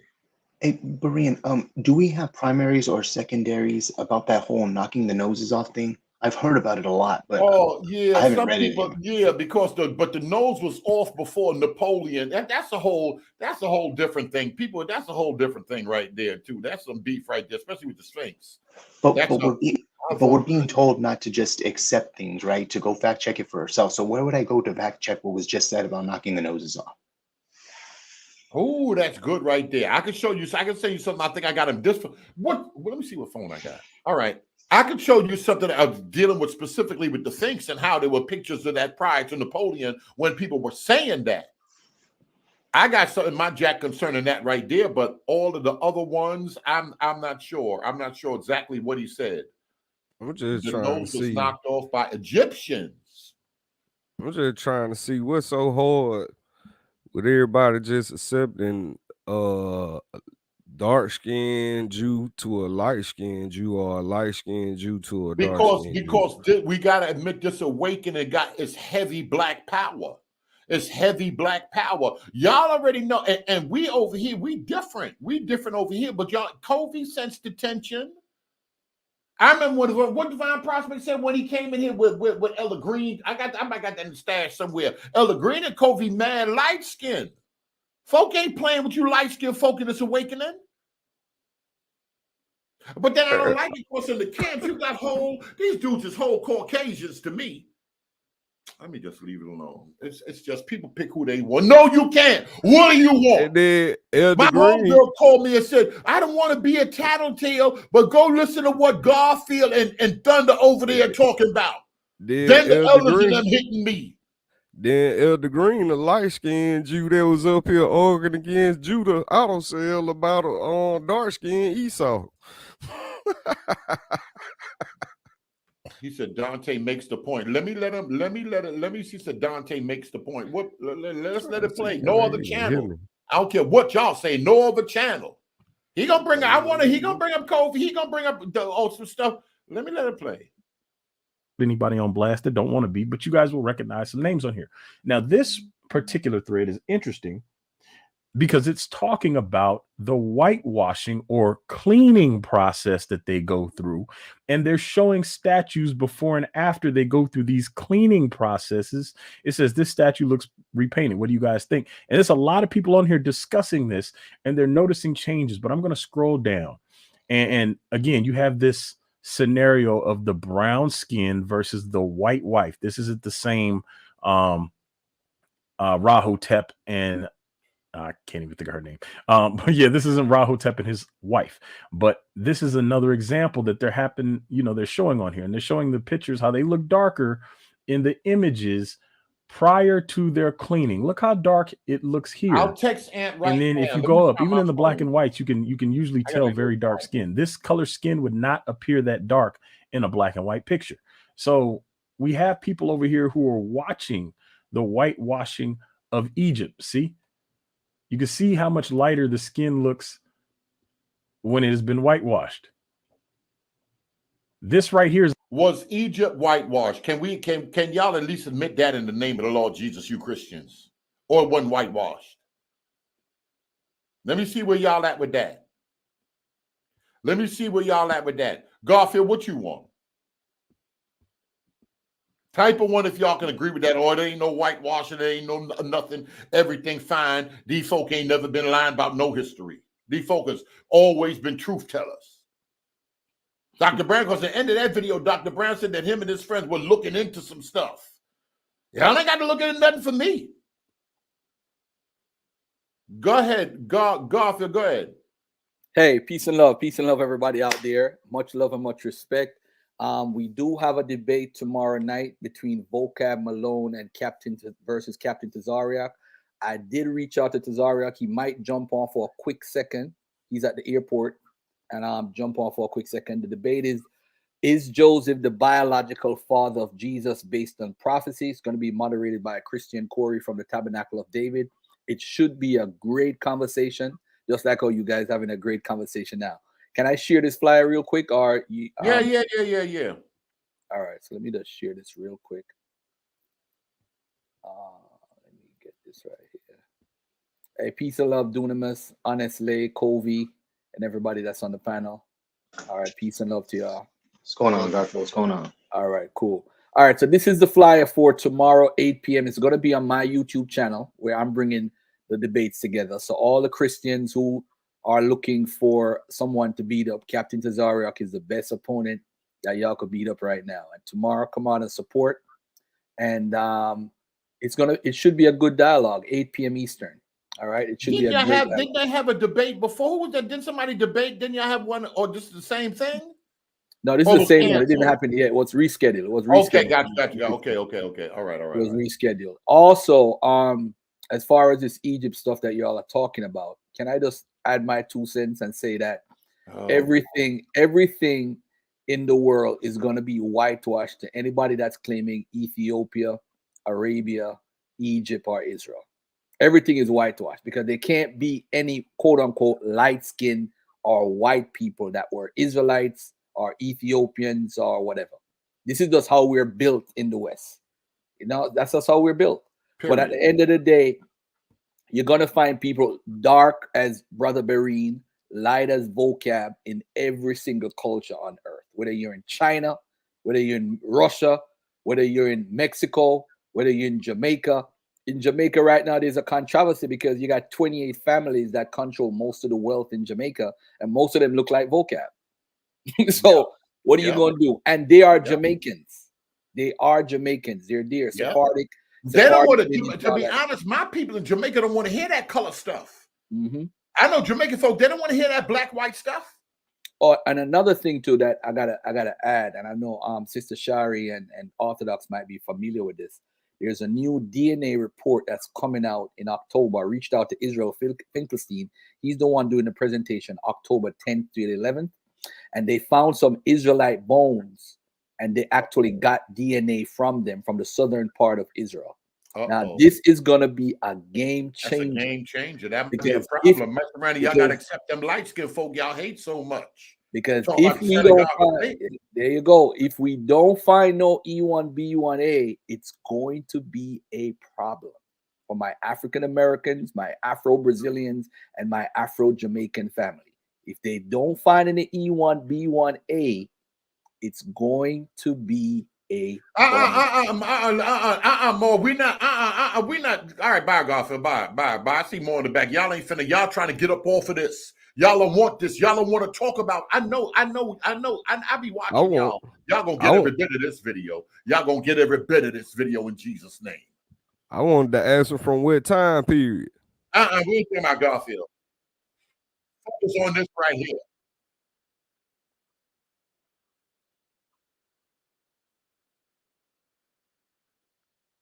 Hey, Berean, do we have primaries or secondaries about that whole knocking the noses off thing? I've heard about it a lot, but yeah, I haven't some read people, it. yeah, because the nose was off before Napoleon. That's a whole different thing. People, that's a whole different thing right there too. That's some beef right there, especially with the Sphinx. But we're being told not to just accept things, right? To go fact check it for ourselves. So where would I go to fact check what was just said about knocking the noses off? Oh, that's good right there. I can show you. I can show you something. I think I got him this. What? Well, let me see what phone I got. All right. I can show you something that I was dealing with specifically with the Sphinx and how there were pictures of that prior to Napoleon when people were saying that. I got something in my jack concerning that right there, but all of the other ones, I'm not sure. I'm not sure exactly what he said. I'm just the trying nose to was see. knocked off by Egyptians. I'm just trying to see what's so hard with everybody just accepting dark-skinned Jew to a light-skinned Jew, or a light-skinned Jew to a Because dark-skinned Jew? we gotta admit this awakening got its heavy black power. It's heavy black power. Y'all already know, and we over here, we different. We different over here, but y'all, Kofi sensed the tension. I remember what Divine Prospect said when he came in here with Elder Green. I might got that in the stash somewhere. Elder Green and Kofi, man, light skin. Folk ain't playing with you light skinned folk in this awakening. But then I don't like it because in the camps you got these dudes is whole Caucasians to me. Let me just leave it alone. It's just people pick who they want. No, you can't. What do you want? And then Elder My Green, homegirl called me and said, I don't want to be a tattletale, but go listen to what Garfield and Thunder over there talking about. Then the elders and them hitting me. Then Elder Green, the light-skinned Jew that was up here arguing against Judah auto sale about a dark-skinned Esau. He said Dante makes the point. Let me see. Said Dante makes the point. What? Let's let it play. No other channel. I don't care what y'all say. No other channel. He gonna bring. He gonna bring up Kofi. He gonna bring up some stuff. Let it play. Anybody on blast that don't want to be, but you guys will recognize some names on here. Now, this particular thread is interesting because it's talking about the whitewashing or cleaning process that they go through. And they're showing statues before and after they go through these cleaning processes. It says this statue looks repainted. What do you guys think? And there's a lot of people on here discussing this and they're noticing changes, but I'm going to scroll down. And again, you have this scenario of the brown skin versus the white wife. This isn't the same Rahotep and I can't even think of her name. But yeah, this isn't Rahotep and his wife, but this is another example that they're showing on here, and they're showing the pictures, how they look darker in the images prior to their cleaning. Look how dark it looks here. I'll text Ant right and then now. if you go up, even in the black and whites, you can usually tell very dark skin. This color skin would not appear that dark in a black and white picture. So we have people over here who are watching the whitewashing of Egypt. See? You can see how much lighter the skin looks when it has been whitewashed. This right here was Egypt whitewashed. Can y'all at least admit that in the name of the Lord Jesus, you Christians? Or it wasn't whitewashed? Let me see where y'all at with that. Garfield, what you want? Type of one if y'all can agree with that. Or there ain't no whitewashing, there ain't no nothing, everything fine. These folk ain't never been lying about no history. These folk has always been truth tellers. Dr. Brown, because at the end of that video, Dr. Brown said that him and his friends were looking into some stuff. Y'all ain't got to look into nothing for me. Go ahead, Garfield, go ahead. Hey, peace and love, everybody out there. Much love and much respect. We do have a debate tomorrow night between Vocab Malone and Captain Tazariak. I did reach out to Tazariak. He might jump on for a quick second. He's at the airport, and jump on for a quick second. The debate is Joseph the biological father of Jesus based on prophecy? It's going to be moderated by Christian Corey from the Tabernacle of David. It should be a great conversation, just like how you guys having a great conversation now. Can I share this flyer real quick? Or you, Yeah. All right, so let me just share this real quick. Let me get this right here. Hey, peace and love, Dunamis, Honestly, Covey, and everybody that's on the panel. All right, peace and love to y'all. What's going on, Garfield? What's going on? All right, cool. All right, so this is the flyer for tomorrow, 8 p.m. It's going to be on my YouTube channel where I'm bringing the debates together. So all the Christians who are looking for someone to beat up, Captain Tazariak is the best opponent that y'all could beat up right now. And tomorrow, come on and support. And it should be a good dialogue, 8 p.m. Eastern. All right, it should be a great dialogue. Didn't they have a debate before? Who was that? Didn't somebody debate? Didn't y'all have one, or just the same thing? No, this is the same one. It didn't happen yet. It was rescheduled. Okay, got you. Okay. All right. It was rescheduled. Also, as far as this Egypt stuff that y'all are talking about, can I just add my 2 cents and say that everything in the world is going to be whitewashed to anybody that's claiming Ethiopia, Arabia, Egypt, or Israel. Everything is whitewashed because there can't be any quote unquote light skin or white people that were Israelites or Ethiopians or whatever. This is just how we're built in the West. You know, that's just how we're built. But at the end of the day, you're gonna find people dark as Brother Bereen, light as vocab in every single culture on earth. Whether you're in China, whether you're in Russia, whether you're in Mexico, whether you're in Jamaica. In Jamaica right now, there's a controversy because you got 28 families that control most of the wealth in Jamaica, and most of them look like vocab. So what are you going to do? And they are Jamaicans. They are Jamaicans. They're there. Sephardic. They don't want to be honest, my people in Jamaica don't want to hear that color stuff. I know Jamaican folk, they don't want to hear that black, white stuff. Oh, and another thing too that I gotta add, and I know Sister Shari and Orthodox might be familiar with this. There's a new DNA report that's coming out in October. I reached out to Israel Finkelstein. He's the one doing the presentation October 10th to the 11th. And they found some Israelite bones, and they actually got DNA from them from the southern part of Israel. Now, this is going to be a game changer. That's a game changer. That might be a problem. Mess around, y'all got to accept them light-skinned folk y'all hate so much. Because if we don't find, there you go. If we don't find no E1B1A, it's going to be a problem for my African Americans, my Afro Brazilians, and my Afro Jamaican family. If they don't find any E1B1A, it's going to be a more. We're not. All right, bye, Garfield. Bye. I see more in the back. Y'all ain't finna. Y'all trying to get up off of this. Y'all don't want this. Y'all don't want to talk about. I know. I be watching y'all. Y'all gonna get every bit of this video. Y'all gonna get every bit of this video in Jesus' name. I wanted to answer from what time period. We ain't talking about Garfield. Focus on this right here.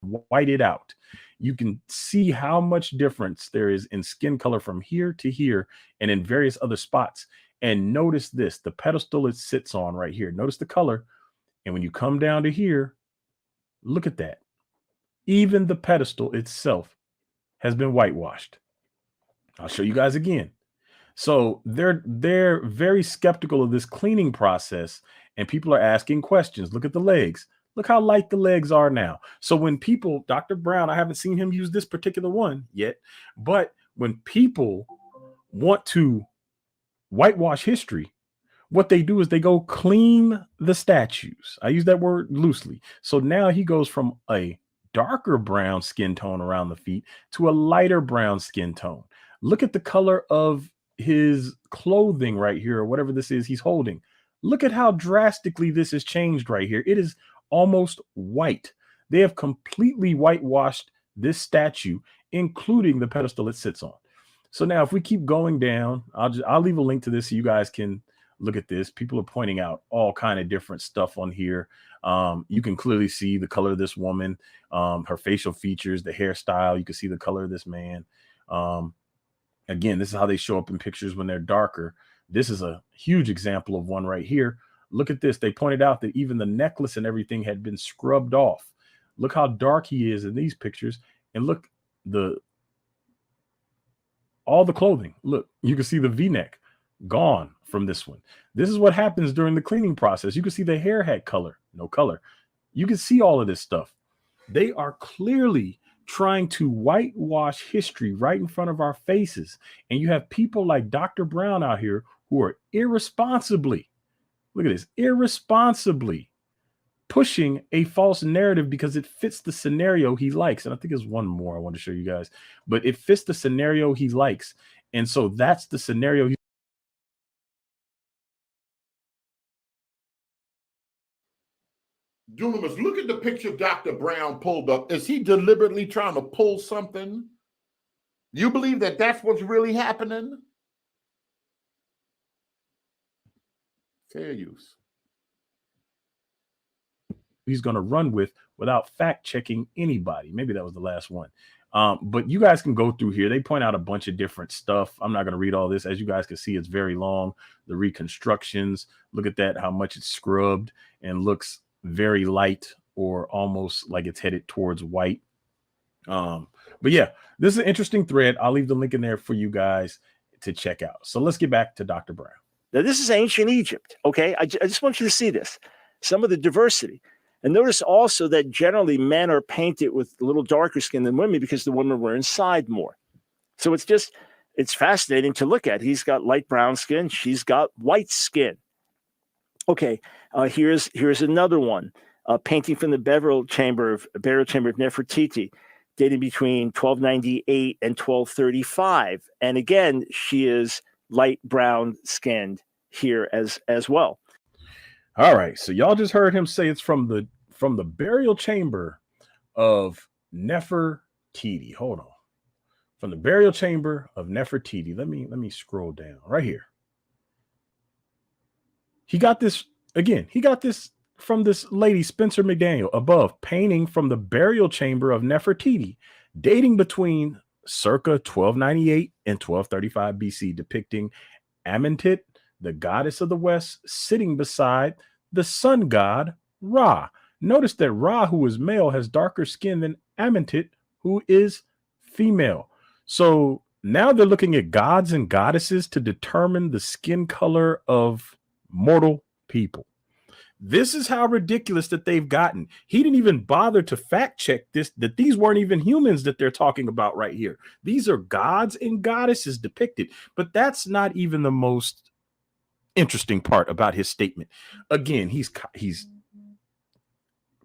White it out. You can see how much difference there is in skin color from here to here and in various other spots. And notice this, the pedestal it sits on right here. Notice the color. And when you come down to here, look at that. Even the pedestal itself has been whitewashed. I'll show you guys again. So they're very skeptical of this cleaning process, and people are asking questions. Look at the legs. Look how light the legs are now. So when people, Dr. Brown, I haven't seen him use this particular one yet, but when people want to whitewash history, what they do is they go clean the statues. I use that word loosely. So now he goes from a darker brown skin tone around the feet to a lighter brown skin tone. Look at the color of his clothing right here, or whatever this is he's holding. Look at how drastically this has changed right here. It is almost white. They have completely whitewashed this statue, including the pedestal it sits on. So now if we keep going down, I'll leave a link to this so you guys can look at this. People are pointing out all kind of different stuff on here. You can clearly see the color of this woman, her facial features, the hairstyle. You can see the color of this man. Again, this is how they show up in pictures when they're darker. This is a huge example of one right here. Look at this. They pointed out that even the necklace and everything had been scrubbed off. Look how dark he is in these pictures. And look, all the clothing. Look, you can see the V-neck gone from this one. This is what happens during the cleaning process. You can see the hair had color, no color. You can see all of this stuff. They are clearly trying to whitewash history right in front of our faces. And you have people like Dr. Brown out here who are irresponsibly, look at this, irresponsibly pushing a false narrative because it fits the scenario he likes. And I think there's one more I want to show you guys, but it fits the scenario he likes. And so that's the scenario. Dunamis, look at the picture Dr. Brown pulled up. Is he deliberately trying to pull something? You believe that that's what's really happening? Fair use. He's going to run with without fact checking anybody. Maybe that was the last one. But you guys can go through here. They point out a bunch of different stuff. I'm not going to read all this. As you guys can see, it's very long. The reconstructions, look at that, how much it's scrubbed and looks very light or almost like it's headed towards white. But yeah, this is an interesting thread. I'll leave the link in there for you guys to check out. So let's get back to Dr. Brown. Now, this is ancient Egypt, okay? I just want you to see this, some of the diversity. And notice also that generally men are painted with a little darker skin than women because the women were inside more. So it's fascinating to look at. He's got light brown skin. She's got white skin. Okay, here's another one. A painting from the burial chamber of Nefertiti, dating between 1298 and 1235. And again, she is light brown skinned here as well. All right, so y'all just heard him say it's from the burial chamber of Nefertiti. Hold on. From the burial chamber of Nefertiti. Let me scroll down right here. He got this again. He got this from this lady, Spencer McDaniel, above, painting from the burial chamber of Nefertiti, dating between circa 1298 and 1235 BC, depicting Amentet, the goddess of the west, sitting beside the sun god Ra. Notice that Ra, who is male, has darker skin than Amentet, who is female. So now they're looking at gods and goddesses to determine the skin color of mortal people. This is how ridiculous that they've gotten. He didn't even bother to fact check this, that these weren't even humans that they're talking about right here. These are gods and goddesses depicted. But that's not even the most interesting part about his statement. Again, he's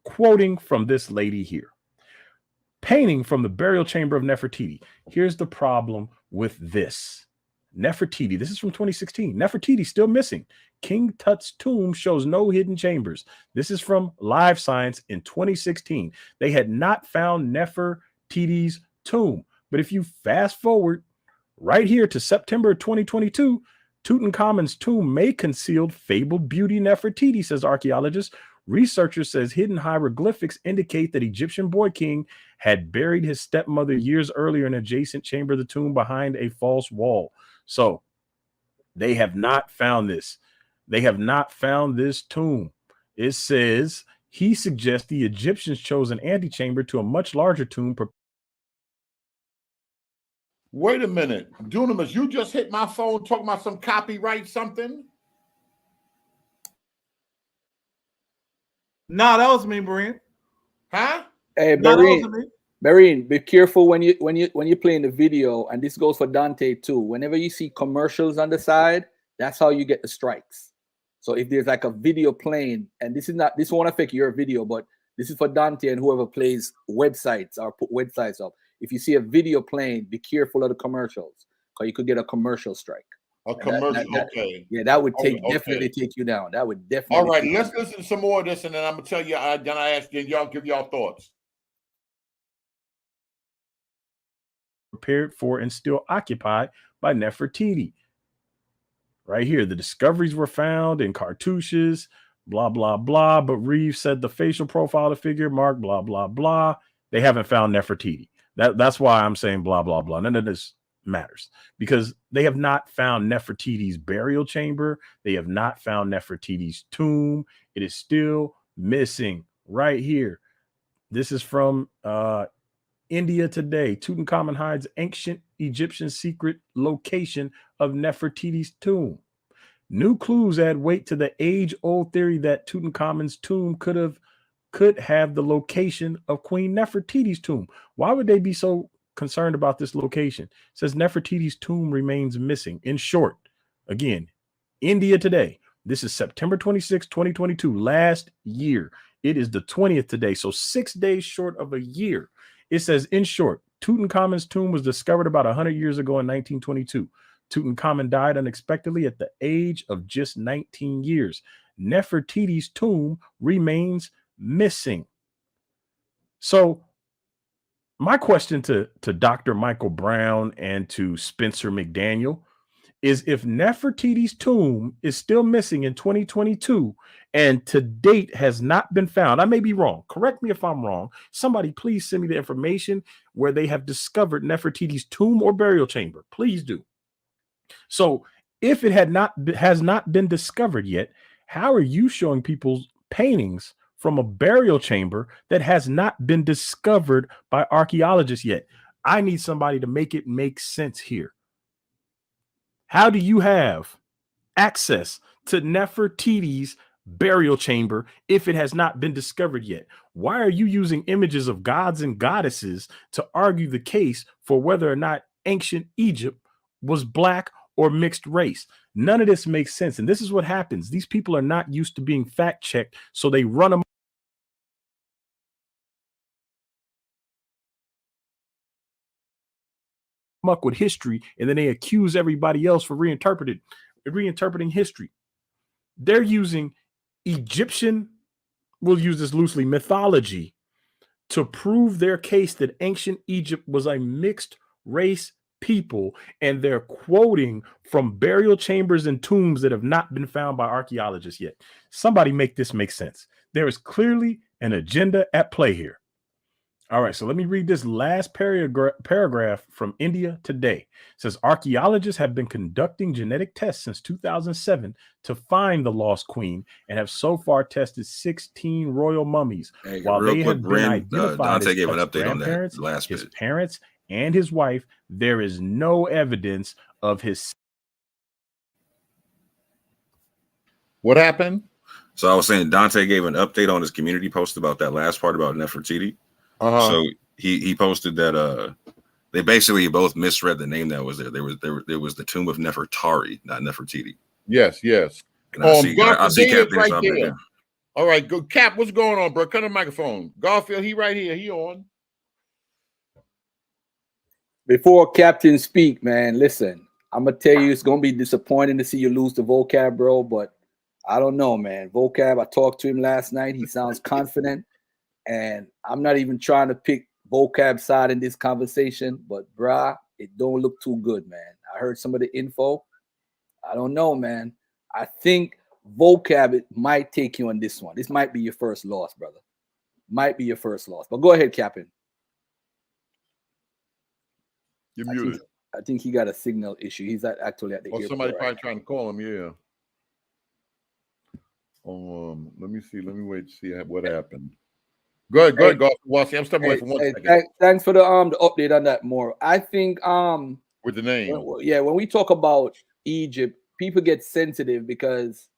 quoting from this lady here. Painting from the burial chamber of Nefertiti. Here's the problem with this. Nefertiti, this is from 2016. Nefertiti still missing. King Tut's tomb shows no hidden chambers. This is from Live Science in 2016. They had not found Nefertiti's tomb. But if you fast forward right here to September 2022, Tutankhamun's tomb may conceal fabled beauty Nefertiti, says archaeologists. Researchers says hidden hieroglyphics indicate that Egyptian boy king had buried his stepmother years earlier in an adjacent chamber of the tomb behind a false wall. So they have not found this. They have not found this tomb. It says he suggests the Egyptians chose an antechamber to a much larger tomb. Wait a minute. Dunamis, you just hit my phone talking about some copyright something? No, that was me, Brent. Huh? Hey, Marine, be careful when you're playing the video, and this goes for Dante too. Whenever you see commercials on the side, that's how you get the strikes. So if there's like a video playing, and this won't affect your video, but this is for Dante and whoever plays websites or put websites up. If you see a video playing, be careful of the commercials, because you could get a commercial strike. A commercial, okay. Yeah, that would definitely take you down. That would definitely. All right, let's listen to some more of this, and then I'm gonna tell you. Then I ask you, and y'all give y'all thoughts. Prepared for and still occupied by Nefertiti. Right here, the discoveries were found in cartouches, blah, blah, blah. But Reeves said the facial profile of the figure marked, blah, blah, blah. They haven't found Nefertiti. That's why I'm saying blah, blah, blah. None of this matters because they have not found Nefertiti's burial chamber. They have not found Nefertiti's tomb. It is still missing right here. This is from India Today. Tutankhamun hides ancient Egyptian secret location of Nefertiti's tomb. New clues add weight to the age-old theory that Tutankhamun's tomb could have the location of Queen Nefertiti's tomb. Why would they be so concerned about this location? It says Nefertiti's tomb remains missing. In short, again, India Today. This is September 26, 2022, last year. It is the 20th today, so 6 days short of a year. It says, in short, Tutankhamun's tomb was discovered about 100 years ago in 1922. Tutankhamun died unexpectedly at the age of just 19 years. Nefertiti's tomb remains missing. So my question to Dr. Michael Brown and to Spencer McDaniel is, if Nefertiti's tomb is still missing in 2022 and to date has not been found, I may be wrong. Correct me if I'm wrong. Somebody please send me the information where they have discovered Nefertiti's tomb or burial chamber. Please do. So if it has not been discovered yet, how are you showing people paintings from a burial chamber that has not been discovered by archaeologists yet? I need somebody to make it make sense here. How do you have access to Nefertiti's burial chamber if it has not been discovered yet? Why are you using images of gods and goddesses to argue the case for whether or not ancient Egypt was black or mixed race? None of this makes sense. And this is what happens. These people are not used to being fact checked, so they run them muck with history, and then they accuse everybody else for reinterpreting history. They're using Egyptian, we'll use this loosely, mythology to prove their case that ancient Egypt was a mixed race people, and they're quoting from burial chambers and tombs that have not been found by archaeologists yet. Somebody make this make sense. There is clearly an agenda at play here. All right, so let me read this last paragraph from India Today. It says, archaeologists have been conducting genetic tests since 2007 to find the lost queen and have so far tested 16 royal mummies. Hey, While real they quick, have been Brent, identified Dante as gave an Tut's update on that grandparents, last his bit. parents, and his wife, there is no evidence of his. What happened? So I was saying Dante gave an update on his community post about that last part about Nefertiti. So he posted that they basically both misread the name that was there. There was the tomb of Nefertari, not Nefertiti. Yes. And I see Captain right up there. there. All right, go Cap. What's going on, bro? Cut the microphone. Garfield, he right here. He on. Before Captain speak, man, listen, I'm gonna tell you, it's gonna be disappointing to see you lose the vocab, bro. But I don't know, man. Vocab, I talked to him last night. He sounds confident, and I'm not even trying to pick vocab side in this conversation, but brah, it don't look too good, man. I heard some of the info. I don't know, man. I think vocab, it might take you on this one. This might be your first loss, brother. Might be your first loss. But go ahead, Captain. You're muted. I think he got a signal issue. He's actually at the Or airport. somebody right probably now. trying to call him. Yeah. Let me see. Let me wait to see what happened. Go ahead, Garfield. I'm stepping away for 1 second. Thanks for the update on that more. I think with the name. When we talk about Egypt, people get sensitive because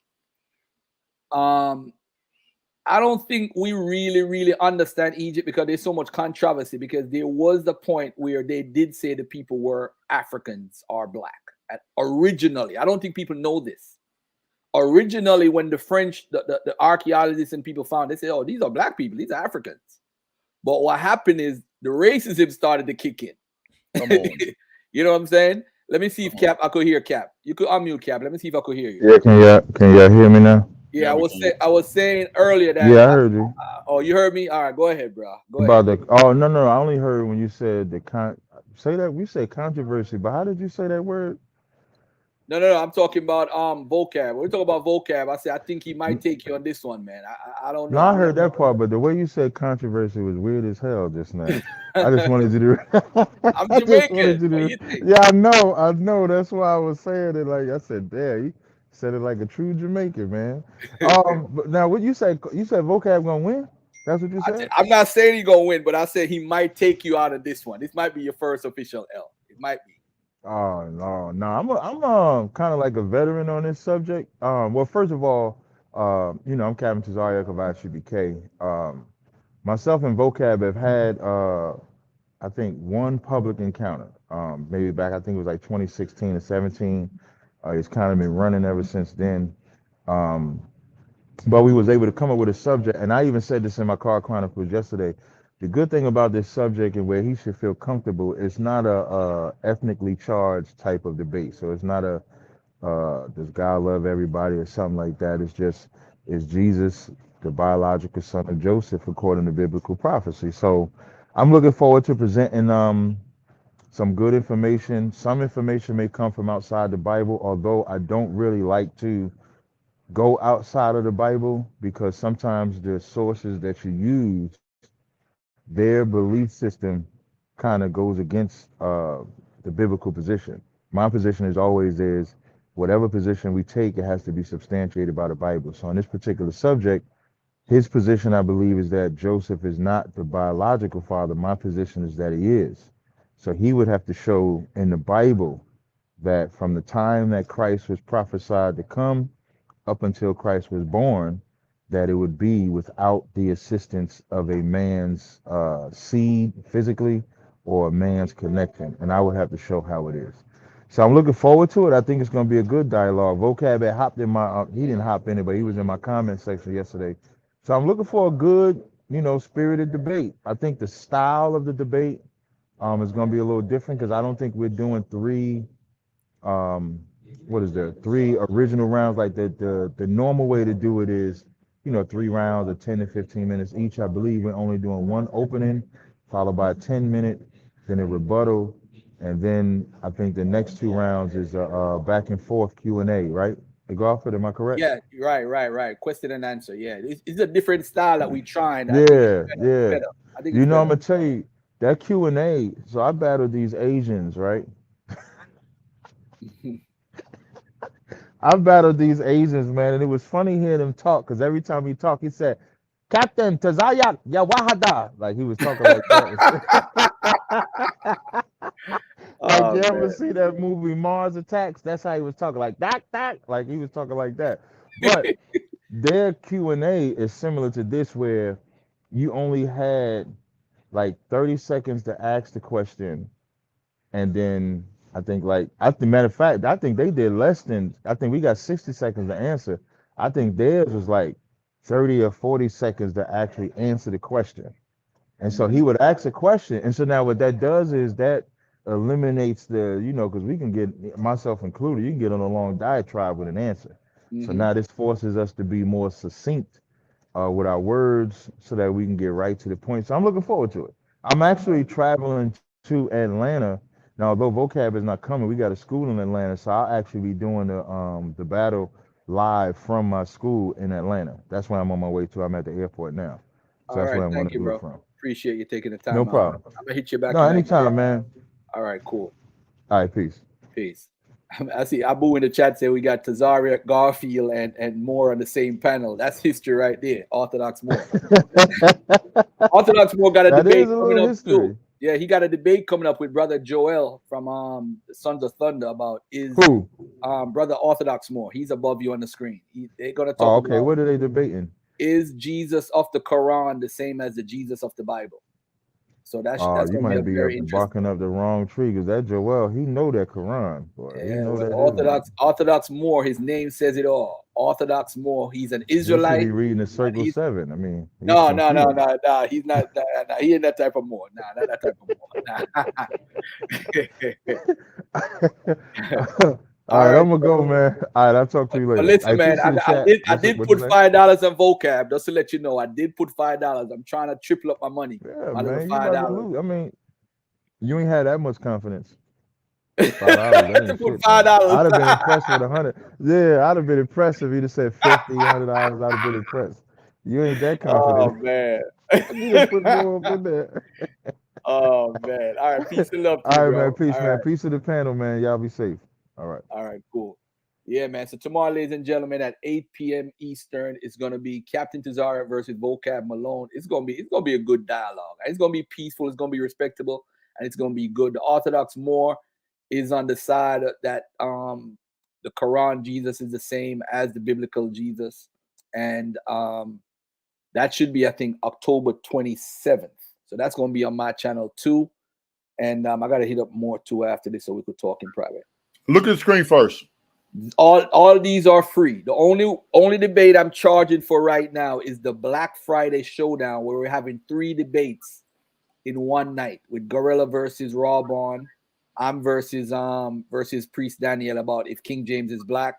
I don't think we really understand Egypt because there's so much controversy, because there was the point where they did say the people were Africans or black originally. I don't think people know this. Originally, when the French, the archaeologists and people found, they said, oh, these are black people, these are Africans. But what happened is the racism started to kick in. Come on. You know what I'm saying? Let me see if Cap, I could hear Cap. You could unmute Cap. Let me see if I could hear you. Yeah, can y'all hear me now? Yeah, I was saying earlier that. Yeah, I heard you. Oh, you heard me? All right, go ahead, bro. Go About ahead. no, I only heard when you said say that we said controversy, but how did you say that word? No, I'm talking about vocab. When we talk about vocab, I said I think he might take you on this one, man. I don't know. No, I heard that part, but the way you said controversy was weird as hell just now. I just wanted you to. I'm Jamaican. Yeah, I know. That's why I was saying it. Like I said, damn, you said it like a true Jamaican, man. But now what you said? You said vocab gonna win? That's what you said? I'm not saying he's gonna win, but I said he might take you out of this one. This might be your first official L. It might be. Oh no! I'm kind of like a veteran on this subject. Well, first of all, I'm Captain Tazariak of ICBK. Myself and vocab have had I think one public encounter. Maybe back, I think it was like 2016 or 17. It's kind of been running ever since then. But we was able to come up with a subject, and I even said this in my Car Chronicles yesterday. The good thing about this subject and where he should feel comfortable, it's not a ethnically charged type of debate. So it's not a does God love everybody or something like that. It's just, is Jesus the biological son of Joseph according to biblical prophecy? So I'm looking forward to presenting some good information. Some information may come from outside the Bible, although I don't really like to go outside of the Bible, because sometimes the sources that you use, their belief system kind of goes against the biblical position. My position is always whatever position we take, it has to be substantiated by the Bible. So on this particular subject, his position, I believe, is that Joseph is not the biological father. My position is that he is. So he would have to show in the Bible that from the time that Christ was prophesied to come up until Christ was born, that it would be without the assistance of a man's seed physically or a man's connection. And I would have to show how it is. So I'm looking forward to it. I think it's going to be a good dialogue. Vocab had hopped in my, he didn't hop in it, but he was in my comment section yesterday. So I'm looking for a good, spirited debate. I think the style of the debate is going to be a little different because I don't think we're doing three original rounds. Like the normal way to do it is, 3 rounds of 10 to 15 minutes each. I believe we're only doing one opening, followed by a 10-minute, then a rebuttal, and then I think the next 2 rounds is a back and forth Q&A, right? Hey, Garfield, am I correct? Yeah, right. Question and answer. Yeah, it's a different style that we trying. Yeah. I think I'm gonna tell you that Q&A. So I battled these Asians, right? I battled these Asians, man, and it was funny hearing them talk because every time he talked, he said, "Captain Tazayak Yawahada," like he was talking like that. Like you ever see that movie Mars Attacks? That's how he was talking, like that, like he was talking like that. But their Q&A is similar to this, where you only had like 30 seconds to ask the question, and then matter of fact, I think they did less than, I think we got 60 seconds to answer. I think theirs was like 30 or 40 seconds to actually answer the question. And so he would ask a question. And so now what that does is that eliminates the, because we can get, myself included, you can get on a long diatribe with an answer. So now this forces us to be more succinct with our words so that we can get right to the point. So I'm looking forward to it. I'm actually traveling to Atlanta. Now, although Vocab is not coming, we got a school in Atlanta, so I'll actually be doing the battle live from my school in Atlanta. That's where I'm on my way to. I'm at the airport now. So that's where I'm going to do it from. Appreciate you taking the time. No problem. I'm gonna hit you back. No, anytime, man. All right, cool. All right, peace. Peace. I see Abu in the chat say we got Tazaria, Garfield, and Moore on the same panel. That's history right there. Orthodox Moore. Orthodox Moore got a debate coming up too. Yeah, he got a debate coming up with Brother Joel from the Sons of Thunder about who? Brother Orthodox Moore. He's above you on the screen. They're gonna talk. Okay, what are they debating? Is Jesus of the Quran the same as the Jesus of the Bible? So that's you might be barking up the wrong tree because that Joel, he know that Quran. Boy. Yeah, he know that Orthodox Moore, his name says it all. Orthodox Moore, he's an Israelite. He reading the Circle 7. I mean, no, he's not. He ain't that type of Moore. Not that type of Moore. All right, I'm gonna go, man. All right, I'll talk to you later. But listen, man, I did put $5 on Vocab just to let you know. I did put $5. I'm trying to triple up my money. Yeah, man, $5. I mean, you ain't had that much confidence. $5. To put $5. I'd have been impressed with 100. Yeah, I'd have been impressed if you'd have said $50, $100. I'd have been impressed. You ain't that confident. Oh man. You just put more up in there. Oh man. All right, peace and love. All right, man. Peace, man. Peace to the panel, man. Y'all be safe. All right, cool. Yeah, man. So tomorrow, ladies and gentlemen, at 8 p.m. Eastern, it's gonna be Captain Tazaria versus Vocab Malone. It's gonna be a good dialogue. It's gonna be peaceful. It's gonna be respectable, and it's gonna be good. The Orthodox Moore is on the side that the Quran Jesus is the same as the biblical Jesus, and that should be, I think, October 27th. So that's gonna be on my channel too, and I gotta hit up more too after this so we could talk in private. Look at the screen first. All these are free. The only debate I'm charging for right now is the Black Friday Showdown, where we're having 3 debates in one night with Gorilla versus Rawbon. I'm versus Priest Daniel about if King James is black,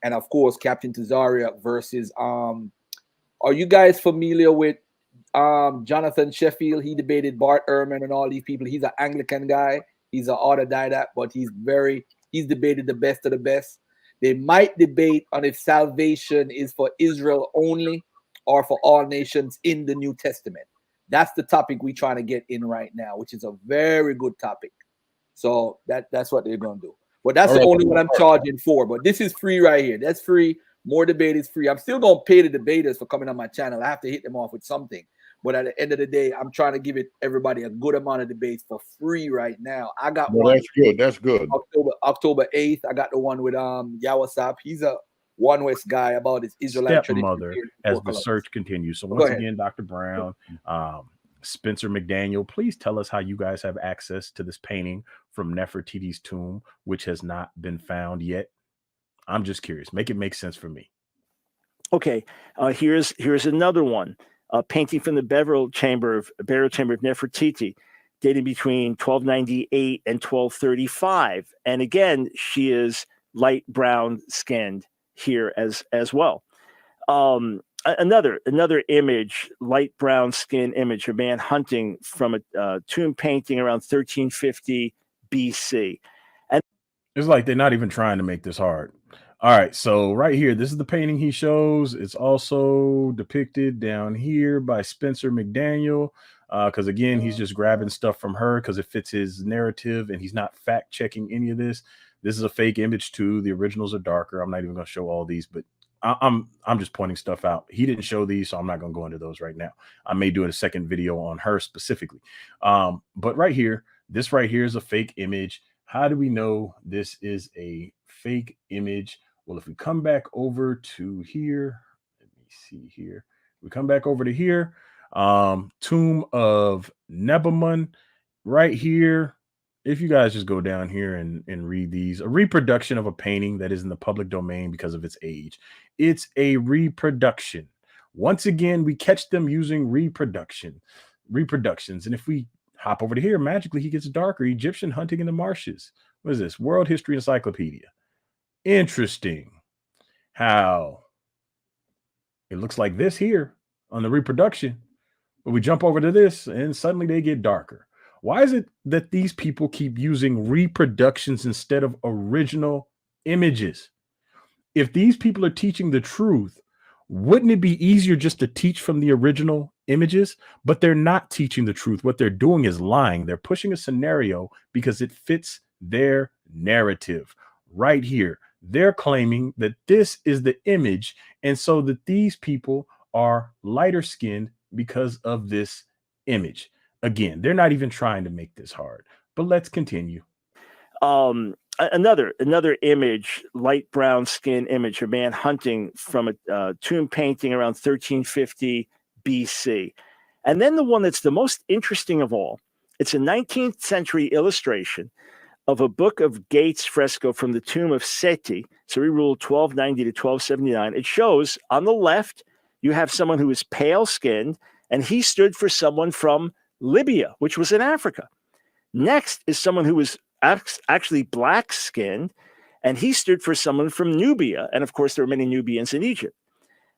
and of course Captain Tazaria versus are you guys familiar with Jonathan Sheffield? He debated Bart Ehrman and all these people. He's an Anglican guy. He's an autodidact, but he's debated the best of the best. They might debate on if salvation is for Israel only or for all nations in the New Testament. That's the topic we're trying to get in right now, which is a very good topic. So that's what they're going to do. But that's the only one I'm charging for. But this is free right here. That's free. More debate is free. I'm still going to pay the debaters for coming on my channel. I have to hit them off with something. But at the end of the day, I'm trying to give everybody a good amount of debates for free right now. I got Well, one. that's good. That's good. October 8th. I got the one with Yawasap. He's a One West guy about his Israelite Stepmother tradition as the search continues. So once again, Dr. Brown, Spencer McDaniel, please tell us how you guys have access to this painting from Nefertiti's tomb, which has not been found yet. I'm just curious. Make it make sense for me. Okay, here's another one. A painting from the burial chamber of Nefertiti, dating between 1298 and 1235. And again, she is light brown skinned here as well. Another image, light brown skin image, a man hunting from a tomb painting around 1350 BC. And it's like they're not even trying to make this hard. All right, so right here, this is the painting he shows. It's also depicted down here by Spencer McDaniel, because again, he's just grabbing stuff from her because it fits his narrative, and he's not fact checking any of this. This is a fake image too. The originals are darker. I'm not even going to show all these, but I'm just pointing stuff out. He didn't show these, so I'm not going to go into those right now. I may do a second video on her specifically. But right here, this right here is a fake image. How do we know this is a fake image? Well, if we come back over to here, let me see here. We come back over to here, Tomb of Nebamun right here. If you guys just go down here and read these, a reproduction of a painting that is in the public domain because of its age. It's a reproduction. Once again, we catch them using reproductions. And if we hop over to here, magically he gets darker. Egyptian hunting in the marshes. What is this? World History Encyclopedia. Interesting how it looks like this here on the reproduction, but we jump over to this and suddenly they get darker. Why is it that these people keep using reproductions instead of original images? If these people are teaching the truth, wouldn't it be easier just to teach from the original images? But they're not teaching the truth. What they're doing is lying. They're pushing a scenario because it fits their narrative. Right here, they're claiming that this is the image, and so that these people are lighter skinned because of this image. Again, they're not even trying to make this hard, but let's continue. Another image, light brown skin image, a man hunting from a tomb painting around 1350 BC. And then the one that's the most interesting of all, it's a 19th century illustration of a Book of Gates fresco from the tomb of Seti. So he ruled 1290 to 1279. It shows on the left, you have someone who is pale skinned, and he stood for someone from Libya, which was in Africa. Next is someone who was actually black skinned, and he stood for someone from Nubia. And of course, there are many Nubians in Egypt.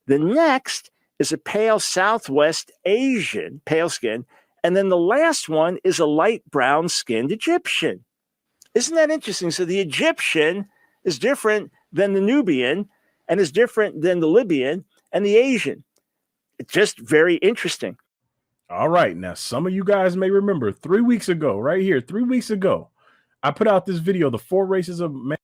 The next is a pale Southwest Asian, pale skin. And then the last one is a light brown skinned Egyptian. Isn't that interesting? So the Egyptian is different than the Nubian and is different than the Libyan and the Asian. It's just very interesting. All right. Now, some of you guys may remember 3 weeks ago, right here, 3 weeks ago, I put out this video, the 4 races of man.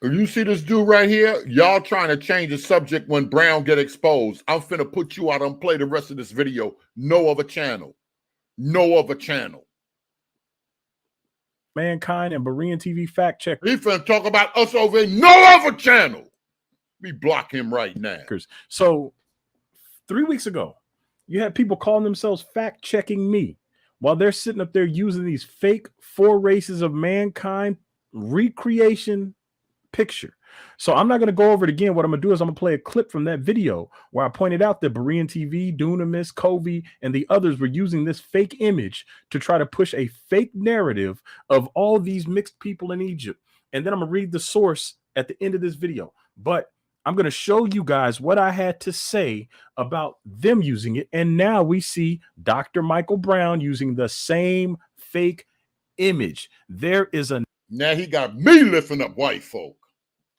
You see this dude right here? Y'all trying to change the subject when Brown get exposed. I'm finna put you out and play the rest of this video. No other channel. No other channel. Mankind and Berean TV fact check. He finna talk about us over in no other channel. We block him right now. So 3 weeks ago, you had people calling themselves fact checking me while they're sitting up there using these fake 4 races of mankind recreation picture. So I'm not going to go over it again. What I'm going to do is I'm going to play a clip from that video where I pointed out that Berean TV, Dunamis, Covey, and the others were using this fake image to try to push a fake narrative of all these mixed people in Egypt. And then I'm going to read the source at the end of this video. But I'm going to show you guys what I had to say about them using it. And now we see Dr. Michael Brown using the same fake image. There is a now he got me lifting up white folk.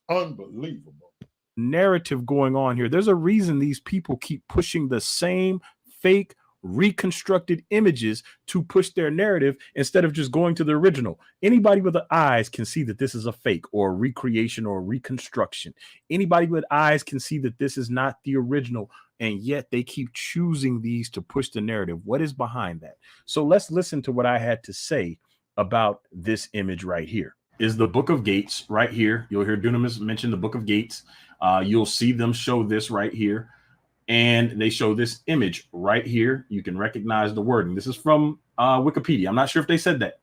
Unbelievable narrative going on here. There's a reason these people keep pushing the same fake reconstructed images to push their narrative instead of just going to the original. Anybody with the eyes can see that this is a fake or a recreation or a reconstruction. Anybody with eyes can see that this is not the original, and yet they keep choosing these to push the narrative. What is behind that? So let's listen to what I had to say about this image right here. Is the Book of Gates right here. You'll hear Dunamis mention the Book of Gates. You'll see them show this right here. And they show this image right here. You can recognize the wording. This is from Wikipedia. I'm not sure if they said that,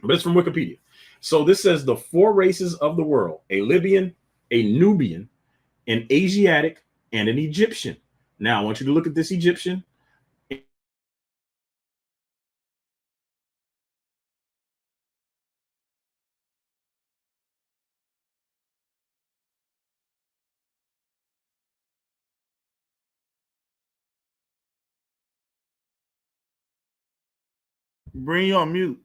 but it's from Wikipedia. So this says the 4 races of the world: a Libyan, a Nubian, an Asiatic, and an Egyptian. Now I want you to look at this Egyptian. Bring you on mute.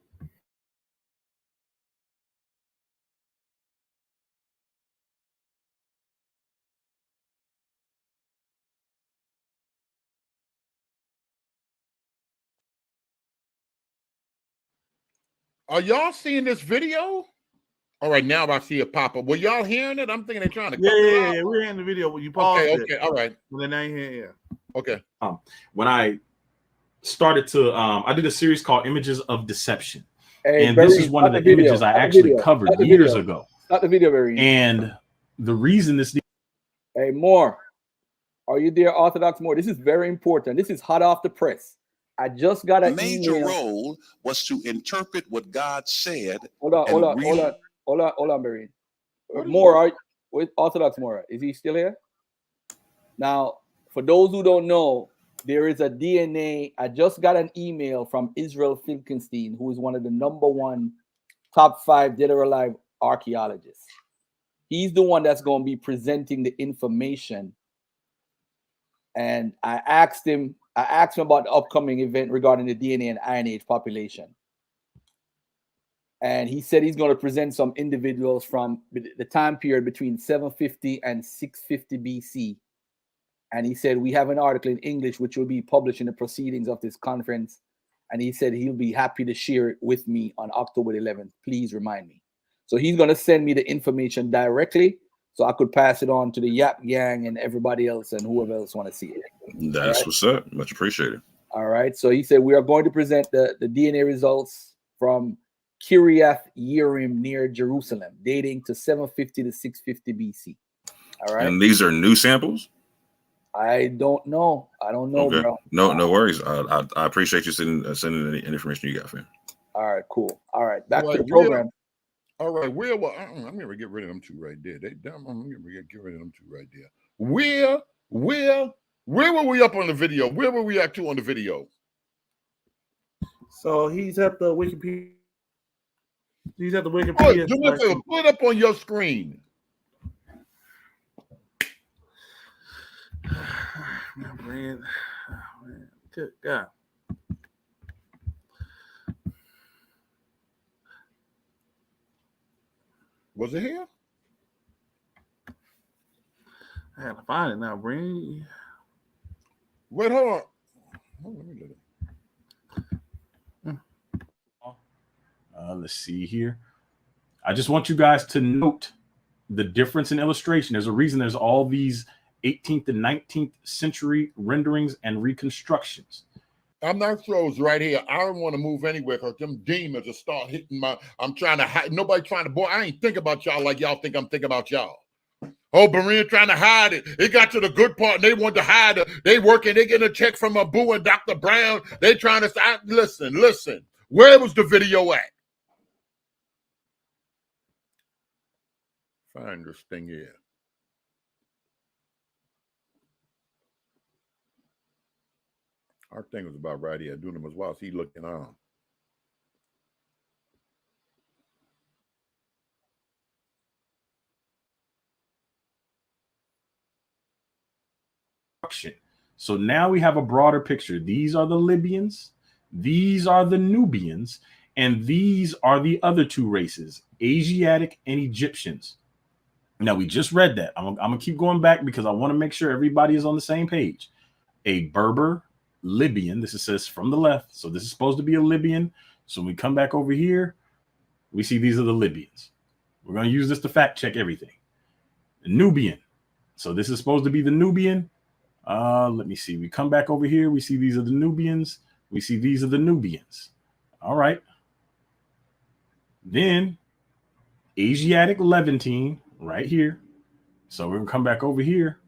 Are y'all seeing this video? All right, now I see it pop up. Were y'all hearing it? I'm thinking they're trying to. Yeah, we're hearing the video when you paused it. Okay, all right. Well, then I ain't here. Okay. When I started to, I did a series called Images of Deception. Hey, And Barry, this is one of the images I actually covered years ago. Stop the video, Barry. And the reason this. Hey, Moore, are you there, Orthodox Moore? This is very important. This is hot off the press. I just got a major email. role was to interpret what God said. Hold on, Barry. Moore, with Orthodox Moore, is he still here? Now, for those who don't know, there is a DNA. I just got an email from Israel Finkelstein, who is one of the #1 top 5 dead or alive archaeologists. He's the one that's going to be presenting the information. And I asked him about the upcoming event regarding the DNA and Iron Age population. And he said he's going to present some individuals from the time period between 750 and 650 BC. And he said, we have an article in English which will be published in the proceedings of this conference. And he said he'll be happy to share it with me on October 11th. Please remind me. So he's going to send me the information directly so I could pass it on to the Yap Gang and everybody else and whoever else want to see it. That's what's up. Much appreciated. All right. So he said we are going to present the DNA results from Kiriath Yearim near Jerusalem, dating to 750 to 650 BC. All right. And these are new samples? I don't know. Okay. Bro. No worries. I appreciate you sending the information you got, fam. All right, cool. All right, back All to right, the program. All right, I'm going to get rid of them 2 right there. I'm going to get rid of them 2 right there. Where were we up on the video? Where were we at to on the video? So he's at the Wikipedia. He's at the Oh, Wikipedia. do me a favor, put it up on your screen. Man, good God. Was it here? I have to find it now, Breen. Wait, hold on. Let me look. Let's see here. I just want you guys to note the difference in illustration. There's a reason there's all these 18th and 19th century renderings and reconstructions. I'm not sure it's right here. I don't want to move anywhere because them demons will start hitting I'm trying to hide. Nobody trying to, boy, I ain't think about y'all like y'all think I'm thinking about y'all. Oh, Berean trying to hide it. It got to the good part and they wanted to hide it. They working, they getting a check from Abu and Dr. Brown. They trying to say, listen. Where was the video at? Find this thing here. Our thing was about right here. Doing them as well. He looking on. So now we have a broader picture. These are the Libyans, these are the Nubians, and these are the other 2 races, Asiatic and Egyptians. Now we just read that. I'm gonna keep going back because I want to make sure everybody is on the same page. A Berber, Libyan. This says from the left. So this is supposed to be a Libyan. So when we come back over here, we see these are the Libyans. We're going to use this to fact check everything. Nubian. So this is supposed to be the Nubian. Let me see. We come back over here. We see these are the Nubians. We see these are the Nubians. All right. Then Asiatic Levantine right here. So we're going to come back over here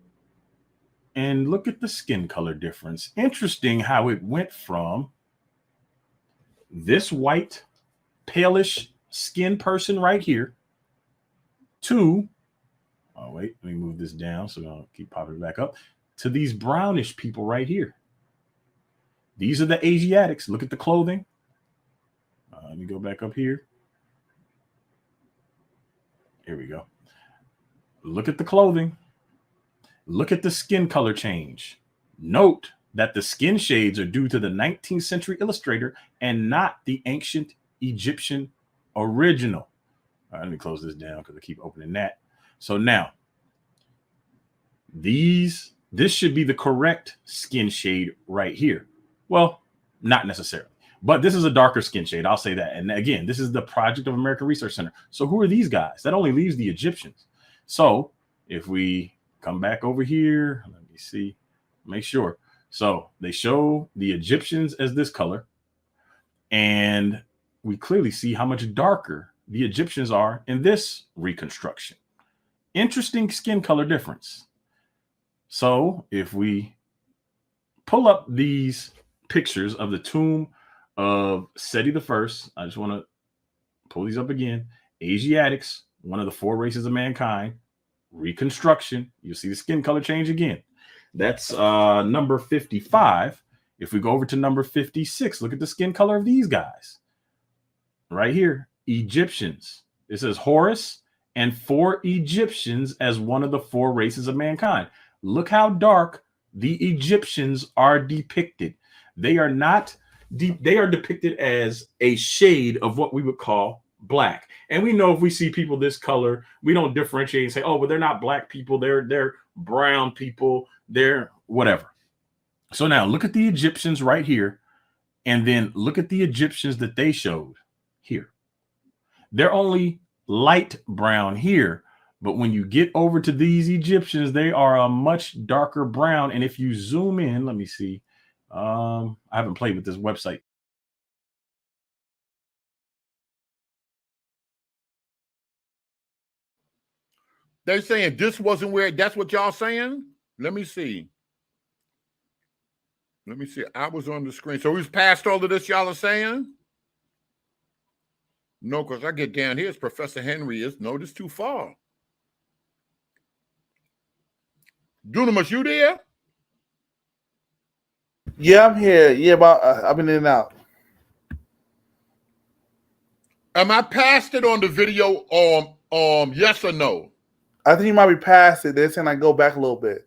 and look at the skin color difference. Interesting how it went from this white, palish skin person right here to, oh, wait, let me move this down so I'll keep popping it back up, to these brownish people right here. These are the Asiatics. Look at the clothing. Let me go back up here. Here we go. Look at the clothing. Look at the skin color change. Note that the skin shades are due to the 19th century illustrator and not the ancient Egyptian original. All right, let me close this down because I keep opening that. So now, this should be the correct skin shade right here. Well, not necessarily, but this is a darker skin shade. I'll say that. And again, this is the Project of American Research Center. So who are these guys? That only leaves the Egyptians. So if we come back over here, let me see, make sure. So they show the Egyptians as this color, and we clearly see how much darker the Egyptians are in this reconstruction. Interesting skin color difference. So if we pull up these pictures of the tomb of Seti I, I just want to pull these up again. Asiatics, one of the 4 races of mankind. Reconstruction, you'll see the skin color change again. That's number 55. If we go over to number 56, look at the skin color of these guys. Right here, Egyptians. It says Horus and 4 Egyptians as one of the 4 races of mankind. Look how dark the Egyptians are depicted. They are not deep. They are depicted as a shade of what we would call black. And we know if we see people this color, we don't differentiate and say, oh, well, they're not black people. They're brown people. They're whatever. So now look at the Egyptians right here. And then look at the Egyptians that they showed here. They're only light brown here. But when you get over to these Egyptians, they are a much darker brown. And if you zoom in, let me see. I haven't played with this website. They're saying this wasn't where, that's what y'all saying? Let me see. Let me see. I was on the screen. So who's past all of this y'all are saying? No, because I get down here, it's Professor Henry is. No, this too far. Dunamis, you there? Yeah, I'm here. Yeah, but I've been in and out. Am I past it on the video? Yes or no? I think you might be past it. They're saying I go back a little bit.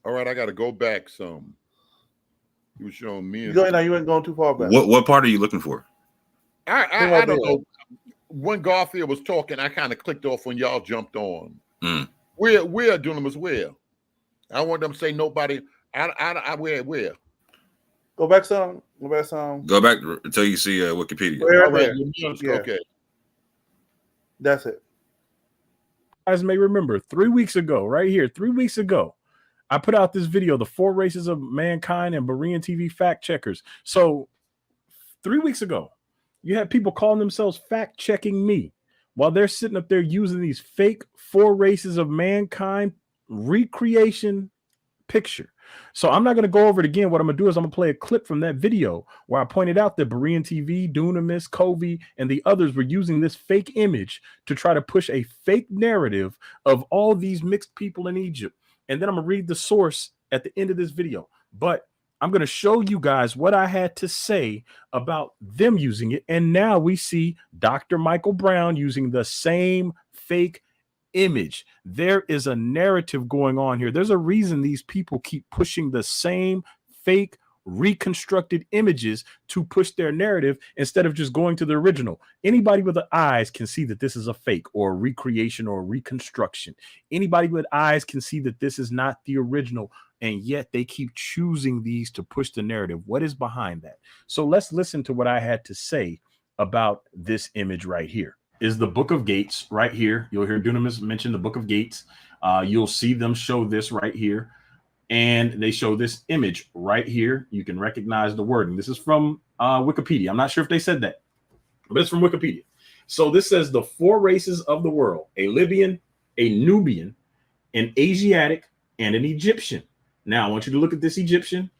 All right, I got to go back some. You were showing me. You ain't going too far back. What part are you looking for? I don't know. When Garfield was talking, I kind of clicked off when y'all jumped on. Where Dunamis? Where? I want them to say nobody. Where? Go back some. Go back until you see Wikipedia. Okay. That's it. You guys may remember 3 weeks ago, right here, 3 weeks ago, I put out this video, the 4 races of mankind and Berean TV fact checkers. So 3 weeks ago, you had people calling themselves fact checking me while they're sitting up there using these fake 4 races of mankind recreation picture. So I'm not going to go over it again. What I'm going to do is I'm going to play a clip from that video where I pointed out that Berean TV, Dunamis, Covey, and the others were using this fake image to try to push a fake narrative of all these mixed people in Egypt. And then I'm going to read the source at the end of this video. But I'm going to show you guys what I had to say about them using it. And now we see Dr. Michael Brown using the same fake image. There is a narrative going on here. There's a reason these people keep pushing the same fake reconstructed images to push their narrative instead of just going to the original. Anybody with the eyes can see that this is a fake or a recreation or a reconstruction. Anybody with eyes can see that this is not the original. and yet they keep choosing these to push the narrative. What is behind that? So let's listen to what I had to say about this image right here. Is the Book of Gates right here. You'll hear Dunamis mention the Book of Gates. You'll see them show this right here. And they show this image right here. You can recognize the wording. This is from Wikipedia. I'm not sure if they said that, but it's from Wikipedia. So this says the 4 races of the world: a Libyan, a Nubian, an Asiatic, and an Egyptian. Now I want you to look at this Egyptian,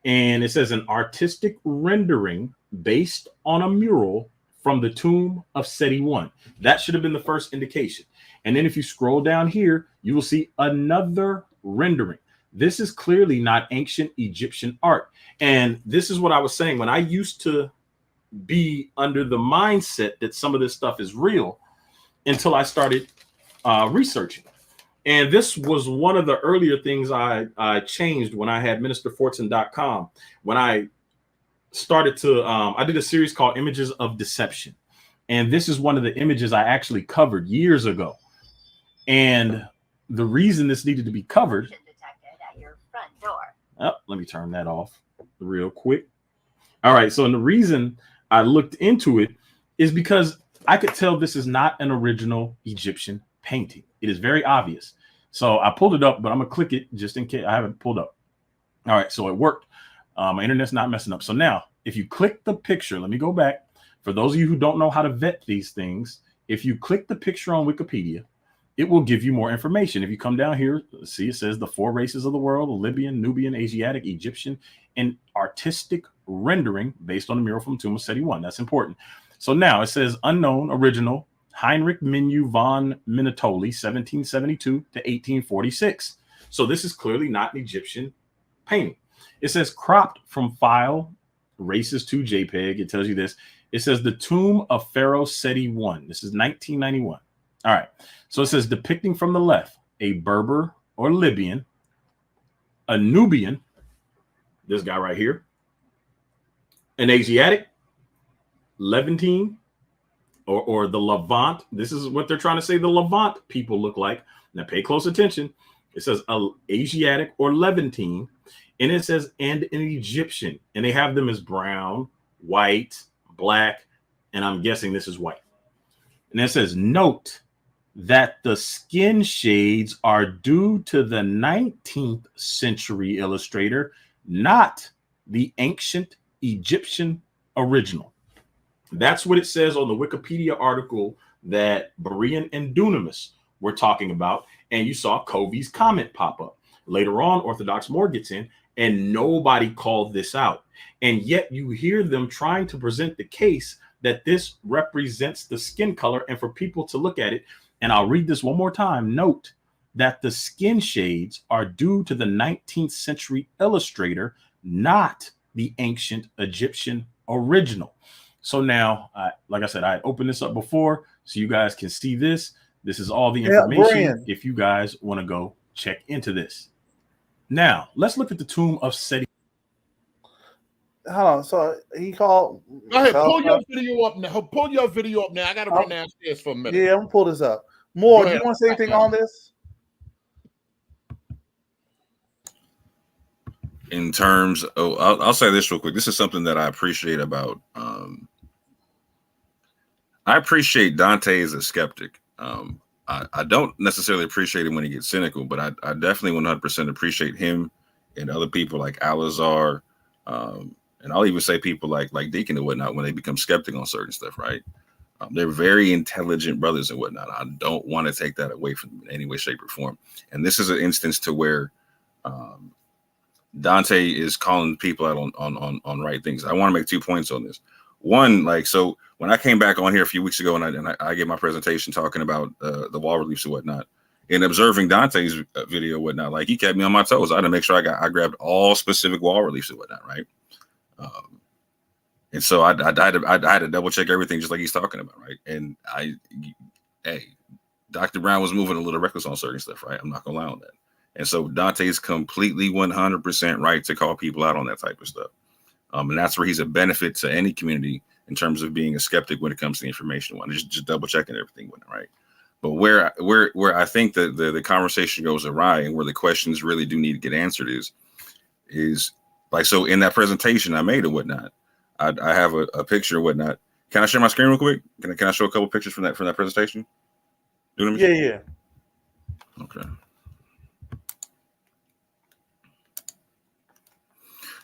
and it says an artistic rendering based on a mural from the tomb of Seti I. That should have been the first indication. And then if you scroll down here, you will see another rendering. This is clearly not ancient Egyptian art. And this is what I was saying when I used to be under the mindset that some of this stuff is real until I started researching. And this was one of the earlier things I changed when I had ministerfortson.com. When I started to, I did a series called Images of Deception. And this is one of the images I actually covered years ago. And the reason this needed to be covered, oh, let me turn that off real quick. All right. So the reason I looked into it is because I could tell this is not an original Egyptian painting. It is very obvious. So I pulled it up, but I'm going to click it just in case I haven't pulled up. All right. So it worked. My internet's not messing up. So now if you click the picture, let me go back. For those of you who don't know how to vet these things, if you click the picture on Wikipedia, it will give you more information. If you come down here, see, it says the 4 races of the world: Libyan, Nubian, Asiatic, Egyptian, and artistic rendering based on the mural from Tomb of Seti I. That's important. So now it says unknown, original, Heinrich Menu von Minutoli, 1772 to 1846. So this is clearly not an Egyptian painting. It says cropped from file, races to JPEG. It tells you this. It says the tomb of Pharaoh Seti I. This is 1991. All right. So it says depicting from the left a Berber or Libyan, a Nubian, this guy right here, an Asiatic, Levantine, or the Levant. This is what they're trying to say the Levant people look like. Now pay close attention. It says Asiatic or Levantine, and it says and an Egyptian, and they have them as brown, white, black, and I'm guessing this is white. And it says note that the skin shades are due to the 19th century illustrator, not the ancient Egyptian original. That's what it says on the Wikipedia article that Berean and Dunamis were talking about. And you saw Covey's comment pop up. Later on, Orthodox More gets in, and nobody called this out. And yet you hear them trying to present the case that this represents the skin color, and for people to look at it. And I'll read this one more time. Note that the skin shades are due to the 19th century illustrator, not the ancient Egyptian original. So now, like I said, I opened this up before so you guys can see this. This is all the information if you guys want to go check into this. Now, let's look at the tomb of Seti. Hold on. So he called. Go ahead, pull your video up now. Pull your video up now. I got to run downstairs for a minute. Yeah, I'm going to pull this up. More, do you want to say anything on this? In terms of, I'll say this real quick. This is something that I appreciate about, I appreciate Dante as a skeptic. I don't necessarily appreciate him when he gets cynical, but I definitely 100% appreciate him and other people like Alizar, and I'll even say people like Deacon and whatnot when they become skeptic on certain stuff, right? They're very intelligent brothers and whatnot. I don't want to take that away from them in any way, shape, or form. And this is an instance to where Dante is calling people out on right things. I want to make 2 points on this. One, like, so when I came back on here a few weeks ago and I gave my presentation talking about the wall reliefs and whatnot, and observing Dante's video and whatnot, like he kept me on my toes. I had to make sure I grabbed all specific wall reliefs and whatnot, right? And so I had to double check everything just like he's talking about, right? And hey, Dr. Brown was moving a little reckless on certain stuff, right? I'm not gonna lie on that. And so Dante's completely 100% right to call people out on that type of stuff. And that's where he's a benefit to any community in terms of being a skeptic when it comes to the information one. Just double checking everything, right? But where I think that the conversation goes awry and where the questions really do need to get answered is like, so in that presentation I made and whatnot, I have a picture and whatnot. Can I share my screen real quick? Can I show a couple pictures from that presentation? Yeah. Okay.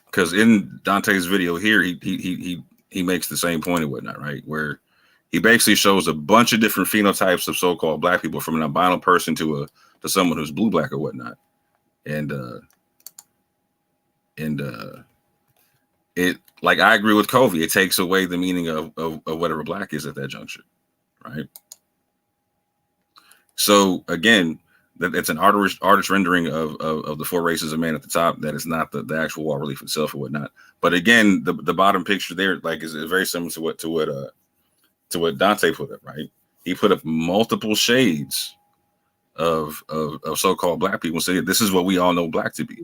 Because in Dante's video here, he makes the same point and whatnot, right? Where he basically shows a bunch of different phenotypes of so-called black people, from an albino person to someone who's blue black or whatnot, and it, like, I agree with Covey. It takes away the meaning of whatever black is at that juncture, right? So again, that it's an artist rendering of the four races of man at the top. That is not the actual wall relief itself or whatnot. But again, the bottom picture there, like, is very similar to what Dante put up, right? He put up multiple shades of so-called black people, saying this is what we all know black to be.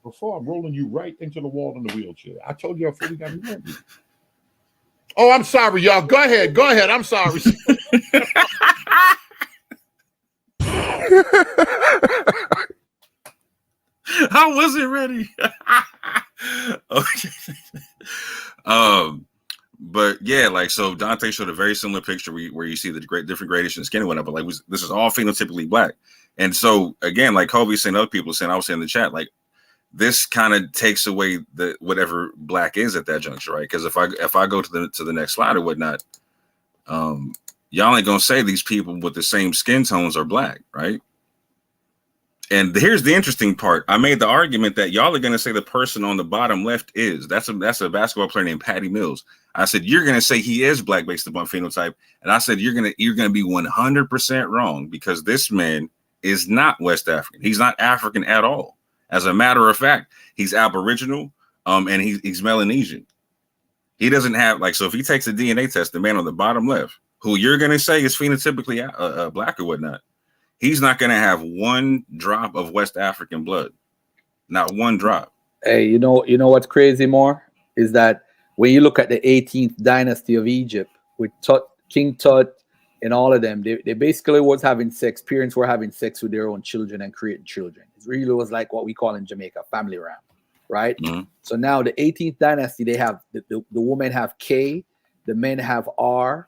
Before I'm rolling you right into the wall in the wheelchair. I told you I fully got it. Oh, I'm sorry, y'all. Go ahead. I'm sorry. I wasn't ready. Okay. But yeah, like, so Dante showed a very similar picture where you see the different gradation of skin and whatnot, but like this is all phenotypically black. And so again, like Kobe's saying, other people saying, I was saying in the chat, like, this kind of takes away the whatever black is at that juncture, right? Because if I go to the next slide or whatnot, y'all ain't gonna say these people with the same skin tones are black, right? And here's the interesting part. I made the argument that y'all are gonna say the person on the bottom left is. That's a basketball player named Patty Mills. I said you're gonna say he is black based upon phenotype, and I said you're gonna be 100% wrong, because this man is not West African. He's not African at all. As a matter of fact, he's Aboriginal, and he's Melanesian. He doesn't have, like, so if he takes a DNA test, the man on the bottom left, who you're gonna say is phenotypically black or whatnot, he's not going to have one drop of West African blood, not one drop. Hey, you know what's crazy more is that when you look at the 18th dynasty of Egypt with King Tut and all of them, they basically was having sex. Parents were having sex with their own children and creating children. It really was like what we call in Jamaica family ram, right? Mm-hmm. So now the 18th dynasty, they have the women have K, the men have R.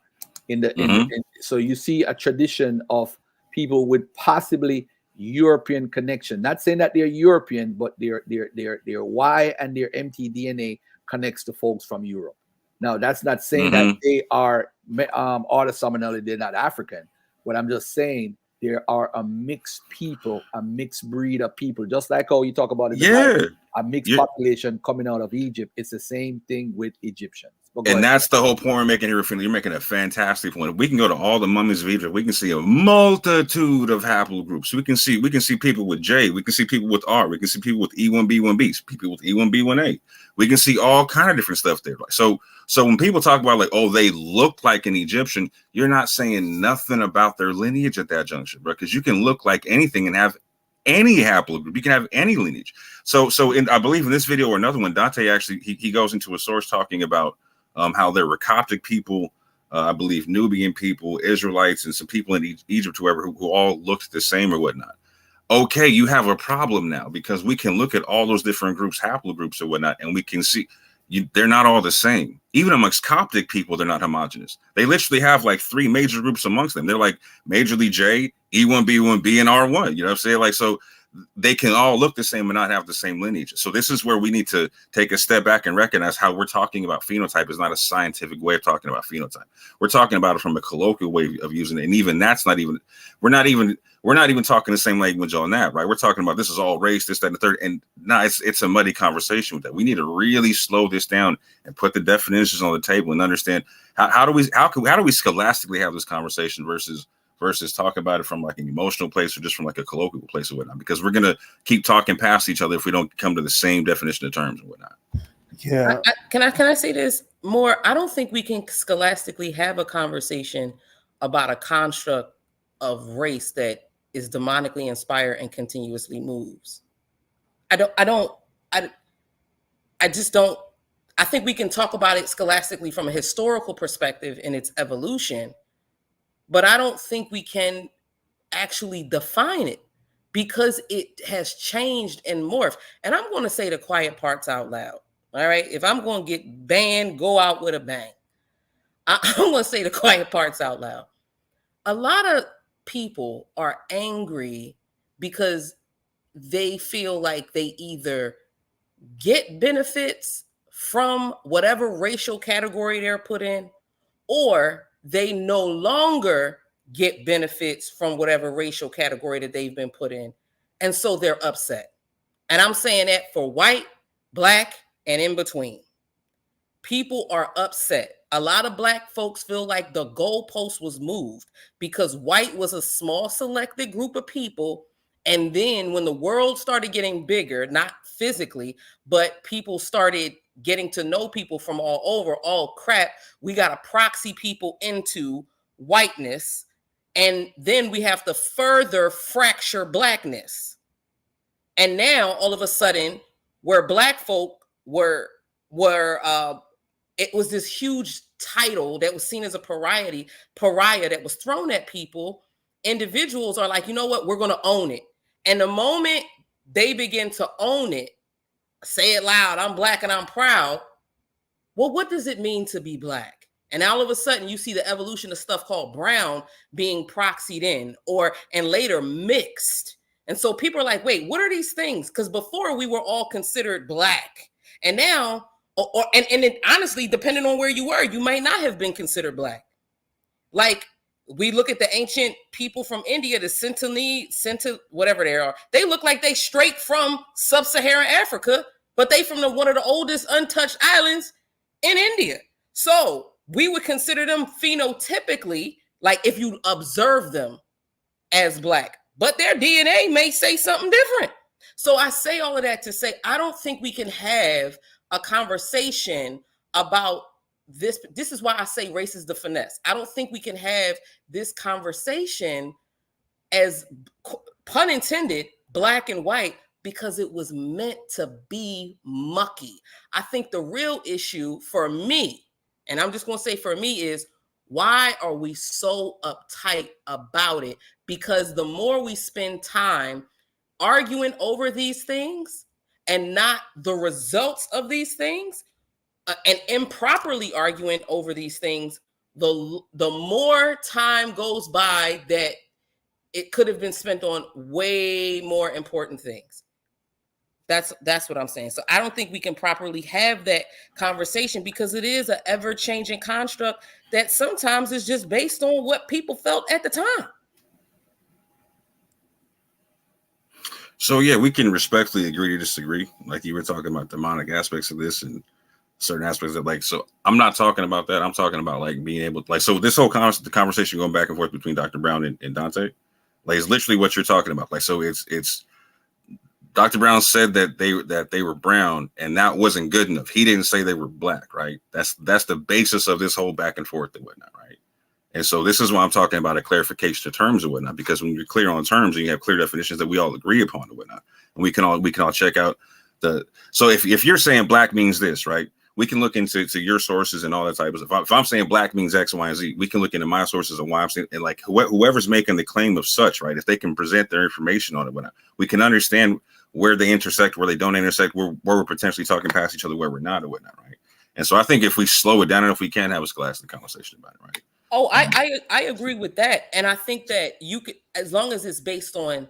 So you see a tradition of people with possibly European connection. Not saying that they're European, but their Y and their mtDNA connects to folks from Europe. Now, that's not saying that they are autosomality, they're not African. But I'm just saying there are a mixed people, a mixed breed of people, just like how you talk about it. A mixed population coming out of Egypt. It's the same thing with Egyptians. And that's the whole point we're making here. You're making a fantastic point. We can go to all the mummies of Egypt. We can see a multitude of haplogroups. We can see people with J. We can see people with R. We can see people with E1B1B. People with E1B1A. We can see all kind of different stuff there. So when people talk about, like, oh, they look like an Egyptian, you're not saying nothing about their lineage at that juncture, bro. Because you can look like anything and have any haplogroup. You can have any lineage. So I believe in this video or another one, Dante actually he goes into a source talking about how there were Coptic people, I believe Nubian people, Israelites, and some people in Egypt, whoever, who all looked the same or whatnot. Okay, you have a problem now, because we can look at all those different groups, haplogroups or whatnot, and we can see they're not all the same. Even amongst Coptic people, they're not homogenous. They literally have like 3 major groups amongst them. They're like majorly J, E1B1B, and R1. You know what I'm saying? Like, so they can all look the same and not have the same lineage. So this is where we need to take a step back and recognize how we're talking about phenotype is not a scientific way of talking about phenotype. We're talking about it from a colloquial way of using it. And even that's not even, we're not even talking the same language on that, right? We're talking about this is all race, this, that, and the third. And now it's a muddy conversation with that. We need to really slow this down and put the definitions on the table and understand how do we scholastically have this conversation versus talk about it from like an emotional place or just from like a colloquial place or whatnot, because we're going to keep talking past each other if we don't come to the same definition of terms and whatnot. Yeah. Can I say this more? I don't think we can scholastically have a conversation about a construct of race that is demonically inspired and continuously moves. I just don't. I think we can talk about it scholastically from a historical perspective in its evolution, but I don't think we can actually define it because it has changed and morphed. And I'm going to say the quiet parts out loud. All right. If I'm going to get banned, go out with a bang. I'm going to say the quiet parts out loud. A lot of people are angry because they feel like they either get benefits from whatever racial category they're put in, or they no longer get benefits from whatever racial category that they've been put in. And so they're upset. And I'm saying that for white, black, and in between. People are upset. A lot of black folks feel like the goalpost was moved because white was a small selected group of people. And then when the world started getting bigger, not physically, but people started getting to know people from all over, all crap, we got to proxy people into whiteness. And then we have to further fracture blackness. And now all of a sudden, where black folk were it was this huge title that was seen as a pariah that was thrown at people. Individuals are like, you know what, we're going to own it. And the moment they begin to own it, say it loud, I'm black and I'm proud. Well, what does it mean to be black? And all of a sudden you see the evolution of stuff called brown being proxied in and later mixed. And so people are like, wait, what are these things? Because before we were all considered black. And now, and it, honestly, depending on where you were, you might not have been considered black. Like we look at the ancient people from India, the Sentinel, whatever they are. They look like they straight from sub-Saharan Africa, but they from one of the oldest untouched islands in India. So we would consider them phenotypically, like if you observe them as black, but their DNA may say something different. So I say all of that to say, I don't think we can have a conversation about this. This is why I say race is the finesse. I don't think we can have this conversation as, pun intended, black and white, because it was meant to be mucky. I think the real issue for me, and I'm just going to say for me, is why are we so uptight about it? Because the more we spend time arguing over these things and not the results of these things, and improperly arguing over these things, the more time goes by that it could have been spent on way more important things. That's what I'm saying. So I don't think we can properly have that conversation because it is an ever-changing construct that sometimes is just based on what people felt at the time. So yeah, we can respectfully agree to disagree. Like you were talking about demonic aspects of this and certain aspects of so I'm not talking about that. I'm talking about like being able to so this whole the conversation going back and forth between Dr. Brown and Dante, like it's literally what you're talking about. Like, so it's Dr. Brown said that they were brown and that wasn't good enough. He didn't say they were black, right? That's the basis of this whole back and forth and whatnot, right? And so this is why I'm talking about a clarification of terms and whatnot, because when you're clear on terms and you have clear definitions that we all agree upon and whatnot, and we can all check out so if you're saying black means this, right? We can look into your sources and all that type of stuff. If I'm saying black means X, Y, and Z, we can look into my sources and why I'm saying, and like whoever's making the claim of such, right? If they can present their information on it, whatnot, we can understand where they intersect, where they don't intersect, where we're potentially talking past each other, where we're not, or whatnot, right? And so I think if we slow it down and if we can have a scholastic conversation about it, right? Oh, I agree with that. And I think that you could, as long as it's based on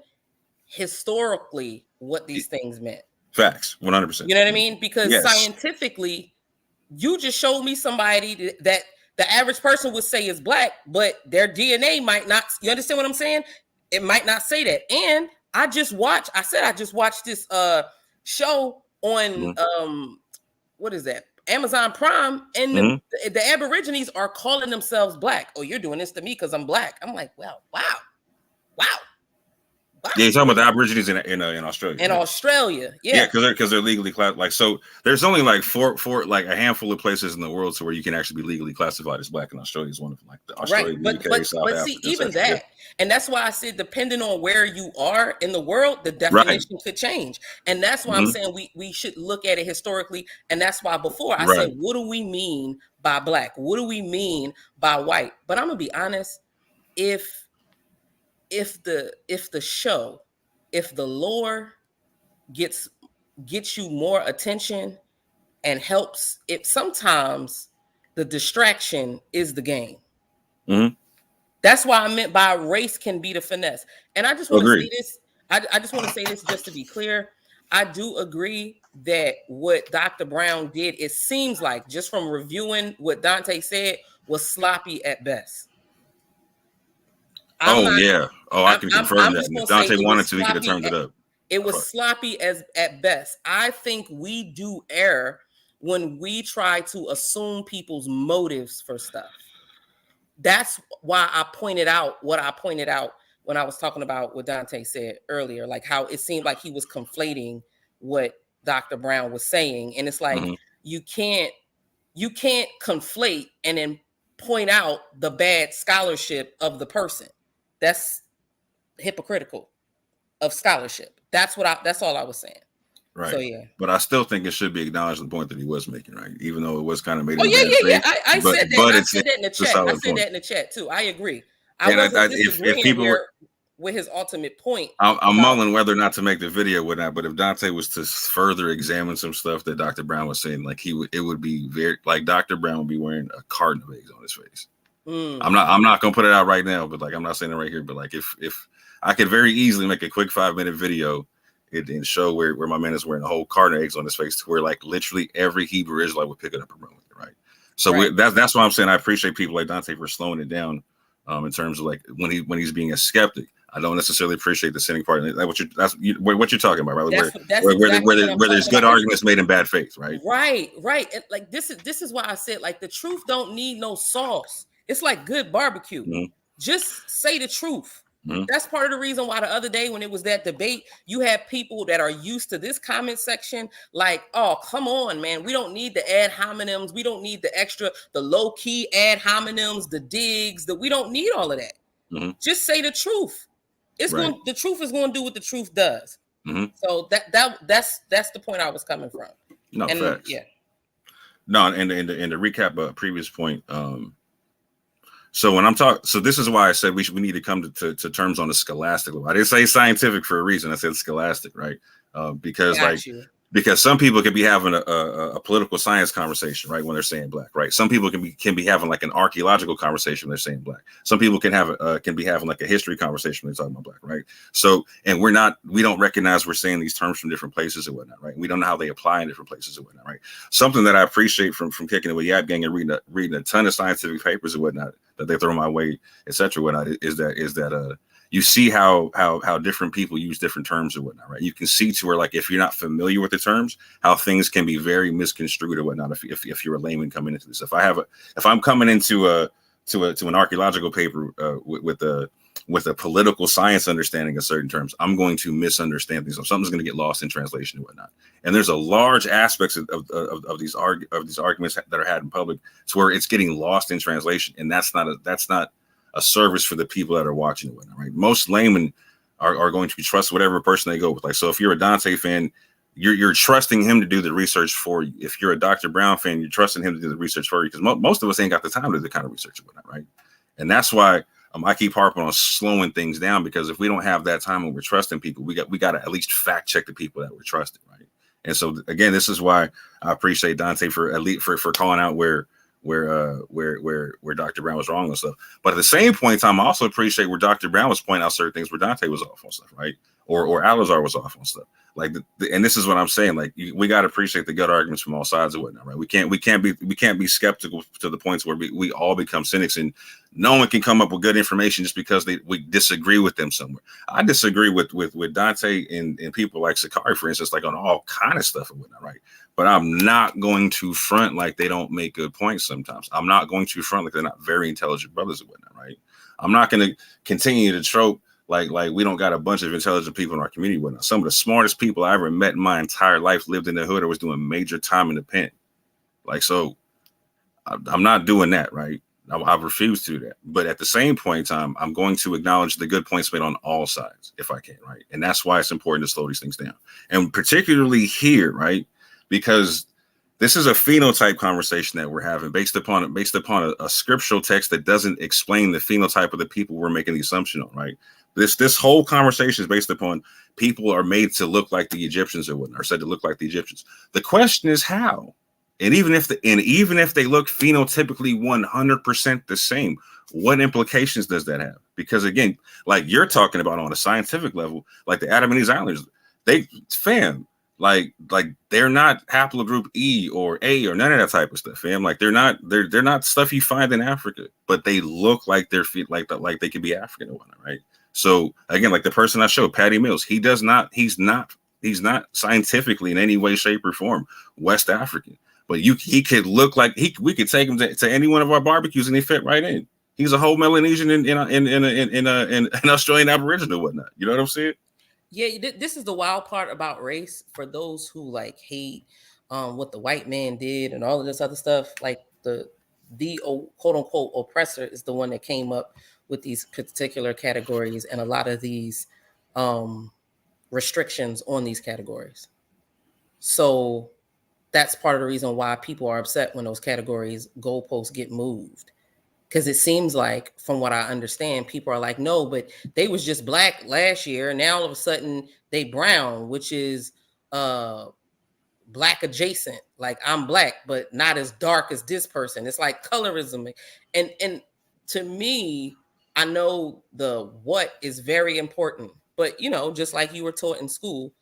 historically what these things meant. Facts, 100%. You know what I mean? Because yes. Scientifically, you just showed me somebody that the average person would say is black, but their DNA might not. You understand what I'm saying? It might not say that. And I just watched this show on what is that? Amazon Prime, and the Aborigines are calling themselves black. Oh, you're doing this to me because I'm black. I'm like, well, wow. Yeah, you're talking about the Aborigines in Australia. In Australia, yeah. Yeah, because they're legally classified. Like, so there's only like four like a handful of places in the world to where you can actually be legally classified as black, and Australia is one of them. Like the Australia, right. UK, but South see, Africa, even etc. that, and that's why I said depending on where you are in the world, the definition could change. And that's why I'm saying we should look at it historically. And that's why before I said, what do we mean by black? What do we mean by white? But I'm gonna be honest. if the show, if the lore gets you more attention and helps it, sometimes the distraction is the game. Mm-hmm. That's why I meant by race can be the finesse. And I just want to say Agreed. this. I just want to say this just to be clear. I do agree that what Dr. Brown did, it seems like, just from reviewing what Dante said, was sloppy at best. I can confirm that. If Dante wanted to, he could have turned it up. It was sloppy at best. I think we do err when we try to assume people's motives for stuff. That's why I pointed out what I pointed out when I was talking about what Dante said earlier, like how it seemed like he was conflating what Dr. Brown was saying. And it's like, you can't conflate and then point out the bad scholarship of the person. That's hypocritical of scholarship. That's all I was saying. Right. So yeah. But I still think it should be acknowledged the point that he was making, right? Even though it was kind of made. Oh yeah. I said that. I said that in the chat. I said point. that in the chat too. I agree. If people were with his ultimate point. I'm mulling whether or not to make the video with that, but if Dante was to further examine some stuff that Dr. Brown was saying, like it would be very, like Dr. Brown would be wearing a carton of eggs on his face. I'm not gonna put it out right now, but like I'm not saying it right here, but like if I could very easily make a quick 5-minute video and show where my man is wearing a whole carton of eggs on his face, to where like literally every Hebrew Israelite would pick it up and run with it, right? So that's why I'm saying I appreciate people like Dante for slowing it down in terms of like when he's being a skeptic. I don't necessarily appreciate the sinning part. Like what you're talking about, right? Where there's good arguments made in bad faith, right? Right. And like this is why I said like the truth don't need no sauce. It's like good barbecue. Just say the truth. That's part of the reason why the other day when it was that debate, you had people that are used to this comment section like, oh, come on, man. We don't need the ad hominems. We don't need the low key ad hominems, the digs, we don't need all of that. Just say the truth. The truth is going to do what the truth does. So that's the point I was coming from. No, and, facts. Yeah. No, and to recap a previous point, so when I'm talking, so this is why I said we need to come to terms on the scholastic level. I didn't say scientific for a reason. I said scholastic, right? Because some people could be having a political science conversation, right, when they're saying black, right? Some people can be having like an archaeological conversation when they're saying black. Some people can be having like a history conversation when they're talking about black, right? So, and we don't recognize we're saying these terms from different places and whatnot, right? We don't know how they apply in different places and whatnot, right? Something that I appreciate from kicking it with Yap Gang and reading a ton of scientific papers and whatnot that they throw my way, etc. Whatnot is that you see how different people use different terms or whatnot, right? You can see to where, like, if you're not familiar with the terms, how things can be very misconstrued or whatnot. If you're a layman coming into this, if I'm coming into an archaeological paper with a political science understanding of certain terms, I'm going to misunderstand things. Something's going to get lost in translation and whatnot. And there's a large aspects of these arguments that are had in public to where it's getting lost in translation, and that's not a service for the people that are watching it, right? Most laymen are going to trust whatever person they go with. Like, so if you're a Dante fan, you're trusting him to do the research for you. If you're a Dr. Brown fan, you're trusting him to do the research for you, because most of us ain't got the time to do the kind of research and whatnot, right? And that's why I keep harping on slowing things down, because if we don't have that time when we're trusting people, we got to at least fact check the people that we're trusting, right? And so again, this is why I appreciate Dante for calling out where Dr. Brown was wrong and stuff. But at the same point in time, I also appreciate where Dr. Brown was pointing out certain things where Dante was off on stuff, right? Or Alazar was off on stuff. Like, and this is what I'm saying. Like, we got to appreciate the good arguments from all sides and whatnot, right? We can't be skeptical to the points where we all become cynics, and no one can come up with good information just because we disagree with them somewhere. I disagree with Dante and people like Sakari, for instance, like on all kind of stuff and whatnot, right? But I'm not going to front like they don't make good points sometimes. I'm not going to front like they're not very intelligent brothers and whatnot, right? I'm not going to continue to trope like we don't got a bunch of intelligent people in our community and whatnot. Some of the smartest people I ever met in my entire life lived in the hood or was doing major time in the pen. Like, so I'm not doing that, right? I refuse to do that. But at the same point in time, I'm going to acknowledge the good points made on all sides if I can, right? And that's why it's important to slow these things down. And particularly here, right? Because This is a phenotype conversation that we're having based upon a scriptural text that doesn't explain the phenotype of the people we're making the assumption on, right? This whole conversation is based upon people are made to look like the Egyptians or whatnot, or said to look like the Egyptians. The question is how, and even if they look phenotypically 100% the same, what implications does that have? Because again, like you're talking about on a scientific level, like the Adam and Eve Islanders, like they're not haplogroup E or A or none of that type of stuff, fam. Like they're not stuff you find in Africa, but they look like they're like they could be African or whatnot, right? So again, like the person I showed, Patty Mills, he's not scientifically in any way, shape, or form West African, but he could look like we could take him to any one of our barbecues and he fit right in. He's a whole Melanesian in Australian Aboriginal or whatnot. You know what I'm saying? Yeah, this is the wild part about race for those who like hate what the white man did and all of this other stuff. Like the quote unquote oppressor is the one that came up with these particular categories and a lot of these restrictions on these categories. So that's part of the reason why people are upset when those categories goalposts get moved. Because it seems like, from what I understand, people are like, no, but they was just black last year. And now all of a sudden they brown, which is black adjacent. Like I'm black, but not as dark as this person. It's like colorism. And to me, I know the what is very important. But, you know, just like you were taught in school,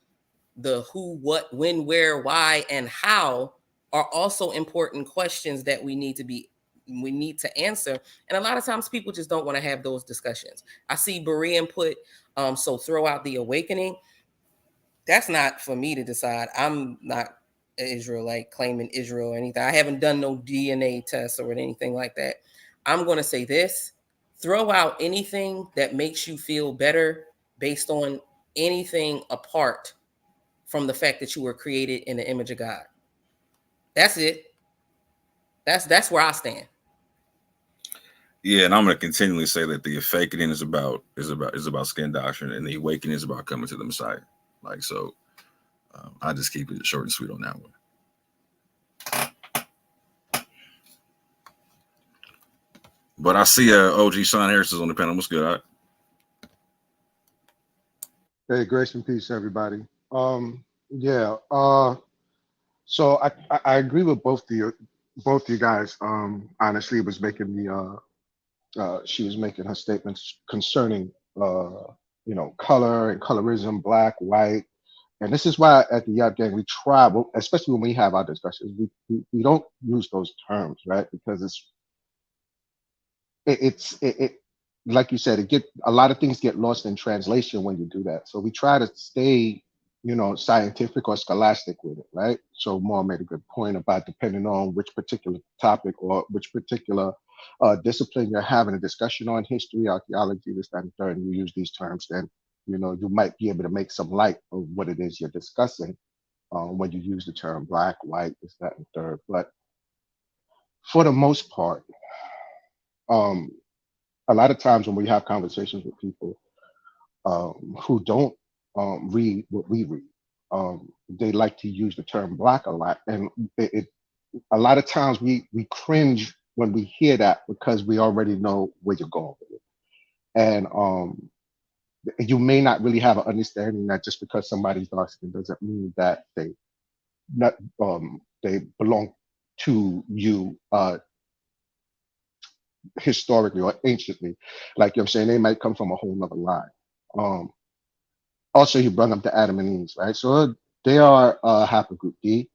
the who, what, when, where, why, and how are also important questions that we need to answer. And a lot of times people just don't want to have those discussions. I see Berean put, so throw out the awakening. That's not for me to decide. I'm not an Israelite claiming Israel or anything. I haven't done no DNA tests or anything like that. I'm going to say this, throw out anything that makes you feel better based on anything apart from the fact that you were created in the image of God. That's it. That's where I stand. Yeah, and I'm going to continually say that the awakening is about skin doctrine, and the awakening is about coming to the Messiah. Like so, I just keep it short and sweet on that one. But I see OG Sean Harris is on the panel. What's good? Hey, grace and peace, everybody. Yeah. So I agree with both of you guys. Honestly, was making she was making her statements concerning color and colorism, black, white. And this is why at the Yap Gang we try, especially when we have our discussions, we don't use those terms, right? Because it's like you said, a lot of things get lost in translation when you do that. So we try to stay, scientific or scholastic with it, right? So Maul made a good point about depending on which particular topic or which particular discipline you're having a discussion on, history, archaeology, this, that, and third, and you use these terms, then you might be able to make some light of what it is you're discussing when you use the term black, white, this, that, and third. But for the most part, a lot of times when we have conversations with people who don't read what we read, they like to use the term black a lot, and a lot of times we cringe when we hear that because we already know where you're going with it, and you may not really have an understanding that just because somebody's dark skin doesn't mean that they belong to you historically or anciently. Like I'm saying, they might come from a whole nother line. Also, you brought up the Adam and Eve, right? So they are haplogroup D.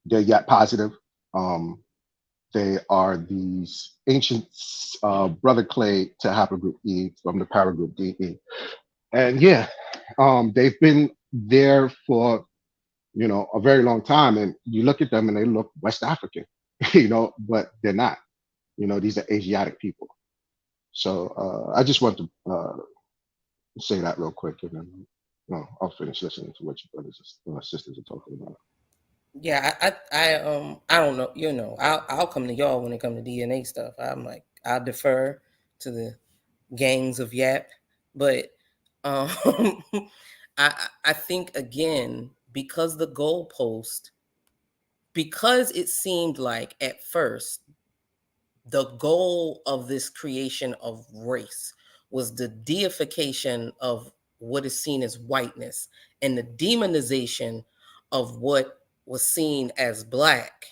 They're yet positive. They are these ancient brother clade to haplogroup E from the paragroup DE. And yeah, they've been there for a very long time. And you look at them and they look West African, but they're not. These are Asiatic people. So I just want to say that real quick, and then I'll finish listening to what your brothers and sisters are talking about. Yeah, I don't know. I'll come to y'all when it comes to DNA stuff. I'm like, I defer to the gangs of Yap, but I think again, because the goalpost because it seemed like at first the goal of this creation of race was the deification of what is seen as whiteness and the demonization of what was seen as Black,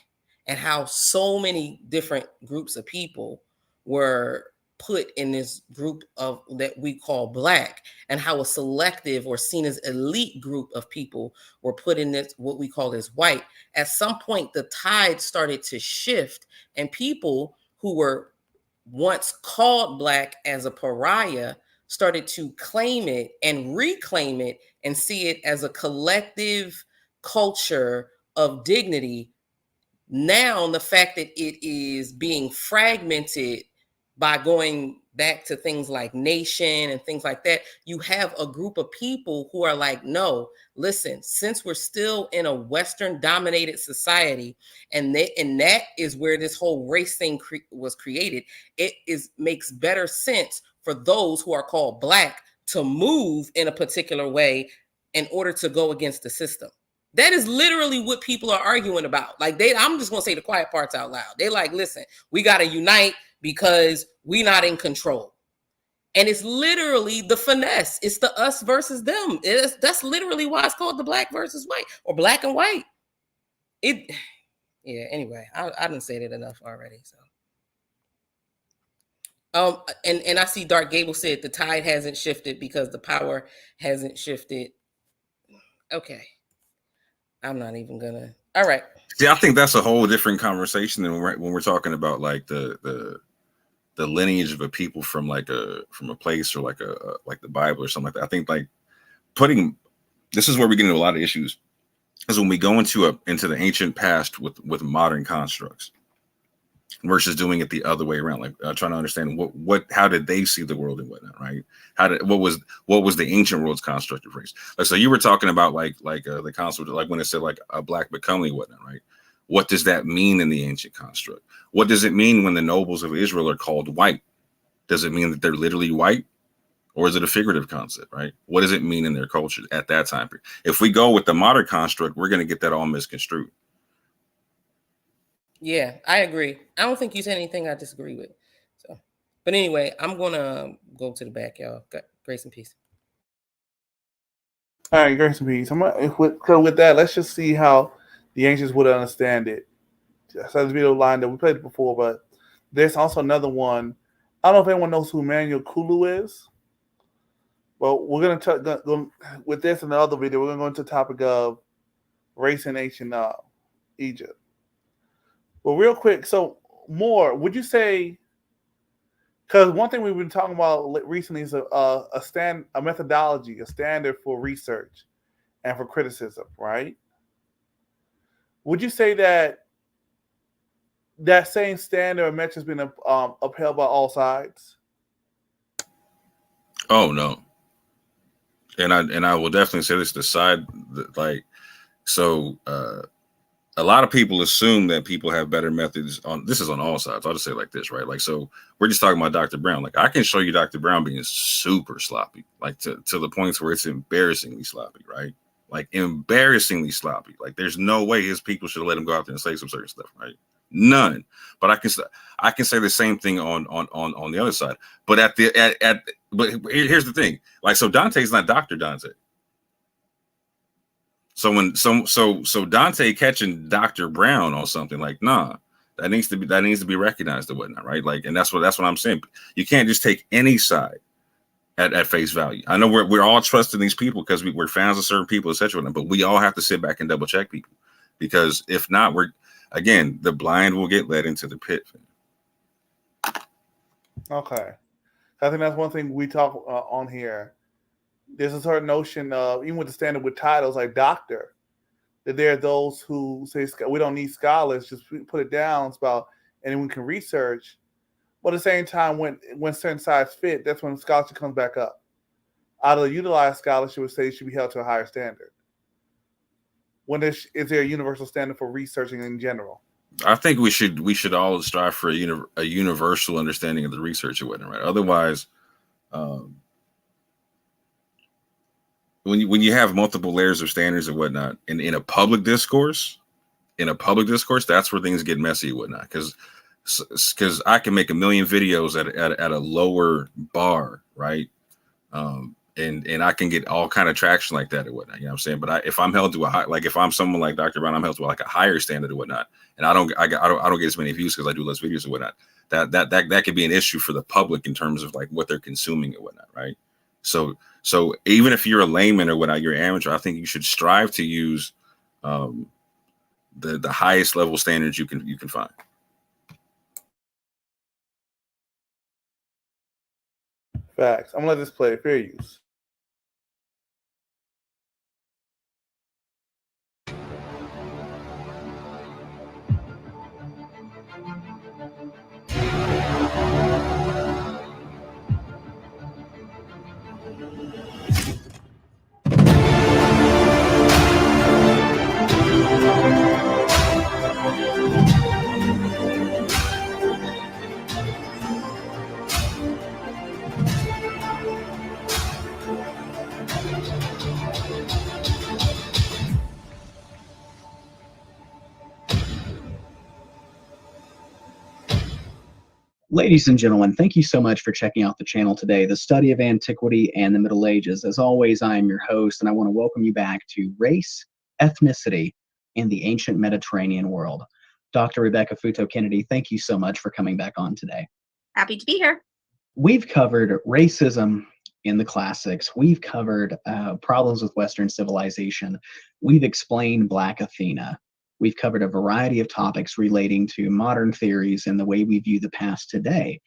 and how so many different groups of people were put in this group of that we call Black, and how a selective or seen as elite group of people were put in this what we call as white. At some point, the tide started to shift, and people who were once called Black as a pariah started to claim it and reclaim it and see it as a collective culture of dignity. Now, the fact that it is being fragmented by going back to things like nation and things like that, you have a group of people who are like, no, listen, since we're still in a Western dominated society, and that is where this whole race thing was created, it makes better sense for those who are called Black to move in a particular way in order to go against the system. That is literally what people are arguing about. Like I'm just gonna say the quiet parts out loud. They like, listen, we gotta unite because we're not in control. And it's literally the finesse. It's the us versus them. That's literally why it's called the Black versus white, or Black and white. Anyway, I didn't say it enough already. So and I see Dark Gable said the tide hasn't shifted because the power hasn't shifted. Okay. I'm not even gonna. All right. See, I think that's a whole different conversation than when we're talking about like the lineage of a people from a place, or like the Bible or something like that. I think like this is where we get into a lot of issues, is when we go into the ancient past with modern constructs versus doing it the other way around, like trying to understand how did they see the world and whatnot, right? What was the ancient world's construct of race? Like, so you were talking about like the concept, like when it said like a Black becoming whatnot, right? What does that mean in the ancient construct? What does it mean when the nobles of Israel are called white? Does it mean that they're literally white, or is it a figurative concept, right? What does it mean in their culture at that time period? If we go with the modern construct, we're going to get that all misconstrued. Yeah, I agree. I don't think you said anything I disagree with. So, but anyway, I'm gonna go to the back, y'all. Grace and peace. All right, grace and peace. With that, let's just see how the ancients would understand it. I saw this video line that we played it before, but there's also another one. I don't know if anyone knows who Emmanuel Kulu is, but we're gonna go with this in the other video. We're gonna go into the topic of race in ancient Egypt. Well, real quick, so more, would you say, because one thing we've been talking about recently is a methodology, a standard for research and for criticism, right? Would you say that same standard or metric has been upheld by all sides? Oh no, and I will definitely say this: the side that a lot of people assume that people have better methods this is on all sides. I'll just say it like this, right? Like, so we're just talking about Dr. Brown. Like, I can show you Dr. Brown being super sloppy, like to the points where it's embarrassingly sloppy, right? Like embarrassingly sloppy. Like, there's no way his people should let him go out there and say some certain stuff, right? None. But I can say the same thing on the other side. But but here's the thing. Like, so Dante's not Dr. Dante. So Dante catching Dr. Brown on something, like, nah, that needs to be recognized or whatnot, right? Like, and that's what I'm saying. You can't just take any side at face value. I know we're all trusting these people because we're fans of certain people, etc. But we all have to sit back and double check people, because if not, the blind will get led into the pit. Okay, I think that's one thing we talk on here. There's a certain notion of, even with the standard with titles like doctor, that there are those who say we don't need scholars, just put it down. It's about, and then we can research. But at the same time, when certain sides fit, that's when scholarship comes back up. Out of the utilized scholarship, would say it should be held to a higher standard. Is there a universal standard for researching in general? I think we should all strive for a universal understanding of the research and whatnot, right? Otherwise, when you have multiple layers of standards and whatnot in a public discourse, in a public discourse, that's where things get messy and whatnot. Because I can make a million videos at a lower bar, right? And I can get all kind of traction like that or whatnot. You know what I'm saying? But if I'm held to a high, like if I'm someone like Dr. Brown, I'm held to like a higher standard or whatnot, and I don't get as many views because I do less videos or whatnot. That could be an issue for the public in terms of like what they're consuming and whatnot, right? So even if you're a layman or whatnot, you're an amateur, I think you should strive to use the highest level standards you can find. Facts. I'm gonna let this play. Fair use. Ladies and gentlemen, thank you so much for checking out the channel today, the study of antiquity and the Middle Ages. As always, I am your host, and I want to welcome you back to Race, Ethnicity, and the Ancient Mediterranean World. Dr. Rebecca Futo-Kennedy, thank you so much for coming back on today. Happy to be here. We've covered racism in the classics. We've covered problems with Western civilization. We've explained Black Athena. We've covered a variety of topics relating to modern theories and the way we view the past today.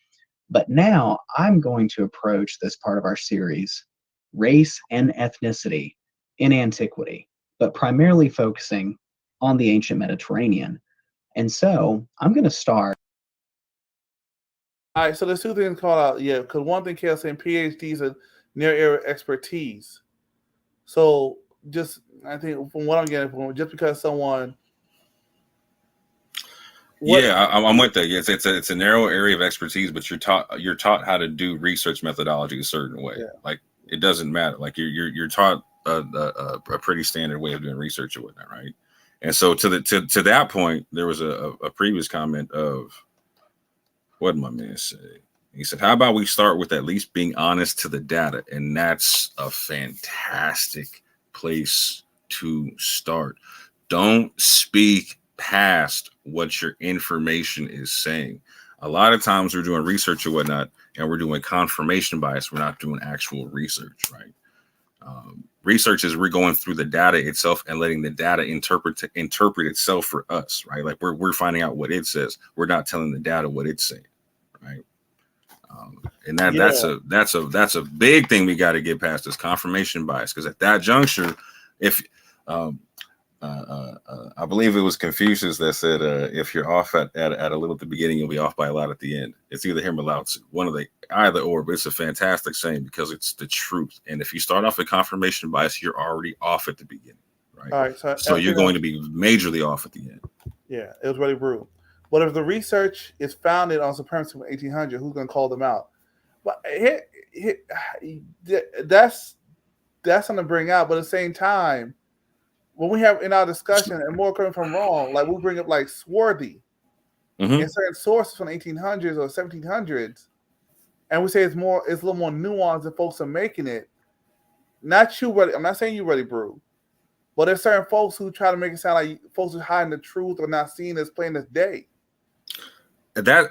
But now I'm going to approach this part of our series, Race and Ethnicity in Antiquity, but primarily focusing on the ancient Mediterranean. And so I'm going to start. All right, so there's two things called out. Yeah, because one thing Kale's saying PhDs are near era expertise. So I think from what I'm getting from, just because someone. I'm with that. Yes, it's a narrow area of expertise, but you're taught how to do research methodology a certain way. Yeah. Like it doesn't matter. Like you're taught a pretty standard way of doing research or whatnot, right? And so to that point, there was a previous comment of what did my man say? He said, "How about we start with at least being honest to the data?" And that's a fantastic place to start. Don't speak past what your information is saying. A lot of times we're doing research or whatnot, and we're doing confirmation bias. We're not doing actual research, right? Research is we're going through the data itself and letting the data interpret itself for us, right? Like we're finding out what it says. We're not telling the data what it's saying, right? And that's a big thing we got to get past is confirmation bias, because at that juncture, if I believe it was Confucius that said, if you're off at a little at the beginning, you'll be off by a lot at the end. It's either him or Lao Tzu, one of the either or, but it's a fantastic saying because it's the truth. And if you start off with confirmation bias, you're already off at the beginning, right? All right, so you're going to be majorly off at the end. Yeah, it was really rude. But if the research is founded on supremacy from 1800, who's going to call them out? But that's something to bring out. But at the same time, when we have in our discussion, and more coming from wrong, like we bring up like Swarthy and certain sources from the 1800s or 1700s, and we say it's a little more nuanced than folks are making it. Not you, Ruddy. I'm not saying you, Ruddy Brew, but there's certain folks who try to make it sound like folks are hiding the truth or not seeing this plain as day.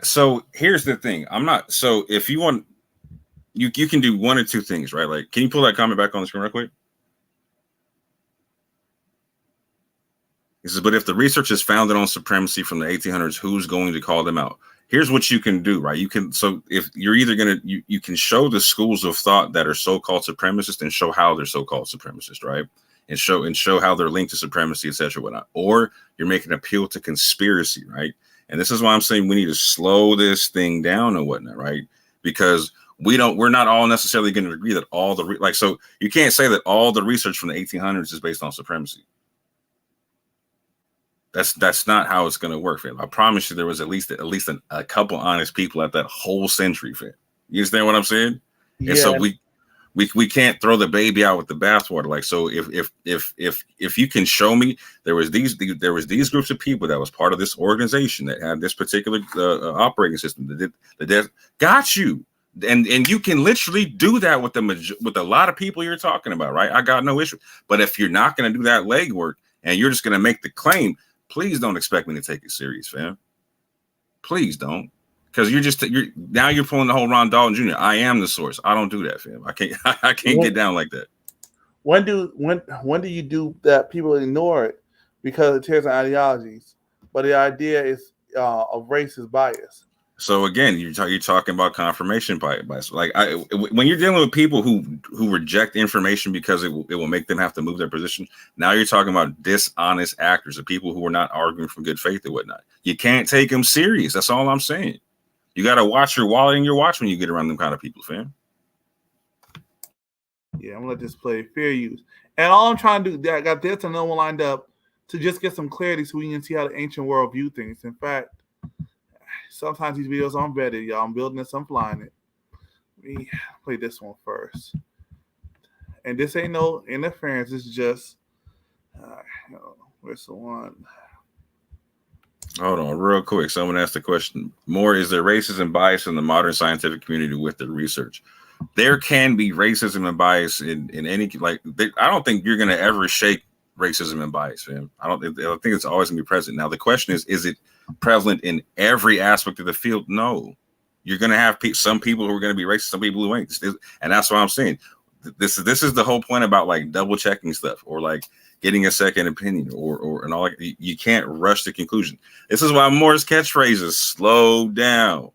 So here's the thing. So if you want, you can do one or two things, right? Like, can you pull that comment back on the screen real quick? He says, but if the research is founded on supremacy from the 1800s, who's going to call them out? Here's what you can do, right? So if you're either you can show the schools of thought that are so-called supremacist and show how they're so-called supremacist, right? And show how they're linked to supremacy, etc., whatnot. Or you're making an appeal to conspiracy, right? And this is why I'm saying we need to slow this thing down and whatnot, right? Because we're not all necessarily going to agree that all the so you can't say that all the research from the 1800s is based on supremacy. That's not how it's going to work, fam. I promise you, there was at least a couple honest people at that whole century, fam. You understand what I'm saying? Yeah. And so we can't throw the baby out with the bathwater. Like, so if you can show me there was these groups of people that was part of this organization that had this particular operating system that got you, and you can literally do that with a lot of people you're talking about, right? I got no issue. But if you're not going to do that legwork and you're just going to make the claim, please don't expect me to take it serious, fam. Please don't. Because you're pulling the whole Ron Dalton Jr. I am the source. I don't do that, fam. I can't get down like that. When do you do that? People ignore it because it tears down ideologies, but the idea is of racist bias. So again, you're talking about confirmation bias. Like when you're dealing with people who reject information because it will make them have to move their position. Now you're talking about dishonest actors, the people who are not arguing from good faith and whatnot. You can't take them serious. That's all I'm saying. You got to watch your wallet and your watch when you get around them kind of people, fam. Yeah, I'm going to let this play fair use. And all I'm trying to do, I got this and another one lined up to just get some clarity so we can see how the ancient world view things. In fact, sometimes these videos aren't vetted, y'all. I'm building this, I'm flying it. Let me play this one first. And this ain't no interference. It's just, where's the one? Hold on, real quick. Someone asked the question. More, is there racism bias in the modern scientific community with the research? There can be racism and bias in any, like, I don't think you're going to ever shake racism and bias, fam. I think it's always going to be present. Now, the question is it prevalent in every aspect of the field? No. You're going to have some people who are going to be racist, some people who ain't. And that's what I'm saying. This is the whole point about like double checking stuff or like getting a second opinion or and all. You can't rush to conclusion. This is why Moore's catchphrase is slow down.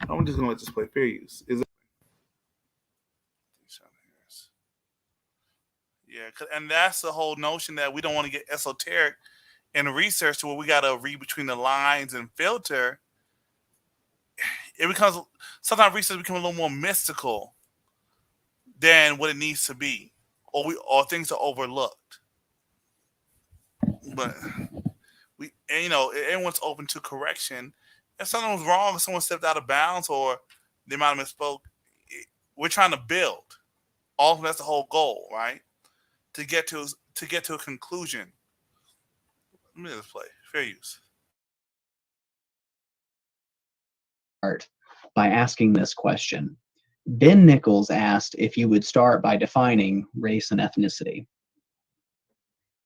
I'm just gonna let this play fair use. Yeah, and that's the whole notion that we don't want to get esoteric in research to where we got to read between the lines and filter. It becomes sometimes research becomes a little more mystical than what it needs to be, or things are overlooked. But everyone's open to correction. If something was wrong, if someone stepped out of bounds, or they might have misspoke, we're trying to build. That's the whole goal, right? To get to a conclusion. Let me just play fair use. By asking this question. Ben Nichols asked if you would start by defining race and ethnicity.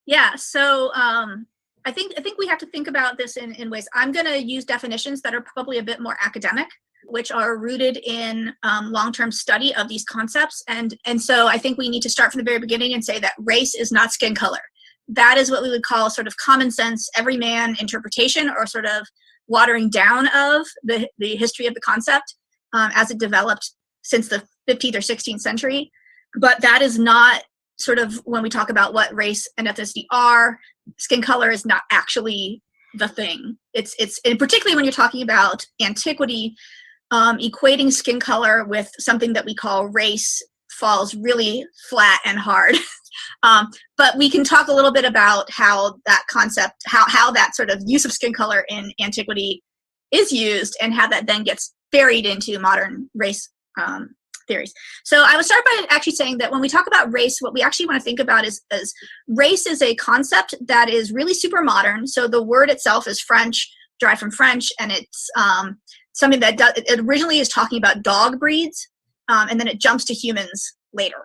Yeah, so I think we have to think about this in ways. I'm going to use definitions that are probably a bit more academic, which are rooted in long-term study of these concepts. And so I think we need to start from the very beginning and say that race is not skin color. That is what we would call sort of common sense, everyman interpretation, or sort of watering down of the history of the concept as it developed since the 15th or 16th century. But that is not sort of when we talk about what race and ethnicity are. Skin color is not actually the thing. It's and particularly when you're talking about antiquity, equating skin color with something that we call race falls really flat and hard. But we can talk a little bit about how that concept, how that sort of use of skin color in antiquity is used, and how that then gets buried into modern race theories. So I would start by actually saying that when we talk about race, what we actually want to think about is race is a concept that is really super modern. So the word itself is French, derived from French, and it's something that it originally is talking about dog breeds, and then it jumps to humans later.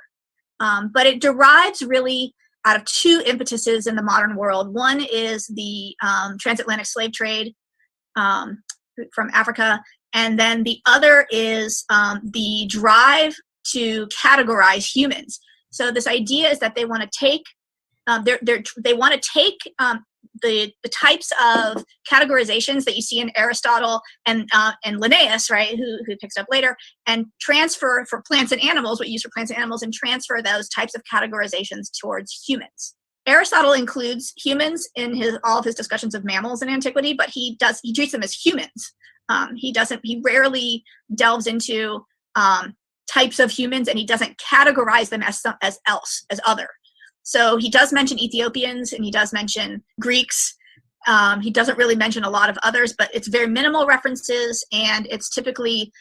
But it derives really out of two impetuses in the modern world. One is the transatlantic slave trade from Africa, and then the other is the drive to categorize humans. So this idea is that they want to take the types of categorizations that you see in Aristotle and Linnaeus, right, who picks up later, and transfer for plants and animals, what you use for plants and animals, and transfer those types of categorizations towards humans. Aristotle includes humans in all of his discussions of mammals in antiquity, but he treats them as humans. He rarely delves into types of humans, and he doesn't categorize them as other. So he does mention Ethiopians, and he does mention Greeks, He doesn't really mention a lot of others, but it's very minimal references, and it's typically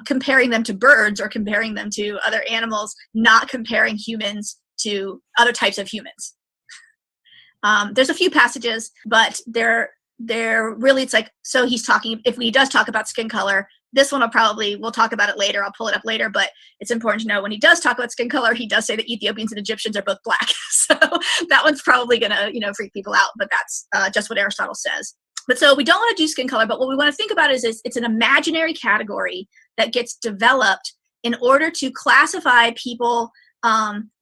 comparing them to birds or comparing them to other animals, not comparing humans to other types of humans. There's a few passages, but they're really, it's like, so he's talking, if he does talk about skin color, this one we'll talk about it later. I'll pull it up later, but it's important to know when he does talk about skin color, he does say that Ethiopians and Egyptians are both black. So that one's probably gonna, freak people out, but that's just what Aristotle says. But so we don't want to do skin color, but what we want to think about is it's an imaginary category that gets developed in order to classify people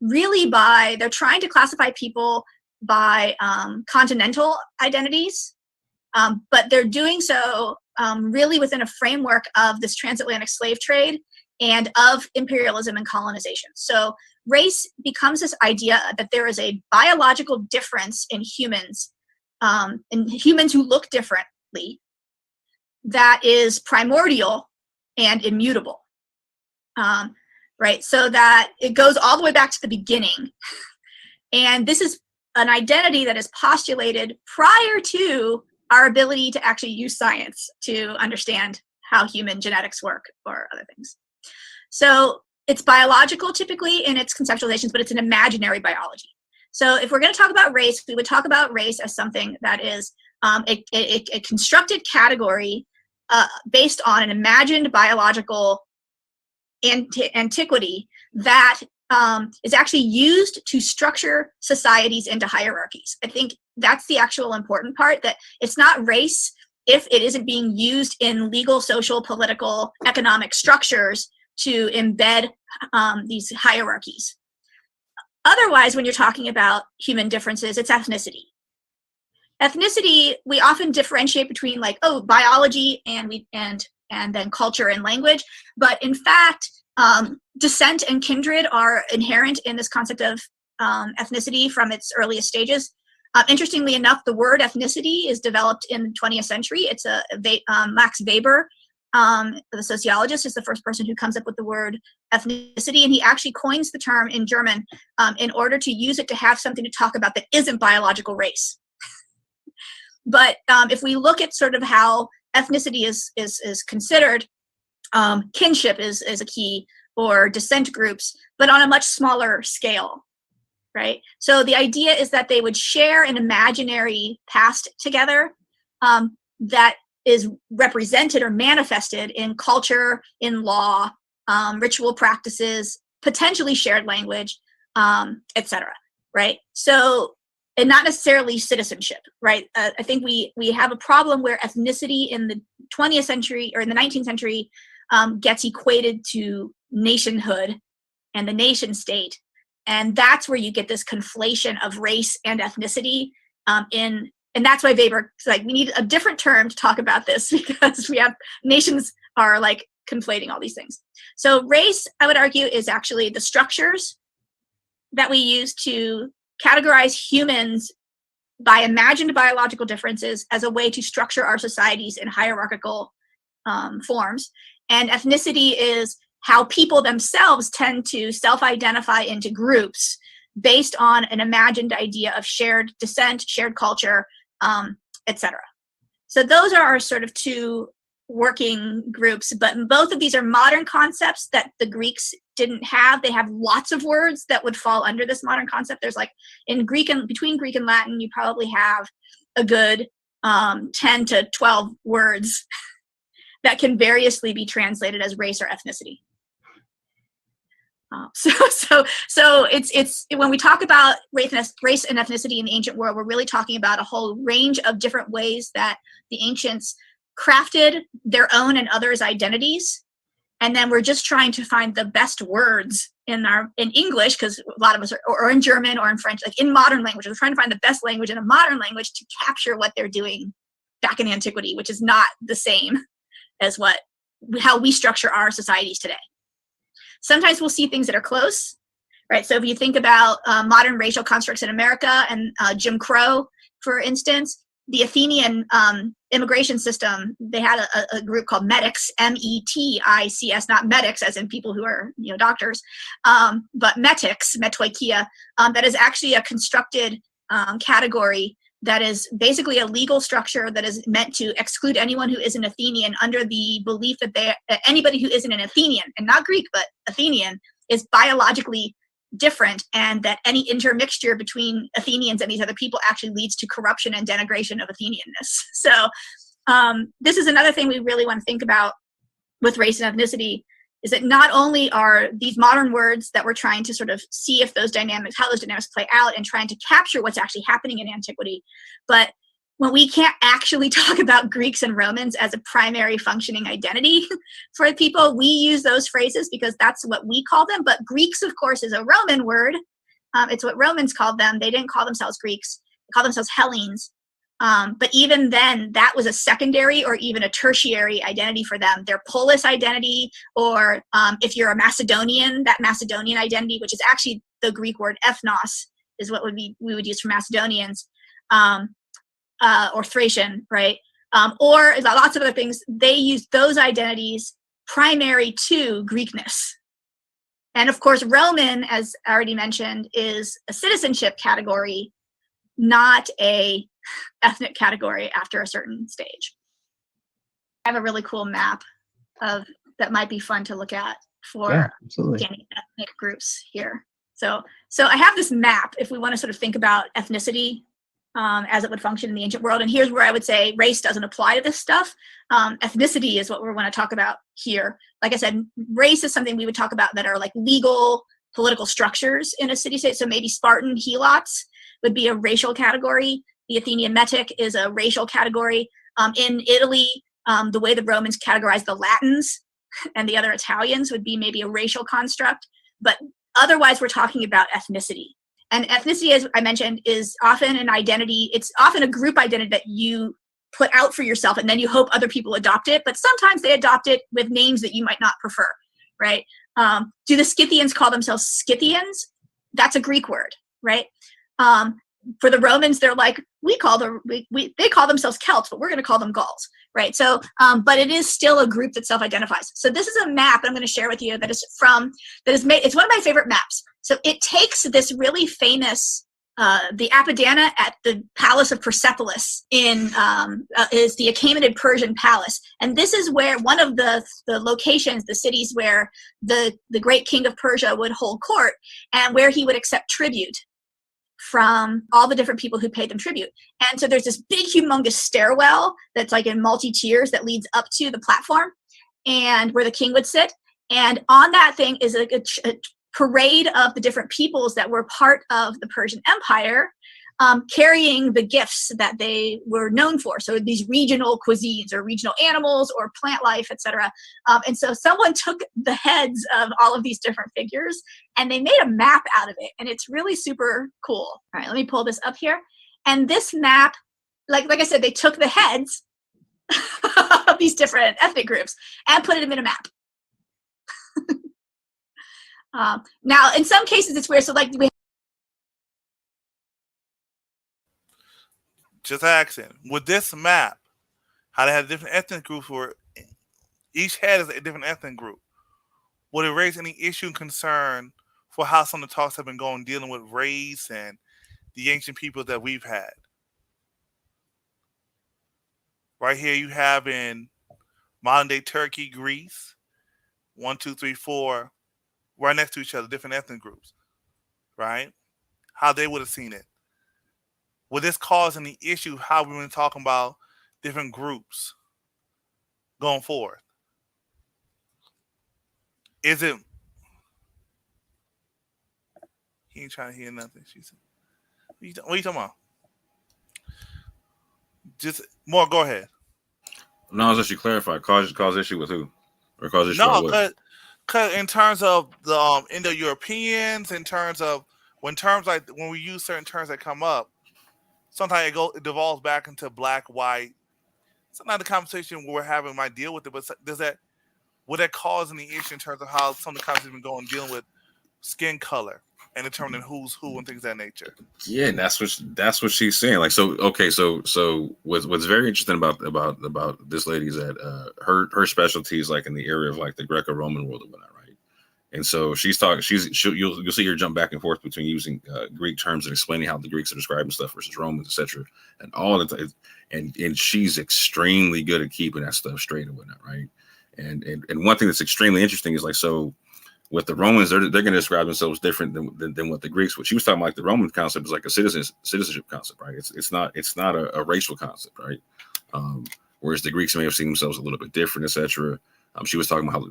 really they're trying to classify people by continental identities, but they're doing so really within a framework of this transatlantic slave trade and of imperialism and colonization. So race becomes this idea that there is a biological difference in humans who look differently that is primordial and immutable, right? So that it goes all the way back to the beginning. And this is an identity that is postulated prior to our ability to actually use science to understand how human genetics work or other things. So it's biological typically in its conceptualizations, but it's an imaginary biology. So if we're going to talk about race, we would talk about race as something that is a constructed category based on an imagined biological antiquity that is actually used to structure societies into hierarchies. I think that's the actual important part, that it's not race if it isn't being used in legal, social, political, economic structures to embed these hierarchies. Otherwise, when you're talking about human differences, it's ethnicity. Ethnicity, we often differentiate between biology and then culture and language, but in fact, descent and kindred are inherent in this concept of ethnicity from its earliest stages. Interestingly enough, the word ethnicity is developed in the 20th century. It's Max Weber, the sociologist, is the first person who comes up with the word ethnicity, and he actually coins the term in German in order to use it to have something to talk about that isn't biological race. But if we look at sort of how ethnicity is considered, kinship is a key, or descent groups, but on a much smaller scale, right? So the idea is that they would share an imaginary past together that is represented or manifested in culture, in law, ritual practices, potentially shared language, etc. Right? So, and not necessarily citizenship, right? I think we have a problem where ethnicity in the 20th century or in the 19th century gets equated to nationhood and the nation state. And that's where you get this conflation of race and ethnicity and that's why Weber's like, we need a different term to talk about this, because we have nations are like conflating all these things. So race, I would argue, is actually the structures that we use to categorize humans by imagined biological differences as a way to structure our societies in hierarchical forms. And ethnicity is how people themselves tend to self-identify into groups based on an imagined idea of shared descent, shared culture, etc. So those are our sort of two working groups, but both of these are modern concepts that the Greeks didn't have. They have lots of words that would fall under this modern concept. There's like in Greek and between Greek and Latin, you probably have a good 10 to 12 words that can variously be translated as race or ethnicity. So it's when we talk about race and ethnicity in the ancient world, we're really talking about a whole range of different ways that the ancients crafted their own and others' identities, and then we're just trying to find the best words in English, because a lot of us are, or in German or in French, like in modern language, we're trying to find the best language in a modern language to capture what they're doing back in antiquity, which is not the same as how we structure our societies today. Sometimes we'll see things that are close, right? So if you think about modern racial constructs in America and Jim Crow, for instance, the Athenian immigration system, they had a group called Metics, M-E-T-I-C-S, not medics as in people who are doctors, but Metics, Metoikia, that is actually a constructed category that is basically a legal structure that is meant to exclude anyone who is an Athenian under the belief that anybody who isn't an Athenian, and not Greek, but Athenian, is biologically different, and that any intermixture between Athenians and these other people actually leads to corruption and denigration of Athenianness. So this is another thing we really want to think about with race and ethnicity, is that not only are these modern words that we're trying to sort of see if those dynamics, how those dynamics play out and trying to capture what's actually happening in antiquity, but when we can't actually talk about Greeks and Romans as a primary functioning identity for people, we use those phrases because that's what we call them. But Greeks, of course, is a Roman word. It's what Romans called them. They didn't call themselves Greeks. They called themselves Hellenes. But even then, that was a secondary or even a tertiary identity for them. Their polis identity, or if you're a Macedonian, that Macedonian identity, which is actually the Greek word ethnos, is what we would use for Macedonians. Or Thracian, right? Or lots of other things. They use those identities primary to Greekness. And of course, Roman, as I already mentioned, is a citizenship category, not a ethnic category after a certain stage. I have a really cool map that might be fun to look at for understanding ethnic groups here. So I have this map if we want to sort of think about ethnicity as it would function in the ancient world. And here's where I would say race doesn't apply to this stuff. Ethnicity is what we want to talk about here. Like I said, race is something we would talk about that are like legal political structures in a city-state. So maybe Spartan helots would be a racial category. The Athenian metic is a racial category. In Italy, the way the Romans categorized the Latins and the other Italians would be maybe a racial construct. But otherwise, we're talking about ethnicity. And ethnicity, as I mentioned, is often an identity. It's often a group identity that you put out for yourself, and then you hope other people adopt it. But sometimes they adopt it with names that you might not prefer, right? Do the Scythians call themselves Scythians? That's a Greek word, right? For the Romans, they're like, they call themselves Celts, but we're going to call them Gauls, right? So, but it is still a group that self-identifies. So this is a map I'm going to share with you that is made. It's one of my favorite maps. So it takes this really famous, the Apadana at the Palace of Persepolis is the Achaemenid Persian palace. And this is where one of the locations, the cities where the great king of Persia would hold court and where he would accept tribute from all the different people who paid them tribute. And so there's this big, humongous stairwell that's like in multi-tiers that leads up to the platform and where the king would sit. And on that thing is a parade of the different peoples that were part of the Persian Empire, carrying the gifts that they were known for. So these regional cuisines or regional animals or plant life, etc. And so someone took the heads of all of these different figures and they made a map out of it. And it's really super cool. All right, let me pull this up here. And this map, like I said, they took the heads of these different ethnic groups and put them in a map. Now, in some cases, it's weird. So like just asking, with this map, how they had different ethnic groups where each head is a different ethnic group, would it raise any issue and concern for how some of the talks have been going dealing with race and the ancient peoples that we've had? Right here you have in modern day Turkey, Greece, 1, 2, 3, 4, right next to each other, different ethnic groups, right? How they would have seen it. Would this cause any issue how we've been talking about different groups going forward? Is it? He ain't trying to hear nothing. She said, what are you talking about? Just more, go ahead. No, I'll let you clarify. Cause issue with who? Or cause issue no, with what? Because in terms of the Indo-Europeans, in terms of when we use certain terms that come up, sometimes it devolves back into black, white. Sometimes the conversation we're having might deal with it, but would that cause any issue in terms of how some of the conversations have been going dealing with skin color and determining who's who and things of that nature? Yeah, and that's what she's saying. Like, so okay, so what's very interesting about this lady is that her specialty is like in the area of like the Greco-Roman world or whatnot, right? And so you'll see her jump back and forth between using Greek terms and explaining how the Greeks are describing stuff versus Romans, etc. And all the time. And she's extremely good at keeping that stuff straight and whatnot, right? And one thing that's extremely interesting is like, so with the Romans, they're going to describe themselves different than what the Greeks would. She was talking about like the Roman concept is like a citizenship concept, right? It's not a racial concept, right? Whereas the Greeks may have seen themselves a little bit different, etc. She was talking about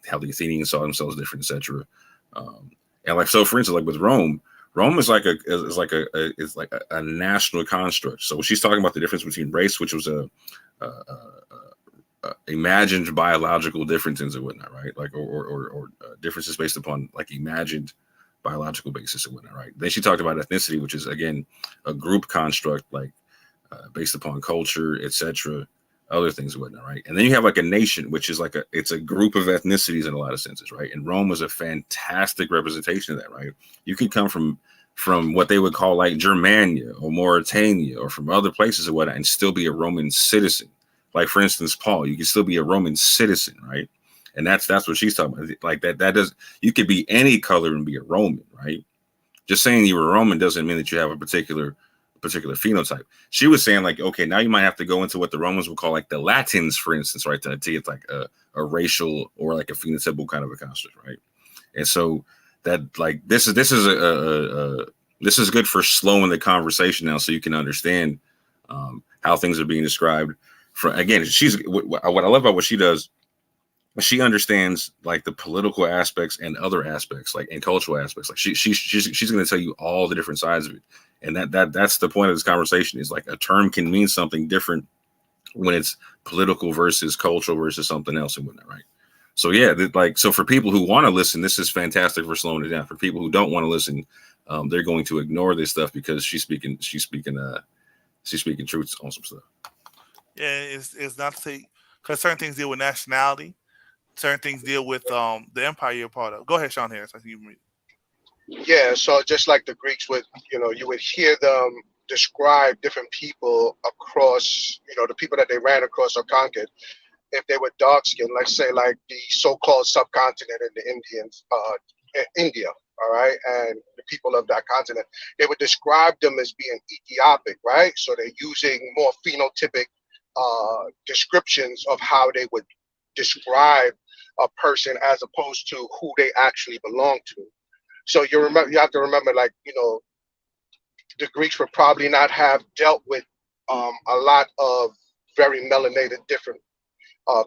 how the Athenians saw themselves different, etc. And like, so for instance, like with Rome is like a national construct. So she's talking about the difference between race, which was a imagined biological differences and whatnot, right? Like or differences based upon like imagined biological basis and whatnot, right? Then she talked about ethnicity, which is again a group construct, like based upon culture, etc. Other things and whatnot, right? And then you have like a nation, which is like it's a group of ethnicities in a lot of senses, right? And Rome was a fantastic representation of that, right? You could come from what they would call like Germania or Mauritania or from other places or whatnot and still be a Roman citizen. Like for instance, Paul, you can still be a Roman citizen, right? And that's what she's talking about. Like that does, you could be any color and be a Roman, right? Just saying you were a Roman doesn't mean that you have a particular phenotype. She was saying like, okay, now you might have to go into what the Romans would call like the Latins, for instance, right? To get like a racial or like a phenotypical kind of a construct, right? And so that like this is good for slowing the conversation now, so you can understand how things are being described. Again, what I love about what she does. She understands like the political aspects and other aspects, like and cultural aspects. Like she's going to tell you all the different sides of it. And that's the point of this conversation is like a term can mean something different when it's political versus cultural versus something else and whatnot, right? So yeah, so for people who want to listen, this is fantastic for slowing it down. For people who don't want to listen, they're going to ignore this stuff because she's speaking truths on some stuff. Yeah, it's not to say because certain things deal with nationality, certain things deal with the empire you're part of. Go ahead, Sean Harris. I think you read. Yeah, so just like the Greeks would, you would hear them describe different people across, the people that they ran across or conquered. If they were dark skinned, let's say like the so-called subcontinent in the Indians, India, all right, and the people of that continent, they would describe them as being Ethiopic, right? So they're using more phenotypic descriptions of how they would describe a person as opposed to who they actually belong to. So you have to remember, like, the Greeks would probably not have dealt with a lot of very melanated different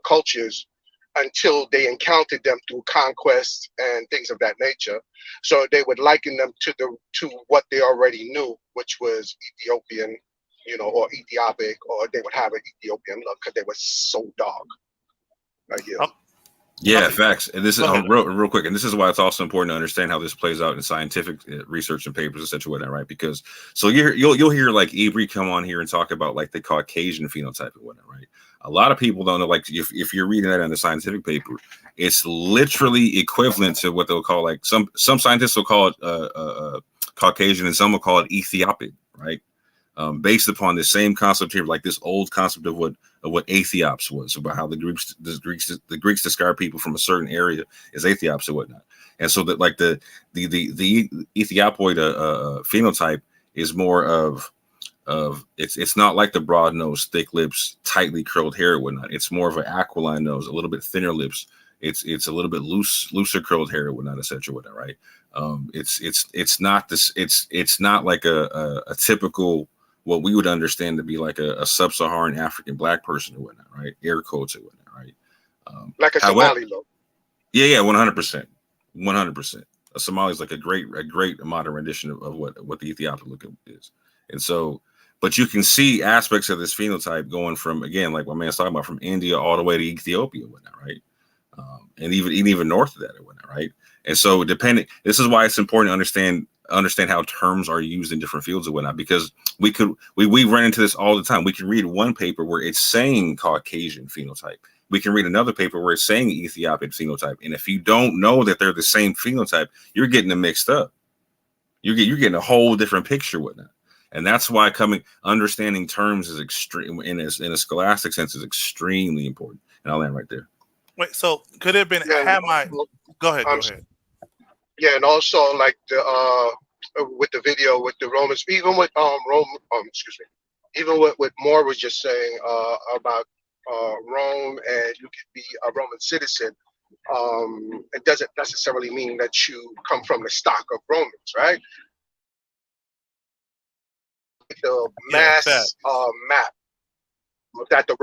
cultures until they encountered them through conquest and things of that nature. So they would liken them to what they already knew, which was Ethiopian, or Ethiopic, or they would have an Ethiopian look because they were so dark. Yeah, facts. And this is real quick. And this is why it's also important to understand how this plays out in scientific research and papers, etc. Whatnot, right? Because so you'll hear like Ibri come on here and talk about like the Caucasian phenotype and whatnot, right? A lot of people don't know, like if you're reading that in the scientific paper, it's literally equivalent to what they'll call like some scientists will call it Caucasian and some will call it Ethiopic, right? Based upon the same concept here, like this old concept of what Aethiops was, about how the Greeks describe people from a certain area as Aethiops and whatnot. And so that like the Ethiopoid phenotype is more of it's not like the broad nose, thick lips, tightly curled hair and whatnot. It's more of an aquiline nose, a little bit thinner lips. It's a little bit looser curled hair and whatnot, etc. Whatnot, right? It's not this. It's not like a typical what we would understand to be like a sub-Saharan African black person or whatnot, right? Air quotes or whatnot, right? Like a Somali look. Yeah, 100%, 100%. A Somali is like a great modern rendition of what the Ethiopian look is, and so, but you can see aspects of this phenotype going from, again, like my man's talking about, from India all the way to Ethiopia and whatnot, right? And even north of that and whatnot, right? And so this is why it's important to understand how terms are used in different fields and whatnot, because we run into this all the time. We can read one paper where it's saying Caucasian phenotype. We can read another paper where it's saying Ethiopic phenotype. And if you don't know that they're the same phenotype, you're getting them mixed up. You're getting a whole different picture with that. And that's why understanding terms is extreme in a scholastic sense is extremely important. And I'll end right there. Wait, so could it have been Hamite? Go ahead. Yeah, and also like the with the video with the Romans, even with excuse me, even what Moore was just saying about Rome, and you could be a Roman citizen. It doesn't necessarily mean that you come from the stock of Romans, right? The mass map that the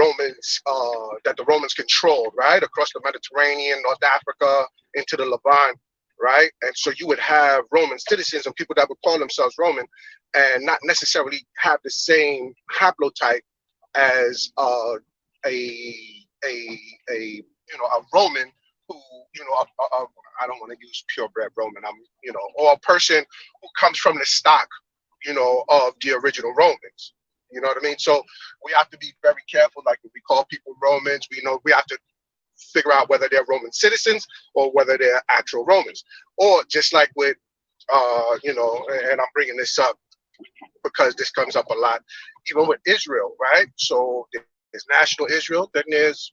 Romans controlled, right, across the Mediterranean, North Africa, into the Levant, right? And so you would have Roman citizens and people that would call themselves Roman, and not necessarily have the same haplotype as a Roman who, I don't want to use purebred Roman. Or a person who comes from the stock, of the original Romans. You know what I mean? So we have to be very careful. Like when we call people Romans, we have to figure out whether they're Roman citizens or whether they're actual Romans. Or just like with, and I'm bringing this up because this comes up a lot, even with Israel, right? So there's national Israel, then there's,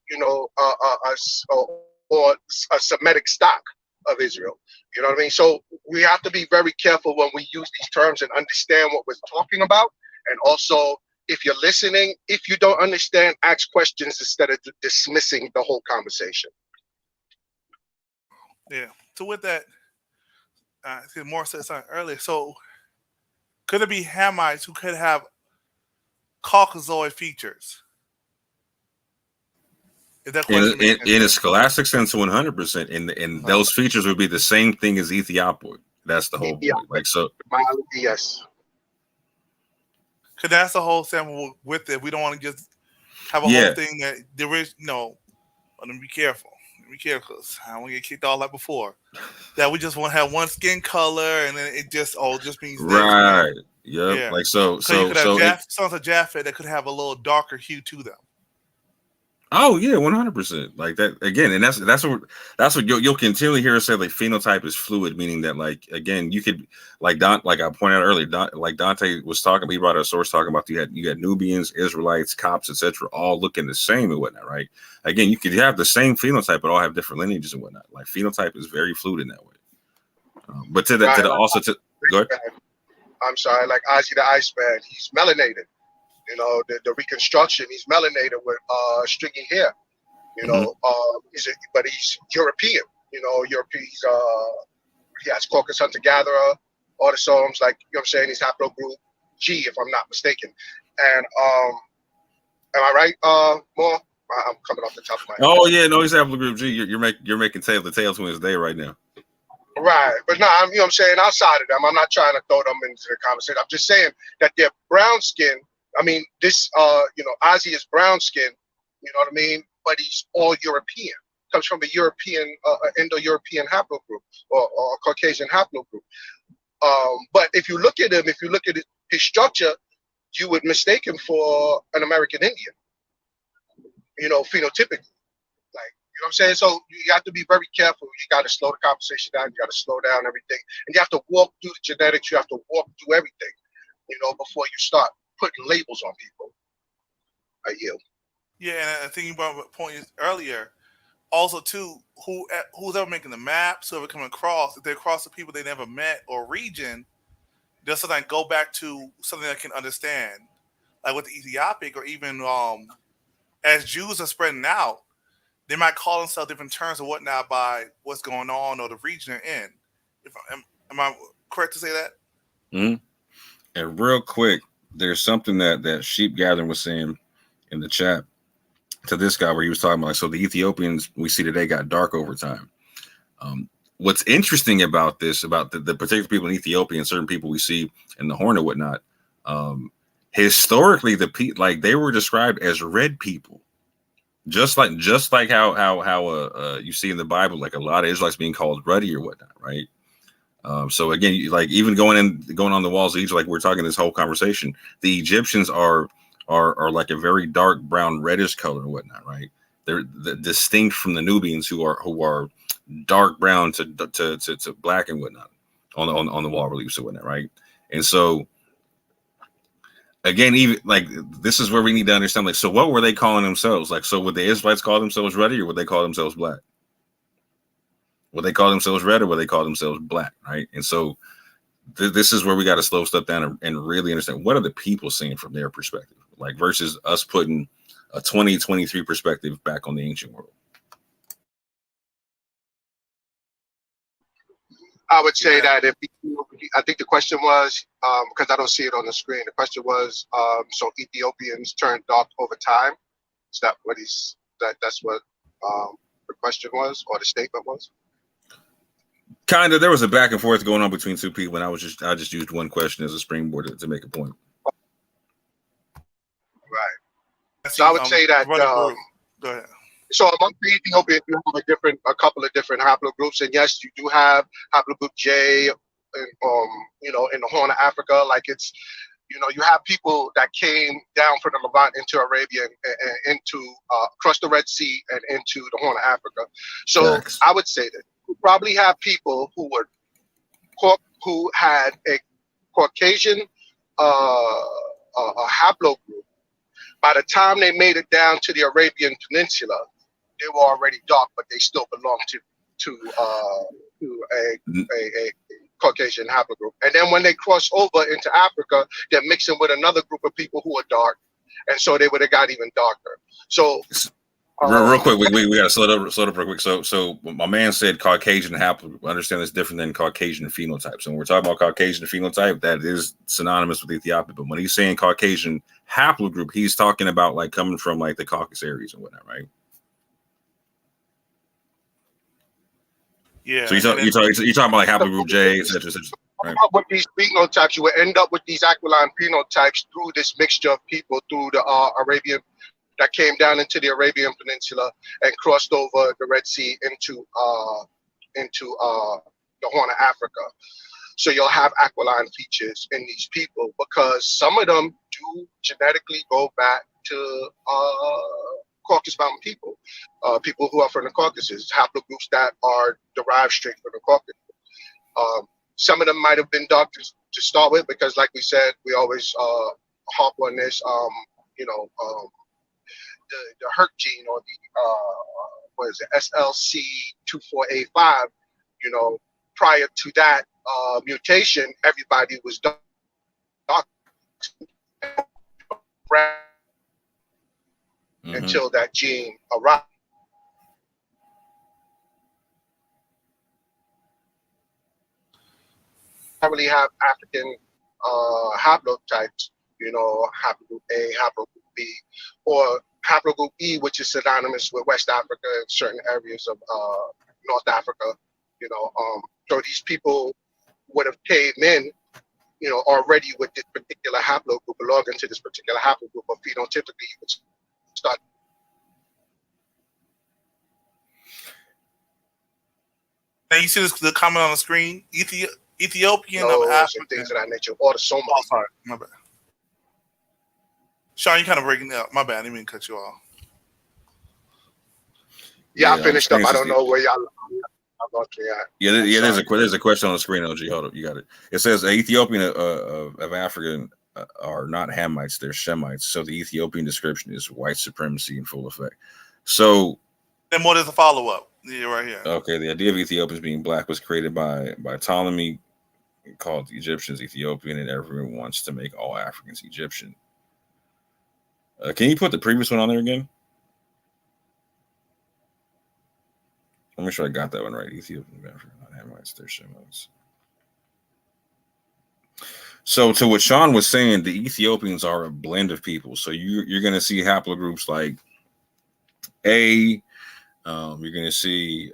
a Semitic stock of Israel. You know what I mean? So we have to be very careful when we use these terms and understand what we're talking about. And also, if you're listening, if you don't understand, ask questions instead of dismissing the whole conversation. Yeah. So with that, Moore said something earlier. So could it be Hamites who could have Caucasoid features? In a scholastic sense, 100%. And those features would be the same thing as Ethiopoid. That's the whole point. Like so. Yes. Because that's the whole sample with it. We don't want to just have a whole thing that there is Let me be careful. Be careful, because I want to get kicked all like before. That we just want to have one skin color, and then it just means right. Yep. Yeah. Like so you could have sons of Japhet that could have a little darker hue to them. Oh yeah, 100%. Like that again, and that's what you'll continually hear us say. Like phenotype is fluid, meaning that like again, you could like I pointed out earlier, like Dante was talking. He brought a source talking about you had Nubians, Israelites, Copts, etc., all looking the same and whatnot. Right? Again, you could have the same phenotype, but all have different lineages and whatnot. Like phenotype is very fluid in that way. But go ahead. I'm sorry, like Ozzy the Iceman, he's melanated. The reconstruction, he's melanated with stringy hair. But he's European. He has Caucasus hunter-gatherer, autosomes, like what I'm saying, he's haplogroup G, if I'm not mistaken. And am I right, Moore? I'm coming off the top of my head. Oh yeah, no, he's haplogroup G. You're making the Tail Twins Day right now. Right, but no, I'm saying outside of them, I'm not trying to throw them into the conversation. I'm just saying that they're brown skin. I mean, this, Ozzy is brown skin, you know what I mean? But he's all European. Comes from a European, Indo-European haplogroup or Caucasian haplogroup. But if you look at him, his structure, you would mistake him for an American Indian, phenotypically. Like, you know what I'm saying? So you have to be very careful. You got to slow the conversation down. You got to slow down everything. And you have to walk through the genetics. You have to walk through everything, before you start putting labels on people. I yield. Yeah, and I think you brought up a point earlier. Also, too, who's ever making the maps, whoever coming across, if they cross the people they never met or region, they'll sometimes go back to something that can understand. Like with the Ethiopic, or even as Jews are spreading out, they might call themselves different terms or whatnot by what's going on or the region they're in. Am I correct to say that? Mm-hmm. And real quick, there's something that Sheep Gathering was saying in the chat to this guy where he was talking about, so the Ethiopians we see today got dark over time. What's interesting about this, about the particular people in Ethiopia and certain people we see in the Horn or whatnot, historically they were described as red people, just like how you see in the Bible, like a lot of Israelites being called ruddy or whatnot, right? So again, like even going on the walls of Egypt, like we're talking this whole conversation, the Egyptians are like a very dark brown reddish color and whatnot, right? They're distinct from the Nubians who are dark brown to black and whatnot on the wall reliefs and whatnot, right? And so again, even like this is where we need to understand, like, so what were they calling themselves? Like, so would the Israelites call themselves ruddy or would they call themselves black? Will they call themselves red or will they call themselves black, right? And so this is where we got to slow stuff down and really understand what are the people seeing from their perspective, like versus us putting a 2023 perspective back on the ancient world. I would say that if I think the question was, because I don't see it on the screen, the question was, so Ethiopians turned dark over time. Is that what that's what the question was, or the statement was? Kind of. There was a back and forth going on between two people, and I just used one question as a springboard to make a point. Right. So I would say that. Go ahead. So among the Ethiopians, you have a couple of different haplogroups, and yes, you do have haplogroup J, and, in the Horn of Africa. Like it's, you have people that came down from the Levant into Arabia and into across the Red Sea and into the Horn of Africa. So Thanks. I would say that you probably have people who had a Caucasian a haplogroup. By the time they made it down to the Arabian Peninsula, they were already dark, but they still belonged to a Caucasian haplogroup. And then when they cross over into Africa, they're mixing with another group of people who are dark, and so they would have got even darker. So real quick, we got to slow up real quick. So my man said Caucasian haplogroup. I understand it's different than Caucasian phenotype. So when we're talking about Caucasian phenotype, that is synonymous with Ethiopia. But when he's saying Caucasian haplogroup, he's talking about like coming from like the Caucasus areas and whatnot, right? Yeah. So you're talking about like haplogroup J, etc. Right? With these phenotypes, you will end up with these aquiline phenotypes through this mixture of people through the Arabian that came down into the Arabian Peninsula and crossed over the Red Sea into the Horn of Africa. So you'll have aquiline features in these people because some of them do genetically go back to Caucasus Mountain people, people who are from the Caucasus, haplogroups that are derived straight from the Caucasus. Some of them might have been dark to start with because, like we said, we always harp on this. The HERC gene or the SLC24A5. Prior to that mutation, everybody was dark. Until that gene arrived. I really have African haplotypes, haplogroup A, haplogroup B, or haplogroup E, which is synonymous with West Africa and certain areas of North Africa. So these people would have came in, already with this particular haplogroup, belonging to this particular haplogroup, but phenotypically you would start. Now you see the comment on the screen, Ethiopian of Africa, things of that nature, or the Somali. Oh, sorry, my bad. Sean, you kind of breaking up. My bad, I didn't mean to cut you off. Yeah, I finished up. I don't know where y'all. There's a question on the screen, OG. Hold up, you got it. It says Ethiopian of Africa are not Hamites, they're Shemites. So the Ethiopian description is white supremacy in full effect. So then what is the follow-up? Yeah, right here. Okay, the idea of Ethiopians being black was created by Ptolemy, called the Egyptians Ethiopian, and everyone wants to make all Africans Egyptian. Can you put the previous one on there again? Let me make sure I got that one right. Ethiopian of Africa, not Hamites, they're Shemites. So to what Sean was saying, the Ethiopians are a blend of people. So you're going to see haplogroups like A. You're going to see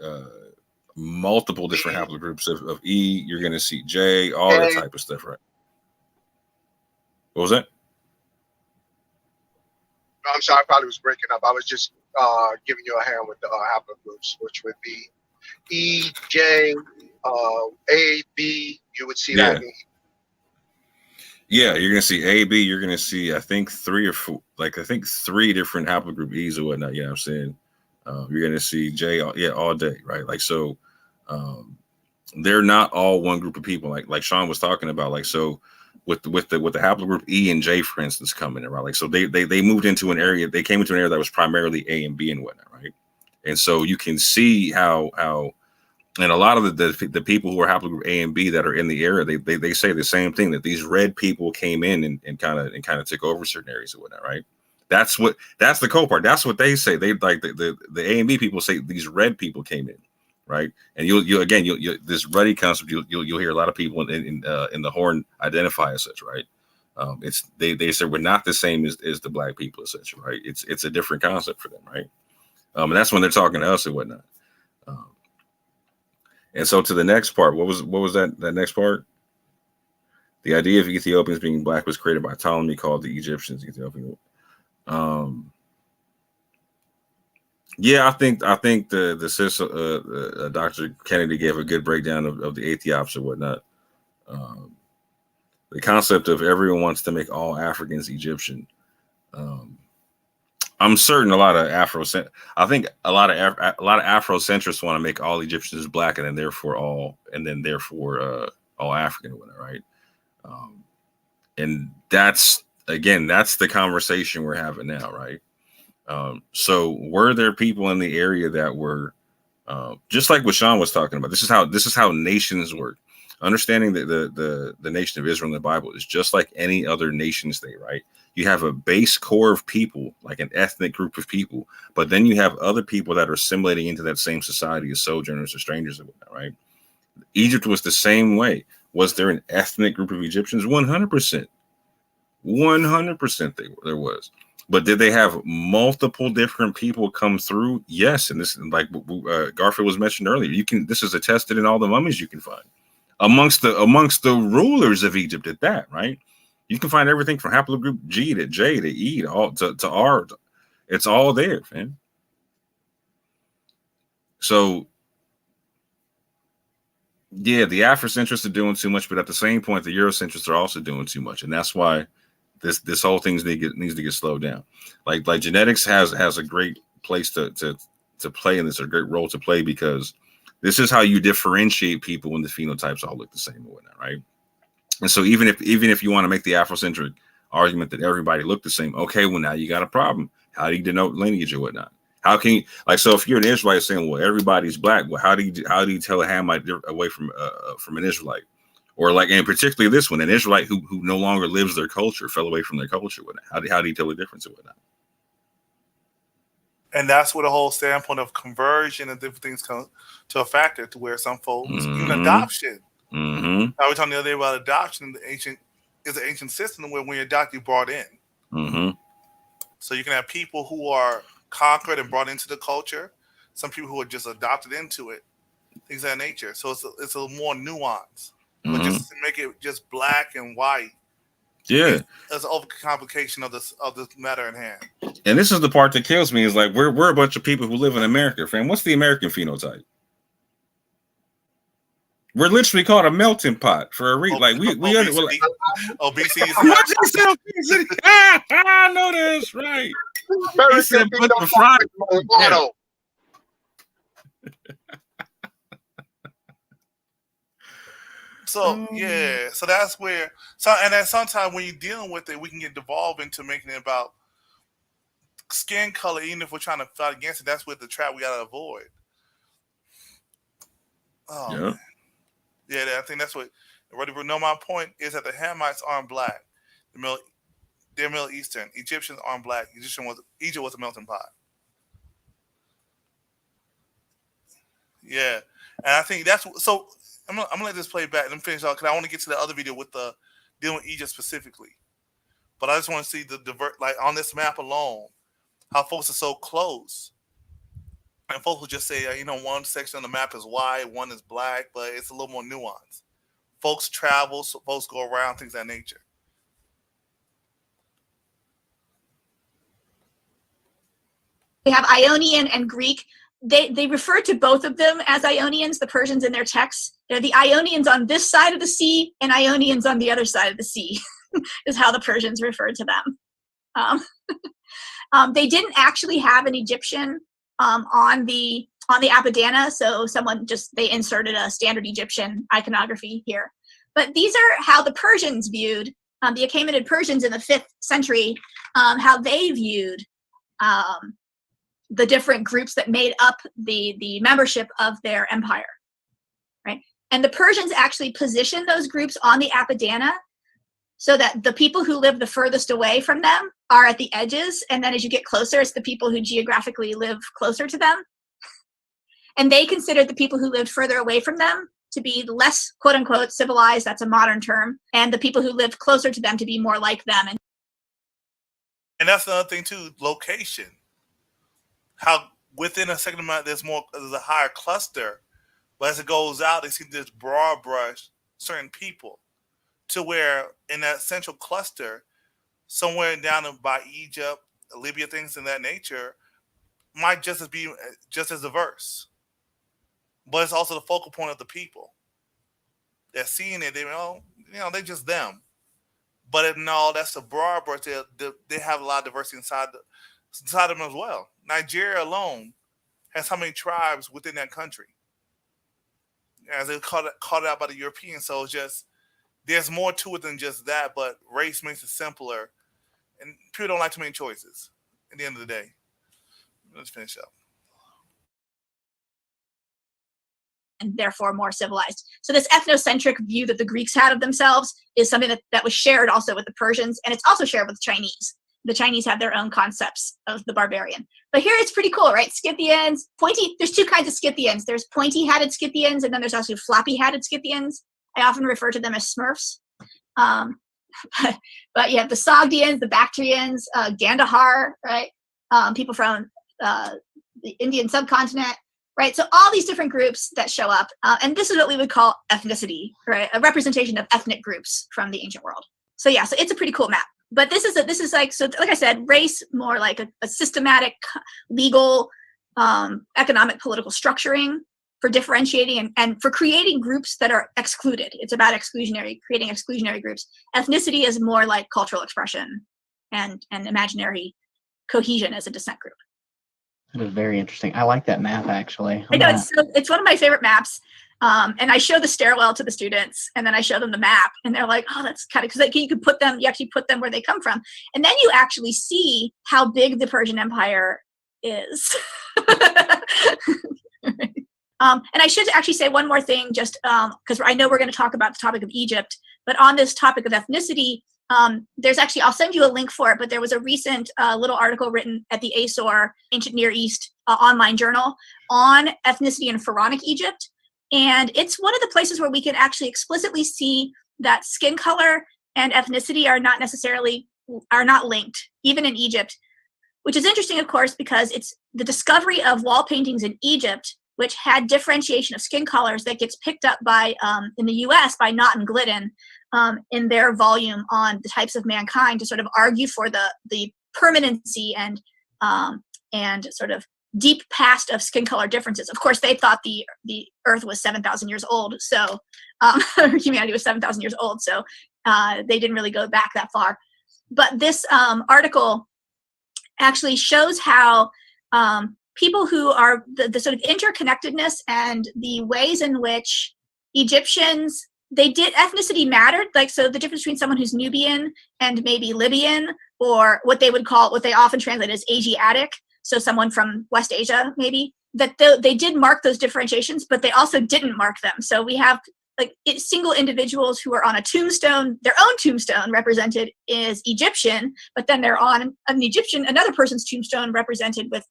multiple different haplogroups of E. You're going to see J, all that type of stuff, right? What was that? I'm sorry, I probably was breaking up. I was just giving you a hand with the haplogroups, which would be E, J, A, B. You would see that. Yeah, you're gonna see A, B. You're gonna see, I think, 3 or 4, three different haplogroup E's or whatnot. You know what I'm saying? You're gonna see J, all day, right? Like so, they're not all one group of people. Like Sean was talking about. Like so, with the haplogroup E and J, for instance, coming in, right? Like so, they moved into an area. They came into an area that was primarily A and B and whatnot, right? And so you can see how And a lot of the people who are haplogroup A and B that are in the area, they say the same thing, that these red people came in and kind of took over certain areas and whatnot, right? That's the cool part. That's what they say. They like the A and B people say these red people came in, right? And you'll this ruddy concept, you'll hear a lot of people in the Horn identify as such, right? It's they say we're not the same as the black people, essentially, right? It's a different concept for them, right? And that's when they're talking to us and whatnot. And so to the next part, what was that next part? The idea of Ethiopians being black was created by Ptolemy, called the Egyptians Ethiopian. Yeah, I think the sis Dr. Kennedy gave a good breakdown of the Ethiops or whatnot. The concept of everyone wants to make all Africans Egyptian. I'm certain a lot of Afrocentrists want to make all Egyptians black and then therefore all African or whatever, right? And that's the conversation we're having now, right? So were there people in the area that were just like what Sean was talking about? This is how nations work. Understanding that the nation of Israel in the Bible is just like any other nation state, right? You have a base core of people, like an ethnic group of people, but then you have other people that are assimilating into that same society as sojourners or strangers and whatnot, right? Egypt was the same way. Was there an ethnic group of Egyptians? 100%. 100% there was. But did they have multiple different people come through? Yes. And this, like Garfield was mentioned earlier, this is attested in all the mummies you can find. Amongst the rulers of Egypt at that, right? You can find everything from haplogroup G to J to E to R. It's all there, man. So, yeah, the Afrocentrists are doing too much, but at the same point, the Eurocentrists are also doing too much, and that's why this whole thing needs to get slowed down. Like genetics has a great place to play in this, a great role to play, because this is how you differentiate people when the phenotypes all look the same and whatnot, right? And so even if you want to make the Afrocentric argument that everybody look the same, okay, well, now you got a problem. How do you denote lineage or whatnot? How can you, like, so if you're an Israelite saying, well, everybody's black, well, how do you tell a Hamite away from an Israelite? Or like, and particularly this one, an Israelite who no longer lives their culture, fell away from their culture, whatnot. How do you tell the difference and whatnot? And that's where the whole standpoint of conversion and different things come to a factor, to where some folks, even adoption. I was talking the other day about adoption. Is an ancient system where when you adopt, you're brought in. So you can have people who are conquered and brought into the culture, some people who are just adopted into it, things of that nature. So it's a little more nuanced. But just to make it just black and white, yeah, it's an overcomplication of the matter at hand. And this is the part that kills me, is like we're a bunch of people who live in America, fam. What's the American phenotype? We're literally called a melting pot for a reason. Like obesity. Obesity. What you said, obesity? I know this, right? He said, put the fry. So yeah, so that's where. So and then sometimes when you're dealing with it, we can get devolved into making it about skin color, even if we're trying to fight against it. That's where the trap we gotta avoid. Oh, yeah. Man. Yeah, I think that's what. No, my point is that the Hamites aren't black. They're Middle Eastern. Egyptians aren't black. Egypt was a melting pot. Yeah, and I think that's so. I'm gonna let this play back and finish out because I want to get to the other video with the dealing with Egypt specifically. But I just want to see like on this map alone, how folks are so close. And folks will just say, one section of the map is white, one is black, but it's a little more nuanced. Folks travel, so folks go around, things of that nature. We have Ionian and Greek. They refer to both of them as Ionians, the Persians in their texts. They're the Ionians on this side of the sea and Ionians on the other side of the sea is how the Persians referred to them. They didn't actually have an Egyptian on the Apadana, so they inserted a standard Egyptian iconography here. But these are how the Persians viewed, the Achaemenid Persians in the 5th century, how they viewed the different groups that made up the membership of their empire. And the Persians actually positioned those groups on the Apadana so that the people who live the furthest away from them are at the edges. And then as you get closer, it's the people who geographically live closer to them. And they considered the people who lived further away from them to be less, quote unquote, civilized. That's a modern term. And the people who lived closer to them to be more like them. And that's another thing too, location. How within a second amount, there's a higher cluster. But as it goes out, they see this broad brush, certain people, to where in that central cluster, somewhere down by Egypt, Libya, things in that nature, might just as diverse. But it's also the focal point of the people. They're seeing it, they're just them. But no, that's a broad brush. They have a lot of diversity inside them as well. Nigeria alone has how many tribes within that country? As they called it out by the Europeans. So it's just, there's more to it than just that, but race makes it simpler. And people don't like too many choices at the end of the day. Let's finish up. And therefore more civilized. So this ethnocentric view that the Greeks had of themselves is something that was shared also with the Persians, and it's also shared with the Chinese. The Chinese have their own concepts of the barbarian. But here it's pretty cool, right? Scythians, pointy, there's two kinds of Scythians. There's pointy-hatted Scythians, and then there's also floppy-hatted Scythians. I often refer to them as Smurfs. But you have the Sogdians, the Bactrians, Gandhar, right? People from the Indian subcontinent, right? So all these different groups that show up. And this is what we would call ethnicity, right? A representation of ethnic groups from the ancient world. So yeah, so it's a pretty cool map. But this is like, so like I said, race more like a systematic, legal, economic, political structuring for differentiating and for creating groups that are excluded. It's about creating exclusionary groups. Ethnicity is more like cultural expression and imaginary cohesion as a descent group. That is very interesting. I like that map, actually. I know, it's one of my favorite maps. And I show the stairwell to the students, and then I show them the map, and they're like, oh, that's kind of, because you actually put them where they come from. And then you actually see how big the Persian Empire is. And I should actually say one more thing, just because I know we're going to talk about the topic of Egypt, but on this topic of ethnicity, there's actually, I'll send you a link for it, but there was a recent little article written at the ASOR, Ancient Near East online journal, on ethnicity in Pharaonic Egypt. And it's one of the places where we can actually explicitly see that skin color and ethnicity are not linked, even in Egypt, which is interesting, of course, because it's the discovery of wall paintings in Egypt, which had differentiation of skin colors, that gets picked up by, in the US, by Knott and Glidden in their volume on the types of mankind, to sort of argue for the permanency and sort of deep past of skin color differences. Of course, they thought the Earth was 7,000 years old, so humanity was 7,000 years old, so they didn't really go back that far. But this article actually shows how people who are the sort of interconnectedness and the ways in which Egyptians, ethnicity mattered. Like, so the difference between someone who's Nubian and maybe Libyan, or what they often translate as Asiatic, so someone from West Asia, maybe, that they did mark those differentiations, but they also didn't mark them. So we have like single individuals who are on a tombstone, their own tombstone represented is Egyptian, but then they're on another person's tombstone represented with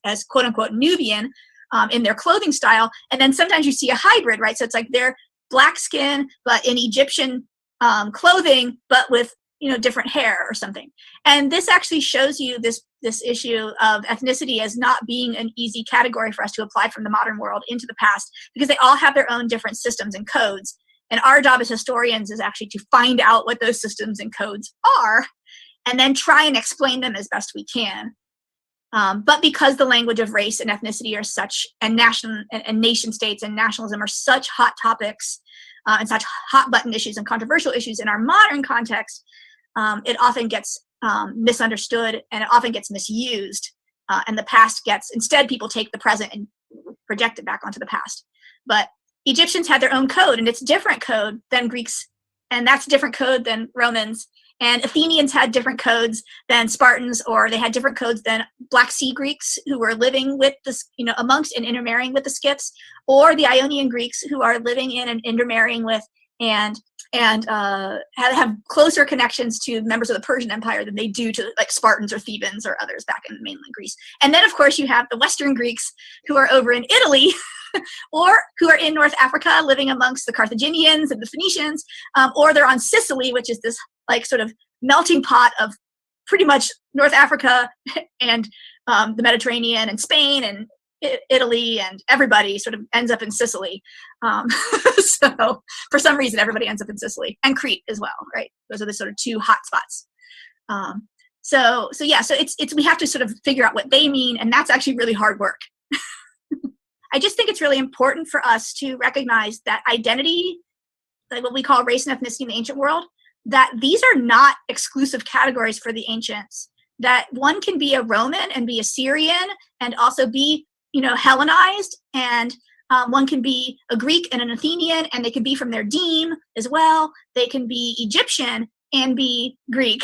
as quote unquote Nubian in their clothing style. And then sometimes you see a hybrid, right? So it's like they're black skin, but in Egyptian clothing, but with, different hair or something. And this actually shows you this issue of ethnicity as not being an easy category for us to apply from the modern world into the past, because they all have their own different systems and codes. And our job as historians is actually to find out what those systems and codes are, and then try and explain them as best we can. But because the language of race and ethnicity are such, and nation states and nationalism are such hot topics and such hot button issues and controversial issues in our modern context, it often gets misunderstood, and it often gets misused. And the past instead people take the present and project it back onto the past. But Egyptians had their own code, and it's different code than Greeks, and that's different code than Romans. And Athenians had different codes than Spartans, or they had different codes than Black Sea Greeks who were living with this, amongst and intermarrying with the Scyths, or the Ionian Greeks who are living in and intermarrying with and have closer connections to members of the Persian Empire than they do to like Spartans or Thebans or others back in mainland Greece. And then, of course, you have the Western Greeks who are over in Italy or who are in North Africa living amongst the Carthaginians and the Phoenicians, or they're on Sicily, which is this like sort of melting pot of pretty much North Africa and the Mediterranean and Spain and Italy, and everybody sort of ends up in Sicily. So for some reason, everybody ends up in Sicily, and Crete as well, right? Those are the sort of two hot spots. So it's we have to sort of figure out what they mean, and that's actually really hard work. I just think it's really important for us to recognize that identity, like what we call race and ethnicity in the ancient world, that these are not exclusive categories for the ancients, that one can be a Roman and be a Syrian and also be, Hellenized, and one can be a Greek and an Athenian, and they can be from their deme as well. They can be Egyptian and be Greek.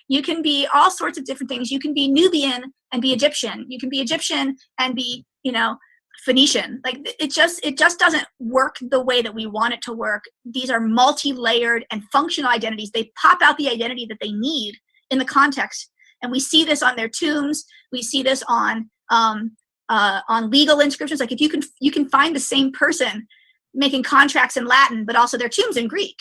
You can be all sorts of different things. You can be Nubian and be Egyptian. You can be Egyptian and be, Phoenician. Like it just doesn't work the way that we want it to work. These are multi-layered and functional identities. They pop out the identity that they need in the context, and we see this on their tombs. We see this on legal inscriptions. Like if you can find the same person making contracts in Latin, but also their tombs in Greek,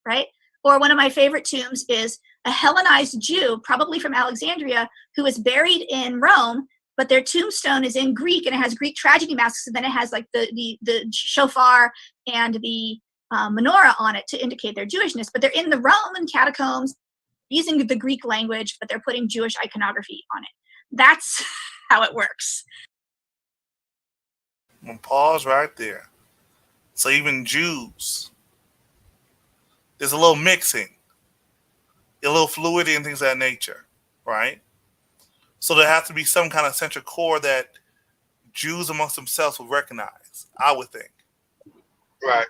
right? Or one of my favorite tombs is a Hellenized Jew, probably from Alexandria, who is buried in Rome, but their tombstone is in Greek, and it has Greek tragedy masks, and then it has like the shofar and the menorah on it to indicate their Jewishness. But they're in the Roman catacombs using the Greek language, but they're putting Jewish iconography on it. That's how it works. I'm gonna pause right there. So even Jews, there's a little mixing, a little fluidity and things of that nature, right? So there has to be some kind of central core that Jews amongst themselves will recognize, I would think. Right.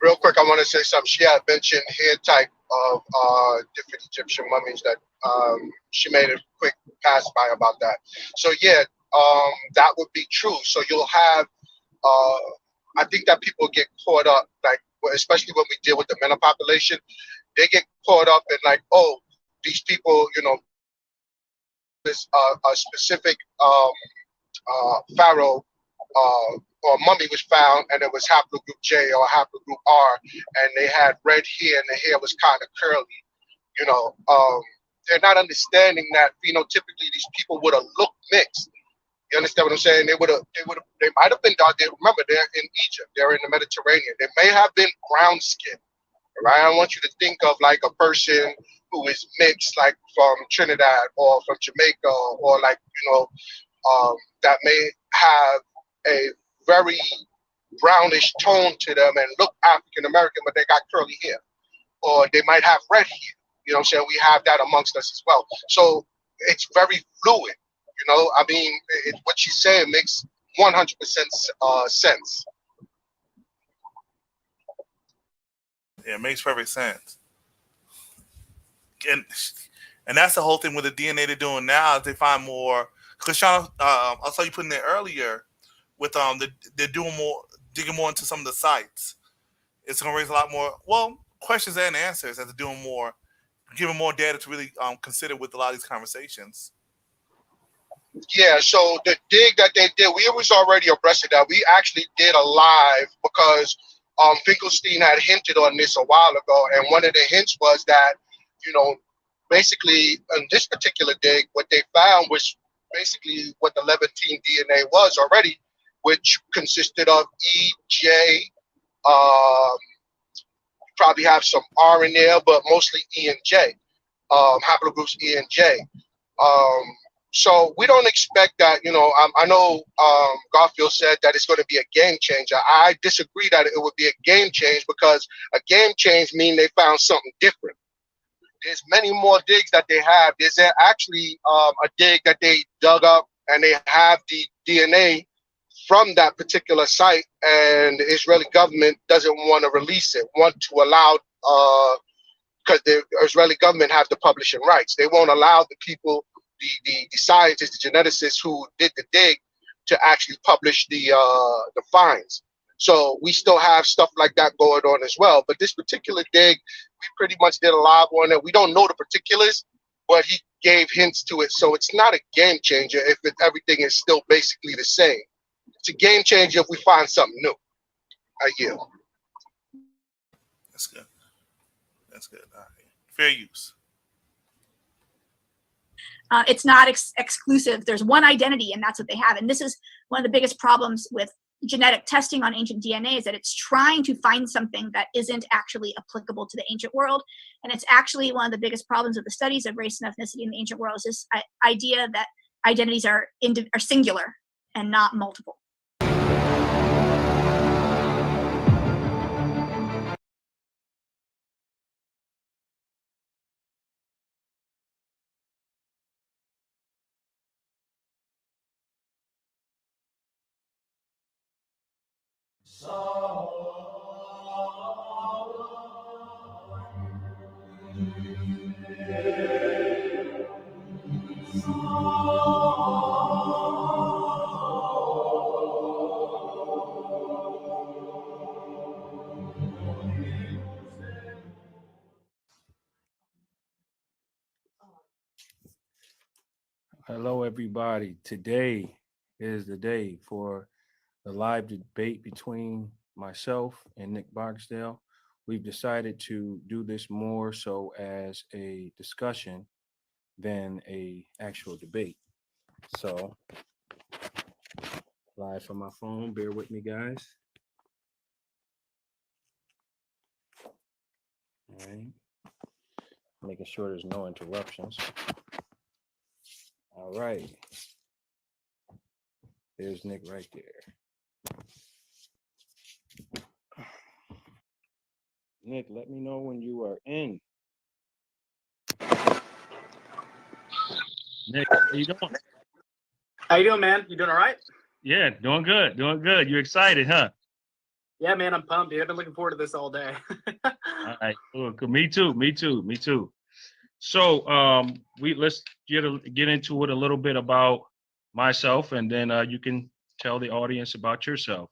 Real quick, I want to say something. She had mentioned hair type of different Egyptian mummies that she made a quick pass by about that. So yeah, that would be true. So you'll have, I think that people get caught up, like especially when we deal with the MENA population, they get caught up in like, oh, these people, this a specific pharaoh or mummy was found, and it was haplogroup J or haplogroup R, and they had red hair, and the hair was kind of curly. They're not understanding that phenotypically these people would have looked mixed. You understand what I'm saying? They might have been dark. Remember, they're in Egypt. They're in the Mediterranean. They may have been brown skinned, right? I want you to think of like a person who is mixed, like from Trinidad or from Jamaica, or like, that may have a very brownish tone to them and look African American, but they got curly hair, or they might have red hair. You know what I'm saying? We have that amongst us as well. So it's very fluid. I mean, what she's saying makes 100% sense. Yeah, it makes perfect sense. And that's the whole thing with the DNA they're doing now, is they find more. Because Sean, I saw you putting there earlier with they're doing more, digging more into some of the sites. It's going to raise a lot more, questions and answers as they're doing more, giving more data to really consider with a lot of these conversations. Yeah, so the dig that they did, we was already abreast of that. We actually did a live because Finkelstein had hinted on this a while ago, and one of the hints was that, basically in this particular dig, what they found was basically what the Levantine DNA was already, which consisted of E, J, probably have some R in there, but mostly E and J, haplogroups E and J. So we don't expect that, I know Garfield said that it's going to be a game changer. I disagree that it would be a game change, because a game change means they found something different. There's many more digs that they have. There's actually a dig that they dug up, and they have the DNA from that particular site, and the Israeli government doesn't want to release it, want to allow because the Israeli government has the publishing rights. They won't allow the people, the scientists, the geneticists who did the dig, to actually publish the finds. So we still have stuff like that going on as well. But this particular dig, we pretty much did a live on it. We don't know the particulars, but he gave hints to it. So it's not a game changer if everything is still basically the same. It's a game changer if we find something new. I yield. That's good. That's good. All right. Fair use. It's not exclusive. There's one identity, and that's what they have. And this is one of the biggest problems with genetic testing on ancient DNA, is that it's trying to find something that isn't actually applicable to the ancient world. And it's actually one of the biggest problems of the studies of race and ethnicity in the ancient world, is this idea that identities are singular and not multiple. Hello, everybody. Today is the day for the live debate between myself and Nick Barksdale. We've decided to do this more so as a discussion than a actual debate. So, live from my phone. Bear with me, guys. All right. Making sure there's no interruptions. All right. There's Nick right there. Nick, let me know when you are in. Nick, how you doing? How you doing, man? You doing all right? Yeah, doing good, doing good. You excited, huh? Yeah, man, I'm pumped, dude. I've been looking forward to this all day. All right, cool. Me too. So, let's get into it a little bit about myself, and then you can tell the audience about yourself.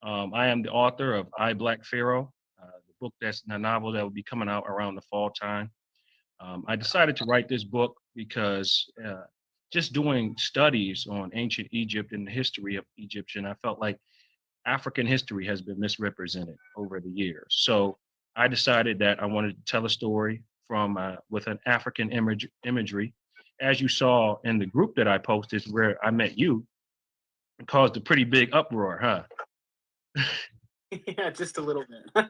I am the author of I, Black Pharaoh, the book a novel that will be coming out around the fall time. I decided to write this book because just doing studies on ancient Egypt and the history of Egyptian, I felt like African history has been misrepresented over the years. So I decided that I wanted to tell a story from with an African imagery. As you saw in the group that I posted where I met you, it caused a pretty big uproar, huh? Yeah, just a little bit.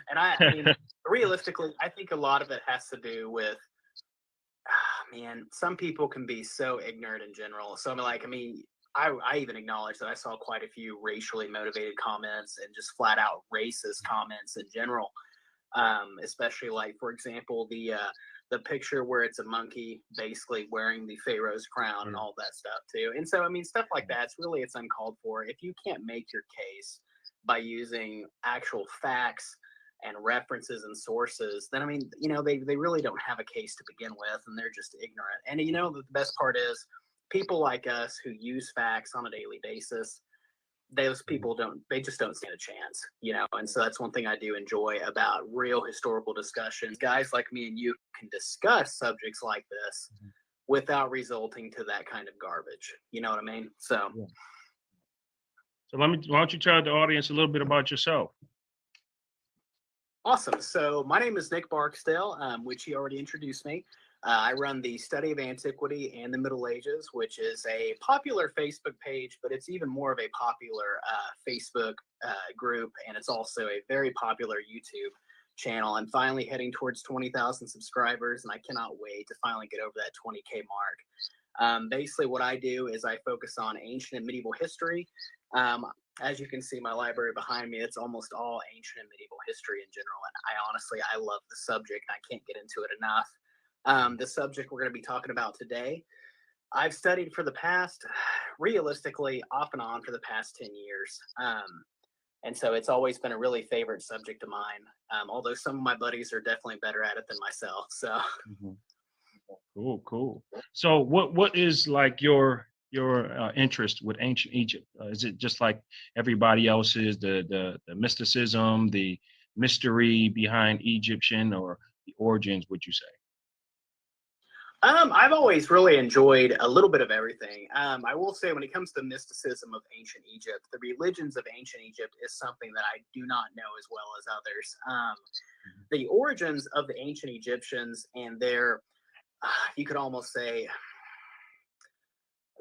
And I mean, realistically, I think a lot of it has to do with, man, some people can be so ignorant in general. So I even acknowledge that I saw quite a few racially motivated comments and just flat out racist comments in general. Especially like, for example, the picture where it's a monkey basically wearing the Pharaoh's crown and all that stuff too. And so, I mean, stuff like that, it's uncalled for. If you can't make your case by using actual facts and references and sources, then, I mean, they really don't have a case to begin with, and they're just ignorant. And, the best part is people like us who use facts on a daily basis, those people just don't stand a chance, and so that's one thing I do enjoy about real historical discussions. Guys like me and you can discuss subjects like this without resulting to that kind of garbage. You know what I mean? So, why don't you tell the audience a little bit about yourself? Awesome. So my name is Nick Barksdale, which he already introduced me. I run the Study of Antiquity and the Middle Ages, which is a popular Facebook page, but it's even more of a popular Facebook group, and it's also a very popular YouTube channel. I'm finally heading towards 20,000 subscribers, and I cannot wait to finally get over that 20K mark. Basically, what I do is I focus on ancient and medieval history. As you can see, my library behind me, it's almost all ancient and medieval history in general, and I love the subject, and I can't get into it enough. The subject we're going to be talking about today, I've studied for the past, realistically, off and on for the past 10 years. And so it's always been a really favorite subject of mine. Although some of my buddies are definitely better at it than myself. So Cool. So what is like your interest with ancient Egypt? Is it just like everybody else's, the mysticism, the mystery behind Egyptian, or the origins, would you say? I've always really enjoyed a little bit of everything. I will say, when it comes to mysticism of ancient Egypt, the religions of ancient Egypt is something that I do not know as well as others. The origins of the ancient Egyptians and their, you could almost say,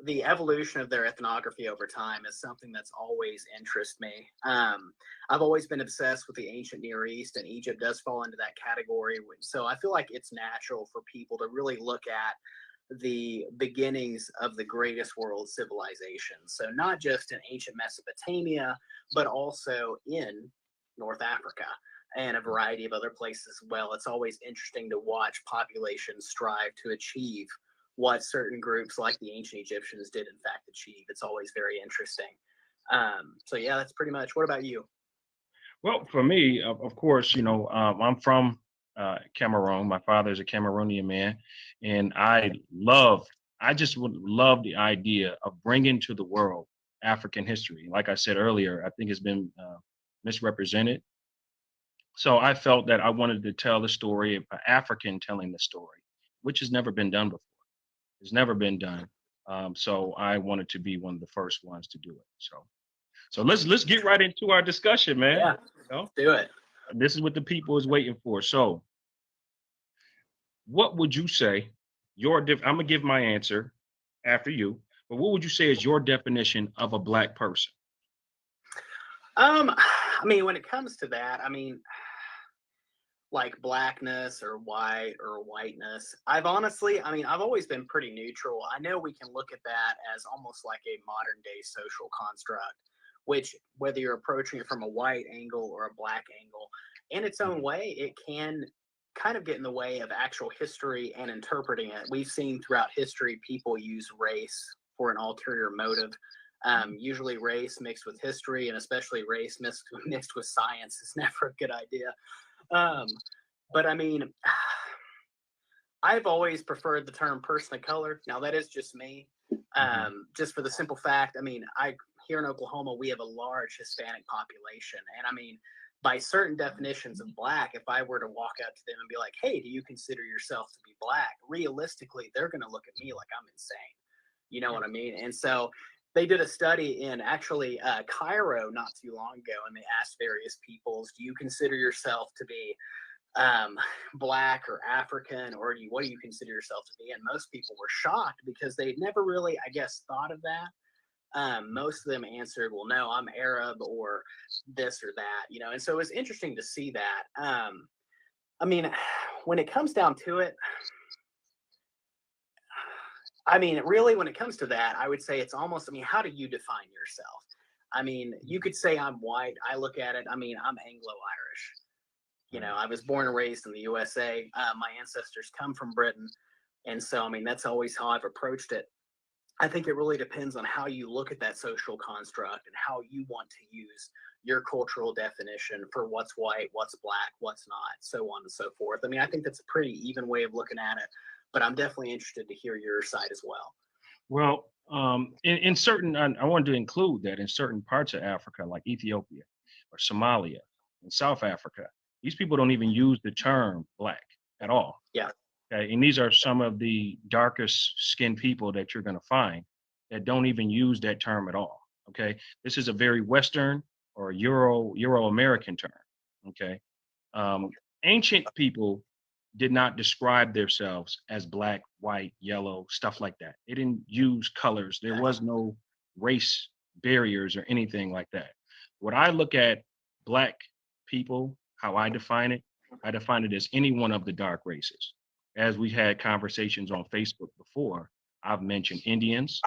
the evolution of their ethnography over time is something that's always interested me. I've always been obsessed with the ancient Near East, and Egypt does fall into that category. So I feel like it's natural for people to really look at the beginnings of the greatest world civilizations. So not just in ancient Mesopotamia, but also in North Africa and a variety of other places as well. It's always interesting to watch populations strive to achieve what certain groups like the ancient Egyptians did in fact achieve. It's always very interesting. So yeah, that's pretty much. What about you? Well, for me, of course, I'm from Cameroon. My father's a Cameroonian man, and I just would love the idea of bringing to the world African history. Like I said earlier, I think it's been misrepresented. So I felt that I wanted to tell the story of an African telling the story, which has never been done before. It's never been done. So I wanted to be one of the first ones to do it. So let's get right into our discussion, man. Yeah, do it. This is what the people is waiting for. So what would you say I'm gonna give my answer after you, but what would you say is your definition of a Black person? I mean, when it comes to that, I mean, like blackness or white or whiteness, I've always been pretty neutral. I know we can look at that as almost like a modern day social construct, which, whether you're approaching it from a white angle or a Black angle, in its own way, it can kind of get in the way of actual history and interpreting it. We've seen throughout history people use race for an ulterior motive. Usually race mixed with history, and especially race mixed with science, is never a good idea. But I mean, I've always preferred the term person of color. Now that is just me. Just for the simple fact, I mean, here in Oklahoma, we have a large Hispanic population. And I mean, by certain definitions of Black, if I were to walk out to them and be like, hey, do you consider yourself to be Black? Realistically, they're going to look at me like I'm insane. You know what I mean? And so they did a study in actually Cairo not too long ago, and they asked various peoples, do you consider yourself to be Black or African, or what do you consider yourself to be? And most people were shocked because they never really, I guess, thought of that. Most of them answered, well, no, I'm Arab or this or that, and so it was interesting to see that. I mean, when it comes down to it, I mean, really, when it comes to that, I would say it's almost, how do you define yourself? I mean, you could say I'm white. I look at it, I'm Anglo-Irish. I was born and raised in the USA. My ancestors come from Britain. And so, that's always how I've approached it. I think it really depends on how you look at that social construct and how you want to use your cultural definition for what's white, what's Black, what's not, so on and so forth. I think that's a pretty even way of looking at it. But I'm definitely interested to hear your side as well. Well, in certain, I wanted to include that in certain parts of Africa, like Ethiopia or Somalia and South Africa, these people don't even use the term Black at all. Yeah. Okay. And these are some of the darkest skinned people that you're going to find that don't even use that term at all. Okay. This is a very Western or Euro-American term. Okay. Ancient people did not describe themselves as Black, white, yellow, stuff like that. They didn't use colors. There was no race barriers or anything like that. When I look at Black people, how I define it as any one of the dark races. As we had conversations on Facebook before, I've mentioned Indians,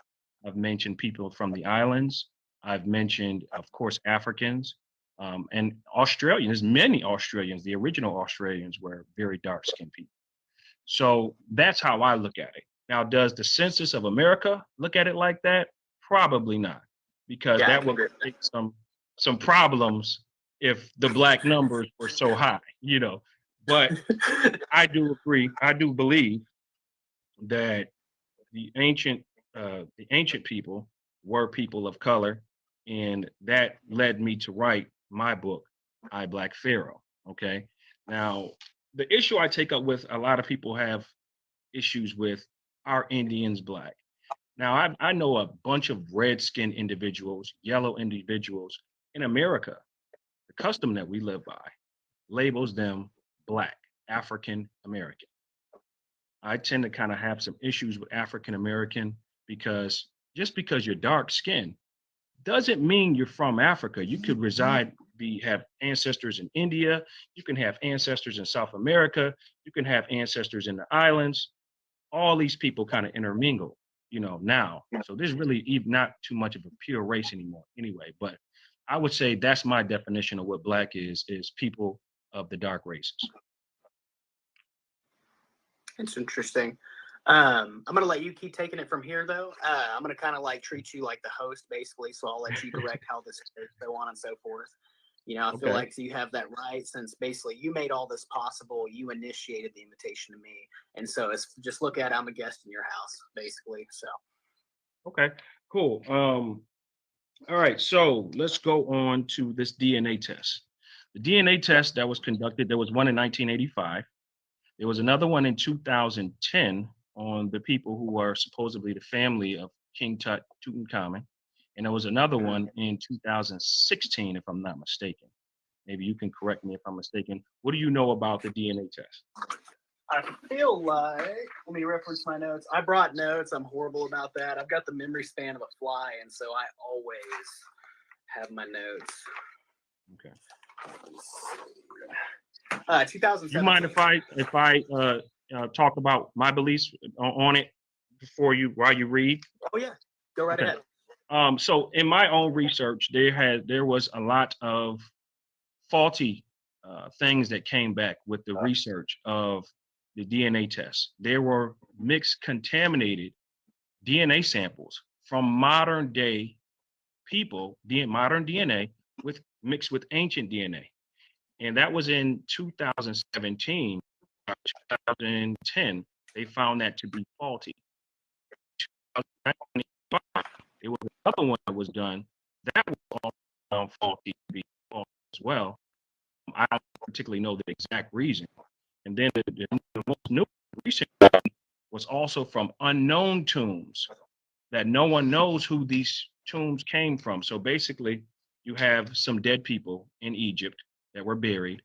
I've mentioned people from the islands, I've mentioned, of course, Africans, and Australians. Many Australians, the original Australians, were very dark-skinned people. So that's how I look at it. Now, does the Census of America look at it like that? Probably not, because that would take some some problems if the black numbers were so high, you know. But I do agree. I do believe that the ancient people were people of color, and that led me to write my book, I, Black Pharaoh. Okay. Now, the issue I take up with a lot of people have issues with are Indians black. Now, I know a bunch of red-skinned individuals, yellow individuals in America. The custom that we live by labels them black, African American. I tend to kind of have some issues with African American because just because you're dark skinned doesn't mean you're from Africa. You could have ancestors in India. You can have ancestors in South America. You can have ancestors in the islands. All these people kind of intermingle, you know, now. So there's really even not too much of a pure race anymore anyway. But I would say that's my definition of what black is people of the dark races. It's interesting. I'm gonna let you keep taking it from here, though. I'm gonna kind of like treat you like the host, basically. So I'll let you direct how this goes, so on and so forth. You know, I feel like you have that right, since basically you made all this possible. You initiated the invitation to me, and so it's just look at it, I'm a guest in your house, basically. So. Okay, cool. All right, so let's go on to this DNA test. The DNA test that was conducted, there was one in 1985. There was another one in 2010 on the people who are supposedly the family of King Tut, Tutankhamun. And there was another one in 2016, if I'm not mistaken. Maybe you can correct me if I'm mistaken. What do you know about the DNA test? I feel like, let me reference my notes. I brought notes. I'm horrible about that. I've got the memory span of a fly, and so I always have my notes. Okay. 2017. You mind if I talk about my beliefs on it while you read? Oh yeah, go right ahead. So in my own research, there was a lot of faulty things that came back with the research of the DNA test. There were mixed contaminated DNA samples from modern day people, modern DNA mixed with ancient DNA. And that was in 2017, 2010, they found that to be faulty. It was another one that was done that was all faulty to be faulty as well. I don't particularly know the exact reason. And then the most new recent one was also from unknown tombs that no one knows who these tombs came from. So basically, you have some dead people in Egypt that were buried.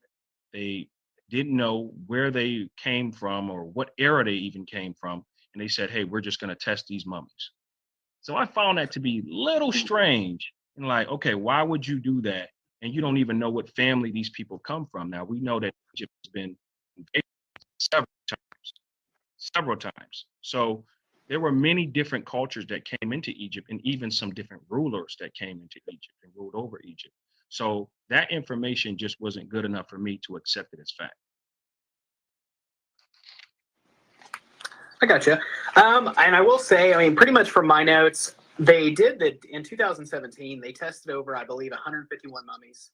They didn't know where they came from or what era they even came from. And they said, hey, we're just going to test these mummies. So I found that to be a little strange. And like, okay, why would you do that? And you don't even know what family these people come from. Now, we know that Egypt has been invaded several times. So there were many different cultures that came into Egypt, and even some different rulers that came into Egypt and ruled over Egypt. So that information just wasn't good enough for me to accept it as fact. I gotcha. And I will say, I mean, pretty much from my notes, they did that in 2017. They tested over, I believe, 151 mummies,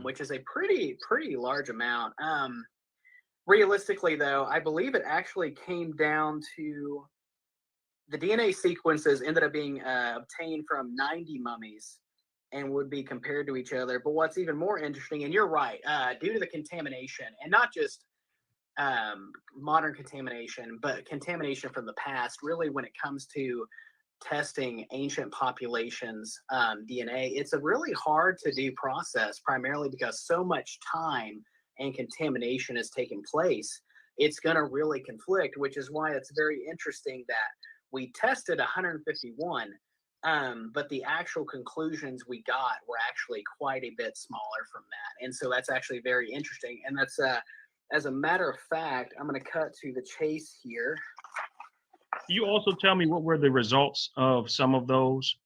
which is a pretty large amount. Realistically, though, I believe it actually came down to the DNA sequences ended up being obtained from 90 mummies and would be compared to each other. But what's even more interesting, and you're right, due to the contamination, and not just modern contamination, but contamination from the past, really when it comes to testing ancient populations DNA, it's a really hard to do process, primarily because so much time and contamination has taken place. It's going to really conflict, which is why it's very interesting that we tested 151, but the actual conclusions we got were actually quite a bit smaller from that. And so that's actually very interesting. And that's, as a matter of fact, I'm going to cut to the chase here. You also tell me what were the results of some of those,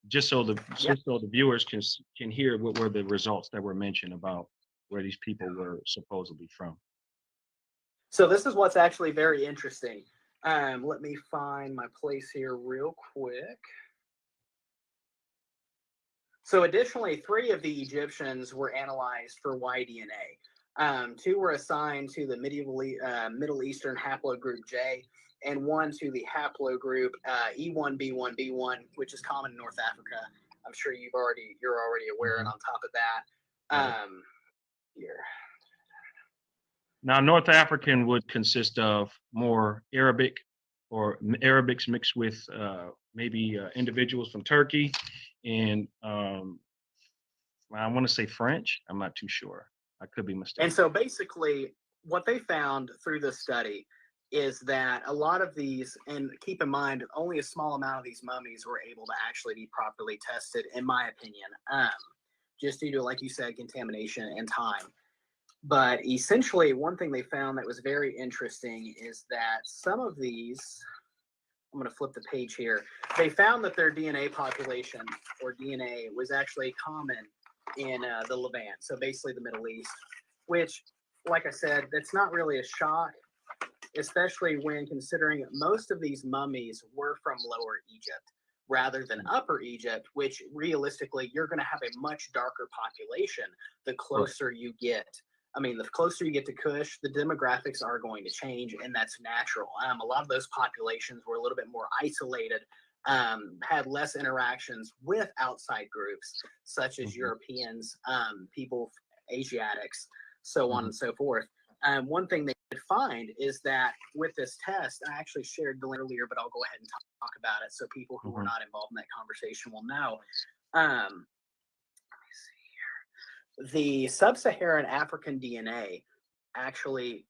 just so the viewers can hear what were the results that were mentioned about where these people were supposedly from. So this is what's actually very interesting. Let me find my place here real quick. So additionally, 3 of the Egyptians were analyzed for Y DNA. 2 were assigned to the Middle Eastern haplogroup J, and 1 to the haplogroup E1B1B1, which is common in North Africa. I'm sure you're already aware. And on top of that, here. Now, North African would consist of more Arabic or Arabics mixed with maybe individuals from Turkey and I want to say French. I'm not too sure. I could be mistaken. And so basically what they found through this study is that a lot of these, and keep in mind, only a small amount of these mummies were able to actually be properly tested, in my opinion, just due to, like you said, contamination and time. But essentially, one thing they found that was very interesting is that some of these, I'm going to flip the page here, they found that their DNA population, or DNA, was actually common in the Levant, so basically the Middle East, which, like I said, that's not really a shock, especially when considering most of these mummies were from Lower Egypt rather than Upper Egypt, which realistically, you're going to have a much darker population the closer you get. I mean, the closer you get to Kush, the demographics are going to change, and that's natural. A lot of those populations were a little bit more isolated, had less interactions with outside groups, such as Europeans, people, Asiatics, so on and so forth. One thing they could find is that with this test, I actually shared the link earlier, but I'll go ahead and talk about it so people who were not involved in that conversation will know. The sub-Saharan African DNA actually,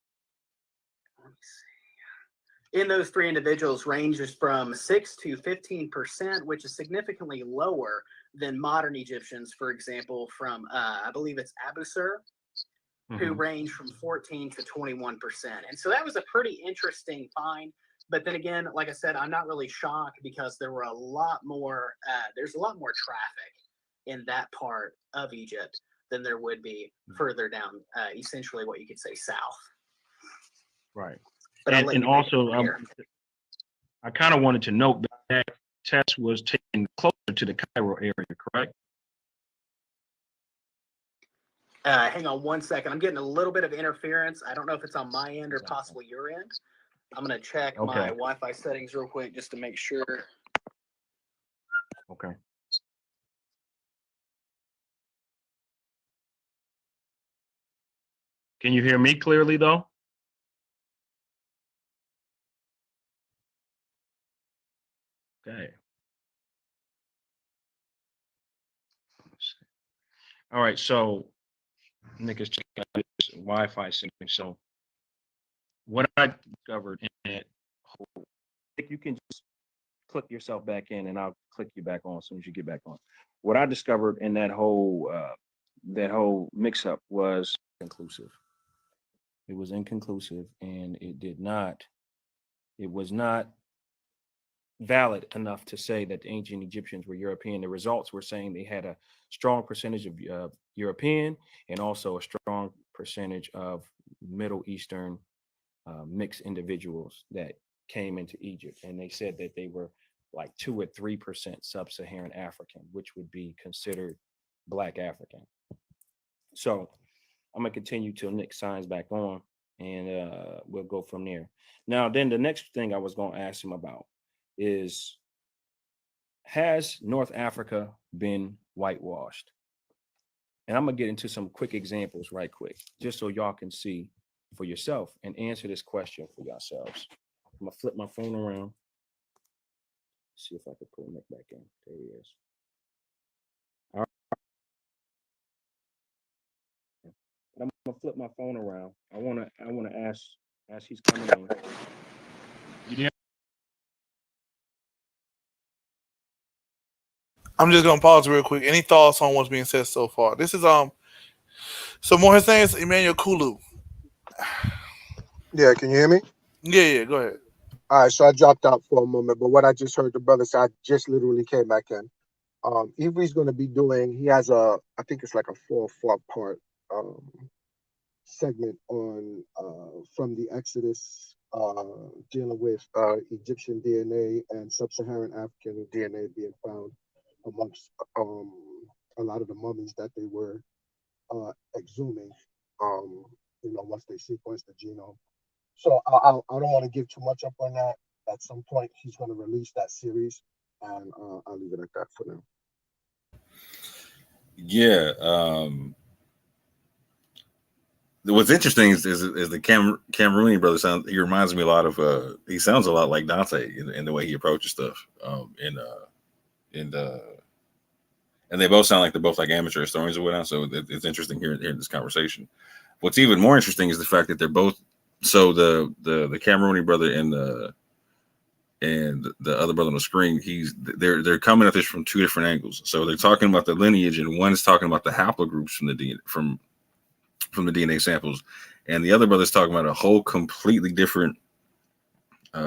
in those 3 individuals ranges from 6 to 15%, which is significantly lower than modern Egyptians, for example, from, I believe it's Abusir, who range from 14 to 21%. And so that was a pretty interesting find. But then again, like I said, I'm not really shocked because there were a lot more, there's a lot more traffic in that part of Egypt than there would be further down, essentially what you could say south. Right. But And also, I kind of wanted to note that that test was taken closer to the Cairo area, correct? Hang on one second. I'm getting a little bit of interference. I don't know if it's on my end or possibly your end. I'm going to check my Wi-Fi settings real quick just to make sure. Okay. Can you hear me clearly, though? Okay. All right, so Nick is checking out his Wi-Fi setting. So what I discovered in that whole, you can just click yourself back in and I'll click you back on as soon as you get back on. What I discovered in that whole mix-up was inconclusive. It was inconclusive, and it was not valid enough to say that the ancient Egyptians were European. The results were saying they had a strong percentage of European and also a strong percentage of Middle Eastern mixed individuals that came into Egypt. And they said that they were like 2 or 3% sub-Saharan African, which would be considered Black African. So I'm gonna continue till Nick signs back on, and we'll go from there. Now, then the next thing I was gonna ask him about is, has North Africa been whitewashed? And I'm gonna get into some quick examples right quick, just so y'all can see for yourself and answer this question for yourselves. I'm gonna flip my phone around, see if I can pull Nick back in. There he is. All right. I'm gonna flip my phone around. I wanna ask as he's coming in. You there? I'm just gonna pause real quick. Any thoughts on what's being said so far? This is so more his name is Emmanuel Kulu. Yeah, can you hear me? Yeah, go ahead. All right, so I dropped out for a moment, but what I just heard the brother say, I just literally came back in. Avery's going to be doing, he has I think it's like a 4-part segment on from the Exodus dealing with Egyptian DNA and sub-Saharan African DNA being found amongst a lot of the mummies that they were exhuming, once they sequenced the genome. So I don't want to give too much up on that. At some point, he's going to release that series, and I'll leave it at that for now. Yeah. What's interesting is the Cameroonian brother he reminds me a lot of he sounds a lot like Dante in the way he approaches stuff. And they both sound like they're both like amateur historians or whatnot. So it's interesting hearing this conversation. What's even more interesting is the fact that they're both the Cameroonian brother and the other brother on the screen, they're coming at this from two different angles. So they're talking about the lineage, and one's talking about the haplogroups from the DNA from the DNA samples, and the other brother's talking about a whole completely different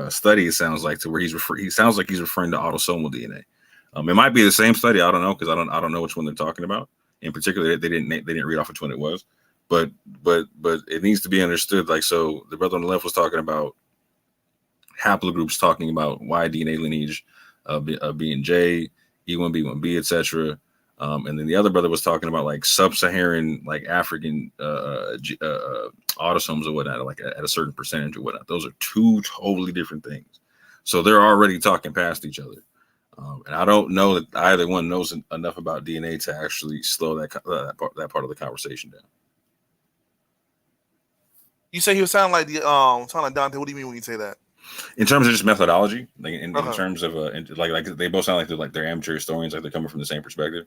study. It sounds like, to where he sounds like he's referring to autosomal DNA. It might be the same study. I don't know, because I don't know which one they're talking about. In particular, they didn't read off which one it was, but it needs to be understood. Like, so the brother on the left was talking about haplogroups, talking about Y DNA lineage, B and J, E1B1B, etc. And then the other brother was talking about like sub-Saharan, like African autosomes or whatnot, like at a certain percentage or whatnot. Those are two totally different things. So they're already talking past each other. And I don't know that either one knows enough about DNA to actually slow that part of the conversation down. You say he was sound like Dante. What do you mean when you say that? In terms of just methodology, like in terms of like they both sound like they're amateur historians, like they're coming from the same perspective.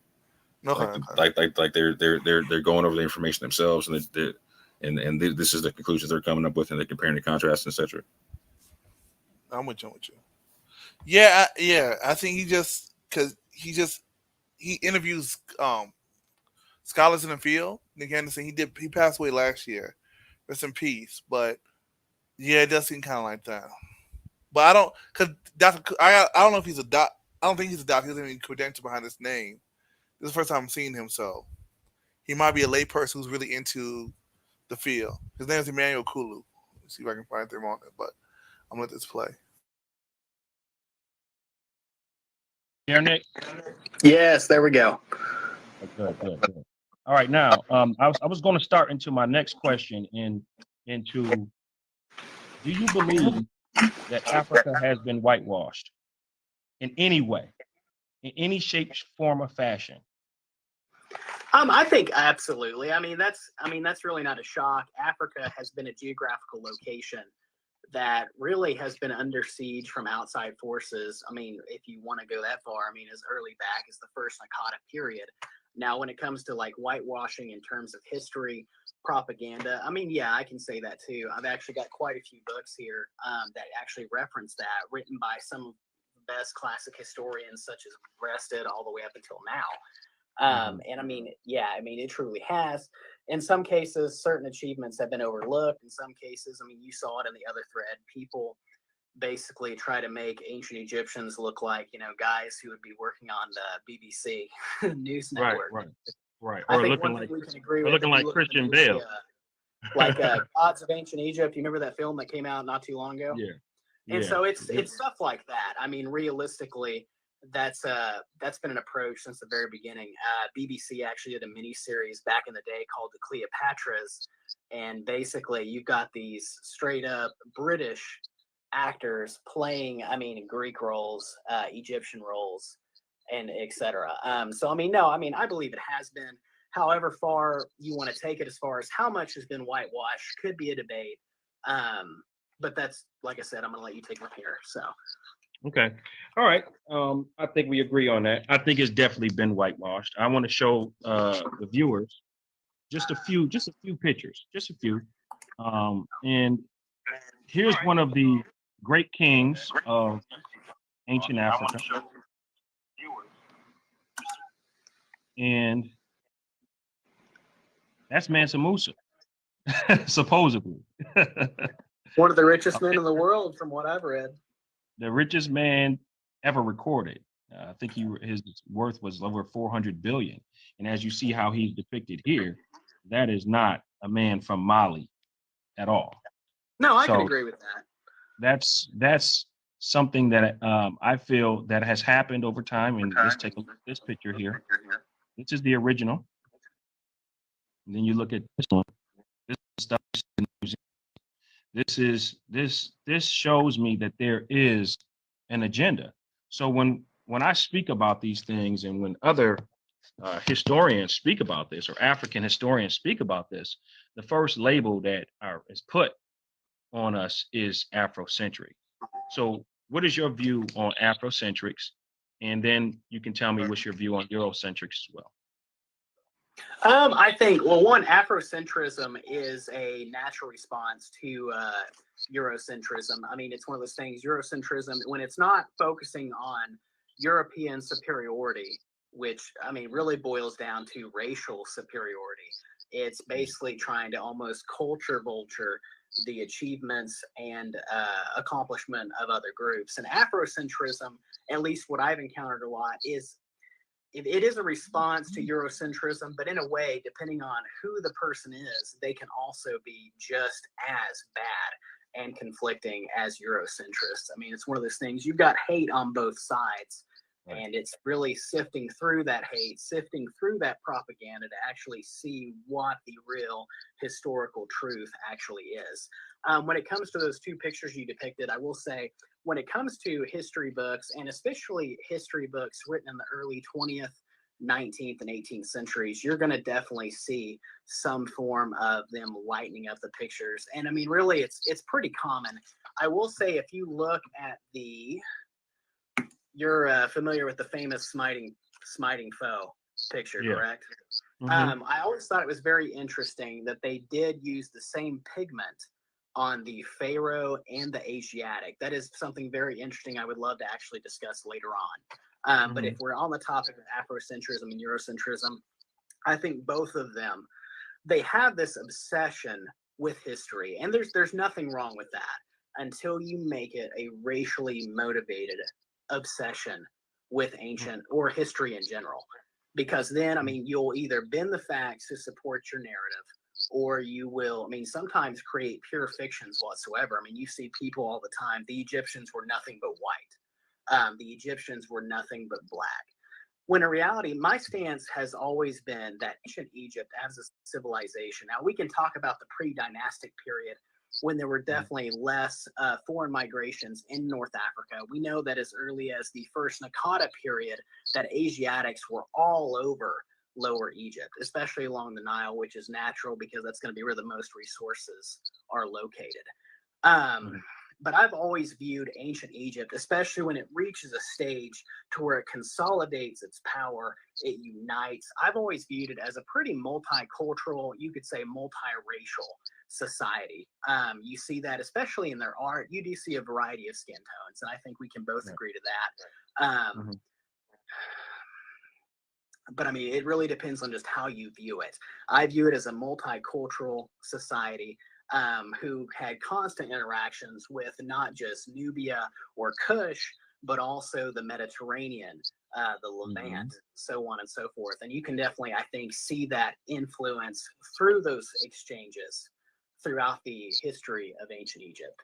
Like they're going over the information themselves, and this is the conclusions they're coming up with, and they're comparing the contrast, etc. I'm with you. Yeah. I think he interviews scholars in the field. Nick Anderson, he passed away last year. Rest in peace. But yeah, it does seem kind of like that. But I don't know if he's a doc. I don't think he's a doc. He doesn't have any credential behind his name. This is the first time I'm seeing him, so he might be a layperson who's really into the field. His name is Emmanuel Kulu. Let's see if I can find him on it, but I'm gonna let this play. Here, Nick? Yes, there we go. Good. All right, now I was going to start into my next question into do you believe that Africa has been whitewashed in any way, in any shape, form, or fashion? I think absolutely. I mean, that's really not a shock. Africa has been a geographical location that really has been under siege from outside forces. I mean, if you want to go that far, I mean, as early back as the first Nakata period. Now, when it comes to like whitewashing in terms of history, propaganda, I mean, yeah, I can say that too. I've actually got quite a few books here that actually reference that, written by some of the best classic historians, such as Breasted, all the way up until now. And I mean, yeah, I mean, it truly has. In some cases, certain achievements have been overlooked. In some cases, I mean, you saw it in the other thread. People basically try to make ancient Egyptians look like, guys who would be working on the BBC news network. Right. I Or think looking one thing like we can agree or with, looking if you like look at the Christian movie, Bale. like Gods of Ancient Egypt. You remember that film that came out not too long ago? Yeah. And so it's stuff like that. I mean, realistically, that's been an approach since the very beginning. BBC actually did a mini series back in the day called The Cleopatras, and basically you've got these straight up British actors playing, I mean, Greek roles, Egyptian roles, and etc. So I mean, no, I mean, I believe it has been. However far you want to take it, as far as how much has been whitewashed, could be a debate. But that's, like I said, I'm going to let you take it here. So. Okay. All right. I think we agree on that. I think it's definitely been whitewashed. I want to show the viewers just a few pictures, just a few. And here's one of the great kings of ancient Africa. And that's Mansa Musa, supposedly. One of the richest men in the world, from what I've read. The richest man ever recorded. I think his worth was over 400 billion. And as you see how he's depicted here, that is not a man from Mali at all. No, I can agree with that. That's something that I feel that has happened over time. And let's take a look at this picture here. This is the original. And then you look at this one. This stuff. This shows me that there is an agenda. So when I speak about these things, and when other historians speak about this, or African historians speak about this, the first label that is put on us is Afrocentric. So what is your view on Afrocentrics? And then you can tell me what's your view on Eurocentrics as well. I think, well, one, Afrocentrism is a natural response to Eurocentrism. I mean, it's one of those things, Eurocentrism, when it's not focusing on European superiority, which, I mean, really boils down to racial superiority. It's basically trying to almost culture vulture the achievements and accomplishment of other groups. And Afrocentrism, at least what I've encountered a lot, is it is a response to Eurocentrism, but in a way, depending on who the person is, they can also be just as bad and conflicting as Eurocentrists. I mean, it's one of those things, you've got hate on both sides, and it's really sifting through that hate, sifting through that propaganda to actually see what the real historical truth actually is. When it comes to those two pictures you depicted, I will say, when it comes to history books, and especially history books written in the early 20th, 19th, and 18th centuries, you're going to definitely see some form of them lightening up the pictures. And I mean, really, it's pretty common. I will say, if you look at you're familiar with the famous smiting foe picture, Yeah. correct? Mhm. I always thought it was very interesting that they did use the same pigment on the Pharaoh and the Asiatic. That is something very interesting I would love to actually discuss later on. But if we're on the topic of Afrocentrism and Eurocentrism, I think both of them, they have this obsession with history. And there's nothing wrong with that until you make it a racially motivated obsession with ancient or history in general. Because then, I mean, you'll either bend the facts to support your narrative, or you will, I mean, sometimes create pure fictions whatsoever. I mean, you see people all the time, the Egyptians were nothing but white. The Egyptians were nothing but black. When in reality, my stance has always been that ancient Egypt as a civilization, now we can talk about the pre-dynastic period when there were definitely less foreign migrations in North Africa. We know that as early as the first Naqada period, that Asiatics were all over Lower Egypt, especially along the Nile, which is natural because that's going to be where the most resources are located. But I've always viewed ancient Egypt, especially when it reaches a stage to where it consolidates its power, it unites. I've always viewed it as a pretty multicultural, you could say multiracial society. You see that especially in their art. You do see a variety of skin tones, and I think we can both agree to that. But I mean, it really depends on just how you view it. I view it as a multicultural society who had constant interactions with not just Nubia or Kush, but also the Mediterranean, the Levant, so on and so forth. And you can definitely, I think, see that influence through those exchanges throughout the history of ancient Egypt.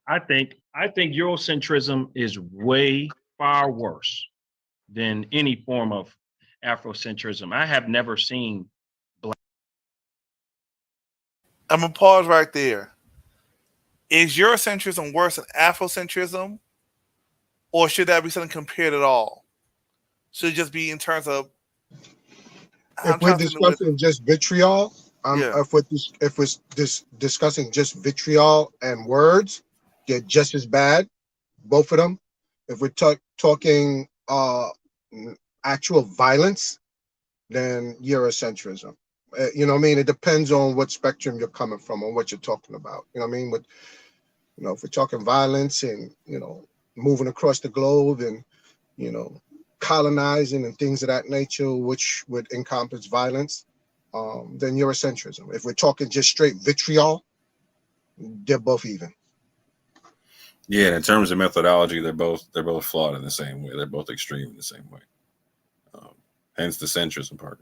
I think Eurocentrism is way far worse than any form of Afrocentrism. I have never seen black. I'm gonna pause right there. Is Eurocentrism worse than Afrocentrism, or should that be something compared at all? Should it just be in terms of? If we're discussing just vitriol, if we're discussing just vitriol and words, they're just as bad, both of them. If we're talking actual violence, then Eurocentrism. You know what I mean? It depends on what spectrum you're coming from, on what you're talking about. You know what I mean? With, you know, if we're talking violence and, you know, moving across the globe and, you know, colonizing and things of that nature, which would encompass violence, then Eurocentrism. If we're talking just straight vitriol, they're both even. Yeah, in terms of methodology, they're both flawed in the same way. They're both extreme in the same way. Hence the centrism part.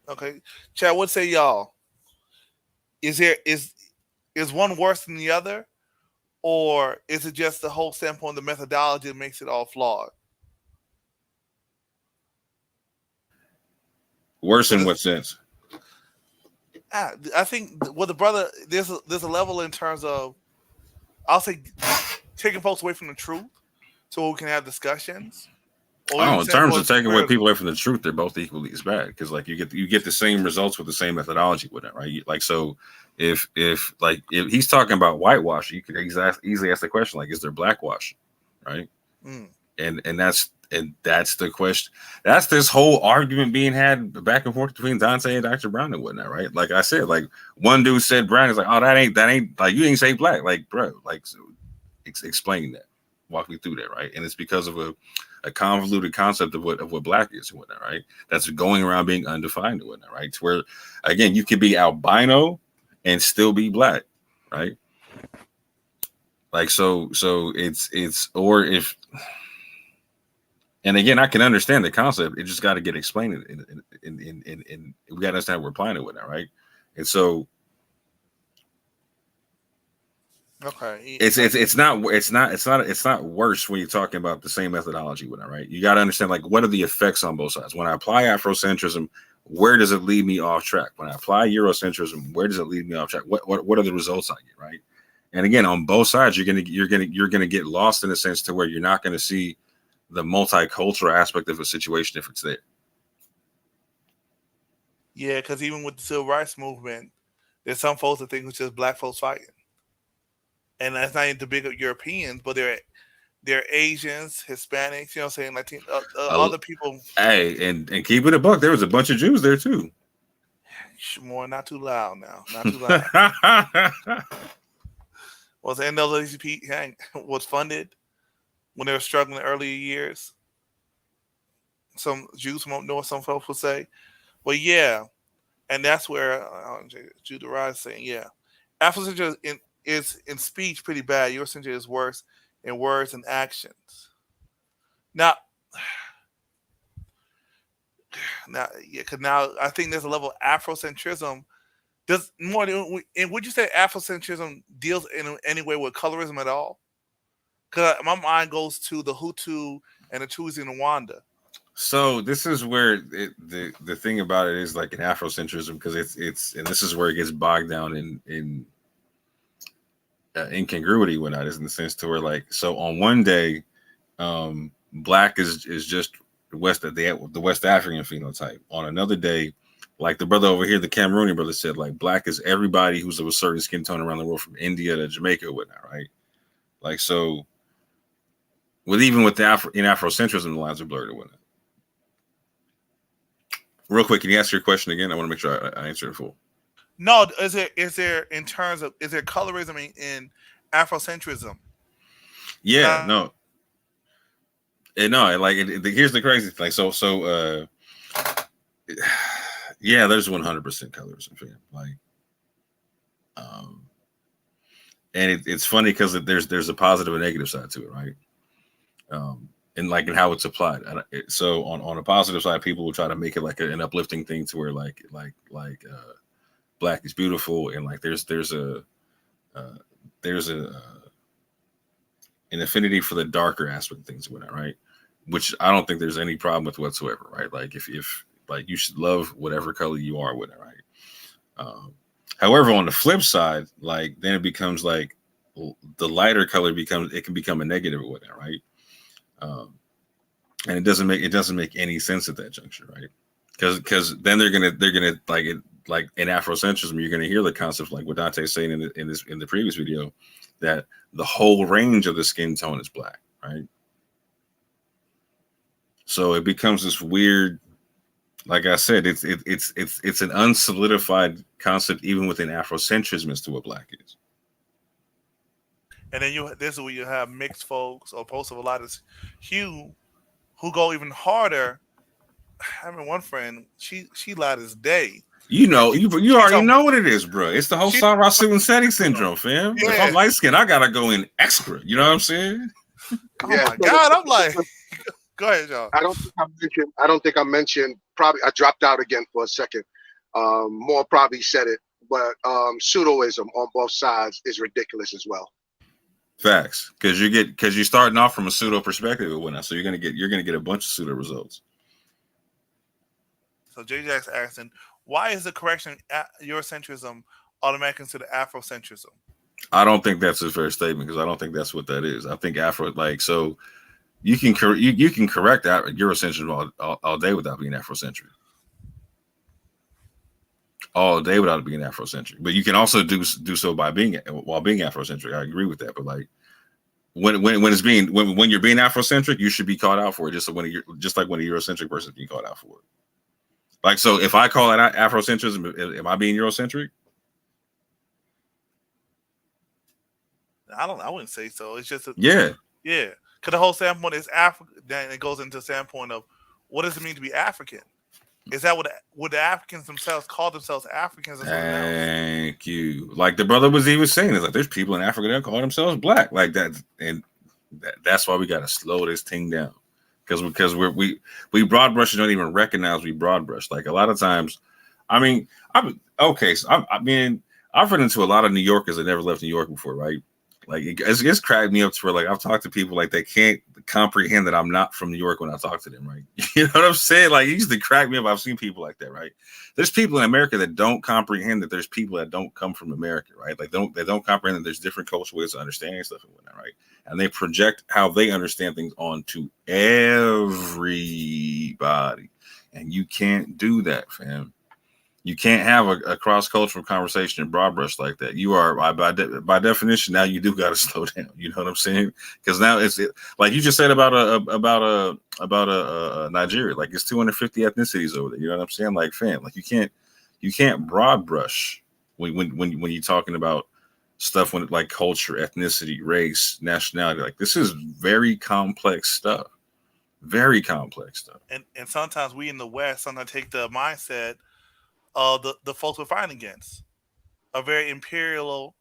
Okay, Chad, what say y'all? Is one worse than the other, or is it just the whole standpoint, the methodology that makes it all flawed? Worse in what sense? I think the brother there's a level in terms of, I'll say, taking folks away from the truth so we can have discussions. Oh, in terms of taking away people away from the truth, they're both equally as bad, because like you get the same results with the same methodology with it, right? Like, so if he's talking about whitewash, you could easily ask the question, like, is there blackwash, right? And that's the question. That's this whole argument being had back and forth between Dante and Dr. Brown and whatnot, right? Like I said, like one dude said Brown is like, oh, that ain't like, you ain't say black, like, bro, like, so explain that, walk me through that, right? And it's because of a convoluted concept of what black is and whatnot, right? That's going around being undefined and whatnot, right? To where, again, you could be albino and still be black, right? Like, so it's or if, and again, I can understand the concept. It just got to get explained in we got to understand what we're applying it with that, right? And so, okay, it's not worse when you're talking about the same methodology with that, right? You got to understand, like, what are the effects on both sides? When I apply Afrocentrism, where does it lead me off track? When I apply Eurocentrism, where does it lead me off track? What are the results I get, right? And again, on both sides, you're gonna get lost in a sense to where you're not gonna see the multicultural aspect of a situation if it's there. Yeah, because even with the civil rights movement, there's some folks that think it's just black folks fighting, and that's not even the big Europeans, but they're Asians, Hispanics, you know what I'm saying, Latino, other people. Hey, and keep it a buck, there was a bunch of Jews there too. More, not too loud now, not too loud. Was the NAACP was funded when they were struggling in the earlier years? Some Jews won't know what some folks will say. Well, yeah, and that's where Judah Rise is saying, yeah, Afrocentrism is in speech pretty bad. Eurocentrism is worse in words and actions. Now, yeah, because now I think there's a level of Afrocentrism. Does more? And would you say Afrocentrism deals in any way with colorism at all? Because my mind goes to the Hutu and the Tutsis in Rwanda. So this is where the thing about it is, like, in Afrocentrism, because it's and this is where it gets bogged down in incongruity when that is, in the sense to where, like, so on one day, black is just the West African phenotype. On another day, like the brother over here, the Cameroonian brother said, like, black is everybody who's of a certain skin tone around the world, from India to Jamaica or whatnot, right? Like, so even with the Afrocentrism, the lines are blurred or whatnot. Real quick, can you ask your question again? I want to make sure I answer it full. No, is there in terms of, is there colorism in Afrocentrism? Yeah, no. And no, like, here's the crazy thing. So yeah, there's 100% colorism, fam. Like, and it's funny because there's a positive and negative side to it, right? And like, in how it's applied. So on a positive side, people will try to make it like an uplifting thing, to where like black is beautiful, and like there's an affinity for the darker aspect of things and whatnot, right? Which I don't think there's any problem with whatsoever, right? Like, if like, you should love whatever color you are with it, right? However, on the flip side, like, then it becomes like the lighter color can become a negative with it, right? And it doesn't make any sense at that juncture, right? Because then they're gonna like it, like in Afrocentrism, you're gonna hear the concept, like what Dante's saying in the previous video, that the whole range of the skin tone is black, right? So it becomes this weird, like I said, it's an unsolidified concept even within Afrocentrism as to what black is. And then this is where you have mixed folks or posts of a lot of hue who go even harder. I mean, one friend, she lied as day. You already know what it is, bro. It's the whole Sarah Seti syndrome, fam. Yeah. If I'm light skinned, I gotta go in extra. You know what I'm saying? Oh my God, I'm like, go ahead, y'all. I don't think I mentioned. Probably I dropped out again for a second. More probably said it, but pseudoism on both sides is ridiculous as well. Facts, because you're starting off from a pseudo perspective or whatnot, so you're gonna get a bunch of pseudo results. So JJ's asking, why is the correction Eurocentrism automatically considered Afrocentrism? I don't think that's a fair statement because I don't think that's what that is. I think Afro, like, so you can you can correct Eurocentrism all day without being Afrocentric. All day without being Afrocentric, but you can also do so by being Afrocentric. I agree with that, but like when you're being Afrocentric, you should be called out for it, just like when a Eurocentric person is being called out for it. Like, so if I call it Afrocentrism, am I being Eurocentric? I wouldn't say so. It's just yeah. Because the whole standpoint is Africa. Then it goes into the standpoint of what does it mean to be African? Is that what the Africans themselves call themselves Africans? Thank you. Like the brother was even saying, is like there's people in Africa that call themselves black, like that, and that's why we got to slow this thing down, because we broad brush and don't even recognize we broad brush. Like a lot of times, I mean, I've run into a lot of New Yorkers that never left New York before, right? Like it's cracked me up to where like I've talked to people like they can't comprehend that I'm not from New York when I talk to them, right? You know what I'm saying? Like it used to crack me up. I've seen people like that, right? There's people in America that don't comprehend that there's people that don't come from America, right? Like they don't comprehend that there's different cultural ways of understanding stuff and whatnot, right? And they project how they understand things onto everybody, and you can't do that, fam. You can't have a cross-cultural conversation in broad brush like that. You are by definition now you do got to slow down. You know what I'm saying? Because now it's like you just said about Nigeria. Like it's 250 ethnicities over there. You know what I'm saying? Like fam, like you can't broad brush when you're talking about stuff when like culture, ethnicity, race, nationality. Like this is very complex stuff. Very complex stuff. And sometimes we in the West sometimes take the mindset. The folks we're fighting against are very imperialist,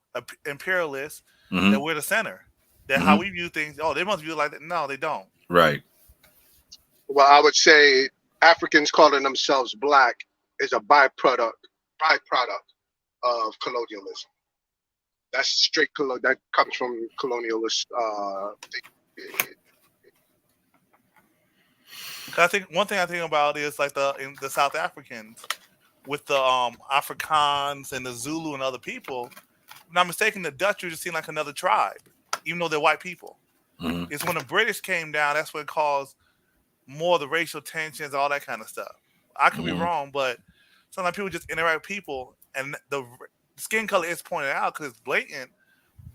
that we're the center. That how we view things, they must view it like that. No, they don't. Right. Well, I would say Africans calling themselves black is a byproduct of colonialism. That's straight that comes from colonialist I think one thing I think about is like the South Africans with the Afrikaans and the Zulu and other people. If I'm not mistaken, the Dutch are just seen like another tribe, even though they're white people. It's when the British came down, that's what caused more of the racial tensions, all that kind of stuff. I could be wrong, but sometimes people just interact with people, and the skin color is pointed out because it's blatant,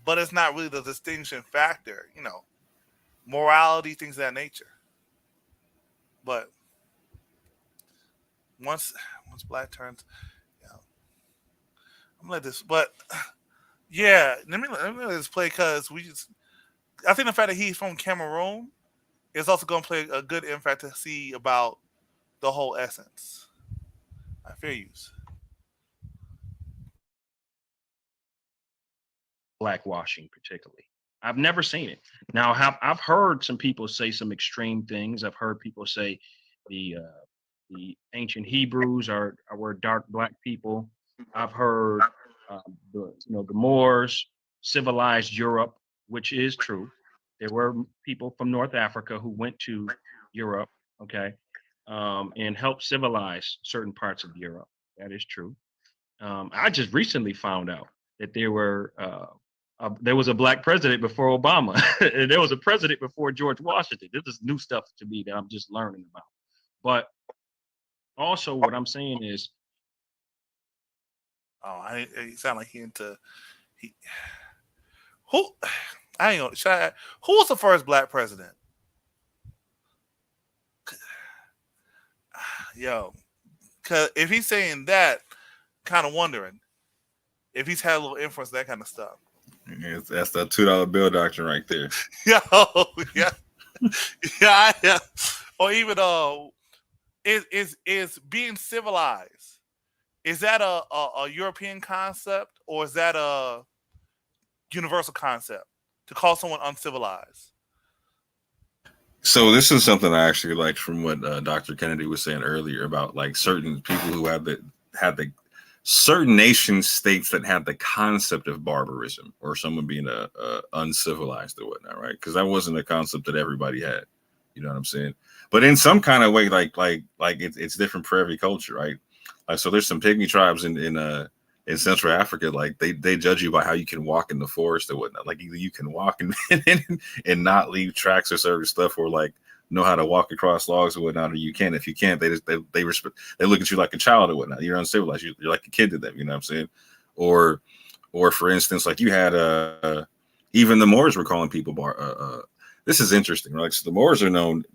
but it's not really the distinction factor, morality, things of that nature. But once black turns, I'm gonna let this. But yeah, let me let this play because I think the fact that he's from Cameroon is also going to play a good impact to see about the whole essence. I fear you. Blackwashing, particularly. I've never seen it. Now, I've heard some people say some extreme things. I've heard people say the ancient Hebrews were dark black people. I've heard the Moors civilized Europe, which is true. There were people from North Africa who went to Europe, and helped civilize certain parts of Europe. That is true. I just recently found out that there was a black president before Obama, and there was a president before George Washington. This is new stuff to me that I'm just learning about. But also, what I'm saying is, it sound like who was the first black president? Yo, because if he's saying that, kind of wondering if he's had a little influence, that kind of stuff. Yeah, that's that $2 bill doctrine right there. Yeah. Or even is being civilized? Is that a European concept, or is that a universal concept to call someone uncivilized? So this is something I actually liked from what Dr. Kennedy was saying earlier about like certain people who had the certain nation states that had the concept of barbarism or someone being uncivilized or whatnot, right? Because that wasn't a concept that everybody had. You know what I'm saying? but in some kind of way, like it's different for every culture, right? Like, so there's some pygmy tribes in Central Africa, like they judge you by how you can walk in the forest or whatnot. Like either you can walk and not leave tracks or certain stuff, or like know how to walk across logs or whatnot, or you can. If you can't, they respect. They look at you like a child or whatnot. You're uncivilized. You're like a kid to them. You know what I'm saying? Or for instance, like you had even the Moors were calling people this is interesting, right? So the Moors are known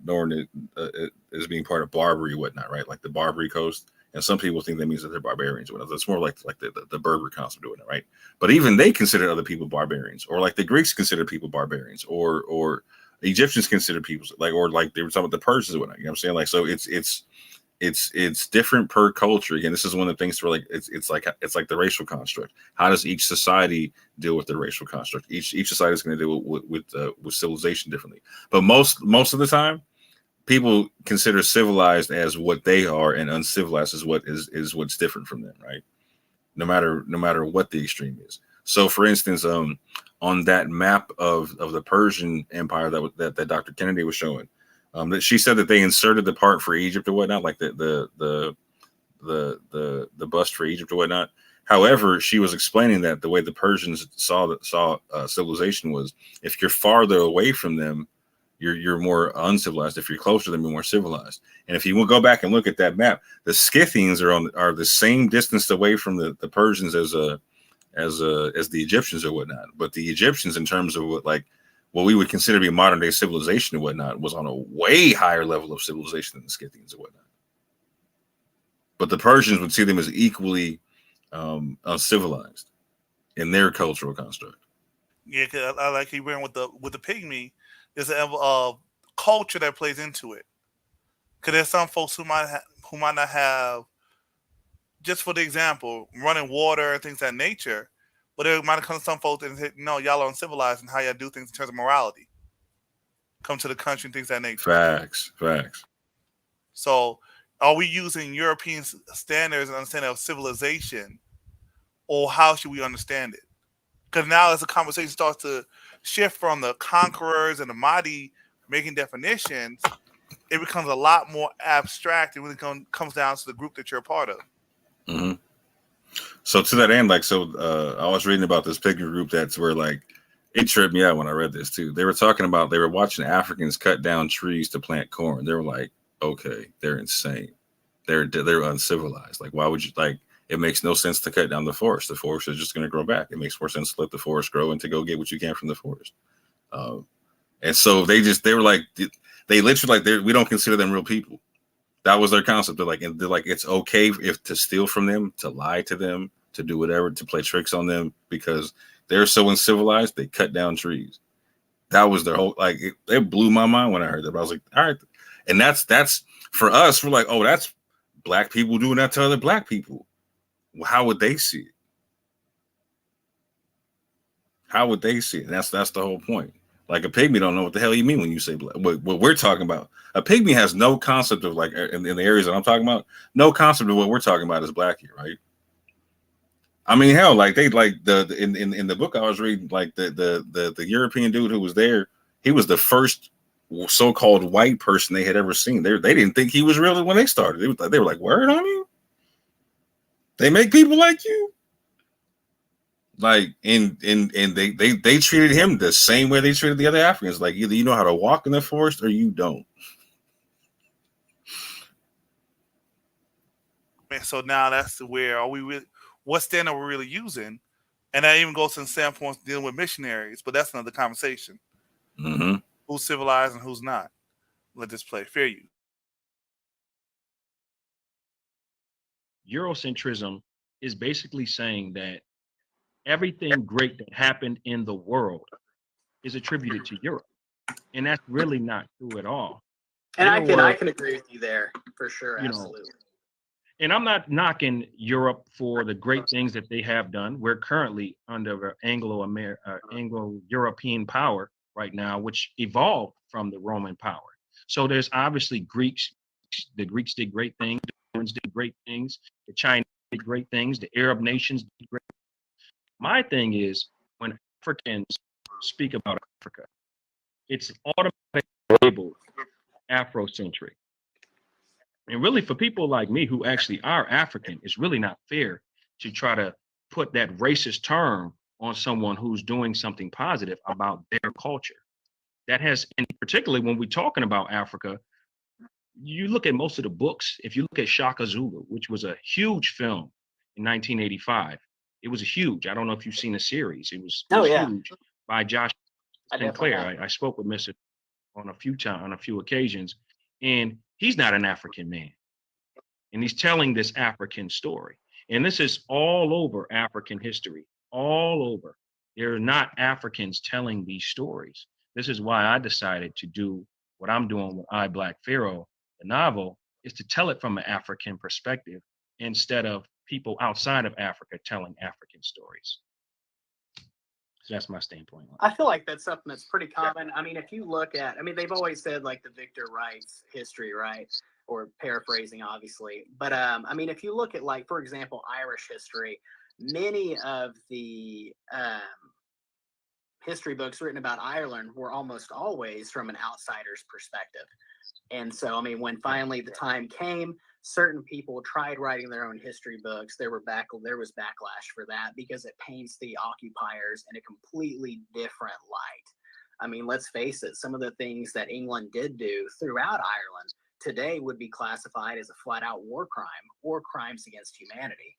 as being part of Barbary or whatnot, right? Like the Barbary coast. And some people think that means that they're barbarians or whatever. It's more like the Berber concept doing it, right? But even they consider other people barbarians, or like the Greeks consider people barbarians, or the Egyptians consider people or like they were talking about the Persians or whatnot. You know what I'm saying? Like, so it's different per culture. Again, this is one of the things where like it's like the racial construct. How does each society deal with their racial construct? Each society is going to deal with civilization differently. But most of the time, people consider civilized as what they are, and uncivilized is what's different from them, right? No matter what the extreme is. So, for instance, on that map of the Persian Empire that Dr. Kennedy was showing, that she said that they inserted the part for Egypt or whatnot, like the bust for Egypt or whatnot. However, she was explaining that the way the Persians saw civilization was, if you're farther away from them, you're more uncivilized. If you're closer to them, you're more civilized. And if you will go back and look at that map, the Scythians are the same distance away from the Persians as the Egyptians or whatnot. But the Egyptians, in terms of what we would consider to be modern day civilization or whatnot, was on a way higher level of civilization than the Scythians or whatnot. But the Persians would see them as equally uncivilized in their cultural construct. Yeah, 'cause I like you went with the pygmy. There's a culture that plays into it. Because there's some folks who might not have, just for the example, running water and things of that nature, but there might come some folks and say, no, y'all are uncivilized and how y'all do things in terms of morality. Come to the country and things of that nature. Facts. So are we using European standards and understanding of civilization, or how should we understand it? Because now as the conversation starts to shift from the conquerors and the mighty making definitions, it becomes a lot more abstract. It really comes down to the group that you're a part of. Mm-hmm. So to that end, I was reading about this pygmy group that's where it tripped me out when I read this too. They were talking about, they were watching Africans cut down trees to plant corn. They were like, okay, they're insane. They're uncivilized. Like, why would you it makes no sense to cut down the forest. The forest is just going to grow back. It makes more sense to let the forest grow and to go get what you can from the forest. And so they were like, they literally we don't consider them real people. That was their concept. They're like, it's okay if to steal from them, to lie to them, to do whatever, to play tricks on them, because they're so uncivilized. They cut down trees. That was their whole, it blew my mind when I heard that. But I was like, all right. And that's for us. We're like, oh, that's black people doing that to other black people. How would they see it? How would they see it? And that's the whole point. Like, a pygmy don't know what the hell you mean when you say black. What we're talking about. A pygmy has no concept of, in the areas that I'm talking about, no concept of what we're talking about as black here, right? I mean, hell, in the book I was reading, the European dude who was there, he was the first so-called white person they had ever seen. They didn't think he was real when they started. They were like, word on you? They make people like you? And they treated him the same way they treated the other Africans. Like, either you know how to walk in the forest or you don't. And so now that's where what standard we're really using, and that even goes to the standpoints dealing with missionaries. But that's another conversation. Mm-hmm. Who's civilized and who's not? Let this play. Fair use. Eurocentrism is basically saying that everything great that happened in the world is attributed to Europe, and that's really not true at all. And I can agree with you there for sure. Absolutely. And I'm not knocking Europe for the great things that they have done. We're currently under Anglo-European power right now, which evolved from the Roman power. So there's obviously Greeks. The Greeks did great things. The Romans did great things. The Chinese did great things. The Arab nations did great things. My thing is, when Africans speak about Africa, it's automatically labeled Afrocentric. And really, for people like me who actually are African, it's really not fair to try to put that racist term on someone who's doing something positive about their culture. That has, and particularly when we're talking about Africa, you look at most of the books. If you look at Shaka Zulu, which was a huge film in 1985, it was huge. I don't know if you've seen the series. It was huge by Josh Sinclair. I spoke with Mr. on a few occasions, and he's not an African man, and he's telling this African story. And this is all over African history, all over. There are not Africans telling these stories. This is why I decided to do what I'm doing with I, Black Pharaoh, the novel, is to tell it from an African perspective instead of people outside of Africa telling African stories. So that's my standpoint. I feel like that's something that's pretty common. I mean, if you look at, I mean, they've always said like the victor writes history, right? Or paraphrasing, obviously. But I mean, if you look at, like, for example, Irish history, many of the history books written about Ireland were almost always from an outsider's perspective. And so, I mean, when finally the time came, certain people tried writing their own history books. There was backlash for that because it paints the occupiers in a completely different light. I mean, let's face it, some of the things that England did do throughout Ireland today would be classified as a flat out war crime or crimes against humanity.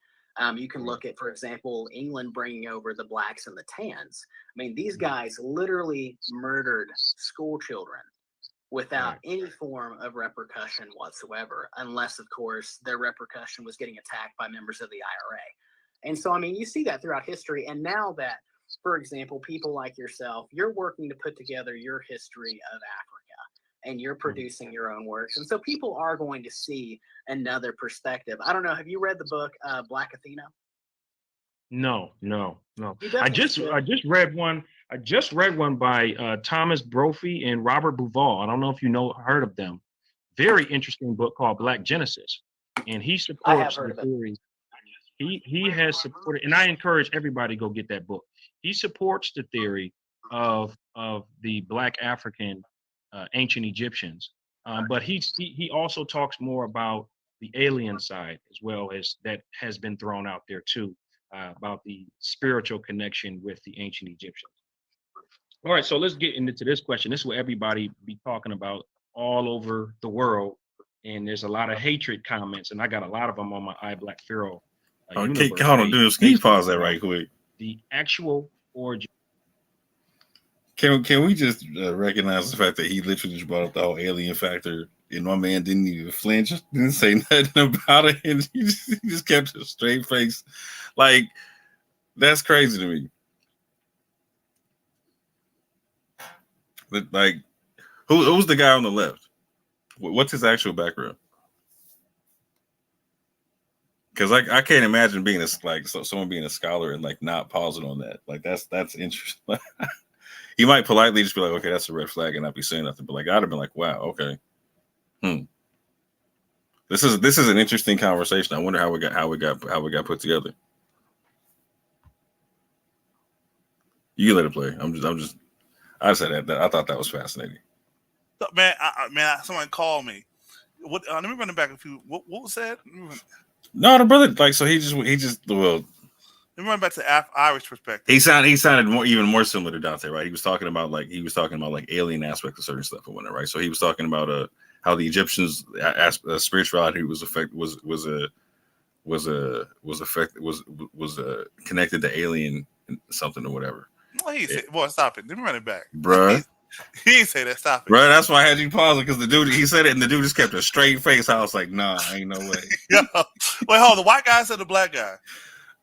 You can look at, for example, England bringing over the blacks and the tans. I mean, these guys literally murdered school children without any form of repercussion whatsoever, unless, of course, their repercussion was getting attacked by members of the IRA. And so, I mean, you see that throughout history. And now that, for example, people like yourself, you're working to put together your history of Africa, and you're producing your own works. And so people are going to see another perspective. I don't know. Have you read the book, Black Athena? No. I just read one. I just read one by Thomas Brophy and Robert Bauval. I don't know if you heard of them. Very interesting book called Black Genesis. And he supports the theory. He has supported, and I encourage everybody to go get that book. He supports the theory of the Black African ancient Egyptians, but he also talks more about the alien side as well, as that has been thrown out there too, about the spiritual connection with the ancient Egyptians. All right, so let's get into this question. This is what everybody be talking about all over the world, and there's a lot of hatred comments, and I got a lot of them on my I, Black Pharaoh. Okay, hold on, dude. Can you pause that right quick? The actual origin. Can we just recognize the fact that he literally just brought up the whole alien factor, and my man didn't even flinch, didn't say nothing about it, and he just kept a straight face. Like, that's crazy to me. But, like, who's the guy on the left? What's his actual background? Because I can't imagine being someone being a scholar and like not pausing on that. Like that's interesting. He might politely just be like, okay, that's a red flag, and not be saying nothing. But like, I'd have been like, wow, okay. This is an interesting conversation. I wonder how we got put together. You let it play. I said that. I thought that was fascinating. So, man, someone called me. What? Let me run it back a few. What was that? No, the brother, like, so he just well. Let me run back to Irish perspective. He sounded even more similar to Dante, right? He was talking about like alien aspects of certain stuff or whatever, right? So he was talking about how the Egyptians' spirituality was connected to alien something or whatever. Well, he said, "Boy, stop it! Let me run it back, bruh." He didn't say that. Stop it, bruh. That's why I had you pausing, because the dude, he said it, and the dude just kept a straight face. I was like, "Nah, ain't no way." Yo, wait, hold on. The white guy said the black guy.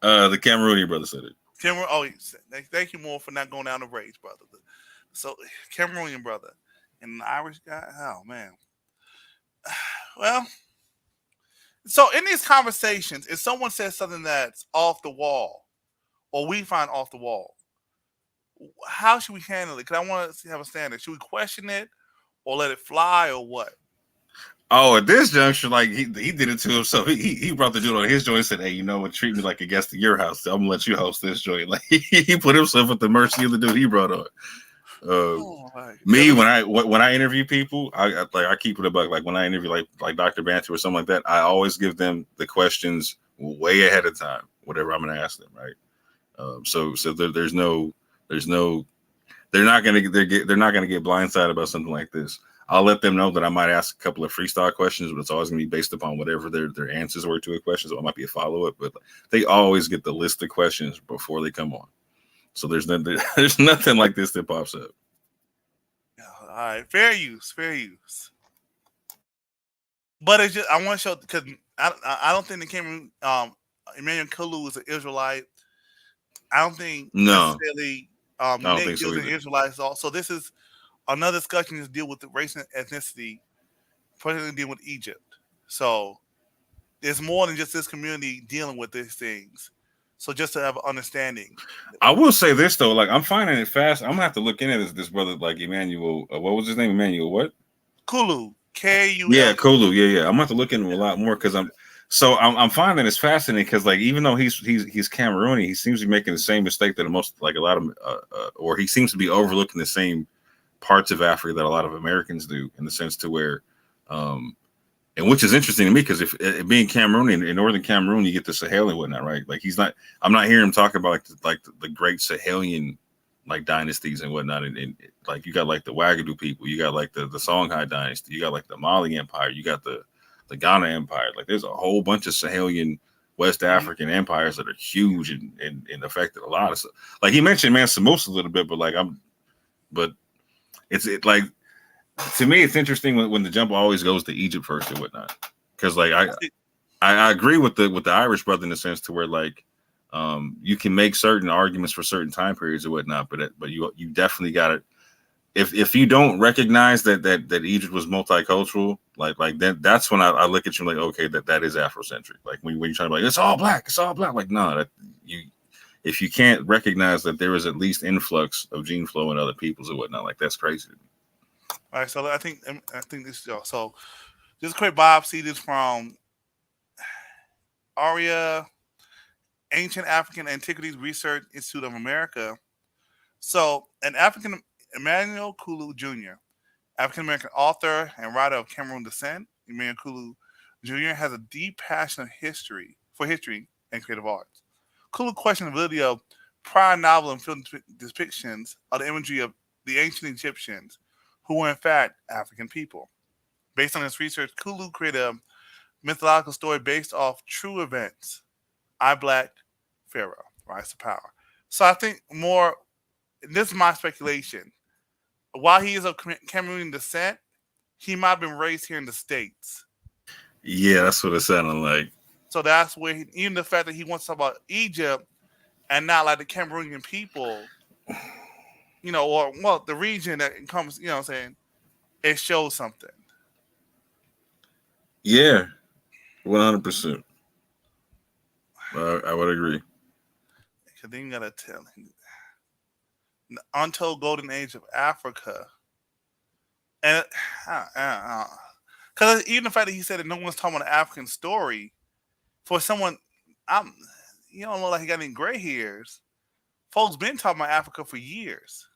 The Cameroonian brother said it. Cameroon. Oh, thank you more for not going down the race, brother. So Cameroonian brother and the Irish guy. Oh man. Well, so in these conversations, if someone says something that's off the wall, or we find off the wall, how should we handle it? Because I want to have a standard. Should we question it, or let it fly, or what? Oh, at this juncture, like he did it to himself. He brought the dude on his joint and said, "Hey, you know what? Treat me like a guest at your house. I'm gonna let you host this joint." Like he put himself at the mercy of the dude he brought on. Me when I interview people, I keep it a buck. Like when I interview like Dr. Banter or something like that, I always give them the questions way ahead of time, whatever I'm going to ask them, right? So there's no they're not going to get blindsided about something like this. I'll let them know that I might ask a couple of freestyle questions, but it's always going to be based upon whatever their answers were to a question. So it might be a follow up, but they always get the list of questions before they come on. So there's nothing like this that pops up. All right, fair use. But it's just I want to show because I don't think the Cameroon Emmanuel Kulu is an Israelite. I don't think necessarily Nick is an Israelite. So this is another discussion to deal with the race and ethnicity, particularly dealing with Egypt. So there's more than just this community dealing with these things. So just to have an understanding. I will say this though, like I'm finding it fast. I'm gonna have to look into this brother, like Emmanuel. What was his name? Emmanuel what? Kulu. K-U-L. Yeah, Kulu. Yeah. I'm gonna have to look into him a lot more because I'm finding it's fascinating because like even though he's Camerooni, he seems to be making the same mistake that or he seems to be overlooking the same parts of Africa that a lot of Americans do, in the sense to where, and which is interesting to me because if being Cameroonian in northern Cameroon, you get the Sahel and whatnot, right? Like I'm not hearing him talk about like the great Sahelian like dynasties and whatnot, and like you got like the Ouagadougou people, you got like the Songhai dynasty, you got like the Mali Empire, you got the Ghana Empire. Like there's a whole bunch of Sahelian West African empires that are huge and affected a lot of stuff. Like he mentioned Mansa Musa a little bit, but it's like to me it's interesting when the jump always goes to Egypt first and whatnot, because like I agree with the Irish brother in the sense to where like you can make certain arguments for certain time periods and whatnot, but you definitely got it. If you don't recognize that Egypt was multicultural, like that's when I look at you like, okay, that is Afrocentric. Like when you're trying to be like it's all black. Like no, if you can't recognize that there is at least influx of gene flow in other peoples and whatnot, like that's crazy. All right, so I think this so this quick biopsy is from ARIA, Ancient African Antiquities Research Institute of America. So an African Emmanuel Kulu Jr., African-American author and writer of Cameroon descent, Emmanuel Kulu Jr. has a deep passion for history and creative arts. Kulu questioned the validity of prior novel and film depictions of the imagery of the ancient Egyptians, who were in fact African people. Based on this research, Kulu created a mythological story based off true events. I Black Pharaoh, Rise to Power. So I think more, this is my speculation. While he is of Cameroonian descent, he might have been raised here in the States. Yeah, that's what it sounded like. So that's where even the fact that he wants to talk about Egypt and not like the Cameroonian people, or the region that it comes, what I'm saying, it shows something. Yeah, 100%. I would agree. Because then you gotta tell him the untold golden age of Africa, and because even the fact that he said that no one's talking about an African story, for someone, you don't look like he got any gray hairs. Folks been talking about Africa for years.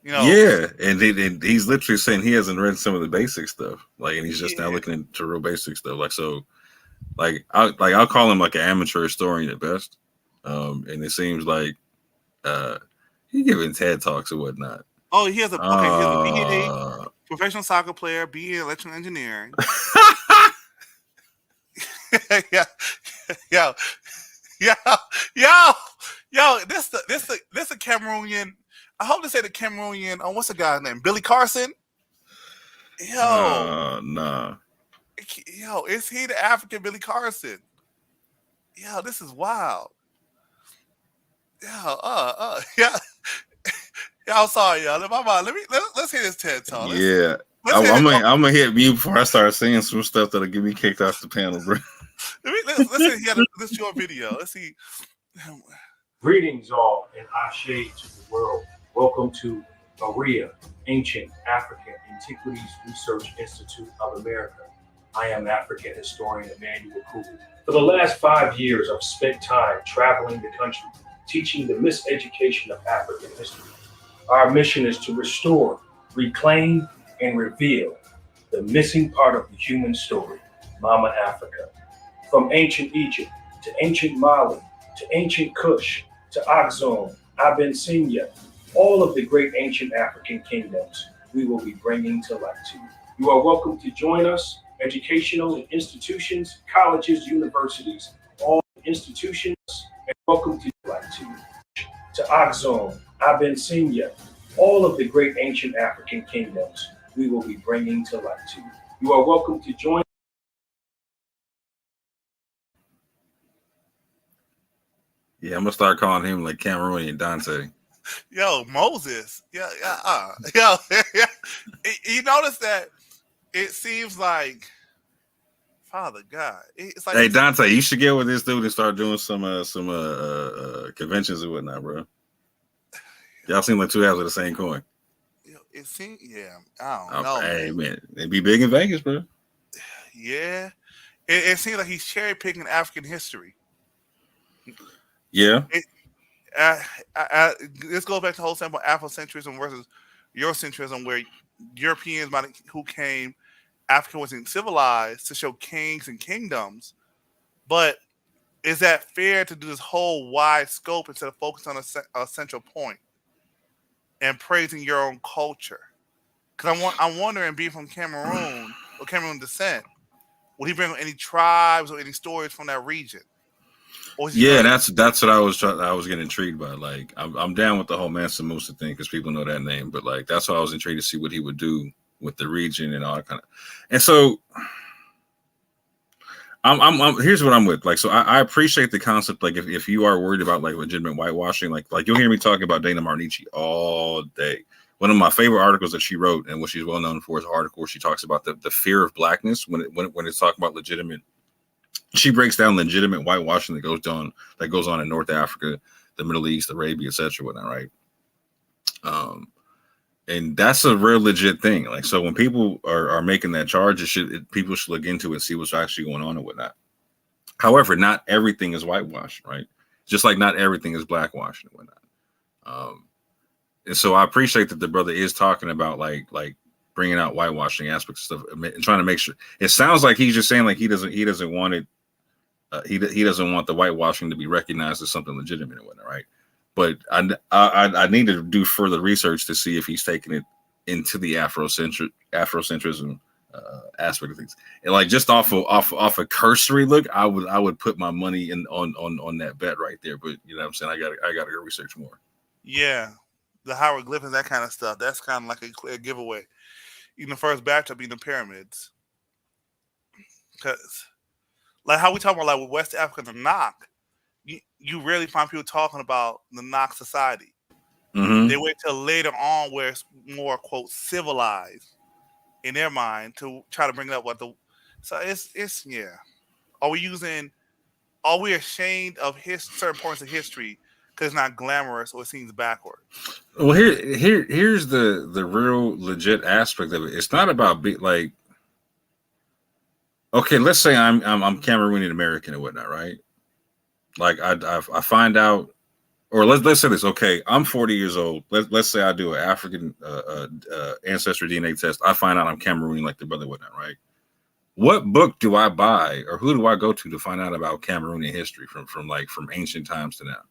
Yeah, and he's literally saying he hasn't read some of the basic stuff, like, and he's just now looking into real basic stuff, like so. I'll call him like an amateur historian at best, and it seems like he's giving TED Talks and whatnot. Oh, he has a BA, professional soccer player, BA in electrical engineering. Yo, this a Cameroonian. I hope to say the Cameroonian. Oh, what's the guy's name? Billy Carson. Nah. Yo, is he the African Billy Carson? Yo, this is wild. Yeah, I'm sorry, y'all. Let's hear this TED Talk. I'm gonna hit mute before I start saying some stuff that'll get me kicked off the panel, bro. Let's show a video. Let's see. Greetings all and ashe to the world. Welcome to ARIA, Ancient African Antiquities Research Institute of America. I am African historian Emmanuel Kulu. For the last 5 years, I've spent time traveling the country, teaching the miseducation of African history. Our mission is to restore, reclaim, and reveal the missing part of the human story, Mama Africa. From ancient Egypt to ancient Mali to ancient Kush to Axum, Abyssinia, all of the great ancient African kingdoms we will be bringing to light to you. You are welcome to join us, educational institutions, colleges, universities, all institutions, and welcome to light to you. To Axum, Abyssinia, all of the great ancient African kingdoms we will be bringing to light to you. You are welcome to join. Yeah, I'm gonna start calling him like Cameroonian Dante. Yo, Moses. Yeah. Yo, you notice that it seems like Father God. It's like Hey Dante, you should get with this dude and start doing some conventions and whatnot, bro. Y'all seem like two halves of the same coin. it seems. Yeah, I don't know. Hey man, it'd be big in Vegas, bro. Yeah, it seems like he's cherry picking African history. Yeah. This goes back to the whole sample Afrocentrism versus Eurocentrism, where Europeans who came, Africa wasn't civilized to show kings and kingdoms. But is that fair to do this whole wide scope instead of focus on a central point and praising your own culture? Because I'm wondering, being from Cameroon or Cameroon descent, would he bring any tribes or any stories from that region? Yeah, that's what I was getting intrigued by. Like, I'm down with the whole Mansa Musa thing because people know that name, but like that's why I was intrigued to see what he would do with the region and all that kind of. And so, I'm here's what I'm with. Like, so I appreciate the concept. Like, if you are worried about like legitimate whitewashing, like you'll hear me talking about Dana Marnici all day. One of my favorite articles that she wrote, and what she's well known for, is an article where she talks about the fear of blackness when it's talking about legitimate. She breaks down legitimate whitewashing that goes on in North Africa, the Middle East, Arabia, etc. Whatnot, right? And that's a real legit thing. Like, so when people are making that charge, people should look into it and see what's actually going on and whatnot. However, not everything is whitewashed, right? Just like not everything is blackwashing and whatnot. And so I appreciate that the brother is talking about like bringing out whitewashing aspects of stuff and trying to make sure. It sounds like he's just saying like he doesn't want it. He doesn't want the whitewashing to be recognized as something legitimate and whatnot, right? But I need to do further research to see if he's taking it into the Afrocentrism aspect of things. And like just off a cursory look, I would put my money on that bet right there. But you know what I'm saying? I gotta go research more. Yeah, the hieroglyphs, that kind of stuff. That's kind of like a clear giveaway. Even the first batch being the pyramids, because like how we talk about like with West Africa, the Nok, you rarely find people talking about the Nok society. Mm-hmm. They wait till later on where it's more quote civilized in their mind to try to bring it up. So it's yeah. Are we ashamed of certain points of history because it's not glamorous or it seems backward? Well, here's the real legit aspect of it. It's not about like. Okay, let's say I'm Cameroonian American and whatnot, right? Like I find out, or let's say this. Okay, I'm 40 years old. Let's say I do an African ancestry DNA test. I find out I'm Cameroonian, like the brother whatnot, right? What book do I buy, or who do I go to find out about Cameroonian history from ancient times to now?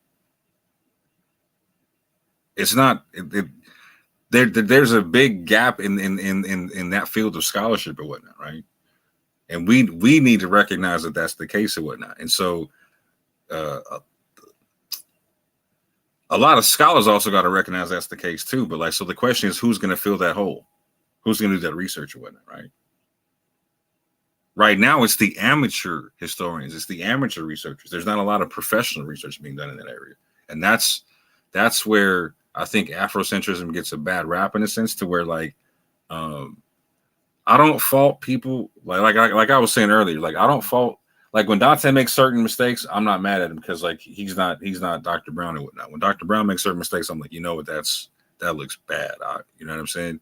It's not. There's a big gap in that field of scholarship or whatnot, right? And we need to recognize that that's the case and whatnot. And so a lot of scholars also got to recognize that's the case too. But like, so the question is, who's going to fill that hole? Who's going to do that research or whatnot, right? Right now, it's the amateur historians. It's the amateur researchers. There's not a lot of professional research being done in that area. And that's where I think Afrocentrism gets a bad rap in a sense, to where like, I don't fault people like I was saying earlier. Like I don't fault, like when Dante makes certain mistakes, I'm not mad at him because like he's not Dr. Brown and whatnot. When Dr. Brown makes certain mistakes, I'm like, you know what, that looks bad. You know what I'm saying?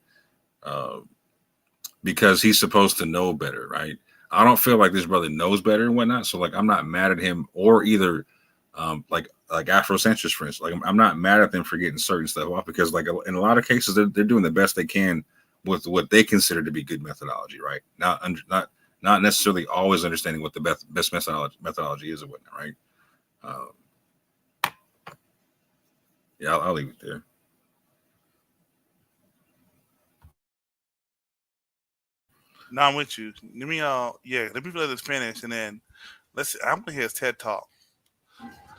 Because he's supposed to know better, right? I don't feel like this brother knows better and whatnot. So like I'm not mad at him or either like Afrocentrists, for instance. Like I'm not mad at them for getting certain stuff off because like in a lot of cases they're doing the best they can with what they consider to be good methodology, right? Not necessarily always understanding what the best methodology is or whatnot, right? Yeah, I'll leave it there. No, I'm with you. Let me let this finish and then I'm gonna hear his TED talk.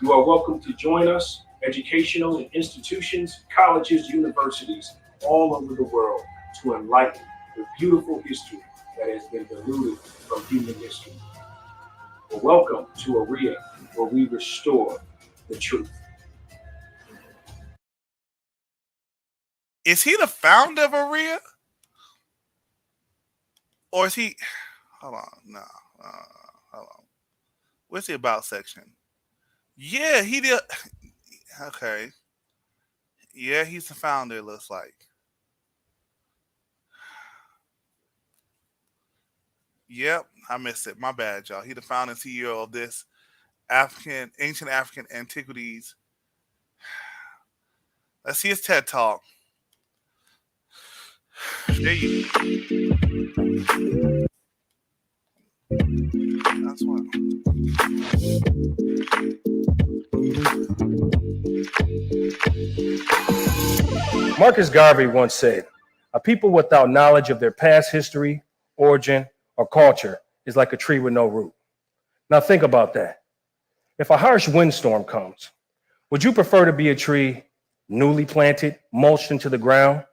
You are welcome to join us, educational institutions, colleges, universities all over the world to enlighten the beautiful history that has been diluted from human history. Well, welcome to AREA, where we restore the truth. Is he the founder of AREA? Or is he? Hold on, no, hold on. Where's the about section? Yeah, he did. Okay. Yeah, he's the founder, it looks like. Yep, I missed it. My bad, y'all. He the founder and CEO of this ancient African antiquities. Let's see his TED talk. There you go. That's one. Marcus Garvey once said, "A people without knowledge of their past history, origin, or culture is like a tree with no root." Now think about that. If a harsh windstorm comes, would you prefer to be a tree newly planted, mulched into the ground?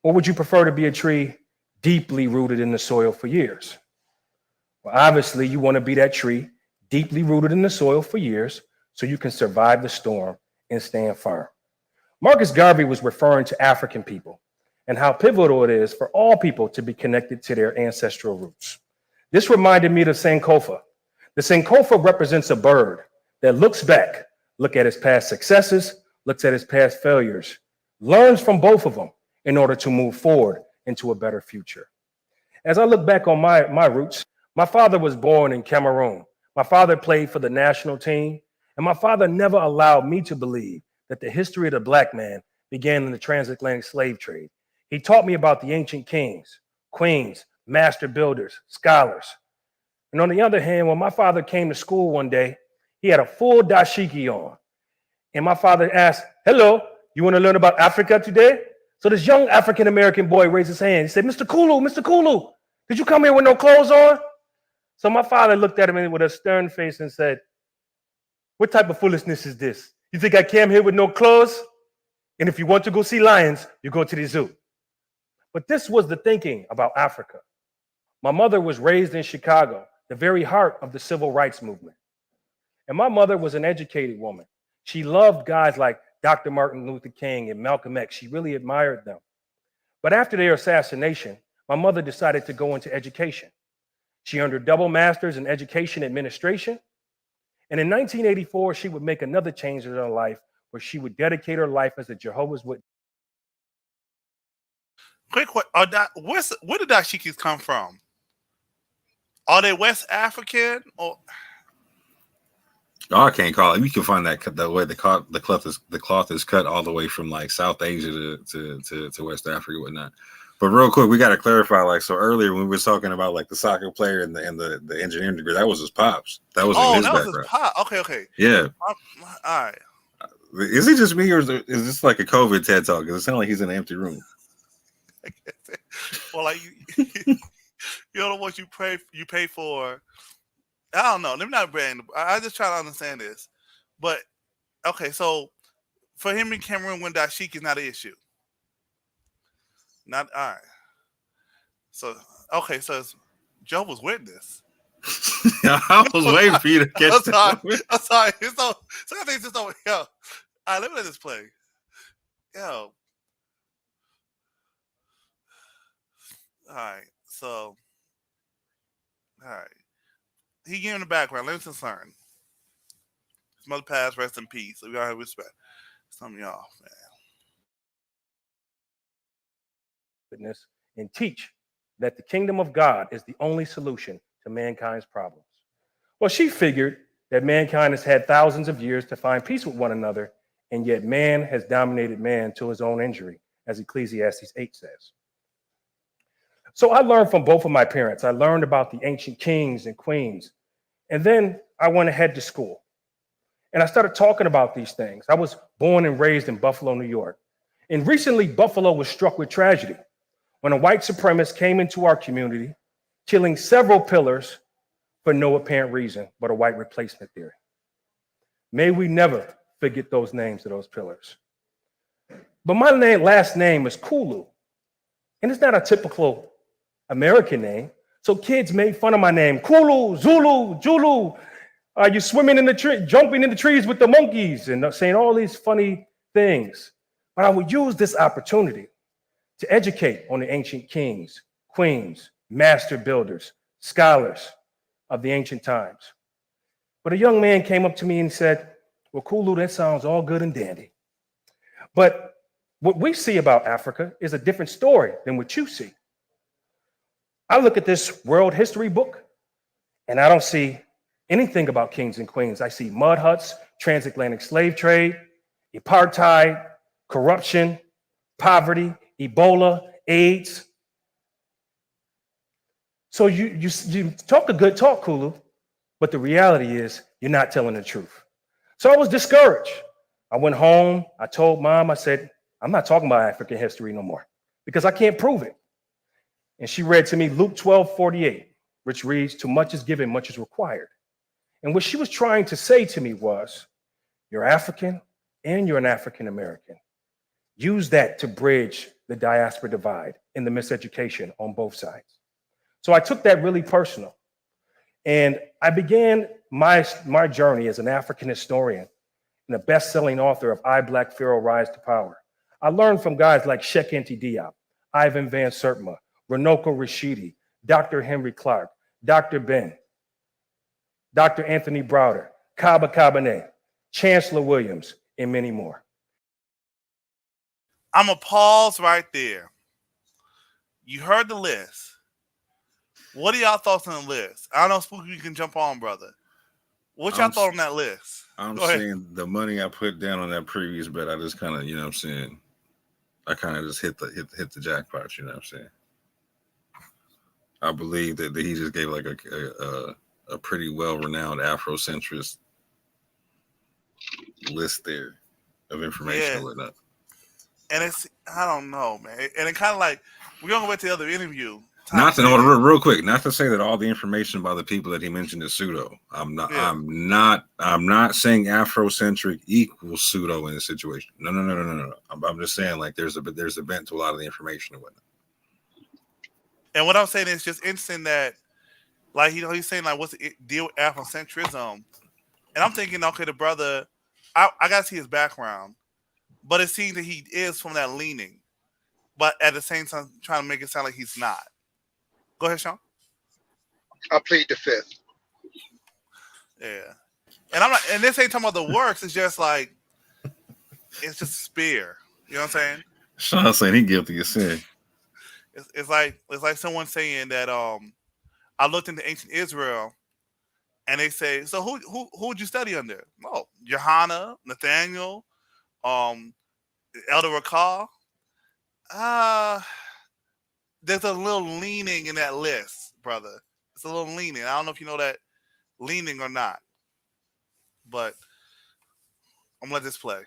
Or would you prefer to be a tree deeply rooted in the soil for years? Well, obviously, you want to be that tree deeply rooted in the soil for years so you can survive the storm and stand firm. Marcus Garvey was referring to African people and how pivotal it is for all people to be connected to their ancestral roots. This reminded me of Sankofa. The Sankofa represents a bird that looks back, look at its past successes, looks at its past failures, learns from both of them in order to move forward into a better future. As I look back on my roots, my father was born in Cameroon. My father played for the national team, and my father never allowed me to believe that the history of the Black man began in the transatlantic slave trade. He taught me about the ancient kings, queens, master builders, scholars. And on the other hand, when my father came to school one day, he had a full dashiki on. And my father asked, "Hello, you want to learn about Africa today?" So this young African-American boy raised his hand. He said, Mr. Kulu, did you come here with no clothes on?" So my father looked at him with a stern face and said, "What type of foolishness is this? You think I came here with no clothes? And if you want to go see lions, you go to the zoo." But this was the thinking about Africa. My mother was raised in Chicago, the very heart of the civil rights movement. And my mother was an educated woman. She loved guys like Dr. Martin Luther King and Malcolm X. She really admired them. But after their assassination, my mother decided to go into education. She earned her double master's in education administration. And in 1984, she would make another change in her life where she would dedicate her life as a Jehovah's Witness. Quick, where did dashikis come from? Are they West African or? Oh, I can't call it. You can find that the way the cloth is cut all the way from like South Asia to West Africa and whatnot. But real quick, we got to clarify. Like, so earlier when we were talking about like the soccer player and the engineering degree, that was his pops. That was his background. Was his pop. Okay. Yeah. All right. Is it just me or is this like a COVID TED talk? Because it sounds like he's in an empty room. Well, like you know what you pay for. I don't know. Let me not brand. I just try to understand this. But okay, so for him in Cameroon, when dashiki is not an issue. Not all right. So okay, so it's Jehovah's Witness. I was waiting for you to catch that. I'm sorry. So I think just over yo. All right, let me let this play. Yo. All right. So. All right. He gave him the background. Let me concern. His mother passed. Rest in peace. So we gotta have respect. Some of y'all, man. And teach that the kingdom of God is the only solution to mankind's problems. Well, she figured that mankind has had thousands of years to find peace with one another, and yet man has dominated man to his own injury, as Ecclesiastes 8 says. So I learned from both of my parents. I learned about the ancient kings and queens, and then I went ahead to school. And I started talking about these things. I was born and raised in Buffalo, New York. And recently, Buffalo was struck with tragedy when a white supremacist came into our community, killing several pillars for no apparent reason but a white replacement theory. May we never forget those names of those pillars. But my last name is Kulu, and it's not a typical American name. So kids made fun of my name, Kulu, Zulu, Julu. You're swimming in the tree, jumping in the trees with the monkeys, and saying all these funny things. But I would use this opportunity to educate on the ancient kings, queens, master builders, scholars of the ancient times. But a young man came up to me and said, well, Kulu, that sounds all good and dandy. But what we see about Africa is a different story than what you see. I look at this world history book, and I don't see anything about kings and queens. I see mud huts, transatlantic slave trade, apartheid, corruption, poverty, Ebola, AIDS. So you talk a good talk, Kulu, but the reality is you're not telling the truth. So I was discouraged. I went home. I told mom, I said, I'm not talking about African history no more because I can't prove it. And she read to me Luke 12:48, which reads, "To much is given, much is required." And what she was trying to say to me was, you're African and you're an African American. Use that to bridge the diaspora divide and the miseducation on both sides. So I took that really personal. And I began my journey as an African historian and a best-selling author of I, Black Pharaoh, Rise to Power. I learned from guys like Sheikh Anta Diop, Ivan Van Sertima, Runoko Rashidi, Dr. Henry Clark, Dr. Ben, Dr. Anthony Browder, Kaba Kabane, Chancellor Williams, and many more. I'm going to pause right there. You heard the list. What are y'all thoughts on the list? I don't know, Spooky, you can jump on, brother. What y'all thought on that list? I'm saying the money I put down on that previous bet, I just kind of, you know what I'm saying, I kind of just hit the jackpot, you know what I'm saying? I believe that he just gave like a pretty well-renowned Afrocentrist list there of information and whatnot. And it's, I don't know, man. And it kind of like, we're going to go back to the other interview. Not to know, real quick, not to say that all the information about the people that he mentioned is pseudo. I'm not saying Afrocentric equals pseudo in this situation. No. I'm just saying like there's a bent to a lot of the information and whatnot. And what I'm saying is just interesting that, like, he's saying, like, what's the deal with Afrocentrism? And I'm thinking, okay, the brother, I got to see his background, but it seems that he is from that leaning, but at the same time, trying to make it sound like he's not. Go ahead, Sean. I plead the fifth. Yeah. And I'm not, and this ain't talking about the works, it's just like, it's just a spear. You know what I'm saying? Sean saying he guilty of sin. It's like someone saying that I looked into ancient Israel and they say, so who would you study under? Oh, Johanna, Nathaniel, Elder Rakah. There's a little leaning in that list, brother. It's a little leaning. I don't know if you know that leaning or not, but I'm gonna let this play.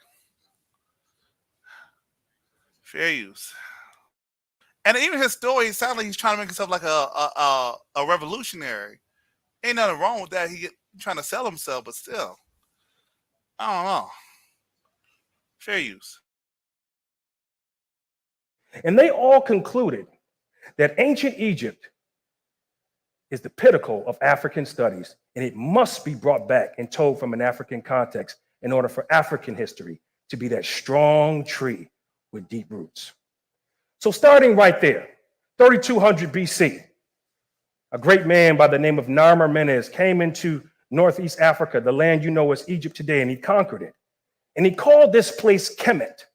Fair use. And even his story, it sounds like he's trying to make himself like a revolutionary. Ain't nothing wrong with that. He trying to sell himself, but still, I don't know. Fair use. And they all concluded that ancient Egypt is the pinnacle of African studies, and it must be brought back and told from an African context in order for African history to be that strong tree with deep roots. So starting right there, 3200 BC, a great man by the name of Narmer Menes came into Northeast Africa, the land you know as Egypt today, and he conquered it. And he called this place Kemet.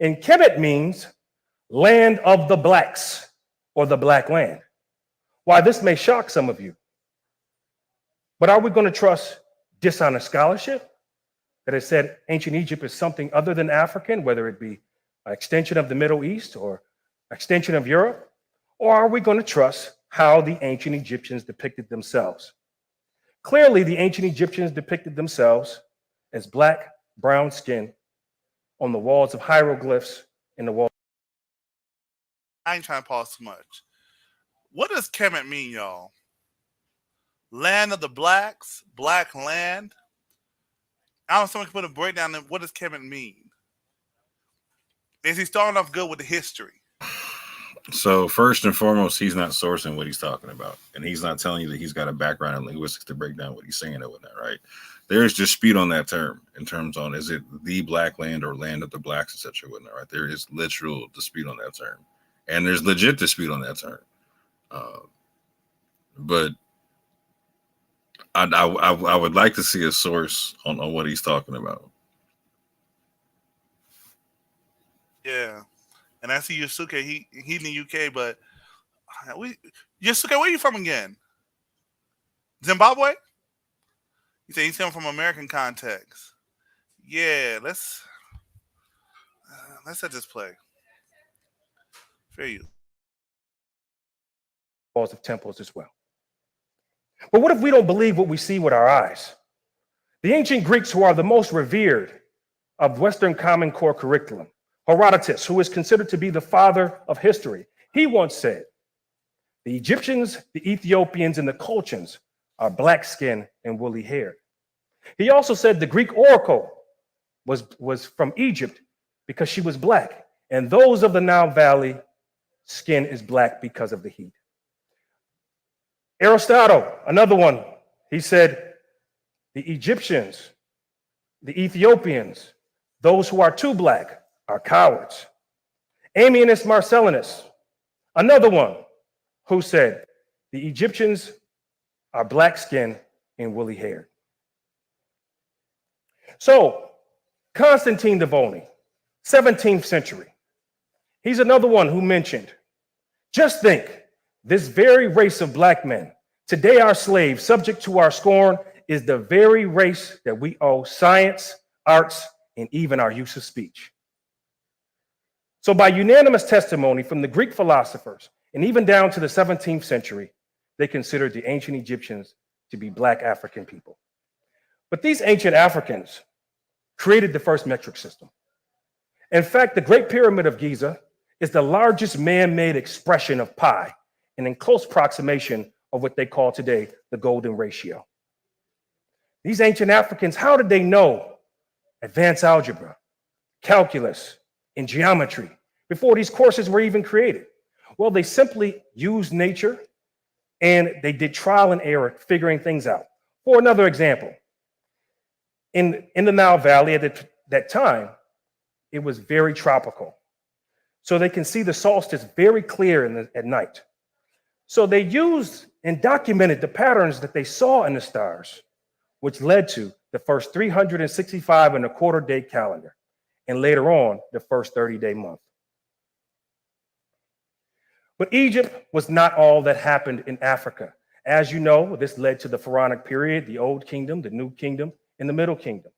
And Kemet means land of the blacks, or the black land. Why, this may shock some of you, but are we going to trust dishonest scholarship that has said ancient Egypt is something other than African, whether it be an extension of the Middle East or extension of Europe? Or are we going to trust how the ancient Egyptians depicted themselves? Clearly, the ancient Egyptians depicted themselves as black, brown skin on the walls of hieroglyphs in the wall. I ain't trying to pause too much. What does Kemet mean, y'all? Land of the blacks, black land. I don't know if someone can put a breakdown in what does Kemet mean. Is he starting off good with the history? So first and foremost, he's not sourcing what he's talking about, and he's not telling you that he's got a background in linguistics to break down what he's saying or whatnot, right? There is dispute on that term in terms on is it the black land or land of the blacks, etc. whatnot, right? There is literal dispute on that term, and there's legit dispute on that term. But I would like to see a source on what he's talking about. Yeah. And I see Yusuke, he's in the UK, but Yusuke, where are you from again? Zimbabwe? You say he's coming from American context. Yeah, let's set this play. For you. Walls of temples as well. But what if we don't believe what we see with our eyes? The ancient Greeks, who are the most revered of Western Common Core curriculum, Herodotus, who is considered to be the father of history, he once said, the Egyptians, the Ethiopians, and the Colchians are black skinned and woolly haired. He also said the Greek oracle was from Egypt because she was black, and those of the Nile Valley, skin is black because of the heat. Aristotle, another one, he said the Egyptians, the Ethiopians, those who are too black are cowards. Ammianus Marcellinus, another one, who said the Egyptians are black skinned and woolly haired. So Constantine the Volney, 17th century, he's another one who mentioned, just think, this very race of black men, today our slaves, subject to our scorn, is the very race that we owe science, arts, and even our use of speech. So by unanimous testimony from the Greek philosophers, and even down to the 17th century, they considered the ancient Egyptians to be black African people. But these ancient Africans created the first metric system. In fact, the Great Pyramid of Giza is the largest man-made expression of pi, and in close approximation of what they call today the golden ratio. These ancient Africans, how did they know advanced algebra, calculus, and geometry before these courses were even created? Well, they simply used nature and they did trial and error figuring things out. For another example, in the Nile Valley at that time, it was very tropical. So they can see the solstice very clear at night. So they used and documented the patterns that they saw in the stars, which led to the first 365 and a quarter day calendar, and later on, the first 30-day month. But Egypt was not all that happened in Africa. As you know, this led to the Pharaonic period, the Old Kingdom, the New Kingdom, and the Middle Kingdom.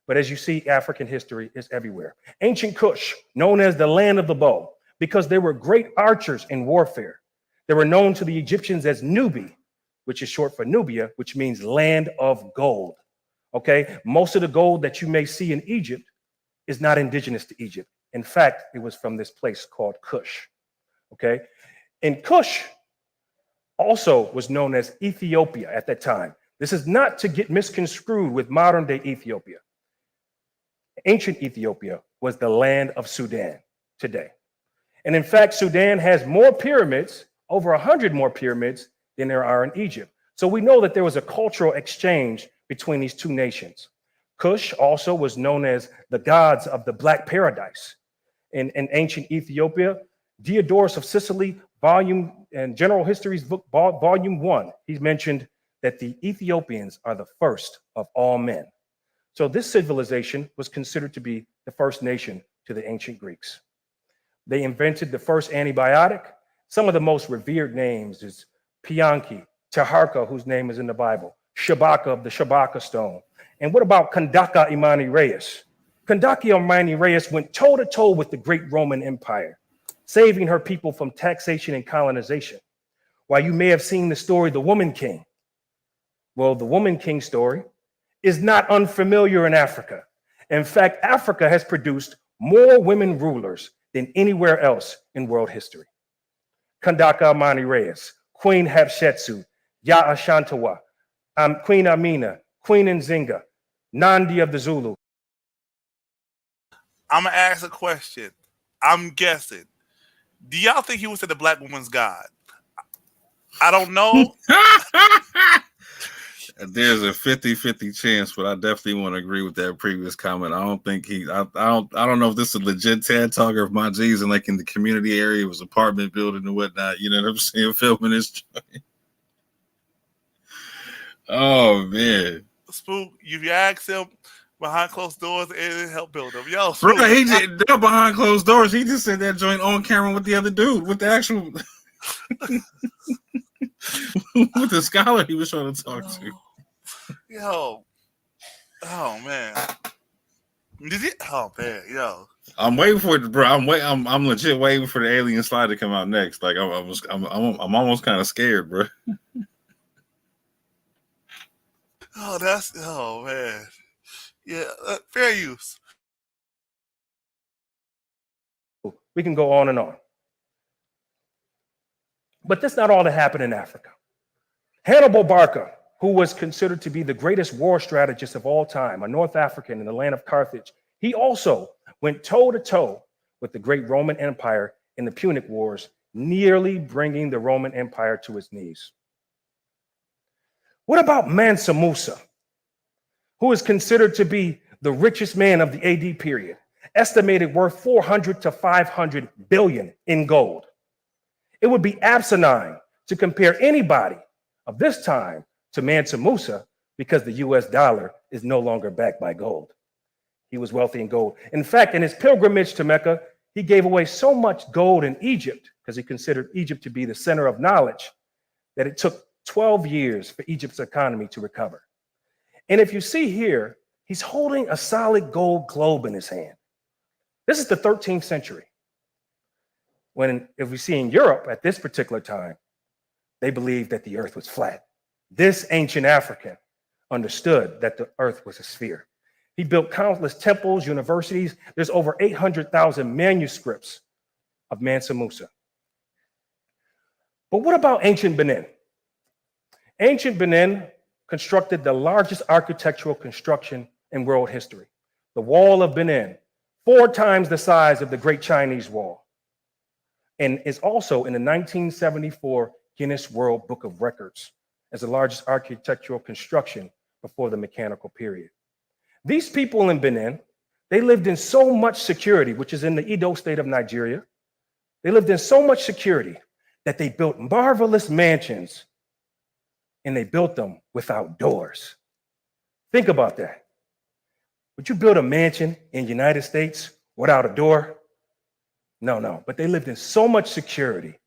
But as you see, African history is everywhere. Ancient Kush, known as the land of the bow, because they were great archers in warfare. They were known to the Egyptians as Nubi, which is short for Nubia, which means land of gold. Okay, most of the gold that you may see in Egypt is not indigenous to Egypt. In fact, it was from this place called Kush. Okay, and Kush also was known as Ethiopia at that time. This is not to get misconstrued with modern day Ethiopia. Ancient Ethiopia was the land of Sudan today. And in fact, Sudan has more pyramids, over 100 more pyramids than there are in Egypt. So we know that there was a cultural exchange between these two nations. Kush also was known as the gods of the Black Paradise. In ancient Ethiopia, Diodorus of Sicily, General History's book, volume 1, he mentioned that the Ethiopians are the first of all men. So this civilization was considered to be the first nation to the ancient Greeks. They invented the first antibiotic. Some of the most revered names is Pianki, Taharka, whose name is in the Bible, Shabaka of the Shabaka stone? And what about Kandaka Imani Reyes? Kandaka Imani Reyes went toe to toe with the great Roman Empire, saving her people from taxation and colonization. While you may have seen the story, The Woman King, well, the Woman King story is not unfamiliar in Africa. In fact, Africa has produced more women rulers than anywhere else in world history. Kandaka Imani Reyes, Queen Hatshepsut, Ya Ashantawa, Queen Amina, Queen Nzinga, Nandi of the Zulu. I'm gonna ask a question. I'm guessing. Do y'all think he was the black woman's god? I don't know. There's a 50-50 chance, but I definitely want to agree with that previous comment. I don't think I don't know if this is a legit TED talk or if my G's in the community area, it was apartment building and whatnot. You know what I'm saying? Filming this joint. Oh man. Spook, you ask him behind closed doors and help build them. Yo, Spook, Bro, he did that behind closed doors. He just said that joint on camera with the other dude, with the actual with the scholar he was trying to talk to. Yo. Oh man. Did he? Oh man, yo. I'm waiting for it, bro. I'm legit waiting for the alien slide to come out next. Like I'm almost kind of scared, bro. Oh man. Yeah, fair use. We can go on and on. But that's not all that happened in Africa. Hannibal Barca, who was considered to be the greatest war strategist of all time, a North African in the land of Carthage, he also went toe-to-toe with the great Roman Empire in the Punic Wars, nearly bringing the Roman Empire to its knees. What about Mansa Musa, who is considered to be the richest man of the AD period, estimated worth 400 to 500 billion in gold? It would be asinine to compare anybody of this time to Mansa Musa because the US dollar is no longer backed by gold. He was wealthy in gold. In fact, in his pilgrimage to Mecca, he gave away so much gold in Egypt because he considered Egypt to be the center of knowledge that it took 12 years for Egypt's economy to recover. And if you see here, he's holding a solid gold globe in his hand. This is the 13th century. If we see in Europe at this particular time, they believed that the earth was flat. This ancient African understood that the earth was a sphere. He built countless temples, universities. There's over 800,000 manuscripts of Mansa Musa. But what about ancient Benin? Ancient Benin constructed the largest architectural construction in world history. The Wall of Benin, 4 times the size of the Great Chinese Wall, and is also in the 1974 Guinness World Book of Records as the largest architectural construction before the mechanical period. These people in Benin, they lived in so much security, which is in the Edo state of Nigeria. They lived in so much security that they built marvelous mansions, and they built them without doors. Think about that. Would you build a mansion in the United States without a door? No, but they lived in so much security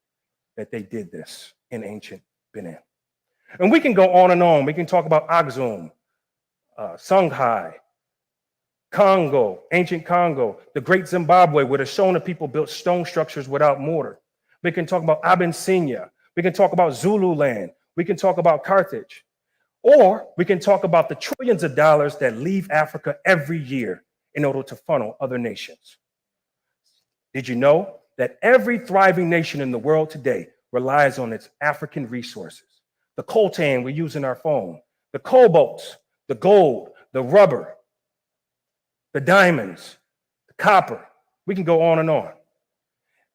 that they did this in ancient Benin. And we can go on and on. We can talk about Axum, Songhai, Congo, ancient Congo, the great Zimbabwe, where the Shona people built stone structures without mortar. We can talk about Abyssinia. We can talk about Zululand. We can talk about Carthage. Or we can talk about the trillions of dollars that leave Africa every year in order to funnel other nations. Did you know that every thriving nation in the world today relies on its African resources? The coltan we use in our phone, the cobalts, the gold, the rubber, the diamonds, the copper. We can go on and on.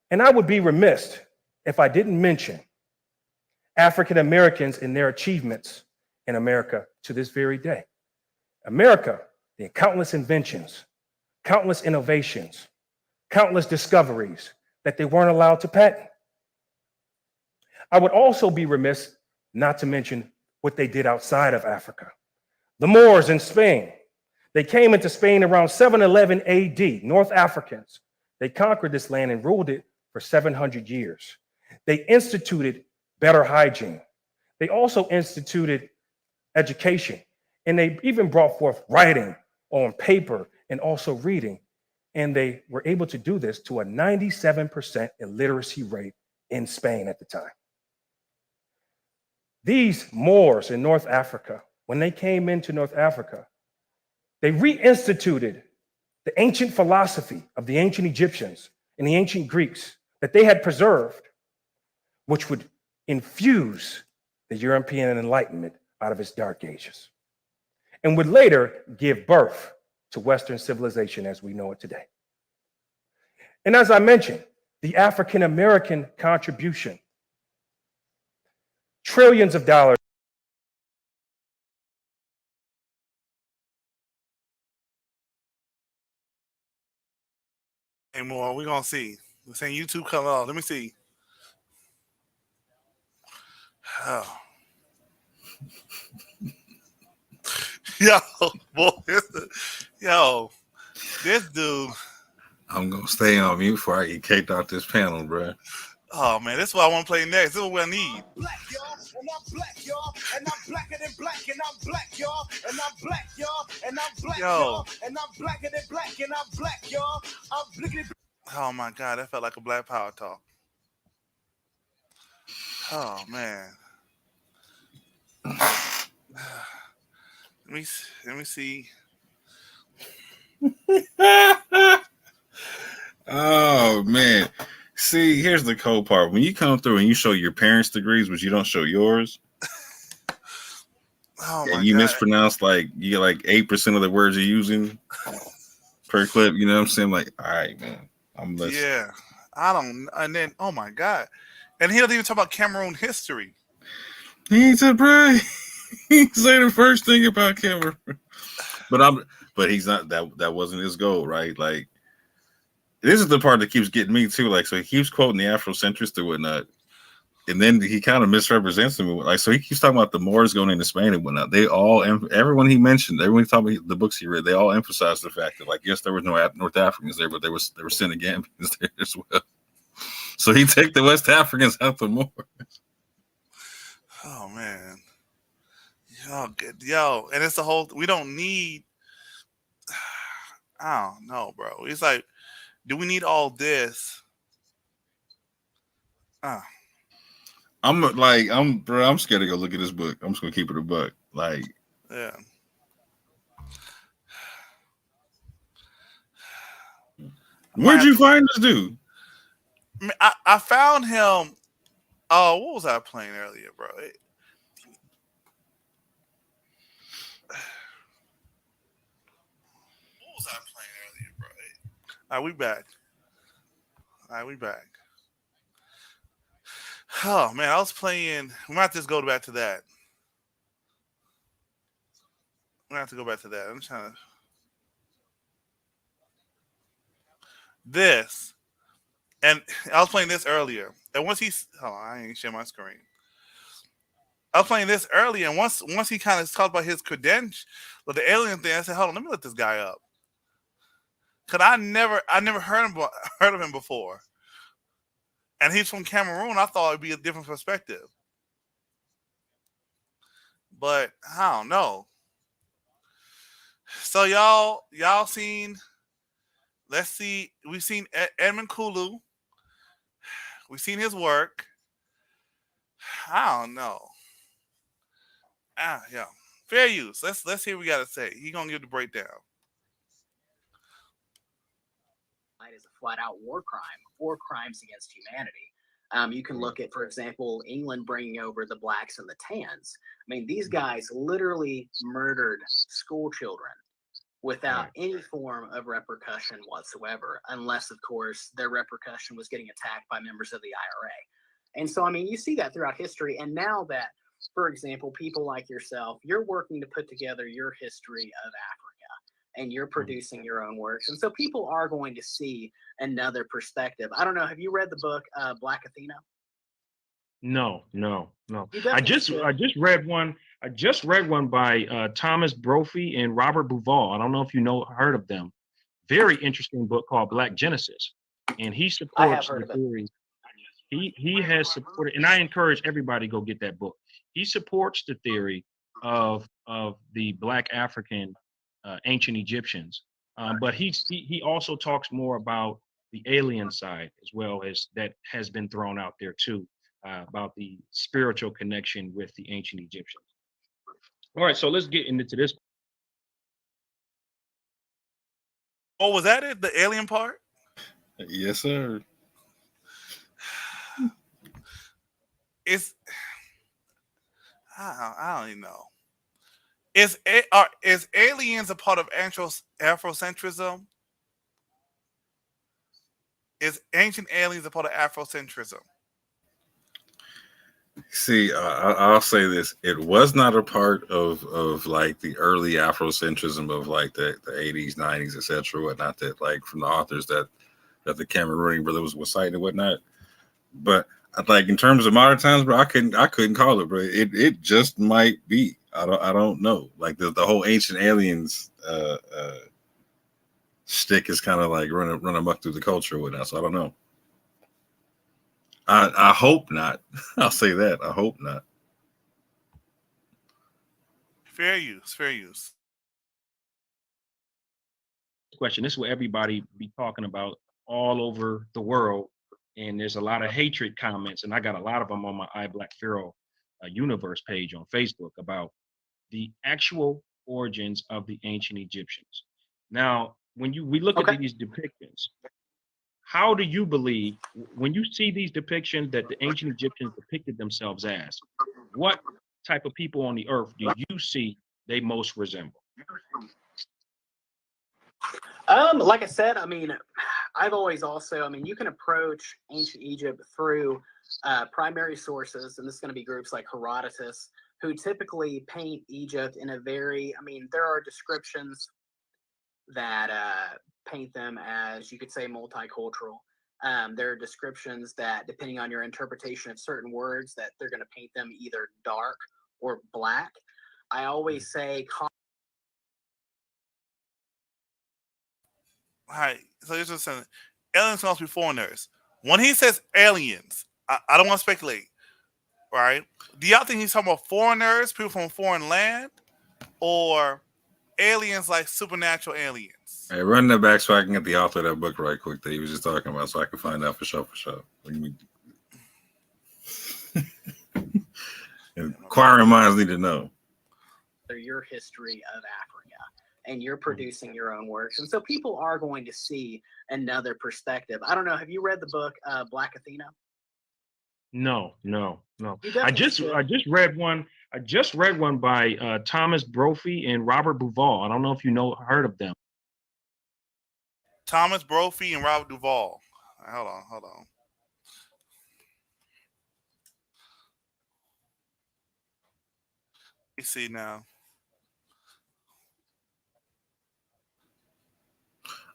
And I would be remiss if I didn't mention African Americans and their achievements in America to this very day. America, the countless inventions, countless innovations, countless discoveries that they weren't allowed to patent. I would also be remiss not to mention what they did outside of Africa. The Moors in Spain, they came into Spain around 711 AD, North Africans. They conquered this land and ruled it for 700 years. They instituted better hygiene. They also instituted education, and they even brought forth writing on paper and also reading. And they were able to do this to a 97% illiteracy rate in Spain at the time. These Moors in North Africa, when they came into North Africa, they reinstituted the ancient philosophy of the ancient Egyptians and the ancient Greeks that they had preserved, which would infuse the European Enlightenment out of its dark ages, and would later give birth to Western civilization as we know it today. And as I mentioned, the African American contribution, trillions of dollars. Hey, more. We're gonna see. We're saying YouTube come on. Let me see. Oh. Yo, boy, this dude. I'm gonna stay on mute before I get kicked off this panel, bro. Oh man, this is what I want to play next. This is what I need. Black, y'all, and I'm black, y'all, and I'm blacker than black, and I'm black, y'all, and I'm black, y'all, and I'm black, y'all, and I'm blacker than black, and I'm black, y'all. I'm blickety. Oh my God, that felt like a Black Power talk. Oh man. Let me see. Oh man. See, here's the cool part. When you come through and you show your parents' degrees, but you don't show yours, and you mispronounce like you get like 8% of the words you're using per clip, you know what I'm saying? Like, all right, man. I'm listening. Yeah. I don't, and then oh my God. And he doesn't even talk about Cameroon history. He said, bro, he said the first thing about Cameroon. But he's not that wasn't his goal, right? Like, this is the part that keeps getting me too. Like, so he keeps quoting the Afrocentrist and whatnot, and then he kind of misrepresents them. Like, so he keeps talking about the Moors going into Spain and whatnot. They all, everyone he mentioned, everyone he talked about the books he read, they all emphasized the fact that, like, yes, there was no North Africans there, but there were Senegambia there as well. So he took the West Africans out the Moors. Oh man, yo, and it's the whole. We don't need. I don't know, bro. It's like, do we need all this? I'm scared to go look at this book. I'm just gonna keep it a buck. Like, yeah. Where'd you find this dude? I found him. Oh, what was I playing earlier, bro? What was I playing earlier, bro? All right, we back. Oh man, I was playing. We might just go back to that. I'm trying to. This. And I was playing this earlier. And once I ain't share my screen. I was playing this earlier, and once he kind of talked about his credentials, with the alien thing, I said, hold on, let me let this guy up. Cause I never heard of him before. And he's from Cameroon. I thought it'd be a different perspective. But I don't know. So y'all seen, let's see, we've seen Edmund Kulu. We've seen his work. I don't know. Yeah. Fair use. Let's hear what we gotta say. He gonna give the breakdown. It is a flat out war crimes against humanity. You can look at, for example, England bringing over the blacks and the tans. I mean, these guys literally murdered school children without any form of repercussion whatsoever, unless, of course, their repercussion was getting attacked by members of the IRA. And so, I mean, you see that throughout history. And now that, for example, people like yourself, you're working to put together your history of Africa, and you're producing your own works. And so people are going to see another perspective. I don't know. Have you read the book, Black Athena? No. I just read one. I just read one by Thomas Brophy and Robert Bauval. I don't know if you heard of them. Very interesting book called Black Genesis, and he supports the theory. He has supported, and I encourage everybody to go get that book. He supports the theory of the Black African ancient Egyptians. But he also talks more about the alien side as well, as that has been thrown out there too, about the spiritual connection with the ancient Egyptians. All right, so let's get into this. Oh, was that it? The alien part? Yes, sir. It's I don't even know. Is aliens a part of Afrocentrism? Is ancient aliens a part of Afrocentrism? See, I'll say this: it was not a part of like the early Afrocentrism of like the 80s, 90s, etc. Whatnot. That like from the authors that the Cameroonian brother was citing and whatnot. But like in terms of modern times, bro, I couldn't call it, bro. It just might be. I don't know. Like the whole ancient aliens stick is kind of like run amok through the culture and whatnot. So I don't know. I hope not. I'll say that. I hope not. Fair use. Fair use. Question. This is what everybody be talking about all over the world, and there's a lot of hatred comments, and I got a lot of them on my iBlack Pharaoh universe page on Facebook about the actual origins of the ancient Egyptians. Now, when we look at these depictions, how do you believe, when you see these depictions that the ancient Egyptians depicted themselves as, what type of people on the earth do you see they most resemble? Like I said, I mean, I've always also, I mean, you can approach ancient Egypt through primary sources, and this is going to be groups like Herodotus, who typically paint Egypt in a very, I mean, there are descriptions that paint them as, you could say, multicultural. There are descriptions that, depending on your interpretation of certain words, that they're going to paint them either dark or black. I always say, All right. So this is something. Aliens must be foreigners. When he says aliens, I don't want to speculate. Right? Do y'all think he's talking about foreigners, people from a foreign land, or aliens like supernatural aliens? Hey, run that back so I can get the author of that book right quick that he was just talking about, so I can find out for sure. Inquiring minds need to know. Your history of Africa, and you're producing your own works, and so people are going to see another perspective. I don't know. Have you read the book Black Athena? No. I just read one. I just read one by Thomas Brophy and Robert Duvall. I don't know if you heard of them. Thomas Brophy and Robert Duvall. Hold on. You see now.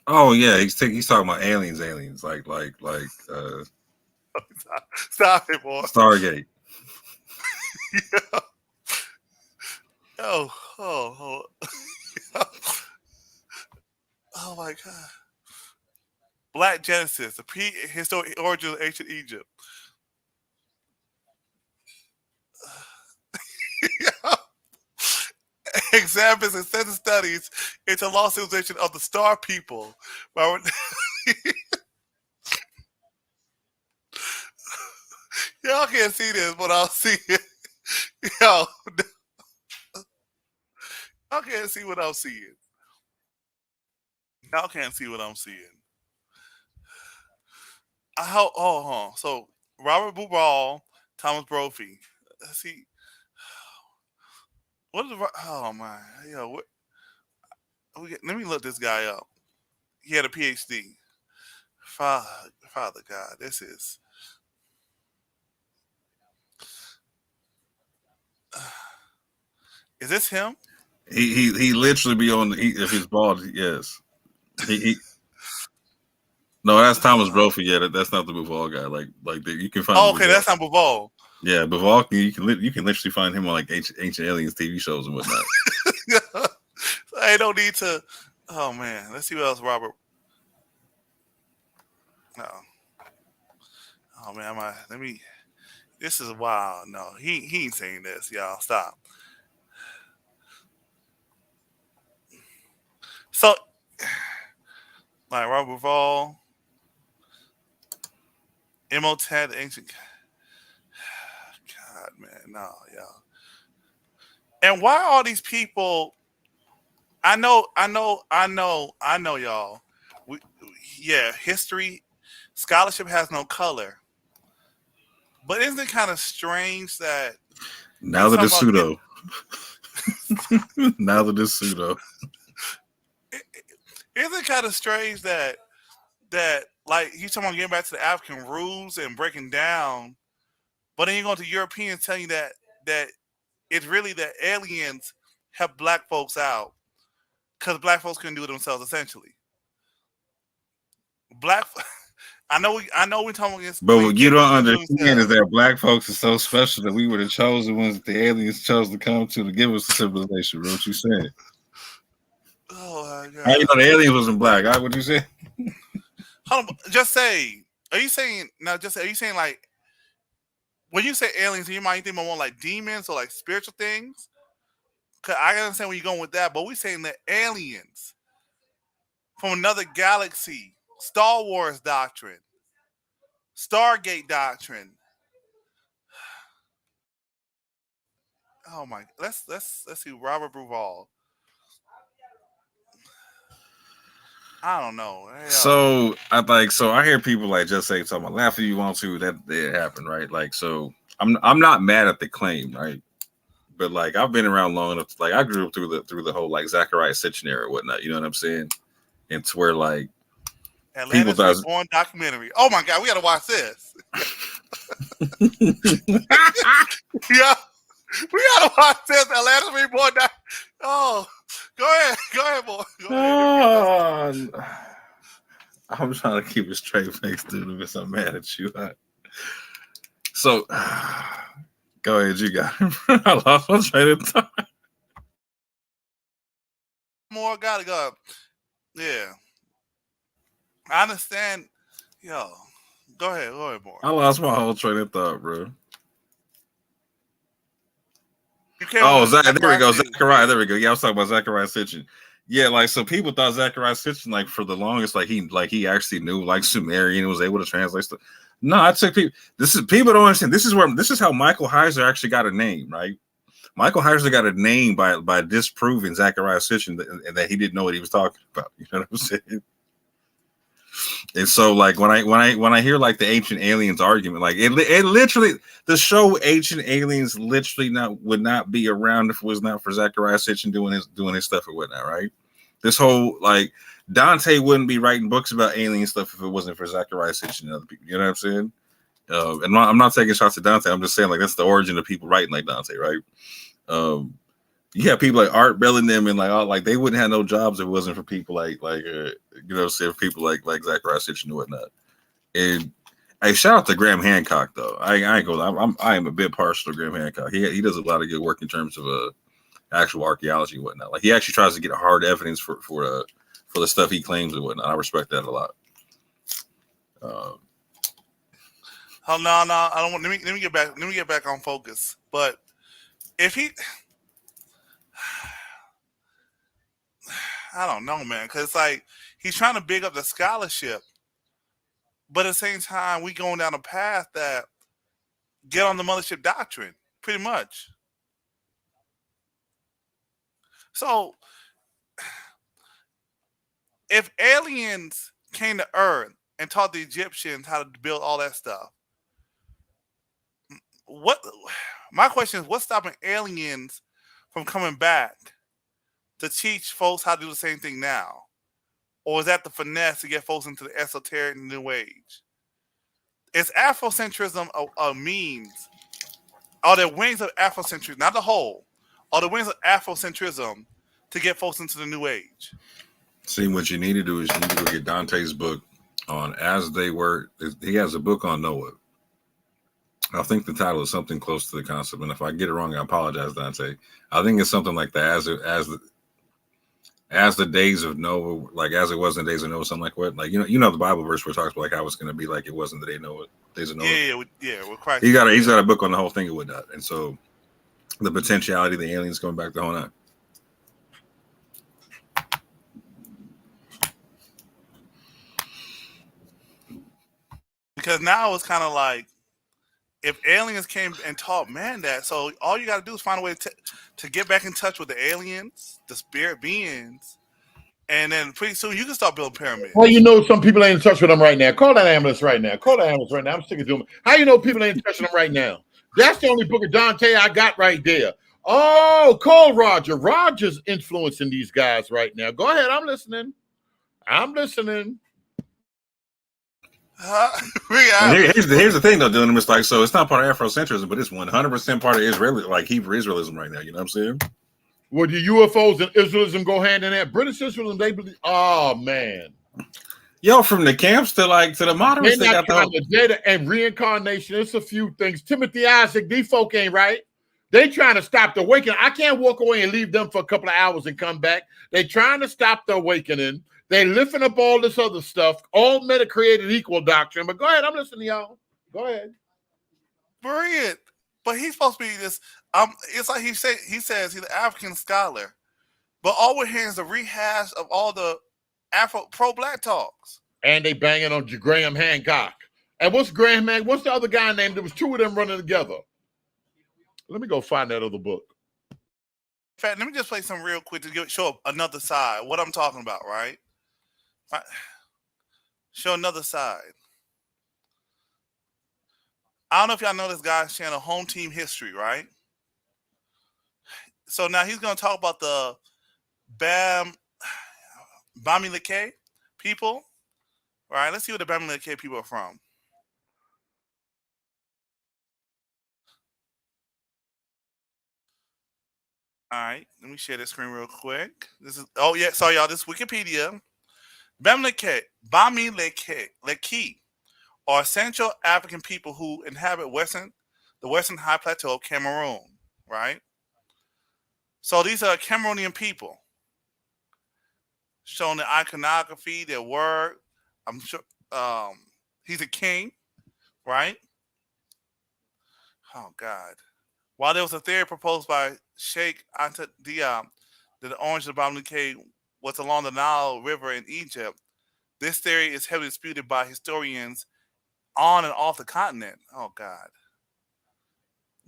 Oh yeah, he's talking about aliens, like Stop it, boy. Stargate. Yeah. Oh my God. Black Genesis, the prehistoric origin of ancient Egypt. Examines extensive studies into lost civilization of the Star People. Y'all can't see this, but I'll see it. Y'all can't see what I'm seeing. Y'all can't see what I'm seeing. So Robert Duvall, Thomas Brophy. Let's see. What is my what? Let me look this guy up. He had a PhD. Father God, this is. Is this him? He literally be on if he's bald. Yes. He No, that's Thomas Brophy. Yeah, that's not the Buvall guy. Like you can find. Oh, okay, that's not Buvall. Yeah, Buvall. You can literally find him on like ancient aliens TV shows and whatnot. I don't need to. Oh man, let's see what else Robert. No. Oh man, let me. This is wild. No, he ain't saying this, y'all. Stop. So, like Robert Ball, Imhotep, the ancient. God, man, no, y'all. And why are all these people? I know, y'all. Yeah, history, scholarship has no color. But isn't it kind of strange that now that it's pseudo? Now that it's pseudo. Isn't it kind of strange that like he's talking about getting back to the African roots and breaking down, but then you're going to Europeans telling you that it's really that aliens help black folks out because black folks couldn't do it themselves, essentially. I know we're talking against. But what you don't understand is that black folks are so special that we were the chosen ones that the aliens chose to come to give us the civilization. Bro, what you saying? Oh my God! How you know the aliens wasn't black? What you say? Hold on, just say. Are you saying now? Just are you saying like when you say aliens, in your mind you think more like demons or like spiritual things? Cause I understand where you're going with that, but we're saying that aliens from another galaxy. Star Wars doctrine, Stargate doctrine. Oh my! Let's see Robert Bruval. I don't know. So I hear people like just say something. Laugh if you want to. That it happened, right? Like so, I'm not mad at the claim, right? But like I've been around long enough. Like I grew up through the whole like Zachariah Sitchin era, and whatnot. You know what I'm saying? And to where like. Atlantis Reborn documentary. Oh my God, we gotta watch this. Yeah, we gotta watch this. Atlantis Reborn. Oh, go ahead, boy. Go ahead. I'm trying to keep a straight face, dude, because I'm mad at you. So, go ahead, you got it. I lost my train of thought. More gotta go. Yeah. I understand. Yo, go ahead, more. I lost my whole train of thought, bro. There we go. Zachariah. There we go. Yeah, I was talking about Zachariah Sitchin. Yeah, like so people thought Zachariah Sitchin, like for the longest, like he actually knew like Sumerian and was able to translate stuff. No, I took people. People don't understand. This is how Michael Heiser actually got a name, right? Michael Heiser got a name by disproving Zachariah Sitchin that he didn't know what he was talking about. You know what I'm saying? And so, like when I hear like the Ancient Aliens argument, like it literally the show Ancient Aliens literally would not be around if it was not for Zachariah Sitchin doing his stuff or whatnot, right? This whole like Dante wouldn't be writing books about alien stuff if it wasn't for Zachariah Sitchin and other people. You know what I'm saying? And I'm not taking shots at Dante. I'm just saying like that's the origin of people writing like Dante, right? You have people like Art Bellingham and like they wouldn't have no jobs if it wasn't for people like you know, say people like Zachariah Sitchin and whatnot. And hey, shout out to Graham Hancock though. I ain't gonna. I am a bit partial to Graham Hancock. He does a lot of good work in terms of actual archaeology and whatnot. Like he actually tries to get hard evidence for the stuff he claims and whatnot. I respect that a lot. Oh no, I don't want. Let me get back. Let me get back on focus. But if he. I don't know, man, because like he's trying to big up the scholarship, but at the same time, we going down a path that get on the mothership doctrine, pretty much. So, if aliens came to Earth and taught the Egyptians how to build all that stuff, my question is, what's stopping aliens from coming back to teach folks how to do the same thing now? Or is that the finesse to get folks into the esoteric new age? Is Afrocentrism a means? Are there wings of Afrocentrism, not the whole, are the wings of Afrocentrism to get folks into the new age? See, what you need to do is you need to go get Dante's book on As They Were. He has a book on Noah. I think the title is something close to the concept. And if I get it wrong, I apologize, Dante. I think it's something like that. As the days of Noah, like as it was in the days of Noah, something like what, like you know the Bible verse where it talks about like how it's going to be like it wasn't the days of Noah. Yeah. With Christ, he's got a book on the whole thing and whatnot, and so the potentiality of the aliens coming back the whole night. because now it's kind of like if aliens came and taught man that, so all you got to do is find a way to get back in touch with the aliens, the spirit beings, and then pretty soon you can start building pyramids. Well, you know, some people ain't in touch with them right now. Call that ambulance right now. Call that ambulance right now. I'm sick of doing it. How you know people ain't in touch with them right now? That's the only book of Dante I got right there. Oh, call Roger. Roger's influencing these guys right now. Go ahead. I'm listening. I'm listening. And here's the thing, though, Dylan. It's like, so it's not part of Afrocentrism, but it's 100% part of Israel, like Hebrew Israelism right now. You know what I'm saying? Well, the UFOs and Israelism go hand in hand. British Israelism, they believe. Oh man, yo, from the camps to the moderates, they got the data and reincarnation. It's a few things. Timothy Isaac, these folk ain't right. They trying to stop the awakening. I can't walk away and leave them for a couple of hours and come back. They trying to stop the awakening. They lifting up all this other stuff. All men are created equal doctrine. But go ahead, I'm listening to y'all. Go ahead. Brilliant. But he's supposed to be this. It's like he says he's an African scholar, but all we're hearing is a rehash of all the Afro pro-black talks. And they banging on Graham Hancock. And what's Graham Hancock? What's the other guy named? There was two of them running together. Let me go find that other book. In fact, let me just play some real quick to show another side. What I'm talking about, right? Show another side. I don't know if y'all know this guy's channel, Home Team History, right? So now he's going to talk about the Bamileke people, right? Let's see where the Bamileke people are from. All right, let me share this screen real quick. This is sorry y'all. This is Wikipedia. Bamileke are Central African people who inhabit the Western High Plateau of Cameroon, right? So these are Cameroonian people. Showing the iconography, their word. I'm sure he's a king, right? Oh God. While there was a theory proposed by Sheikh Anta Diop that the origin of Bamileke was along the Nile River in Egypt, this theory is heavily disputed by historians on and off the continent. Oh God.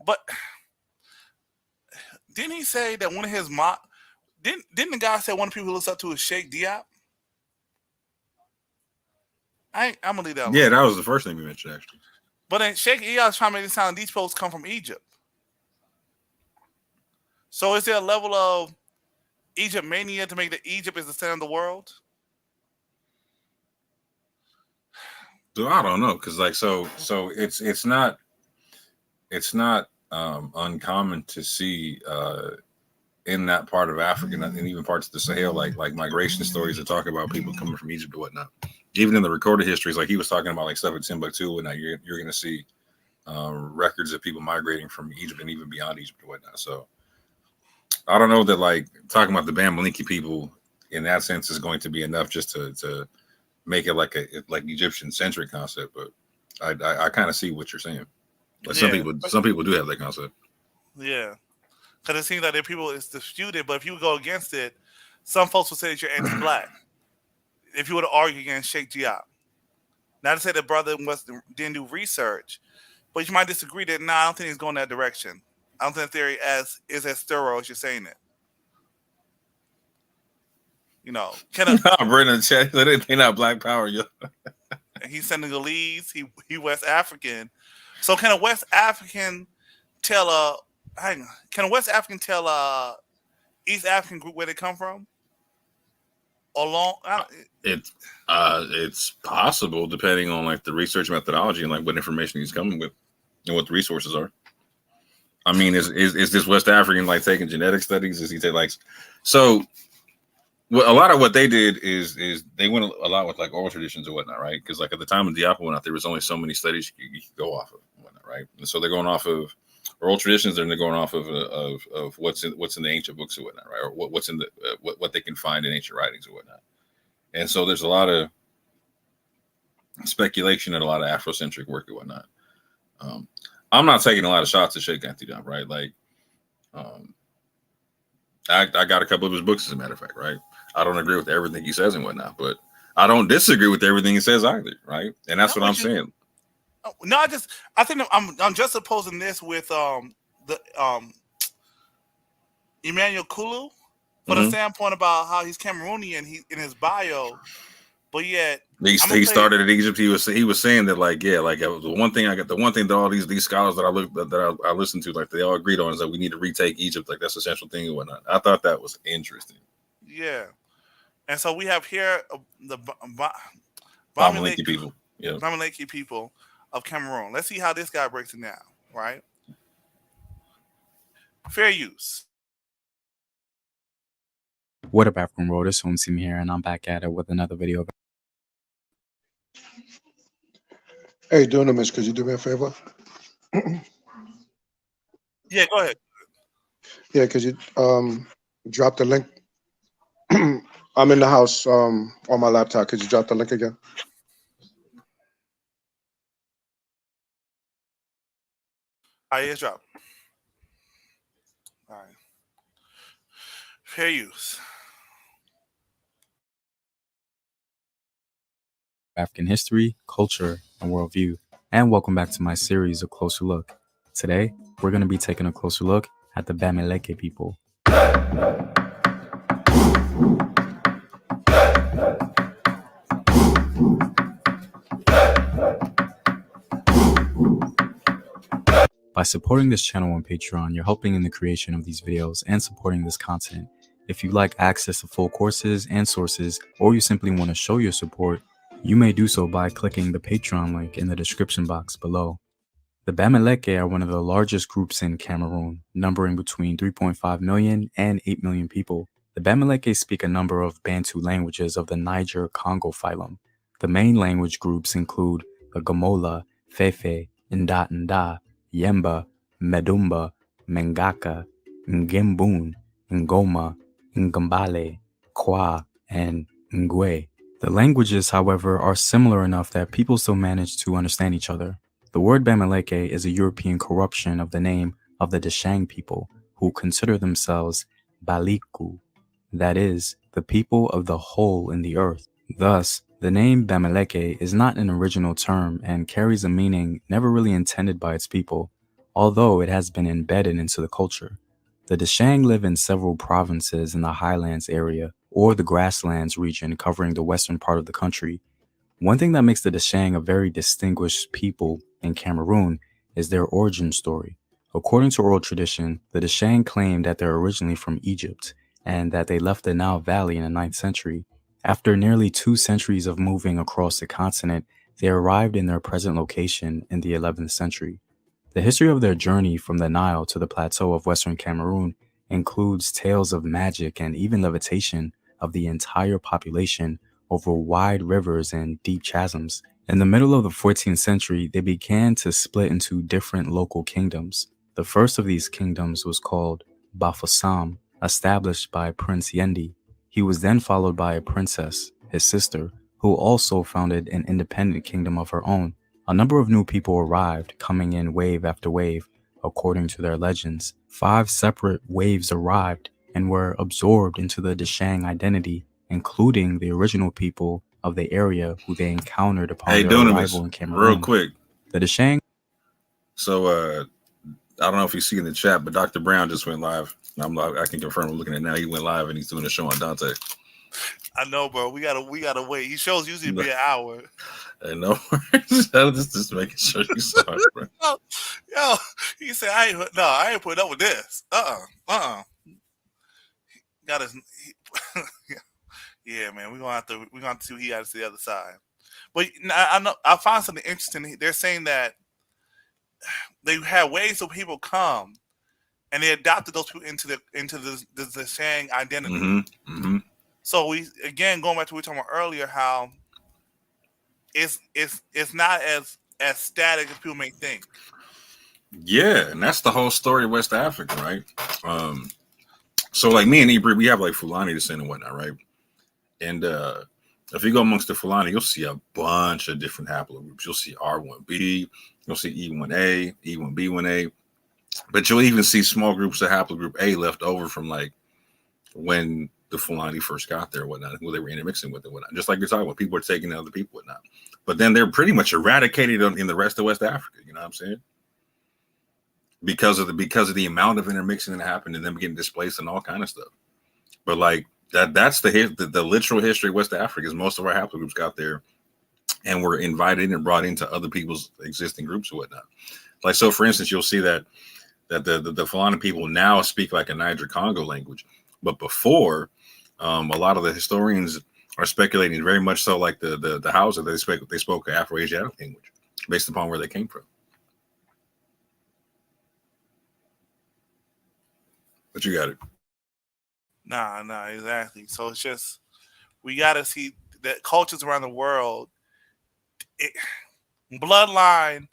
But didn't he say that one of his didn't the guy say one of the people who looks up to is Sheikh Diop? I'm gonna leave that alone. Yeah, that was the first thing we mentioned, actually. But then Sheikh Diop is trying to make it sound like these folks come from Egypt. So is there a level of Egypt mania to make that Egypt is the center of the world? So I don't know, because like so it's not uncommon to see in that part of Africa and even parts of the Sahel like migration stories that talk about people coming from Egypt or whatnot. Even in the recorded histories, like he was talking about like stuff in Timbuktu, and now you're going to see records of people migrating from Egypt and even beyond Egypt or whatnot. So I don't know that like talking about the Bamileke people in that sense is going to be enough just to make it like Egyptian centric concept, but I kind of see what you're saying. Like some people do have that concept. Yeah, because it seems like there are people it's disputed, but if you go against it, some folks will say that you're anti-black. If you were to argue against Sheikh Diop, not to say the brother didn't do research, but you might disagree that I don't think he's going that direction. I don't think the theory is as thorough as you're saying it. You know, Brendan chat they not Black Power, yo. He's Senegalese. He West African. So can a West African tell East African group where they come from? It's possible depending on like the research methodology and like what information he's coming with and what the resources are. I mean, is this West African like taking genetic studies? Is he take like so? Well, a lot of what they did is they went a lot with like oral traditions or whatnot, right? Because like at the time of Diop and whatnot, there was only so many studies you could go off of and whatnot, right? And so they're going off of oral traditions, and they're going off of what's in the ancient books or whatnot, right? Or what's in the what they can find in ancient writings or whatnot. And so there's a lot of speculation and a lot of Afrocentric work and whatnot. I'm not taking a lot of shots at Sheikh Anta Diop, right? Like, I got a couple of his books, as a matter of fact, right? I don't agree with everything he says and whatnot, but I don't disagree with everything he says either, right? And that's what I'm saying. No, I think I'm just opposing this with the Emmanuel Kulu for the standpoint about how he's Cameroonian in his bio, but yet he started in Egypt. He was saying that like the one thing that all these scholars that I listened to, like they all agreed on, is that we need to retake Egypt. Like that's the central thing and whatnot. I thought that was interesting. Yeah, and so we have here the Bamileke people. Yeah, Bamileke people of Cameroon. Let's see how this guy breaks it down. Right, fair use. What up, African World? It's Homsim here, and I'm back at it with another video. Hey, Dunamis, could you do me a favor? Yeah, go ahead. Yeah, could you drop the link? I'm in the house on my laptop. Could you drop the link again? All right, it's dropped. All right. Fair use. African history, culture, and worldview. And welcome back to my series, A Closer Look. Today, we're going to be taking a closer look at the Bamileke people. By supporting this channel on Patreon, you're helping in the creation of these videos and supporting this content. If you'd like access to full courses and sources, or you simply want to show your support, you may do so by clicking the Patreon link in the description box below. The Bamileke are one of the largest groups in Cameroon, numbering between 3.5 million and 8 million people. The Bamileke speak a number of Bantu languages of the Niger-Congo phylum. The main language groups include the Gomola, Fefe, Nda, Yemba, Medumba, Mengaka, Ngembun, Ngoma, Ngambale, Kwa, and Ngwe. The languages, however, are similar enough that people still manage to understand each other. The word Bamileke is a European corruption of the name of the Deshang people, who consider themselves Baliku, that is, the people of the hole in the earth. Thus, the name Bamileke is not an original term and carries a meaning never really intended by its people, although it has been embedded into the culture. The Deshang live in several provinces in the highlands area, or the grasslands region covering the western part of the country. One thing that makes the Deshang a very distinguished people in Cameroon is their origin story. According to oral tradition, the Deshang claim that they're originally from Egypt and that they left the Nile Valley in the 9th century. After nearly 2 centuries of moving across the continent, they arrived in their present location in the 11th century. The history of their journey from the Nile to the plateau of Western Cameroon includes tales of magic and even levitation of the entire population over wide rivers and deep chasms. In the middle of the 14th century, they began to split into different local kingdoms. The first of these kingdoms was called Bafoussam, established by Prince Yendi. He was then followed by a princess, his sister, who also founded an independent kingdom of her own. A number of new people arrived, coming in wave after wave, according to their legends. 5 separate waves arrived and were absorbed into the Deshang identity, including the original people of the area who they encountered upon their arrival in Cameroon. Real quick. The Deshang. So I don't know if you see in the chat, but Dr. Brown just went live. I can confirm. I'm looking at it now. He went live and he's doing a show on Dante. I know, bro. We gotta wait. He shows usually be an hour. I know. just making sure you saw it, bro. Yo, he said, I ain't putting up with this. Got his. Yeah, man. We're gonna have to see who he has to the other side. But I know I found something interesting. They're saying that they had ways of people come, and they adopted those people into the Shang identity. Mm-hmm. Mm-hmm. So we again going back to what we were talking about earlier, how it's not as static as people may think. Yeah, and that's the whole story of West Africa, right? So like me and Ibri, we have like Fulani descent and whatnot, right? And if you go amongst the Fulani, you'll see a bunch of different haplogroups. You'll see R1B, you'll see E1A, E1B1A, but you'll even see small groups of haplogroup A left over from like when the Fulani first got there, whatnot, who they were intermixing with and whatnot. Just like you're talking about, people are taking other people, whatnot. but then they're pretty much eradicated in the rest of West Africa. You know what I'm saying? Because of the amount of intermixing that happened and them getting displaced and all kind of stuff. But like that's the literal history of West Africa. Is most of our haplogroups got there and were invited and brought into other people's existing groups or whatnot. Like, so for instance, you'll see that the Fulani people now speak like a Niger Congo language, but before, a lot of the historians are speculating very much so like the Hausa, they spoke Afro-Asiatic language based upon where they came from. But you got it. Nah, exactly. So it's just, we got to see that cultures around the world, bloodline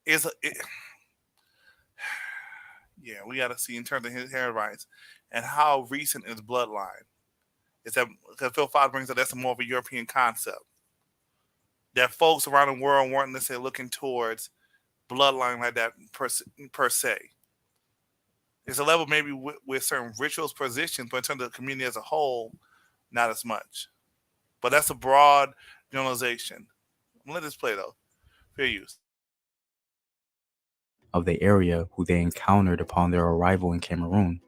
is yeah, we got to see in terms of his hair rights and how recent is bloodline. Is that, because Phil Fox brings up, that's more of a European concept, that folks around the world weren't necessarily looking towards bloodline like that per se. There's a level maybe with certain rituals, positions, but in terms of the community as a whole, not as much. But that's a broad generalization. Let this play though. Fair use. Of the area who they encountered upon their arrival in Cameroon.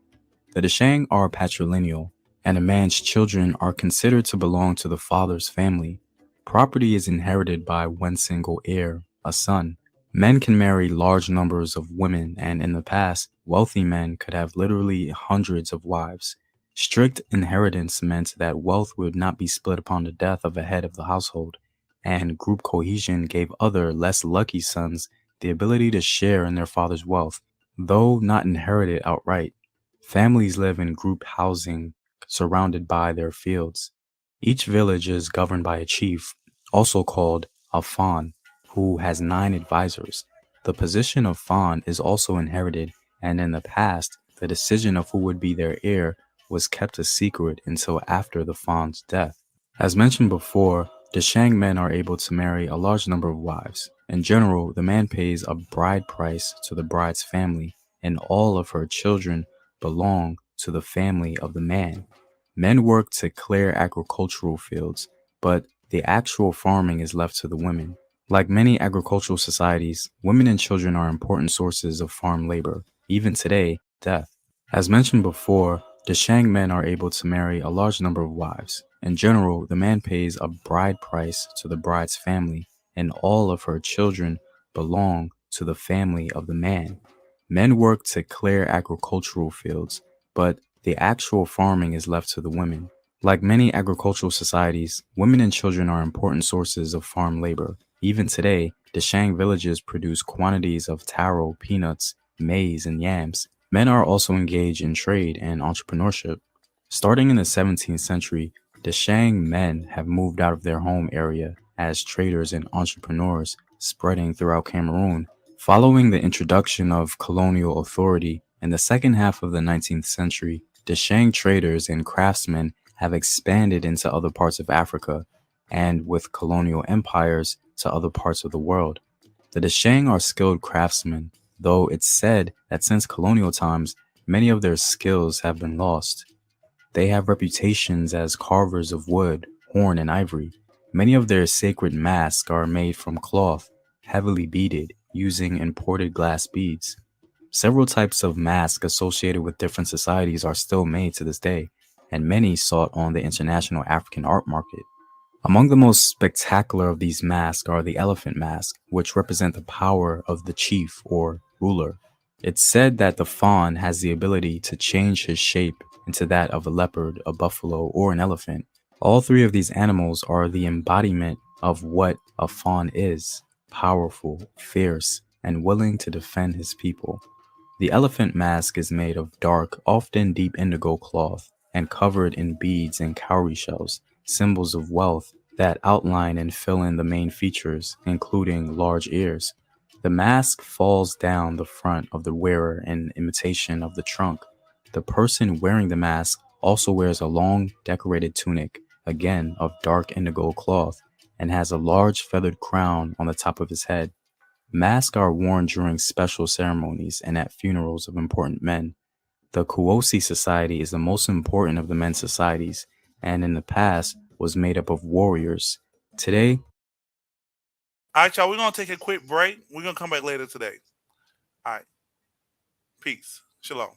The Deshang are patrilineal, and a man's children are considered to belong to the father's family. Property is inherited by one single heir, a son. Men can marry large numbers of women, and in the past, wealthy men could have literally hundreds of wives. Strict inheritance meant that wealth would not be split upon the death of a head of the household, and group cohesion gave other, less lucky sons the ability to share in their father's wealth, though not inherited outright. Families live in group housing surrounded by their fields. Each village is governed by a chief, also called a Fan, who has 9 advisors. The position of Fan is also inherited, and in the past, the decision of who would be their heir was kept a secret until after the Fan's death. As mentioned before, Deshang men are able to marry a large number of wives. In general, the man pays a bride price to the bride's family, and all of her children belong to the family of the man. Men work to clear agricultural fields, but the actual farming is left to the women. Like many agricultural societies, women and children are important sources of farm labor, even today, death. As mentioned before, Deshang men are able to marry a large number of wives. In general, the man pays a bride price to the bride's family, and all of her children belong to the family of the man. Men work to clear agricultural fields, but the actual farming is left to the women. Like many agricultural societies, women and children are important sources of farm labor. Even today, Deshang villages produce quantities of taro, peanuts, maize, and yams. Men are also engaged in trade and entrepreneurship. Starting in the 17th century, Deshang men have moved out of their home area as traders and entrepreneurs, spreading throughout Cameroon. Following the introduction of colonial authority in the second half of the 19th century, Deshang traders and craftsmen have expanded into other parts of Africa, and with colonial empires to other parts of the world. The Deshang are skilled craftsmen, though it's said that since colonial times, many of their skills have been lost. They have reputations as carvers of wood, horn, and ivory. Many of their sacred masks are made from cloth, heavily beaded, using imported glass beads. Several types of masks associated with different societies are still made to this day, and many sought on the international African art market. Among the most spectacular of these masks are the elephant mask, which represent the power of the chief or ruler. It's said that the fawn has the ability to change his shape into that of a leopard, a buffalo, or an elephant. All 3 of these animals are the embodiment of what a fawn is: powerful, fierce, and willing to defend his people. The elephant mask is made of dark, often deep indigo cloth, and covered in beads and cowrie shells, symbols of wealth that outline and fill in the main features, including large ears. The mask falls down the front of the wearer in imitation of the trunk. The person wearing the mask also wears a long, decorated tunic, again of dark indigo cloth, and has a large feathered crown on the top of his head. Masks are worn during special ceremonies and at funerals of important men. The Kuosi society is the most important of the men's societies, and in the past was made up of warriors. Today, All right, y'all. We're gonna take a quick break. We're gonna come back later today. All right. Peace. Shalom.